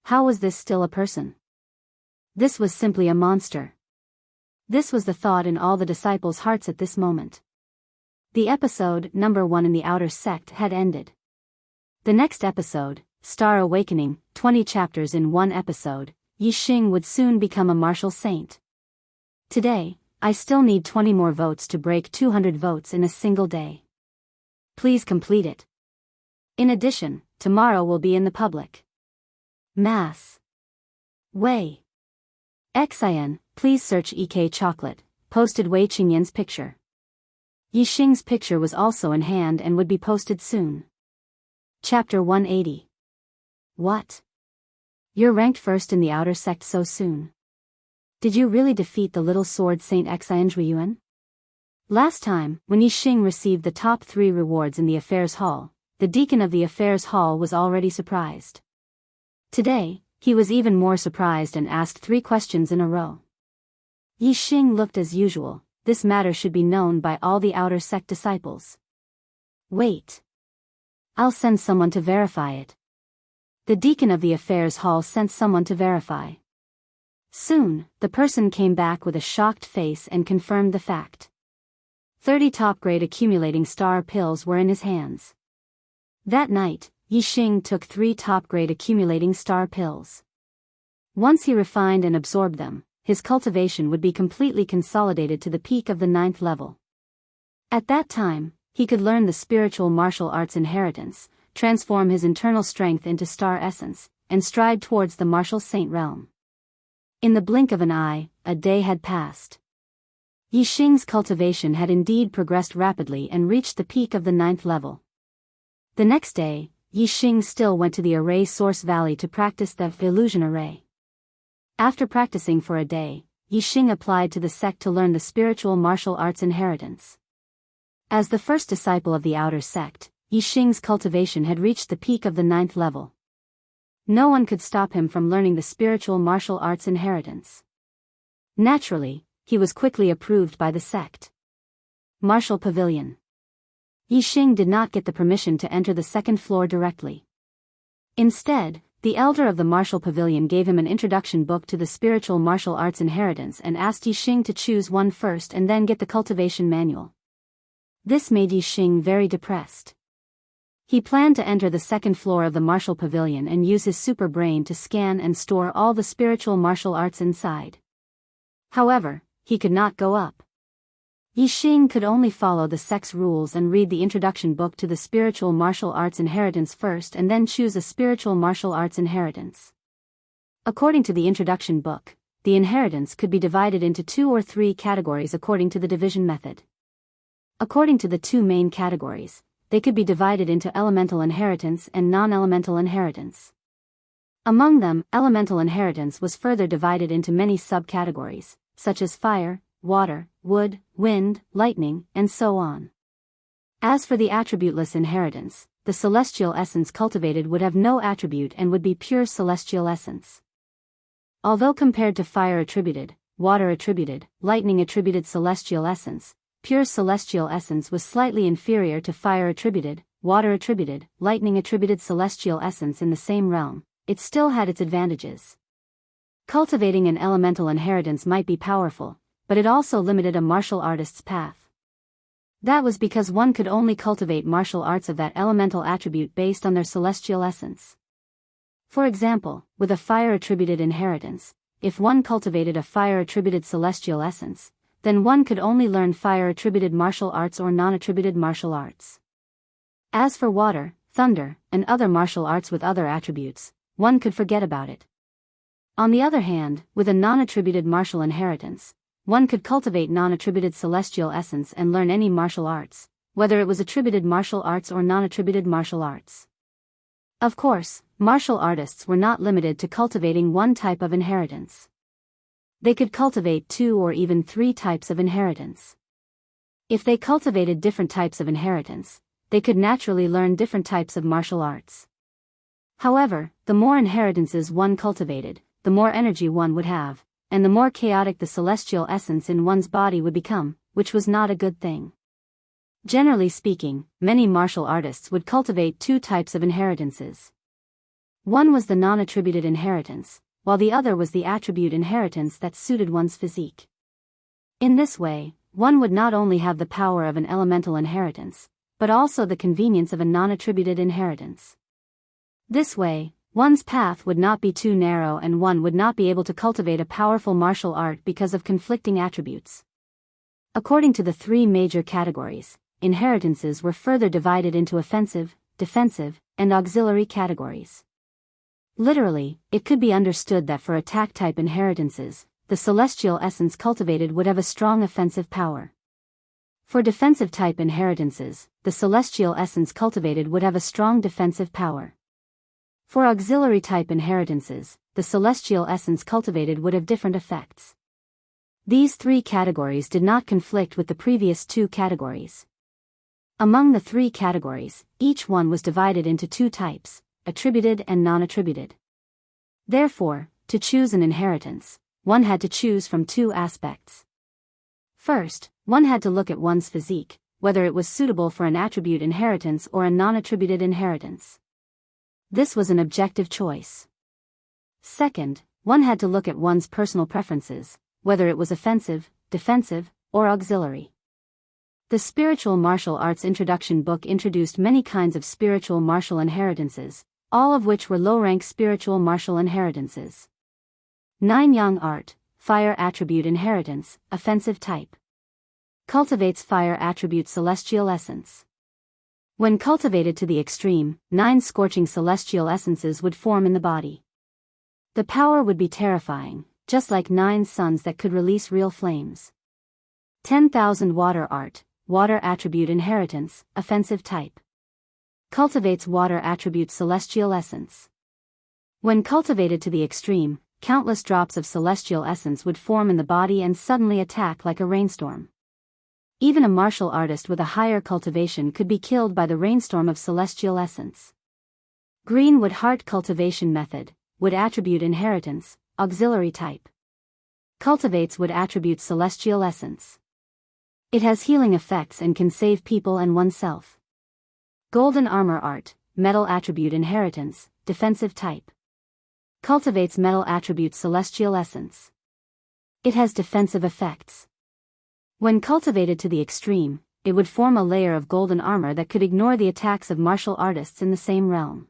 How was this still a person? This was simply a monster. This was the thought in all the disciples' hearts at this moment. The episode, number 1 in the outer sect, had ended. The next episode, Star Awakening, 20 chapters in one episode, Yixing would soon become a martial saint. Today, I still need 20 more votes to break 200 votes in a single day. Please complete it. In addition, tomorrow will be in the public Mass Wei Xian, please search EK Chocolate, posted Wei Qingyan's picture. Yixing's picture was also in hand and would be posted soon. Chapter 180. What? You're ranked first in the outer sect so soon? Did you really defeat the little sword saint Yuan? Last time, when Yixing received the top 3 rewards in the affairs hall, the deacon of the affairs hall was already surprised. Today, he was even more surprised and asked 3 questions in a row. Yixing looked as usual. This matter should be known by all the outer sect disciples. Wait. I'll send someone to verify it. The deacon of the affairs hall sent someone to verify. Soon, the person came back with a shocked face and confirmed the fact. 30 top-grade accumulating star pills were in his hands. That night, Yixing took 3 top-grade accumulating star pills. Once he refined and absorbed them, his cultivation would be completely consolidated to the peak of the 9th level. At that time, he could learn the spiritual martial arts inheritance, transform his internal strength into star essence, and stride towards the martial saint realm. In the blink of an eye, a day had passed. Yixing's cultivation had indeed progressed rapidly and reached the peak of the 9th level. The next day, Yixing still went to the array source valley to practice the illusion array. After practicing for a day, Yixing applied to the sect to learn the spiritual martial arts inheritance. As the first disciple of the outer sect, Yixing's cultivation had reached the peak of the 9th level. No one could stop him from learning the spiritual martial arts inheritance. Naturally, he was quickly approved by the sect. Martial Pavilion. Yixing did not get the permission to enter the 2nd floor directly. Instead, the elder of the martial pavilion gave him an introduction book to the spiritual martial arts inheritance and asked Yixing to choose one first and then get the cultivation manual. This made Yixing very depressed. He planned to enter the 2nd floor of the martial pavilion and use his super brain to scan and store all the spiritual martial arts inside. However, he could not go up. Yi Xing could only follow the sex rules and read the introduction book to the spiritual martial arts inheritance first and then choose a spiritual martial arts inheritance. According to the introduction book, the inheritance could be divided into 2 or 3 categories according to the division method. According to the 2 main categories, they could be divided into elemental inheritance and non-elemental inheritance. Among them, elemental inheritance was further divided into many subcategories, such as fire, water, wood, wind, lightning, and so on. As for the attributeless inheritance, the celestial essence cultivated would have no attribute and would be pure celestial essence. Although compared to fire attributed, water attributed, lightning attributed celestial essence, pure celestial essence was slightly inferior to fire attributed, water attributed, lightning attributed celestial essence in the same realm, it still had its advantages. Cultivating an elemental inheritance might be powerful, but it also limited a martial artist's path. That was because one could only cultivate martial arts of that elemental attribute based on their celestial essence. For example, with a fire-attributed inheritance, if one cultivated a fire-attributed celestial essence, then one could only learn fire-attributed martial arts or non-attributed martial arts. As for water, thunder, and other martial arts with other attributes, one could forget about it. On the other hand, with a non-attributed martial inheritance, one could cultivate non-attributed celestial essence and learn any martial arts, whether it was attributed martial arts or non-attributed martial arts. Of course, martial artists were not limited to cultivating one type of inheritance. They could cultivate 2 or even 3 types of inheritance. If they cultivated different types of inheritance, they could naturally learn different types of martial arts. However, the more inheritances one cultivated, the more energy one would have, and the more chaotic the celestial essence in one's body would become, which was not a good thing. Generally speaking, many martial artists would cultivate 2 types of inheritances. One was the non-attributed inheritance, while the other was the attribute inheritance that suited one's physique. In this way, one would not only have the power of an elemental inheritance, but also the convenience of a non-attributed inheritance. This way, one's path would not be too narrow and one would not be able to cultivate a powerful martial art because of conflicting attributes. According to the 3 major categories, inheritances were further divided into offensive, defensive, and auxiliary categories. Literally, it could be understood that for attack-type inheritances, the celestial essence cultivated would have a strong offensive power. For defensive-type inheritances, the celestial essence cultivated would have a strong defensive power. For auxiliary-type inheritances, the celestial essence cultivated would have different effects. These 3 categories did not conflict with the previous 2 categories. Among the 3 categories, each one was divided into 2 types, attributed and non-attributed. Therefore, to choose an inheritance, one had to choose from 2 aspects. First, one had to look at one's physique, whether it was suitable for an attribute inheritance or a non-attributed inheritance. This was an objective choice. Second, one had to look at one's personal preferences, whether it was offensive, defensive, or auxiliary. The Spiritual Martial Arts Introduction book introduced many kinds of spiritual martial inheritances, all of which were low-rank spiritual martial inheritances. 9 Yang Art, Fire Attribute Inheritance, Offensive Type. Cultivates Fire Attribute Celestial Essence. When cultivated to the extreme, 9 scorching celestial essences would form in the body. The power would be terrifying, just like 9 suns that could release real flames. 10,000 Water Art, Water Attribute Inheritance, Offensive Type. Cultivates Water Attribute Celestial Essence. When cultivated to the extreme, countless drops of celestial essence would form in the body and suddenly attack like a rainstorm. Even a martial artist with a higher cultivation could be killed by the rainstorm of celestial essence. Greenwood Heart Cultivation Method, Wood Attribute Inheritance, Auxiliary Type. Cultivates Wood Attribute Celestial Essence. It has healing effects and can save people and oneself. Golden Armor Art, Metal Attribute Inheritance, Defensive Type. Cultivates Metal Attribute Celestial Essence. It has defensive effects. When cultivated to the extreme, it would form a layer of golden armor that could ignore the attacks of martial artists in the same realm.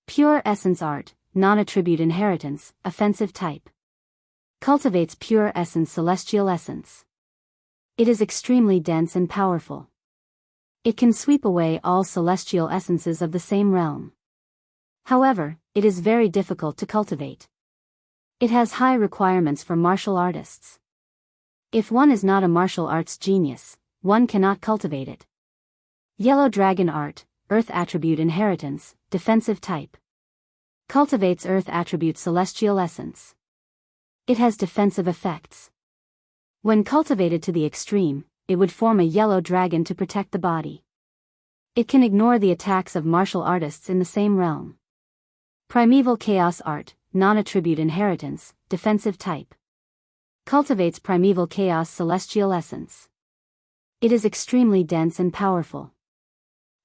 Pure Essence Art, Non-Attribute Inheritance, Offensive Type. Cultivates Pure Essence Celestial Essence. It is extremely dense and powerful. It can sweep away all celestial essences of the same realm. However, it is very difficult to cultivate. It has high requirements for martial artists. If one is not a martial arts genius, one cannot cultivate it. Yellow Dragon Art, Earth Attribute Inheritance, Defensive Type. Cultivates Earth Attribute Celestial Essence. It has defensive effects. When cultivated to the extreme, it would form a yellow dragon to protect the body. It can ignore the attacks of martial artists in the same realm. Primeval Chaos Art, Non-Attribute Inheritance, Defensive Type. Cultivates Primeval Chaos Celestial Essence. It is extremely dense and powerful.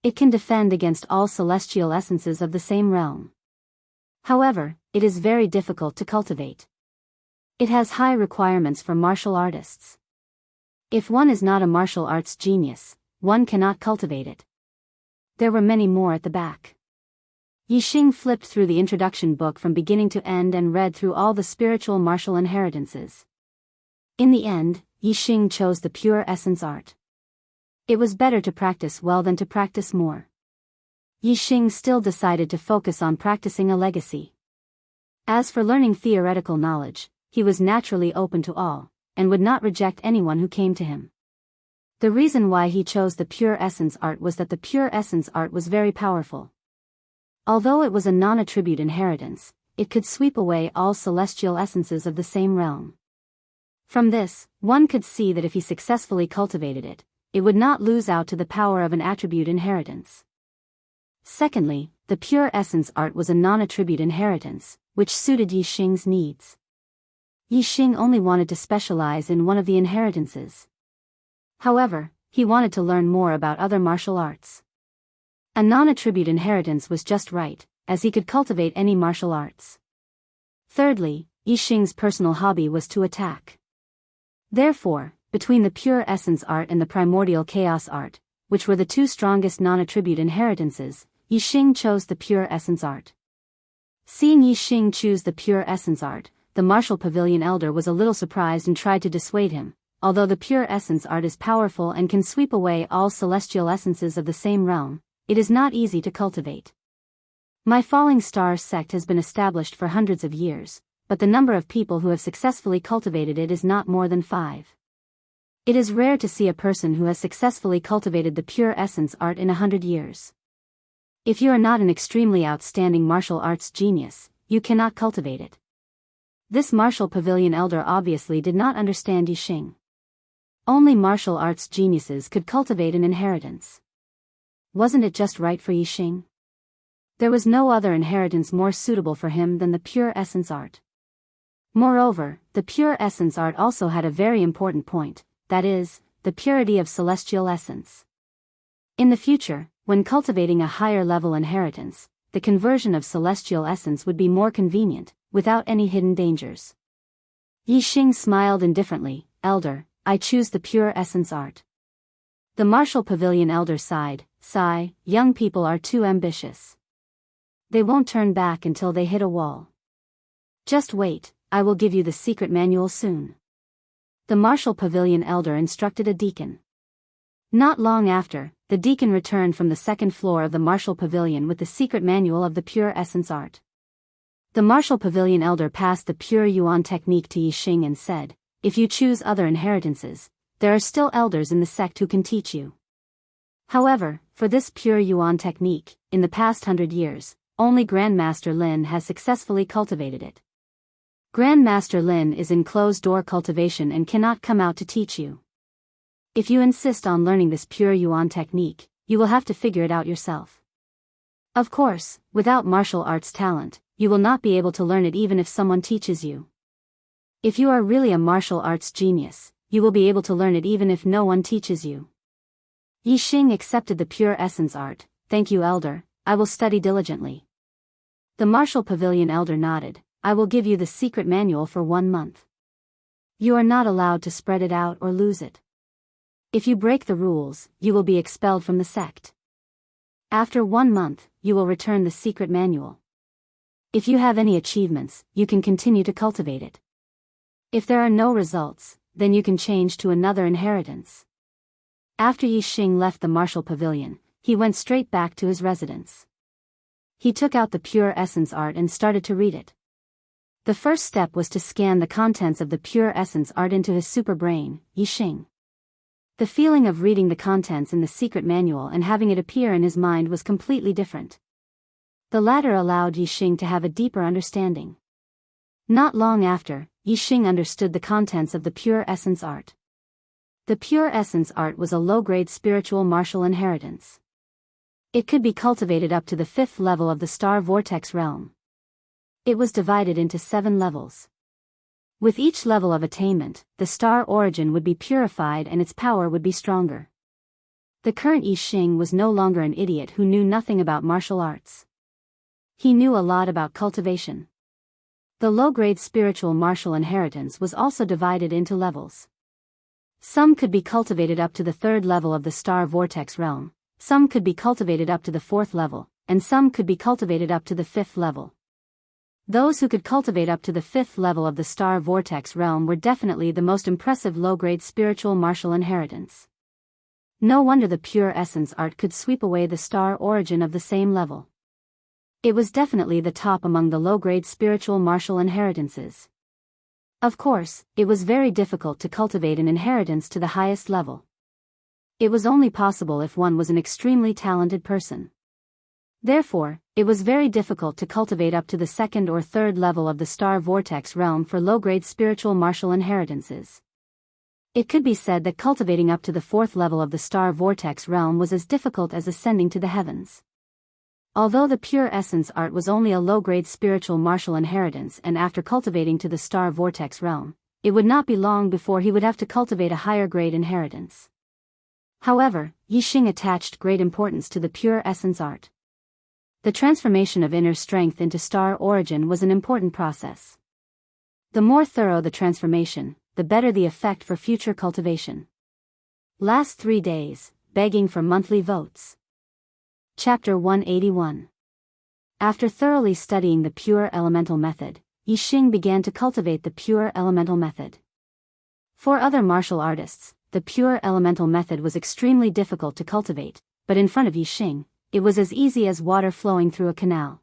It can defend against all celestial essences of the same realm. However, it is very difficult to cultivate. It has high requirements for martial artists. If one is not a martial arts genius, one cannot cultivate it. There were many more at the back. Yixing flipped through the introduction book from beginning to end and read through all the spiritual martial inheritances. In the end, Yixing chose the pure essence art. It was better to practice well than to practice more. Yixing still decided to focus on practicing a legacy. As for learning theoretical knowledge, he was naturally open to all, and would not reject anyone who came to him. The reason why he chose the pure essence art was that the pure essence art was very powerful. Although it was a non-attribute inheritance, it could sweep away all celestial essences of the same realm. From this, one could see that if he successfully cultivated it, it would not lose out to the power of an attribute inheritance. Secondly, the pure essence art was a non-attribute inheritance, which suited Yixing's needs. Yixing only wanted to specialize in one of the inheritances. However, he wanted to learn more about other martial arts. A non-attribute inheritance was just right, as he could cultivate any martial arts. Thirdly, Yixing's personal hobby was to attack. Therefore, between the pure essence art and the primordial chaos art, which were the two strongest non-attribute inheritances, Yixing chose the pure essence art. Seeing Yixing choose the pure essence art, the Martial Pavilion Elder was a little surprised and tried to dissuade him. Although the pure essence art is powerful and can sweep away all celestial essences of the same realm, it is not easy to cultivate. My Falling Star sect has been established for hundreds of years, but the number of people who have successfully cultivated it is not more than 5. It is rare to see a person who has successfully cultivated the pure essence art in 100 years. If you are not an extremely outstanding martial arts genius, you cannot cultivate it. This Martial Pavilion Elder obviously did not understand Yixing. Only martial arts geniuses could cultivate an inheritance. Wasn't it just right for Yixing? There was no other inheritance more suitable for him than the pure essence art. Moreover, the pure essence art also had a very important point, that is, the purity of celestial essence. In the future, when cultivating a higher level inheritance, the conversion of celestial essence would be more convenient, without any hidden dangers. Yixing smiled indifferently. Elder, I choose the pure essence art. The Martial Pavilion Elder sighed. Sigh, young people are too ambitious. They won't turn back until they hit a wall. Just wait, I will give you the secret manual soon. The Martial Pavilion Elder instructed a deacon. Not long after, the deacon returned from the second floor of the Martial Pavilion with the secret manual of the pure essence art. The Martial Pavilion Elder passed the pure yuan technique to Yixing and said, if you choose other inheritances, there are still elders in the sect who can teach you. However, for this pure yuan technique, in the past 100 years, only Grandmaster Lin has successfully cultivated it. Grandmaster Lin is in closed-door cultivation and cannot come out to teach you. If you insist on learning this pure yuan technique, you will have to figure it out yourself. Of course, without martial arts talent, you will not be able to learn it even if someone teaches you. If you are really a martial arts genius, you will be able to learn it even if no one teaches you. Yixing accepted the pure essence art. Thank you, Elder, I will study diligently. The Martial Pavilion Elder nodded. I will give you the secret manual for 1 month. You are not allowed to spread it out or lose it. If you break the rules, you will be expelled from the sect. After 1 month, you will return the secret manual. If you have any achievements, you can continue to cultivate it. If there are no results, then you can change to another inheritance. After Yixing left the martial pavilion, he went straight back to his residence. He took out the Pure Essence art and started to read it. The first step was to scan the contents of the Pure Essence art into his super brain, Yixing. The feeling of reading the contents in the secret manual and having it appear in his mind was completely different. The latter allowed Yixing to have a deeper understanding. Not long after, Yixing understood the contents of the Pure Essence art. The Pure Essence art was a low-grade spiritual martial inheritance. It could be cultivated up to the 5th level of the Star Vortex realm. It was divided into 7 levels. With each level of attainment, the star origin would be purified and its power would be stronger. The current Yixing was no longer an idiot who knew nothing about martial arts. He knew a lot about cultivation. The low-grade spiritual martial inheritance was also divided into levels. Some could be cultivated up to the 3rd level of the Star Vortex realm, some could be cultivated up to the 4th level, and some could be cultivated up to the 5th level. Those who could cultivate up to the 5th level of the Star Vortex realm were definitely the most impressive low-grade spiritual martial inheritance. No wonder the Pure Essence art could sweep away the star origin of the same level. It was definitely the top among the low-grade spiritual martial inheritances. Of course, it was very difficult to cultivate an inheritance to the highest level. It was only possible if one was an extremely talented person. Therefore, it was very difficult to cultivate up to the 2nd or 3rd level of the Star Vortex realm for low-grade spiritual martial inheritances. It could be said that cultivating up to the 4th level of the Star Vortex realm was as difficult as ascending to the heavens. Although the Pure Essence art was only a low-grade spiritual martial inheritance, and after cultivating to the Star Vortex realm, it would not be long before he would have to cultivate a higher-grade inheritance. However, Yixing attached great importance to the Pure Essence art. The transformation of inner strength into star origin was an important process. The more thorough the transformation, the better the effect for future cultivation. Last 3 days, begging for monthly votes. Chapter 181. After thoroughly studying the Pure Elemental Method, Yixing began to cultivate the Pure Elemental Method. For other martial artists, the Pure Elemental Method was extremely difficult to cultivate, but in front of Yixing, it was as easy as water flowing through a canal.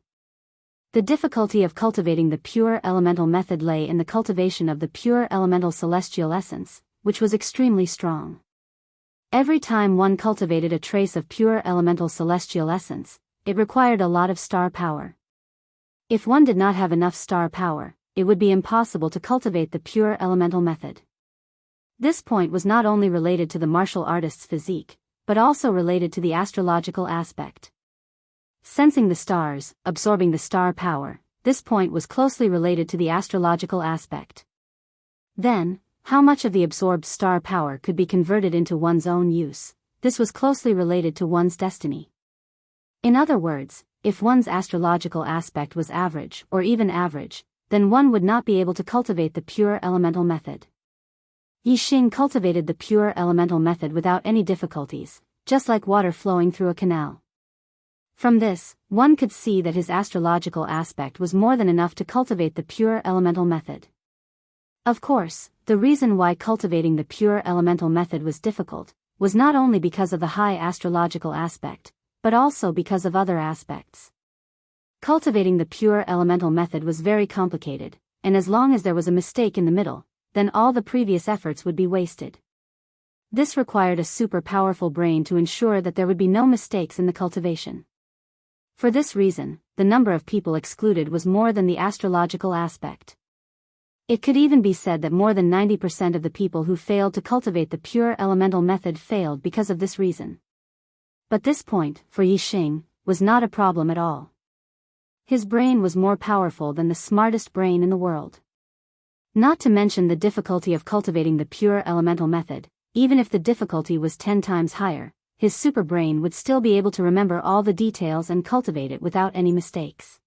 The difficulty of cultivating the Pure Elemental Method lay in the cultivation of the Pure Elemental Celestial Essence, which was extremely strong. Every time one cultivated a trace of Pure Elemental Celestial Essence, it required a lot of star power. If one did not have enough star power, it would be impossible to cultivate the Pure Elemental Method. This point was not only related to the martial artist's physique, but also related to the astrological aspect. Sensing the stars, absorbing the star power, this point was closely related to the astrological aspect. Then, how much of the absorbed star power could be converted into one's own use? This was closely related to one's destiny. In other words, if one's astrological aspect was average or even average, then one would not be able to cultivate the Pure Elemental Method. Yixing cultivated the Pure Elemental Method without any difficulties, just like water flowing through a canal. From this, one could see that his astrological aspect was more than enough to cultivate the Pure Elemental Method. Of course, the reason why cultivating the Pure Elemental Method was difficult was not only because of the high astrological aspect, but also because of other aspects. Cultivating the Pure Elemental Method was very complicated, and as long as there was a mistake in the middle, then all the previous efforts would be wasted. This required a super powerful brain to ensure that there would be no mistakes in the cultivation. For this reason, the number of people excluded was more than the astrological aspect. It could even be said that more than 90% of the people who failed to cultivate the Pure Elemental Method failed because of this reason. But this point, for Yixing, was not a problem at all. His brain was more powerful than the smartest brain in the world. Not to mention the difficulty of cultivating the Pure Elemental Method, even if the difficulty was 10 times higher, his super brain would still be able to remember all the details and cultivate it without any mistakes.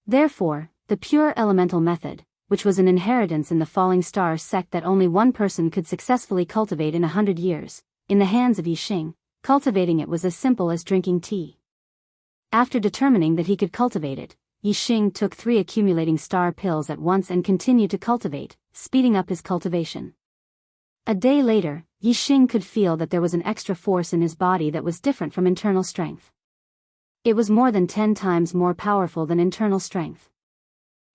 Therefore, the Pure Elemental Method, which was an inheritance in the Falling Star sect that only one person could successfully cultivate in 100 years, in the hands of Yixing, cultivating it was as simple as drinking tea. After determining that he could cultivate it, Yixing took 3 accumulating star pills at once and continued to cultivate, speeding up his cultivation. A day later, Yixing could feel that there was an extra force in his body that was different from internal strength. It was more than 10 times more powerful than internal strength.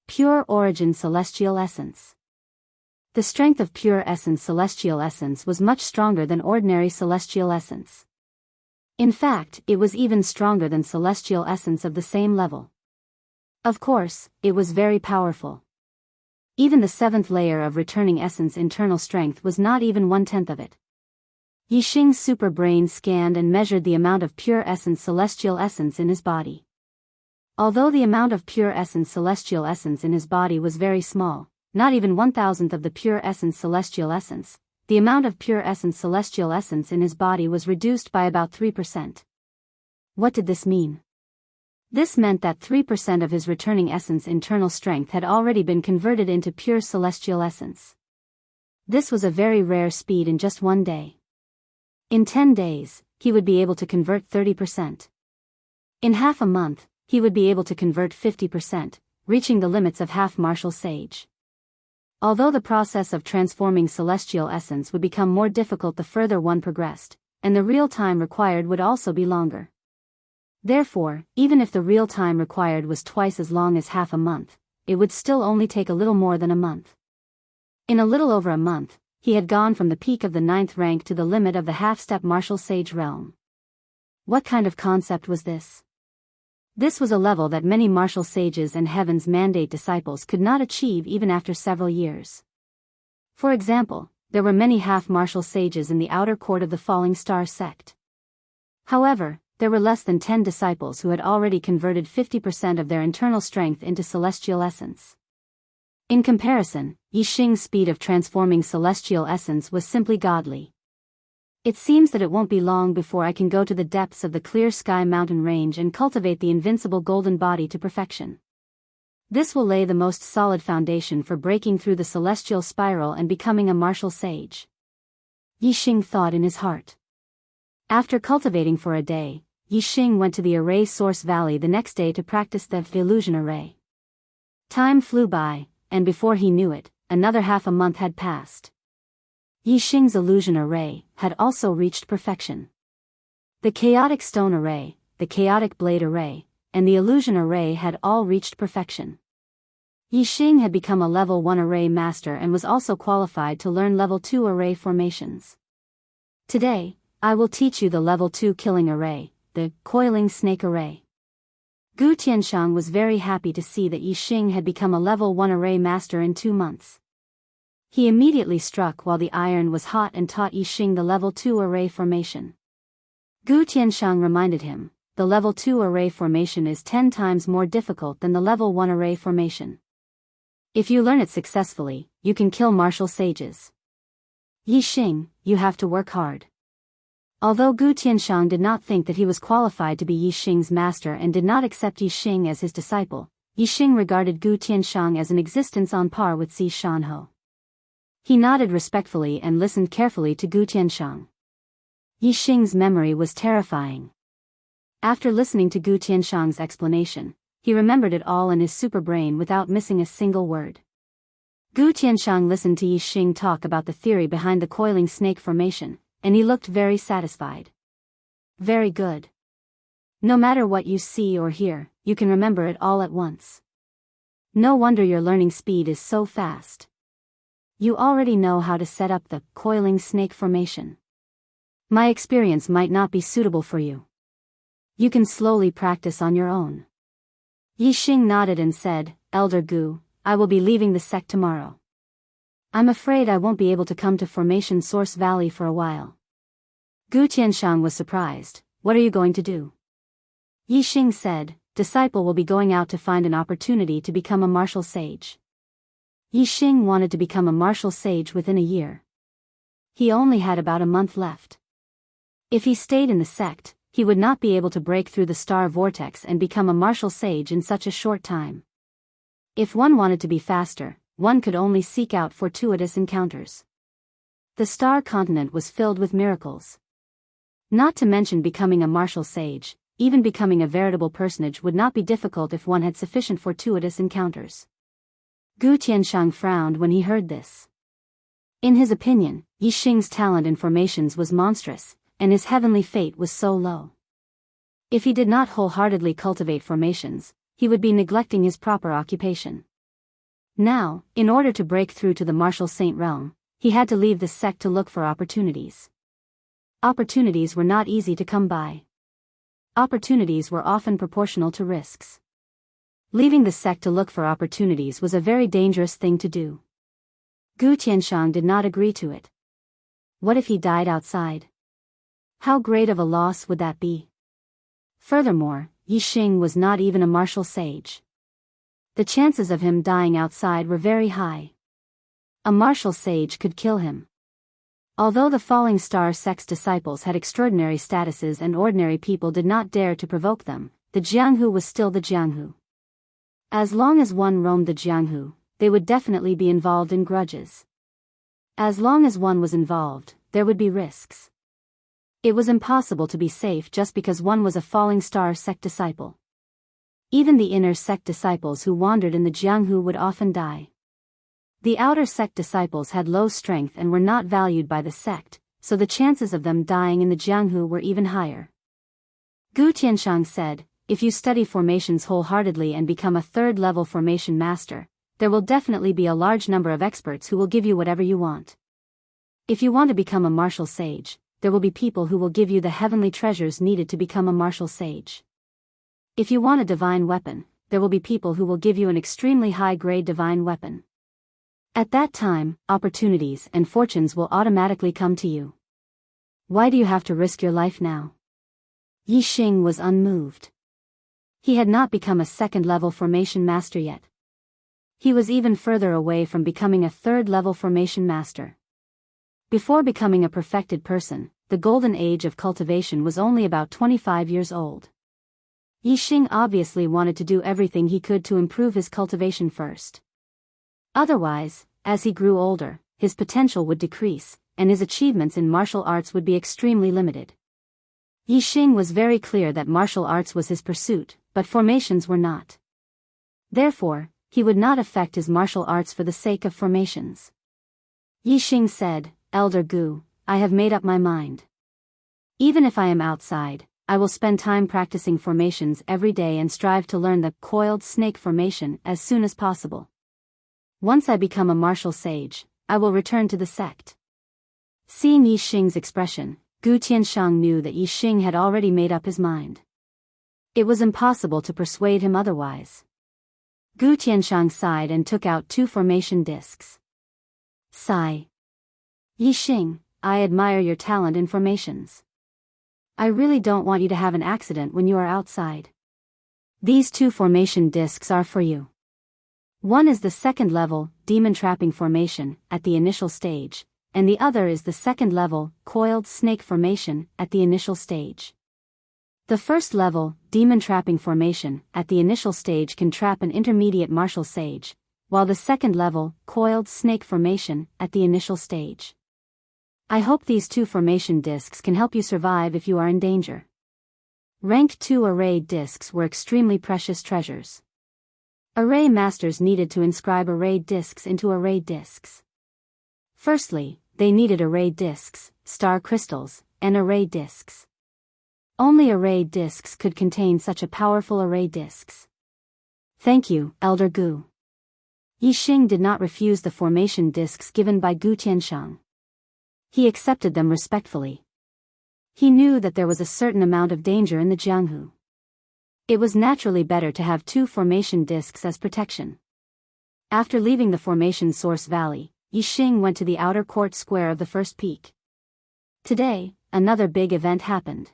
Pure Origin Celestial Essence. The strength of Pure Essence Celestial Essence was much stronger than ordinary Celestial Essence. In fact, it was even stronger than Celestial Essence of the same level. Of course, it was very powerful. Even the 7th layer of Returning Essence internal strength was not even 1/10 of it. Yixing's super brain scanned and measured the amount of Pure Essence Celestial Essence in his body. Although the amount of Pure Essence Celestial Essence in his body was very small, not even 1/1000th of the Pure Essence Celestial Essence, the amount of Pure Essence Celestial Essence in his body was reduced by about 3%. What did this mean? This meant that 3% of his Returning Essence internal strength had already been converted into pure Celestial Essence. This was a very rare speed in just one day. In 10 days, he would be able to convert 30%. In half a month, he would be able to convert 50%, reaching the limits of half Martial Sage. Although the process of transforming Celestial Essence would become more difficult the further one progressed, and the real time required would also be longer. Therefore, even if the real time required was twice as long as half a month, it would still only take a little more than a month. In a little over a month, he had gone from the peak of the 9th rank to the limit of the half-step Martial Sage realm. What kind of concept was this? This was a level that many Martial Sages and Heaven's Mandate disciples could not achieve even after several years. For example, there were many half-Martial Sages in the outer court of the Falling Star sect. However, there were less than 10 disciples who had already converted 50% of their internal strength into Celestial Essence. In comparison, Yixing's speed of transforming Celestial Essence was simply godly. It seems that it won't be long before I can go to the depths of the Clear Sky mountain range and cultivate the invincible golden body to perfection. This will lay the most solid foundation for breaking through the celestial spiral and becoming a Martial Sage. Yixing thought in his heart. After cultivating for a day, Yixing went to the Array Source Valley the next day to practice the illusion array. Time flew by, and before he knew it, another half a month had passed. Yixing's illusion array had also reached perfection. The chaotic stone array, the chaotic blade array, and the illusion array had all reached perfection. Yixing had become a level 1 array master and was also qualified to learn level 2 array formations. Today, I will teach you the level 2 killing array, the coiling snake array. Gu Tianshang was very happy to see that Yixing had become a level 1 array master in 2 months. He immediately struck while the iron was hot and taught Yixing the level 2 array formation. Gu Tianshang reminded him, the level 2 array formation is 10 times more difficult than the level 1 array formation. If you learn it successfully, you can kill Martial Sages. Yixing, you have to work hard. Although Gu Tianshang did not think that he was qualified to be Yixing's master and did not accept Yixing as his disciple, Yixing regarded Gu Tianshang as an existence on par with Zi Shanhou. He nodded respectfully and listened carefully to Gu Tianshang. Yixing's memory was terrifying. After listening to Gu Tianshang's explanation, he remembered it all in his super brain without missing a single word. Gu Tianshang listened to Yixing talk about the theory behind the coiling snake formation, and he looked very satisfied. Very good. No matter what you see or hear, you can remember it all at once. No wonder your learning speed is so fast. You already know how to set up the coiling snake formation. My experience might not be suitable for you. You can slowly practice on your own. Yixing nodded and said, Elder Gu, I will be leaving the sect tomorrow. I'm afraid I won't be able to come to Formation Source Valley for a while. Gu Tianshang was surprised. What are you going to do? Yixing said, Disciple will be going out to find an opportunity to become a Martial Sage. Yixing wanted to become a Martial Sage within a year. He only had about a month left. If he stayed in the sect, he would not be able to break through the star vortex and become a Martial Sage in such a short time. If one wanted to be faster, one could only seek out fortuitous encounters. The star continent was filled with miracles. Not to mention becoming a Martial Sage, even becoming a veritable personage would not be difficult if one had sufficient fortuitous encounters. Gu Tianshang frowned when he heard this. In his opinion, Yixing's talent in formations was monstrous, and his heavenly fate was so low. If he did not wholeheartedly cultivate formations, he would be neglecting his proper occupation. Now, in order to break through to the martial saint realm, he had to leave the sect to look for opportunities. Opportunities were not easy to come by. Opportunities were often proportional to risks. Leaving the sect to look for opportunities was a very dangerous thing to do. Gu Tianshang did not agree to it. What if he died outside? How great of a loss would that be? Furthermore, Yixing was not even a martial sage. The chances of him dying outside were very high. A martial sage could kill him. Although the Falling Star sect's disciples had extraordinary statuses and ordinary people did not dare to provoke them, the Jianghu was still the Jianghu. As long as one roamed the Jianghu, they would definitely be involved in grudges. As long as one was involved, there would be risks. It was impossible to be safe just because one was a Falling Star sect disciple. Even the inner sect disciples who wandered in the Jianghu would often die. The outer sect disciples had low strength and were not valued by the sect, so the chances of them dying in the Jianghu were even higher. Gu Tianshang said, "If you study formations wholeheartedly and become a third-level formation master, there will definitely be a large number of experts who will give you whatever you want. If you want to become a martial sage, there will be people who will give you the heavenly treasures needed to become a martial sage. If you want a divine weapon, there will be people who will give you an extremely high-grade divine weapon. At that time, opportunities and fortunes will automatically come to you. Why do you have to risk your life now?" Yixing was unmoved. He had not become a second-level formation master yet. He was even further away from becoming a third-level formation master. Before becoming a perfected person, the golden age of cultivation was only about 25 years old. Yixing obviously wanted to do everything he could to improve his cultivation first. Otherwise, as he grew older, his potential would decrease, and his achievements in martial arts would be extremely limited. Yixing was very clear that martial arts was his pursuit, but formations were not. Therefore, he would not affect his martial arts for the sake of formations. Yixing said, "Elder Gu, I have made up my mind. Even if I am outside, I will spend time practicing formations every day and strive to learn the coiled snake formation as soon as possible. Once I become a martial sage, I will return to the sect." Seeing Yixing's expression, Gu Tianshang knew that Yixing had already made up his mind. It was impossible to persuade him otherwise. Gu Tianshang sighed and took out 2 formation discs. Sigh. "Yixing, I admire your talent in formations. I really don't want you to have an accident when you are outside. These 2 formation discs are for you. One is the second level, demon trapping formation, at the initial stage, and the other is the second level, coiled snake formation, at the initial stage. The first level, demon trapping formation, at the initial stage can trap an intermediate martial sage, while the second level, coiled snake formation, at the initial stage. I hope these 2 formation discs can help you survive if you are in danger." Rank 2 array discs were extremely precious treasures. Array masters needed to inscribe array discs into array discs. Firstly, they needed array discs, star crystals, and array discs. Only array discs could contain such a powerful array discs. "Thank you, Elder Gu." Yixing did not refuse the formation discs given by Gu Tianshang. He accepted them respectfully. He knew that there was a certain amount of danger in the Jianghu. It was naturally better to have 2 formation discs as protection. After leaving the formation source valley, Yixing went to the outer court square of the first peak. Today, another big event happened.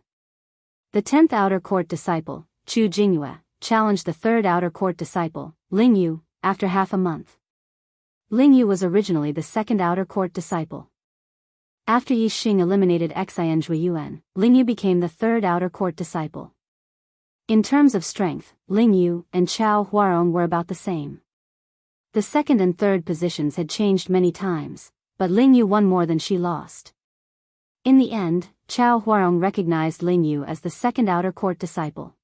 The 10th outer court disciple, Chu Jingyue, challenged the 3rd outer court disciple, Ling Yu, after half a month. Ling Yu was originally the 2nd outer court disciple. After Yixing eliminated Xian Zhuiyuan, Ling Yu became the 3rd outer court disciple. In terms of strength, Ling Yu and Chao Huarong were about the same. The 2nd and 3rd positions had changed many times, but Ling Yu won more than she lost. In the end, Chao Huarong recognized Ling Yu as the 2nd outer court disciple.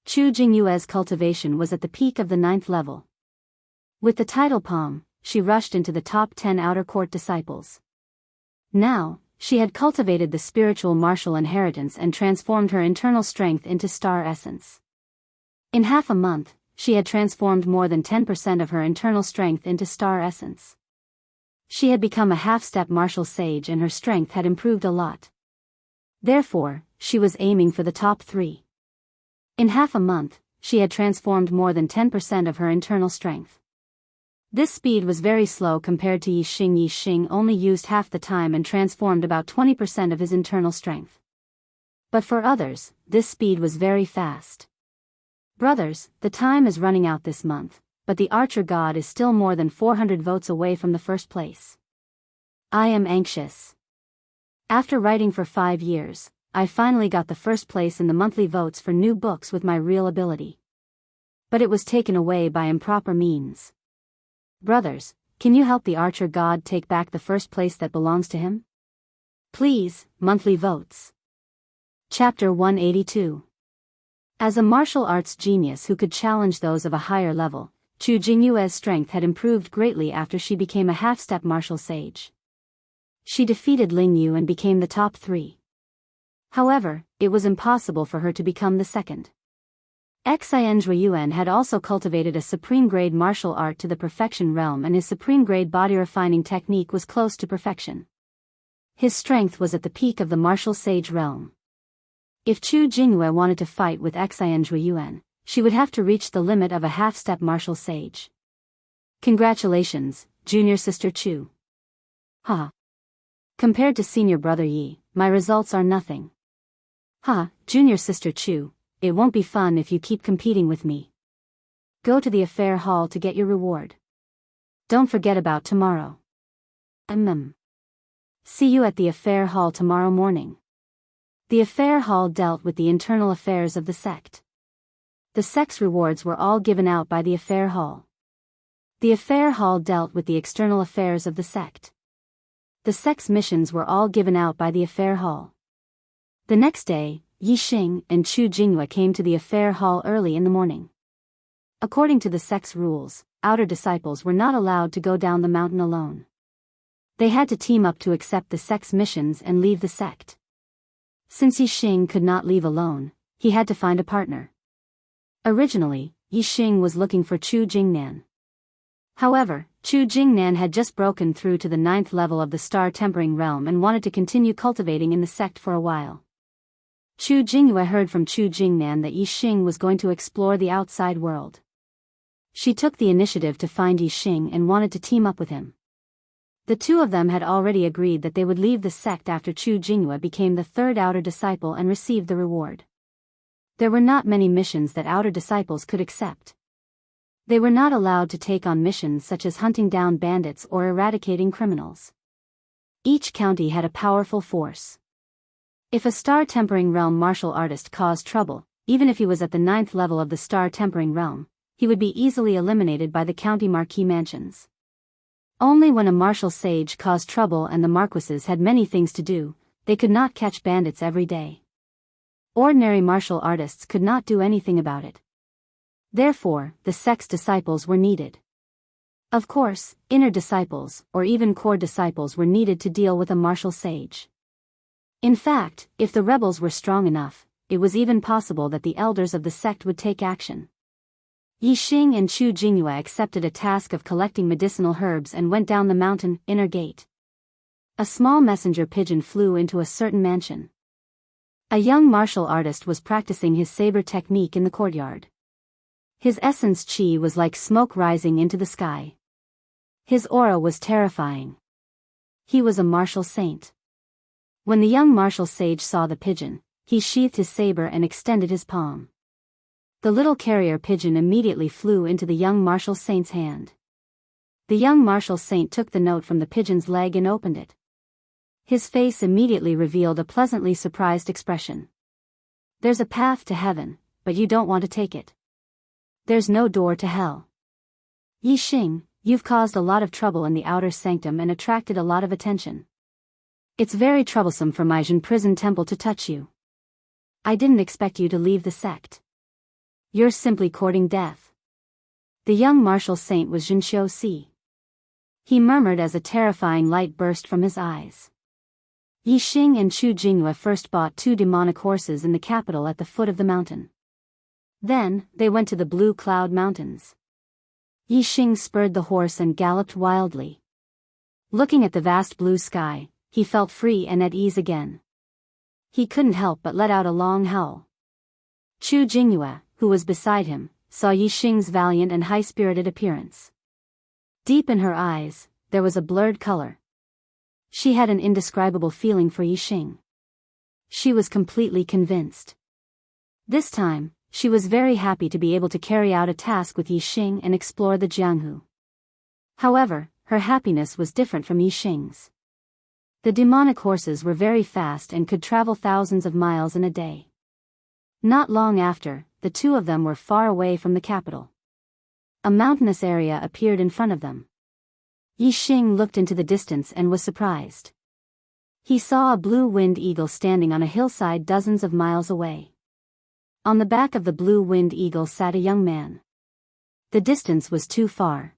Chu Jingyue's cultivation was at the peak of the 9th level. With the tidal palm, she rushed into the top 10 outer court disciples. Now, she had cultivated the spiritual martial inheritance and transformed her internal strength into star essence. In half a month, she had transformed more than 10% of her internal strength into star essence. She had become a half-step martial sage and her strength had improved a lot. Therefore, she was aiming for the top 3. In half a month, she had transformed more than 10% of her internal strength. This speed was very slow compared to Yi Xing. Yi Xing only used half the time and transformed about 20% of his internal strength. But for others, this speed was very fast. Brothers, the time is running out this month, but the archer god is still more than 400 votes away from the first place. I am anxious. After writing for 5 years, I finally got the first place in the monthly votes for new books with my real ability. But it was taken away by improper means. Brothers, can you help the archer god take back the first place that belongs to him? Please, monthly votes. Chapter 182. As a martial arts genius who could challenge those of a higher level, Chu Jingyue's strength had improved greatly after she became a half-step martial sage. She defeated Ling Yu and became the top 3. However, it was impossible for her to become the second. Xian Zhuiyuan had also cultivated a supreme-grade martial art to the perfection realm and his supreme-grade body-refining technique was close to perfection. His strength was at the peak of the martial sage realm. If Chu Jingyue wanted to fight with Xian Zhuiyuan, she would have to reach the limit of a half-step martial sage. Congratulations, junior sister Chu. Ha. Compared to senior brother Yi, my results are nothing. Ha, junior sister Chu, it won't be fun if you keep competing with me. Go to the affair hall to get your reward. Don't forget about tomorrow. See you at the affair hall tomorrow morning. The affair hall dealt with the internal affairs of the sect. The sect's rewards were all given out by the affair hall. The affair hall dealt with the external affairs of the sect. The sect's missions were all given out by the affair hall. The next day, Yi Xing and Chu Jingyue came to the affair hall early in the morning. According to the sect's rules, outer disciples were not allowed to go down the mountain alone. They had to team up to accept the sect's missions and leave the sect. Since Yi Xing could not leave alone, he had to find a partner. Originally, Yi Xing was looking for Chu Jingnan. However, Chu Jingnan had just broken through to the 9th level of the star tempering realm and wanted to continue cultivating in the sect for a while. Chu Jingyue heard from Chu Jingnan that Yi Xing was going to explore the outside world. She took the initiative to find Yi Xing and wanted to team up with him. The two of them had already agreed that they would leave the sect after Chu Jingyue became the 3rd outer disciple and received the reward. There were not many missions that outer disciples could accept. They were not allowed to take on missions such as hunting down bandits or eradicating criminals. Each county had a powerful force. If a star tempering realm martial artist caused trouble, even if he was at the 9th level of the star tempering realm, he would be easily eliminated by the county marquis mansions. Only when a martial sage caused trouble and the marquises had many things to do, they could not catch bandits every day. Ordinary martial artists could not do anything about it. Therefore, the sect's disciples were needed. Of course, inner disciples, or even core disciples were needed to deal with a martial sage. In fact, if the rebels were strong enough, it was even possible that the elders of the sect would take action. Yi Xing and Chu Jingyue accepted a task of collecting medicinal herbs and went down the mountain inner gate. A small messenger pigeon flew into a certain mansion. A young martial artist was practicing his saber technique in the courtyard. His essence chi was like smoke rising into the sky. His aura was terrifying. He was a martial saint. When the young martial sage saw the pigeon, he sheathed his saber and extended his palm. The little carrier pigeon immediately flew into the young martial saint's hand. The young martial saint took the note from the pigeon's leg and opened it. His face immediately revealed a pleasantly surprised expression. There's a path to heaven, but you don't want to take it. There's no door to hell. Yi Xing, you've caused a lot of trouble in the outer sanctum and attracted a lot of attention. It's very troublesome for my Jin prison temple to touch you. I didn't expect you to leave the sect. You're simply courting death. The young martial saint was Jinxiu Si. he murmured as a terrifying light burst from his eyes. Yixing and Chu Jingyue first bought 2 demonic horses in the capital at the foot of the mountain. Then, they went to the Blue Cloud Mountains. Yixing spurred the horse and galloped wildly. Looking at the vast blue sky, he felt free and at ease again. He couldn't help but let out a long howl. Chu Jingyue, who was beside him, saw Yixing's valiant and high-spirited appearance. Deep in her eyes, there was a blurred color. She had an indescribable feeling for Yixing. She was completely convinced. This time, she was very happy to be able to carry out a task with Yixing and explore the Jianghu. However, her happiness was different from Yixing's. The demonic horses were very fast and could travel thousands of miles in a day. Not long after, the 2 of them were far away from the capital. A mountainous area appeared in front of them. Yixing looked into the distance and was surprised. He saw a blue-winged eagle standing on a hillside dozens of miles away. On the back of the blue-winged eagle sat a young man. The distance was too far.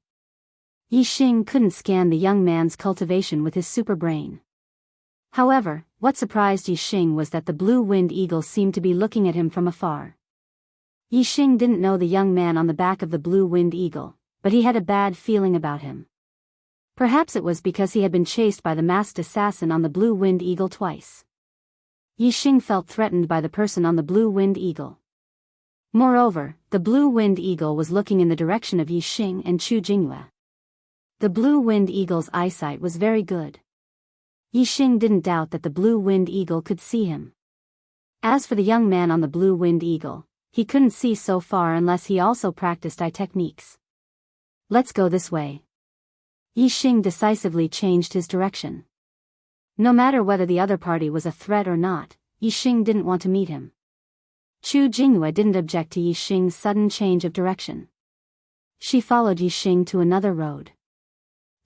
Yixing couldn't scan the young man's cultivation with his super brain. However, what surprised Yixing was that the blue-winged eagle seemed to be looking at him from afar. Yixing didn't know the young man on the back of the blue-winged eagle, but he had a bad feeling about him. Perhaps it was because he had been chased by the masked assassin on the blue-winged eagle twice. Yixing felt threatened by the person on the blue-winged eagle. Moreover, the blue-winged eagle was looking in the direction of Yixing and Chu Jingyue. The blue-winged eagle's eyesight was very good. Yixing didn't doubt that the blue-winged eagle could see him. As for the young man on the blue-winged eagle, he couldn't see so far unless he also practiced eye techniques. Let's go this way. Yixing decisively changed his direction. No matter whether the other party was a threat or not, Yixing didn't want to meet him. Chu Jingyue didn't object to Yixing's sudden change of direction. She followed Yixing to another road.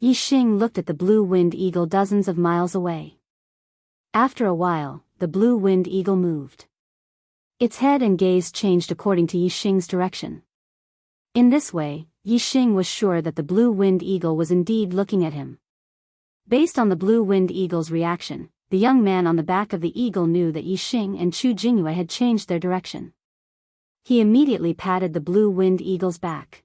Yixing looked at the blue-winged eagle dozens of miles away. After a while, the blue-winged eagle moved. Its head and gaze changed according to Yixing's direction. In this way, Yixing was sure that the blue-winged eagle was indeed looking at him. Based on the blue-winged eagle's reaction, the young man on the back of the eagle knew that Yixing and Chu Jingyue had changed their direction. He immediately patted the blue-winged eagle's back.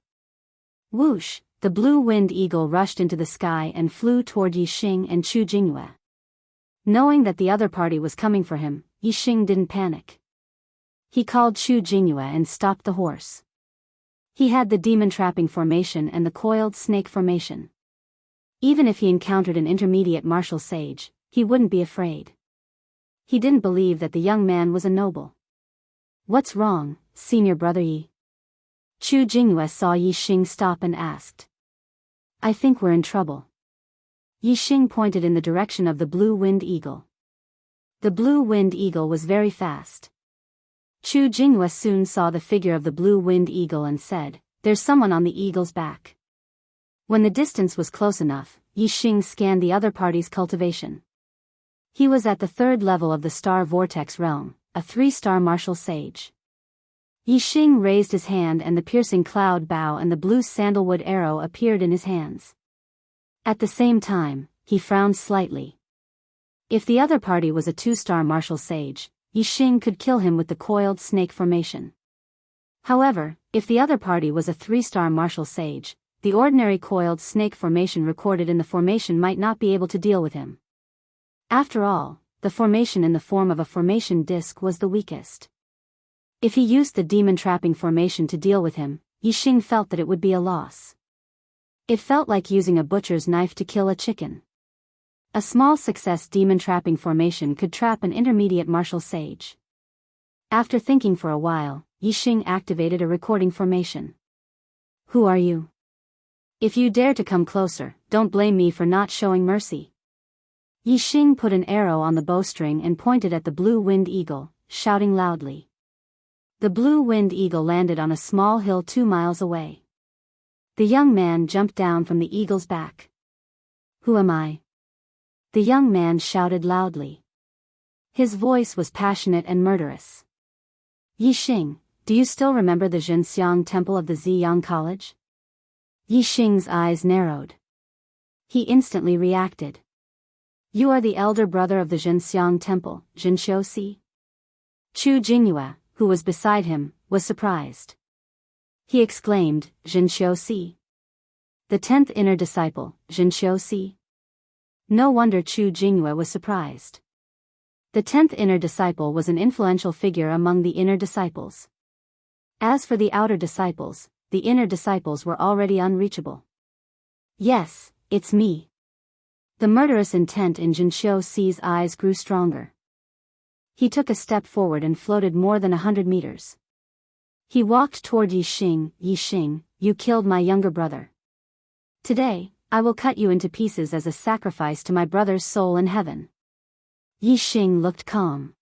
Whoosh! The blue-winged eagle rushed into the sky and flew toward Yixing and Chu Jingyue. Knowing that the other party was coming for him, Yixing didn't panic. He called Chu Jingyue and stopped the horse. He had the demon trapping formation and the coiled snake formation. Even if he encountered an intermediate martial sage, he wouldn't be afraid. He didn't believe that the young man was a noble. What's wrong, senior brother Yi? Chu Jingyue saw Yixing stop and asked. I think we're in trouble. Yixing pointed in the direction of the blue-winged eagle. The blue-winged eagle was very fast. Chu Jingyue soon saw the figure of the blue-winged eagle and said, "There's someone on the eagle's back." When the distance was close enough, Yixing scanned the other party's cultivation. He was at the 3rd level of the Star Vortex realm, a 3-star martial sage. Yixing raised his hand and the piercing cloud bow and the blue sandalwood arrow appeared in his hands. At the same time, he frowned slightly. If the other party was a 2-star martial sage, Yixing could kill him with the coiled snake formation. However, if the other party was a 3-star martial sage, the ordinary coiled snake formation recorded in the formation might not be able to deal with him. After all, the formation in the form of a formation disc was the weakest. If he used the demon trapping formation to deal with him, Yixing felt that it would be a loss. It felt like using a butcher's knife to kill a chicken. A small success demon trapping formation could trap an intermediate martial sage. After thinking for a while, Yixing activated a recording formation. Who are you? If you dare to come closer, don't blame me for not showing mercy. Yixing put an arrow on the bowstring and pointed at the blue-winged eagle, shouting loudly. The blue-winged eagle landed on a small hill 2 miles away. The young man jumped down from the eagle's back. Who am I? The young man shouted loudly. His voice was passionate and murderous. Yixing, do you still remember the Zhenxiang temple of the Ziyang College? Yixing's eyes narrowed. He instantly reacted. You are the elder brother of the Zhenxiang Temple, Zhenxiu. Chu Jingyue, who was beside him, was surprised. He exclaimed, Zhenxiu. The 10th inner disciple, Zhenxiu. No wonder Chu Jingyue was surprised. The 10th inner disciple was an influential figure among the inner disciples. As for the outer disciples, the inner disciples were already unreachable. Yes, it's me. The murderous intent in Zhenxiu's eyes grew stronger. He took a step forward and floated more than 100 meters. He walked toward Yixing. Yixing, you killed my younger brother. Today, I will cut you into pieces as a sacrifice to my brother's soul in heaven. Yixing looked calm.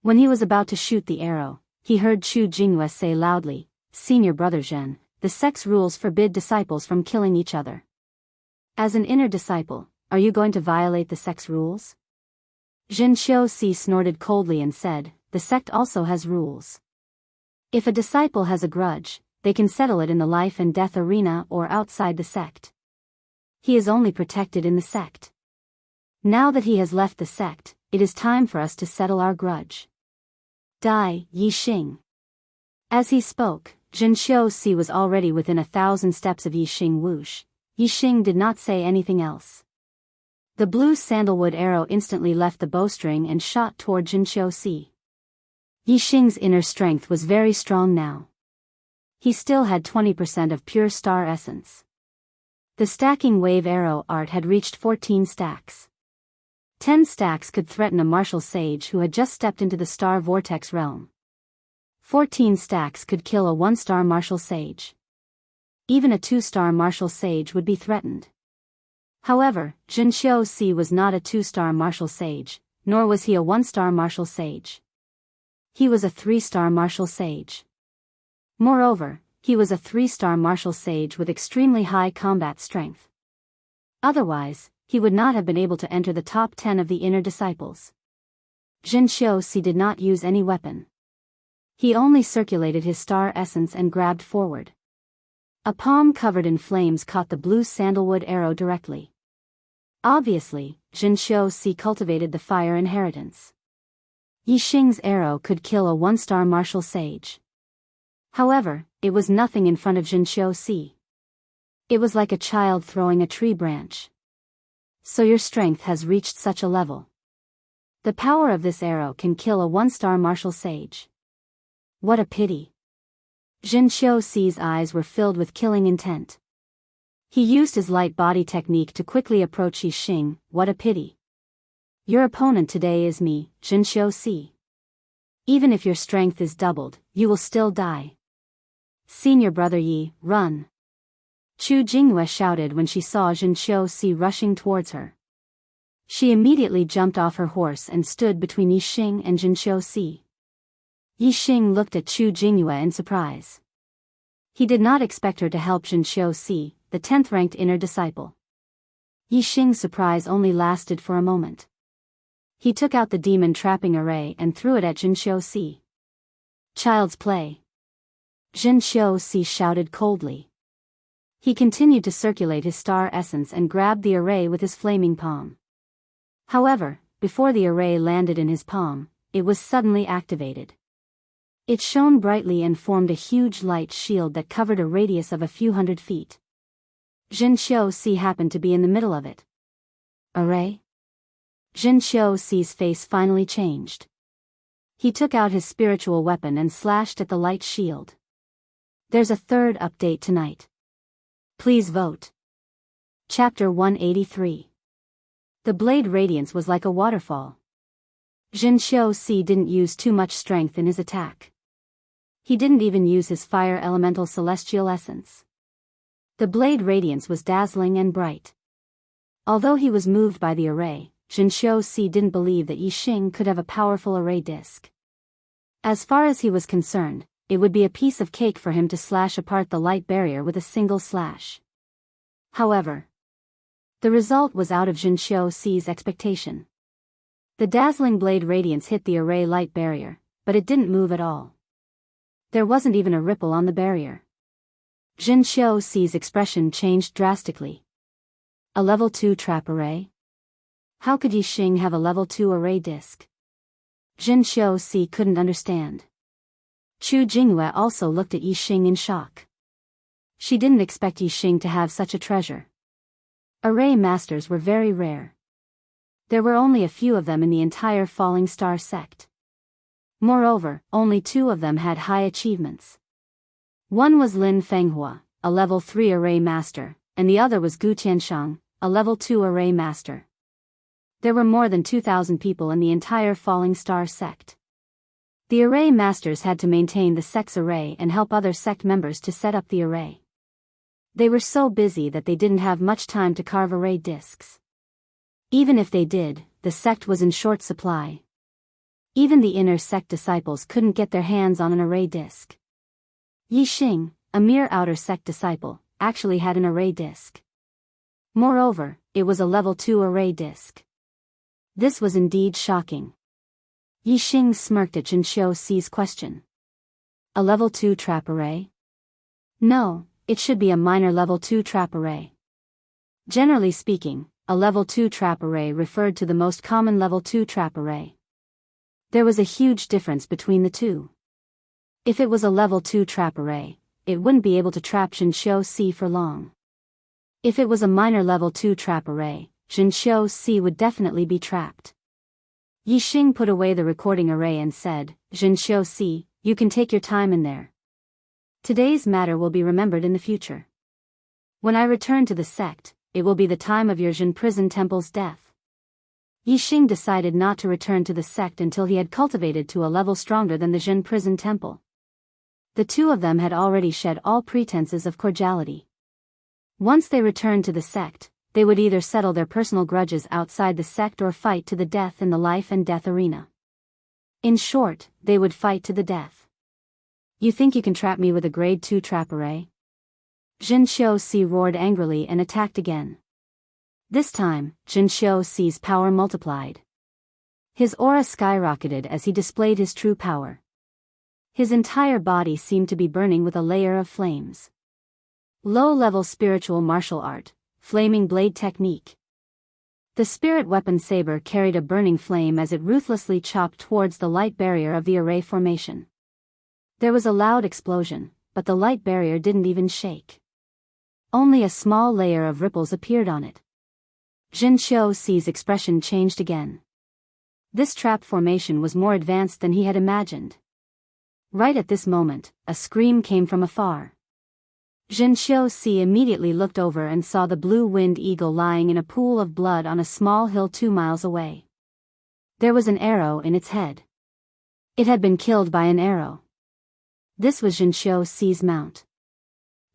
When he was about to shoot the arrow, he heard Chu Jingyue say loudly, Senior Brother Zhen, the sect's rules forbid disciples from killing each other. As an inner disciple, are you going to violate the sect's rules? Zhenxiu snorted coldly and said, the sect also has rules. If a disciple has a grudge, they can settle it in the life and death arena or outside the sect. He is only protected in the sect. Now that he has left the sect, it is time for us to settle our grudge. Die, Yixing. As he spoke, Zhenxiu was already within 1,000 steps of Yixing whoosh. Yixing did not say anything else. The blue sandalwood arrow instantly left the bowstring and shot toward Zhenxiu. Yixing's inner strength was very strong now. He still had 20% of pure star essence. The stacking wave arrow art had reached 14 stacks. 10 stacks could threaten a martial sage who had just stepped into the star vortex realm. 14 stacks could kill a 1-star martial sage. Even a 2-star martial sage would be threatened. However, Zhenxiu was not a 2-star martial sage, nor was he a 1-star martial sage. He was a 3-star martial sage. Moreover, he was a 3-star martial sage with extremely high combat strength. Otherwise, he would not have been able to enter the top 10 of the inner disciples. Zhenxiu did not use any weapon. He only circulated his star essence and grabbed forward. A palm covered in flames caught the blue sandalwood arrow directly. Obviously, Zhenxiu cultivated the fire inheritance. Yixing's arrow could kill a 1-star martial sage. However, it was nothing in front of Zhenxiu. It was like a child throwing a tree branch. So your strength has reached such a level. The power of this arrow can kill a 1-star martial sage. What a pity. Zhenxiu's eyes were filled with killing intent. He used his light body technique to quickly approach Yixing. What a pity. Your opponent today is me, Zhenxiu. Even if your strength is doubled, you will still die. Senior Brother Yi, run. Chu Jingyue shouted when she saw Zhenxiu rushing towards her. She immediately jumped off her horse and stood between Yixing and Zhenxiu. Yixing looked at Chu Jingyue in surprise. He did not expect her to help Zhenxiu, the 10th-ranked inner disciple. Yixing's surprise only lasted for a moment. He took out the demon trapping array and threw it at Zhenxiu. Child's play. Zhenxiu shouted coldly. He continued to circulate his star essence and grabbed the array with his flaming palm. However, before the array landed in his palm, it was suddenly activated. It shone brightly and formed a huge light shield that covered a radius of a few hundred feet. Zhenxiu happened to be in the middle of it. Array? Zhenxiu's face finally changed. He took out his spiritual weapon and slashed at the light shield. There's a third update tonight. Please vote. Chapter 183. The blade radiance was like a waterfall. Zhenxiu didn't use too much strength in his attack. He didn't even use his fire elemental celestial essence. The blade radiance was dazzling and bright. Although he was moved by the array, Zhenxiu didn't believe that Yixing could have a powerful array disc. As far as he was concerned, it would be a piece of cake for him to slash apart the light barrier with a single slash. However, the result was out of Zhenxiu's expectation. The dazzling blade radiance hit the array light barrier, but it didn't move at all. There wasn't even a ripple on the barrier. Zhenxiu's expression changed drastically. A level 2 trap array? How could Yixing have a level 2 array disc? Jin Xiu-Si couldn't understand. Chu Jingyue also looked at Yixing in shock. She didn't expect Yixing to have such a treasure. Array masters were very rare. There were only a few of them in the entire Falling Star sect. Moreover, only 2 of them had high achievements. One was Lin Fenghua, a level 3 array master, and the other was Gu Tianshang, a level 2 array master. There were more than 2,000 people in the entire Falling Star sect. The array masters had to maintain the sect's array and help other sect members to set up the array. They were so busy that they didn't have much time to carve array discs. Even if they did, the sect was in short supply. Even the inner sect disciples couldn't get their hands on an array disc. Yixing, a mere outer sect disciple, actually had an array disc. Moreover, it was a level 2 array disc. This was indeed shocking. Yixing smirked at Jin Xiu-Si's question. A level 2 trap array? No, it should be a minor level 2 trap array. Generally speaking, a level 2 trap array referred to the most common level 2 trap array. There was a huge difference between the two. If it was a level 2 trap array, it wouldn't be able to trap Jin Xiu-Si for long. If it was a minor level 2 trap array, Jin Xiu-Si would definitely be trapped. Yixing put away the recording array and said, Jin Xiu-Si, you can take your time in there. Today's matter will be remembered in the future. When I return to the sect, it will be the time of your Jin prison temple's death. Yixing decided not to return to the sect until he had cultivated to a level stronger than the Jin prison temple. The 2 of them had already shed all pretenses of cordiality. Once they returned to the sect, they would either settle their personal grudges outside the sect or fight to the death in the life and death arena. In short, they would fight to the death. You think you can trap me with a grade 2 trap array? Jin Xiu-Si roared angrily and attacked again. This time, Jin Xiu-Si's power multiplied. His aura skyrocketed as he displayed his true power. His entire body seemed to be burning with a layer of flames. Low-level spiritual martial art, flaming blade technique. The spirit weapon saber carried a burning flame as it ruthlessly chopped towards the light barrier of the array formation. There was a loud explosion, but the light barrier didn't even shake. Only a small layer of ripples appeared on it. Jin Xiu-Si's expression changed again. This trap formation was more advanced than he had imagined. Right at this moment, a scream came from afar. Jin Xiu-Si immediately looked over and saw the blue-winged eagle lying in a pool of blood on a small hill 2 miles away. There was an arrow in its head. It had been killed by an arrow. This was Jin Xiu-Si's mount.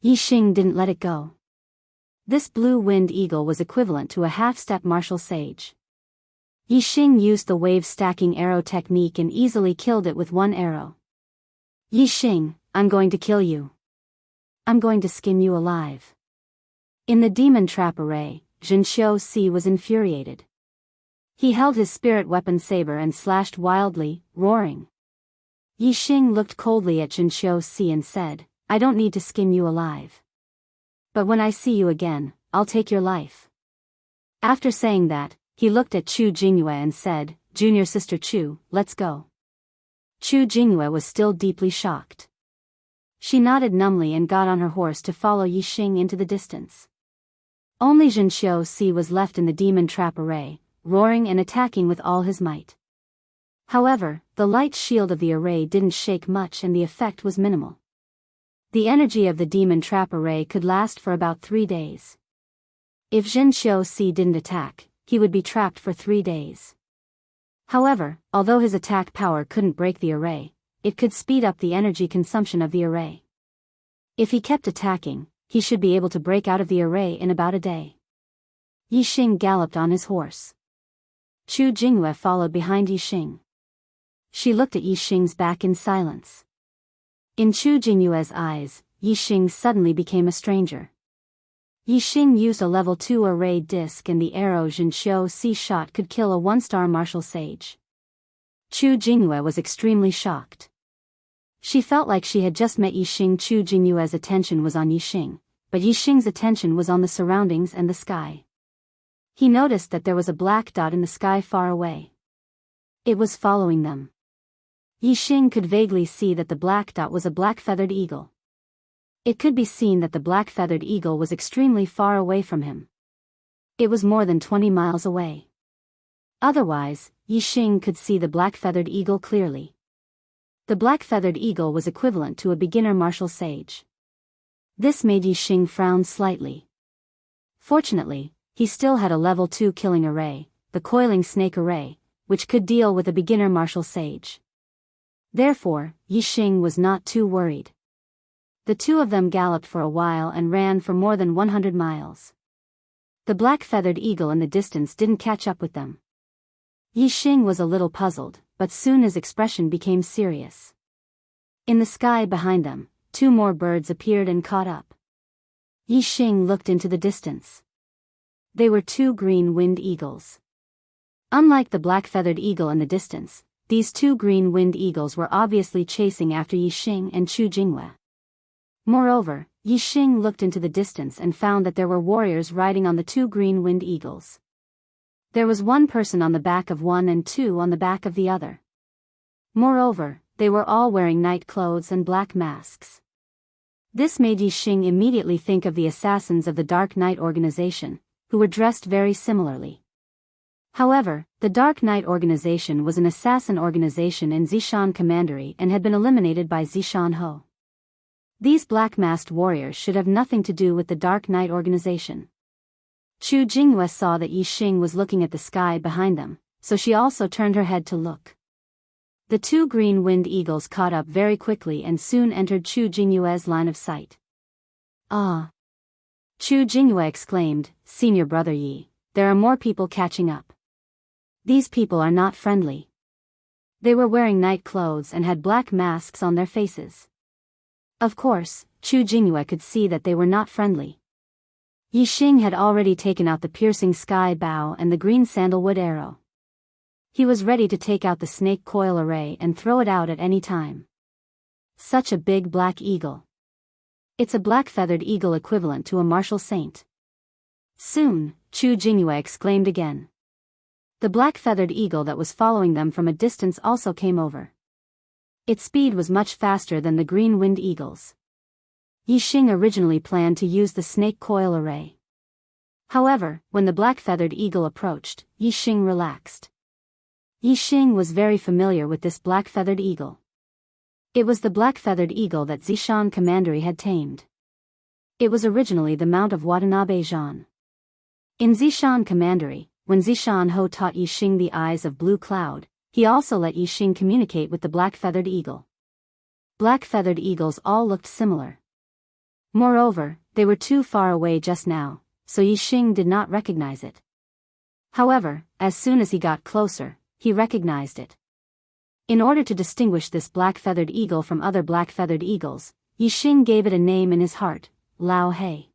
Yixing didn't let it go. This blue-winged eagle was equivalent to a half-step martial sage. Yixing used the wave-stacking arrow technique and easily killed it with 1 arrow. Yixing, I'm going to kill you. I'm going to skin you alive. In the demon trap array, Jin Xiu-Si was infuriated. He held his spirit weapon saber and slashed wildly, roaring. Yixing looked coldly at Jin Xiu-Si and said, I don't need to skin you alive. But when I see you again, I'll take your life. After saying that, he looked at Chu Jingyue and said, Junior sister Chu, let's go. Chu Jingyue was still deeply shocked. She nodded numbly and got on her horse to follow Yixing into the distance. Only Jin Xiu-Si was left in the demon trap array, roaring and attacking with all his might. However, the light shield of the array didn't shake much and the effect was minimal. The energy of the demon trap array could last for about 3 days. If Jin Xiu-Si didn't attack, he would be trapped for 3 days. However, although his attack power couldn't break the array, it could speed up the energy consumption of the array. If he kept attacking, he should be able to break out of the array in about a day. Yixing galloped on his horse. Chu Jingyue followed behind Yixing. She looked at Yixing's back in silence. In Chu Jingyue's eyes, Yixing suddenly became a stranger. Yixing used a level 2 array disc and the arrow Jin Xiu-Si shot could kill a 1-star martial sage. Chu Jingyue was extremely shocked. She felt like she had just met Yixing. Chu Jingyue's attention was on Yixing, but Yixing's attention was on the surroundings and the sky. He noticed that there was a black dot in the sky far away. It was following them. Yixing could vaguely see that the black dot was a black-feathered eagle. It could be seen that the black-feathered eagle was extremely far away from him. It was more than 20 miles away. Otherwise, Yixing could see the black-feathered eagle clearly. The black-feathered eagle was equivalent to a beginner martial sage. This made Yixing frown slightly. Fortunately, he still had a level 2 killing array, the coiling snake array, which could deal with a beginner martial sage. Therefore, Yixing was not too worried. The two of them galloped for a while and ran for more than 100 miles. The black-feathered eagle in the distance didn't catch up with them. Yixing was a little puzzled, but soon his expression became serious. In the sky behind them, 2 more birds appeared and caught up. Yixing looked into the distance. They were 2 green-winged eagles. Unlike the black-feathered eagle in the distance, these 2 green-winged eagles were obviously chasing after Yixing and Chu Jinghua. Moreover, Yixing looked into the distance and found that there were warriors riding on the 2 green-winged eagles. There was 1 person on the back of one and 2 on the back of the other. Moreover, they were all wearing night clothes and black masks. This made Yixing immediately think of the assassins of the Dark Knight organization, who were dressed very similarly. However, the Dark Knight organization was an assassin organization in Zishan Commandery and had been eliminated by Zishan Ho. These black-masked warriors should have nothing to do with the Dark Knight organization. Chu Jinghua saw that Yixing was looking at the sky behind them, so she also turned her head to look. The 2 green-winged eagles caught up very quickly and soon entered Chu Jinghua's line of sight. Ah! Chu Jinghua exclaimed, "Senior brother Yi, there are more people catching up. These people are not friendly." They were wearing night clothes and had black masks on their faces. Of course, Chu Jinghua could see that they were not friendly. Yixing had already taken out the piercing sky bow and the green sandalwood arrow. He was ready to take out the snake coil array and throw it out at any time. Such a big black eagle. It's a black-feathered eagle equivalent to a martial saint. Soon, Chu Jinghua exclaimed again. The black-feathered eagle that was following them from a distance also came over. Its speed was much faster than the green-winged eagles. Yixing originally planned to use the snake coil array. However, when the black-feathered eagle approached, Yixing relaxed. Yixing was very familiar with this black-feathered eagle. It was the black-feathered eagle that Zishan Commandery had tamed. It was originally the mount of Watanabe Zhan. In Zishan Commandery, when Zishan Ho taught Yixing the eyes of Blue Cloud, he also let Yixing communicate with the black-feathered eagle. Black-feathered eagles all looked similar. Moreover, they were too far away just now, so Yixing did not recognize it. However, as soon as he got closer, he recognized it. In order to distinguish this black-feathered eagle from other black-feathered eagles, Yixing gave it a name in his heart, Lao He.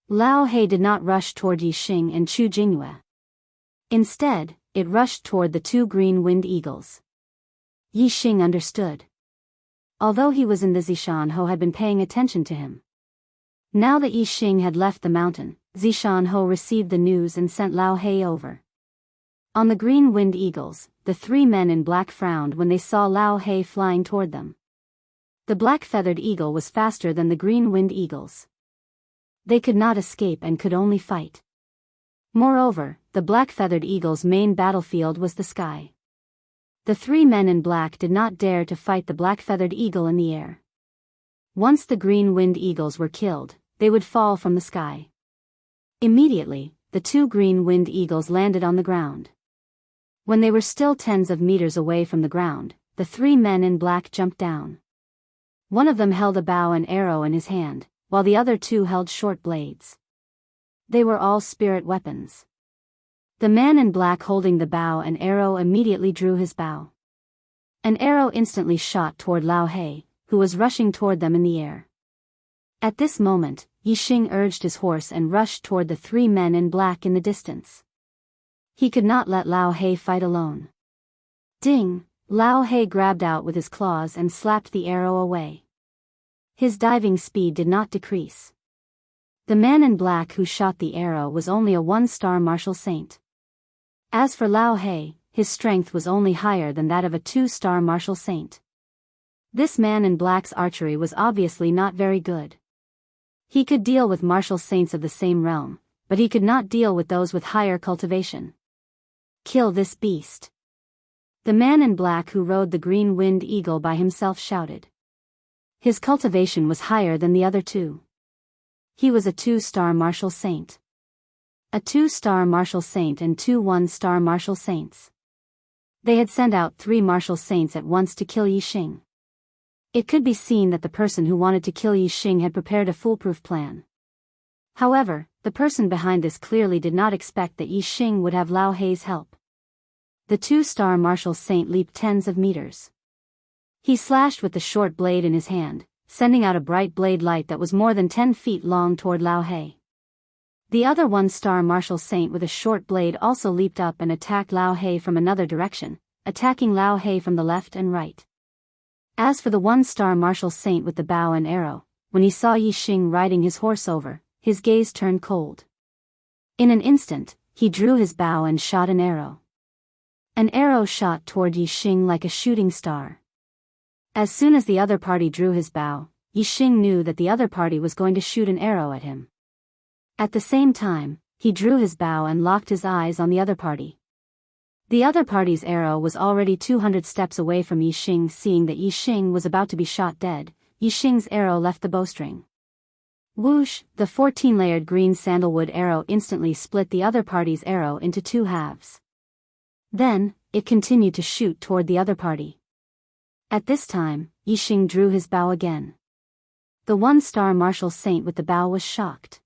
Lao He did not rush toward Yixing and Chu Jinghua. Instead, it rushed toward the 2 green-winged eagles. Yixing understood. Although he was in the Zishan Ho had been paying attention to him. Now that Yixing had left the mountain, Zishan Ho received the news and sent Lao He over. On the green-winged eagles, the 3 men in black frowned when they saw Lao He flying toward them. The black-feathered eagle was faster than the green-winged eagles. They could not escape and could only fight. Moreover, the black-feathered eagle's main battlefield was the sky. The 3 men in black did not dare to fight the black-feathered eagle in the air. Once the green-winged eagles were killed, they would fall from the sky. Immediately, the 2 green-winged eagles landed on the ground. When they were still tens of meters away from the ground, the 3 men in black jumped down. One of them held a bow and arrow in his hand, while the other 2 held short blades. They were all spirit weapons. The man in black holding the bow and arrow immediately drew his bow. An arrow instantly shot toward Lao He, who was rushing toward them in the air. At this moment, Yixing urged his horse and rushed toward the 3 men in black in the distance. He could not let Lao He fight alone. Ding! Lao He grabbed out with his claws and slapped the arrow away. His diving speed did not decrease. The man in black who shot the arrow was only a 1-star martial saint. As for Lao He, his strength was only higher than that of a 2-star martial saint. This man in black's archery was obviously not very good. He could deal with martial saints of the same realm, but he could not deal with those with higher cultivation. Kill this beast. The man in black who rode the green winged eagle by himself shouted. His cultivation was higher than the other two. He was a 2-star martial saint. A 2-star martial saint and 2 1-star martial saints. They had sent out 3 martial saints at once to kill Yi Xing. It could be seen that the person who wanted to kill Yi Xing had prepared a foolproof plan. However, the person behind this clearly did not expect that Yi Xing would have Lao He's help. The 2-star martial saint leaped tens of meters. He slashed with the short blade in his hand, sending out a bright blade light that was more than 10 feet long toward Lao He. The other 1-star martial saint with a short blade also leaped up and attacked Lao He from another direction, attacking Lao He from the left and right. As for the 1-star martial saint with the bow and arrow, when he saw Yi Xing riding his horse over, his gaze turned cold. In an instant, he drew his bow and shot an arrow. An arrow shot toward Yi Xing like a shooting star. As soon as the other party drew his bow, Yi Xing knew that the other party was going to shoot an arrow at him. At the same time, he drew his bow and locked his eyes on the other party. The other party's arrow was already 200 steps away from Yi Xing. Seeing that Yi Xing was about to be shot dead, Yi Xing's arrow left the bowstring. Whoosh! The 14-layered green sandalwood arrow instantly split the other party's arrow into 2 halves. Then, it continued to shoot toward the other party. At this time, Yi Xing drew his bow again. The 1-star martial saint with the bow was shocked.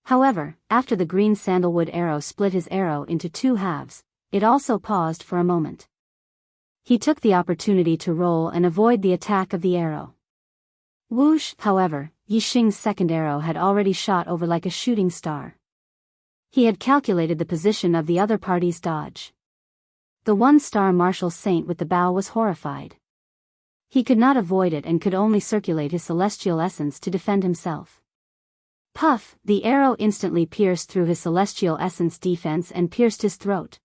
However, after the green sandalwood arrow split his arrow into 2 halves, it also paused for a moment. He took the opportunity to roll and avoid the attack of the arrow. Whoosh! However, Yi Xing's second arrow had already shot over like a shooting star. He had calculated the position of the other party's dodge. The 1-star martial saint with the bow was horrified. He could not avoid it and could only circulate his celestial essence to defend himself. Puff! The arrow instantly pierced through his celestial essence defense and pierced his throat.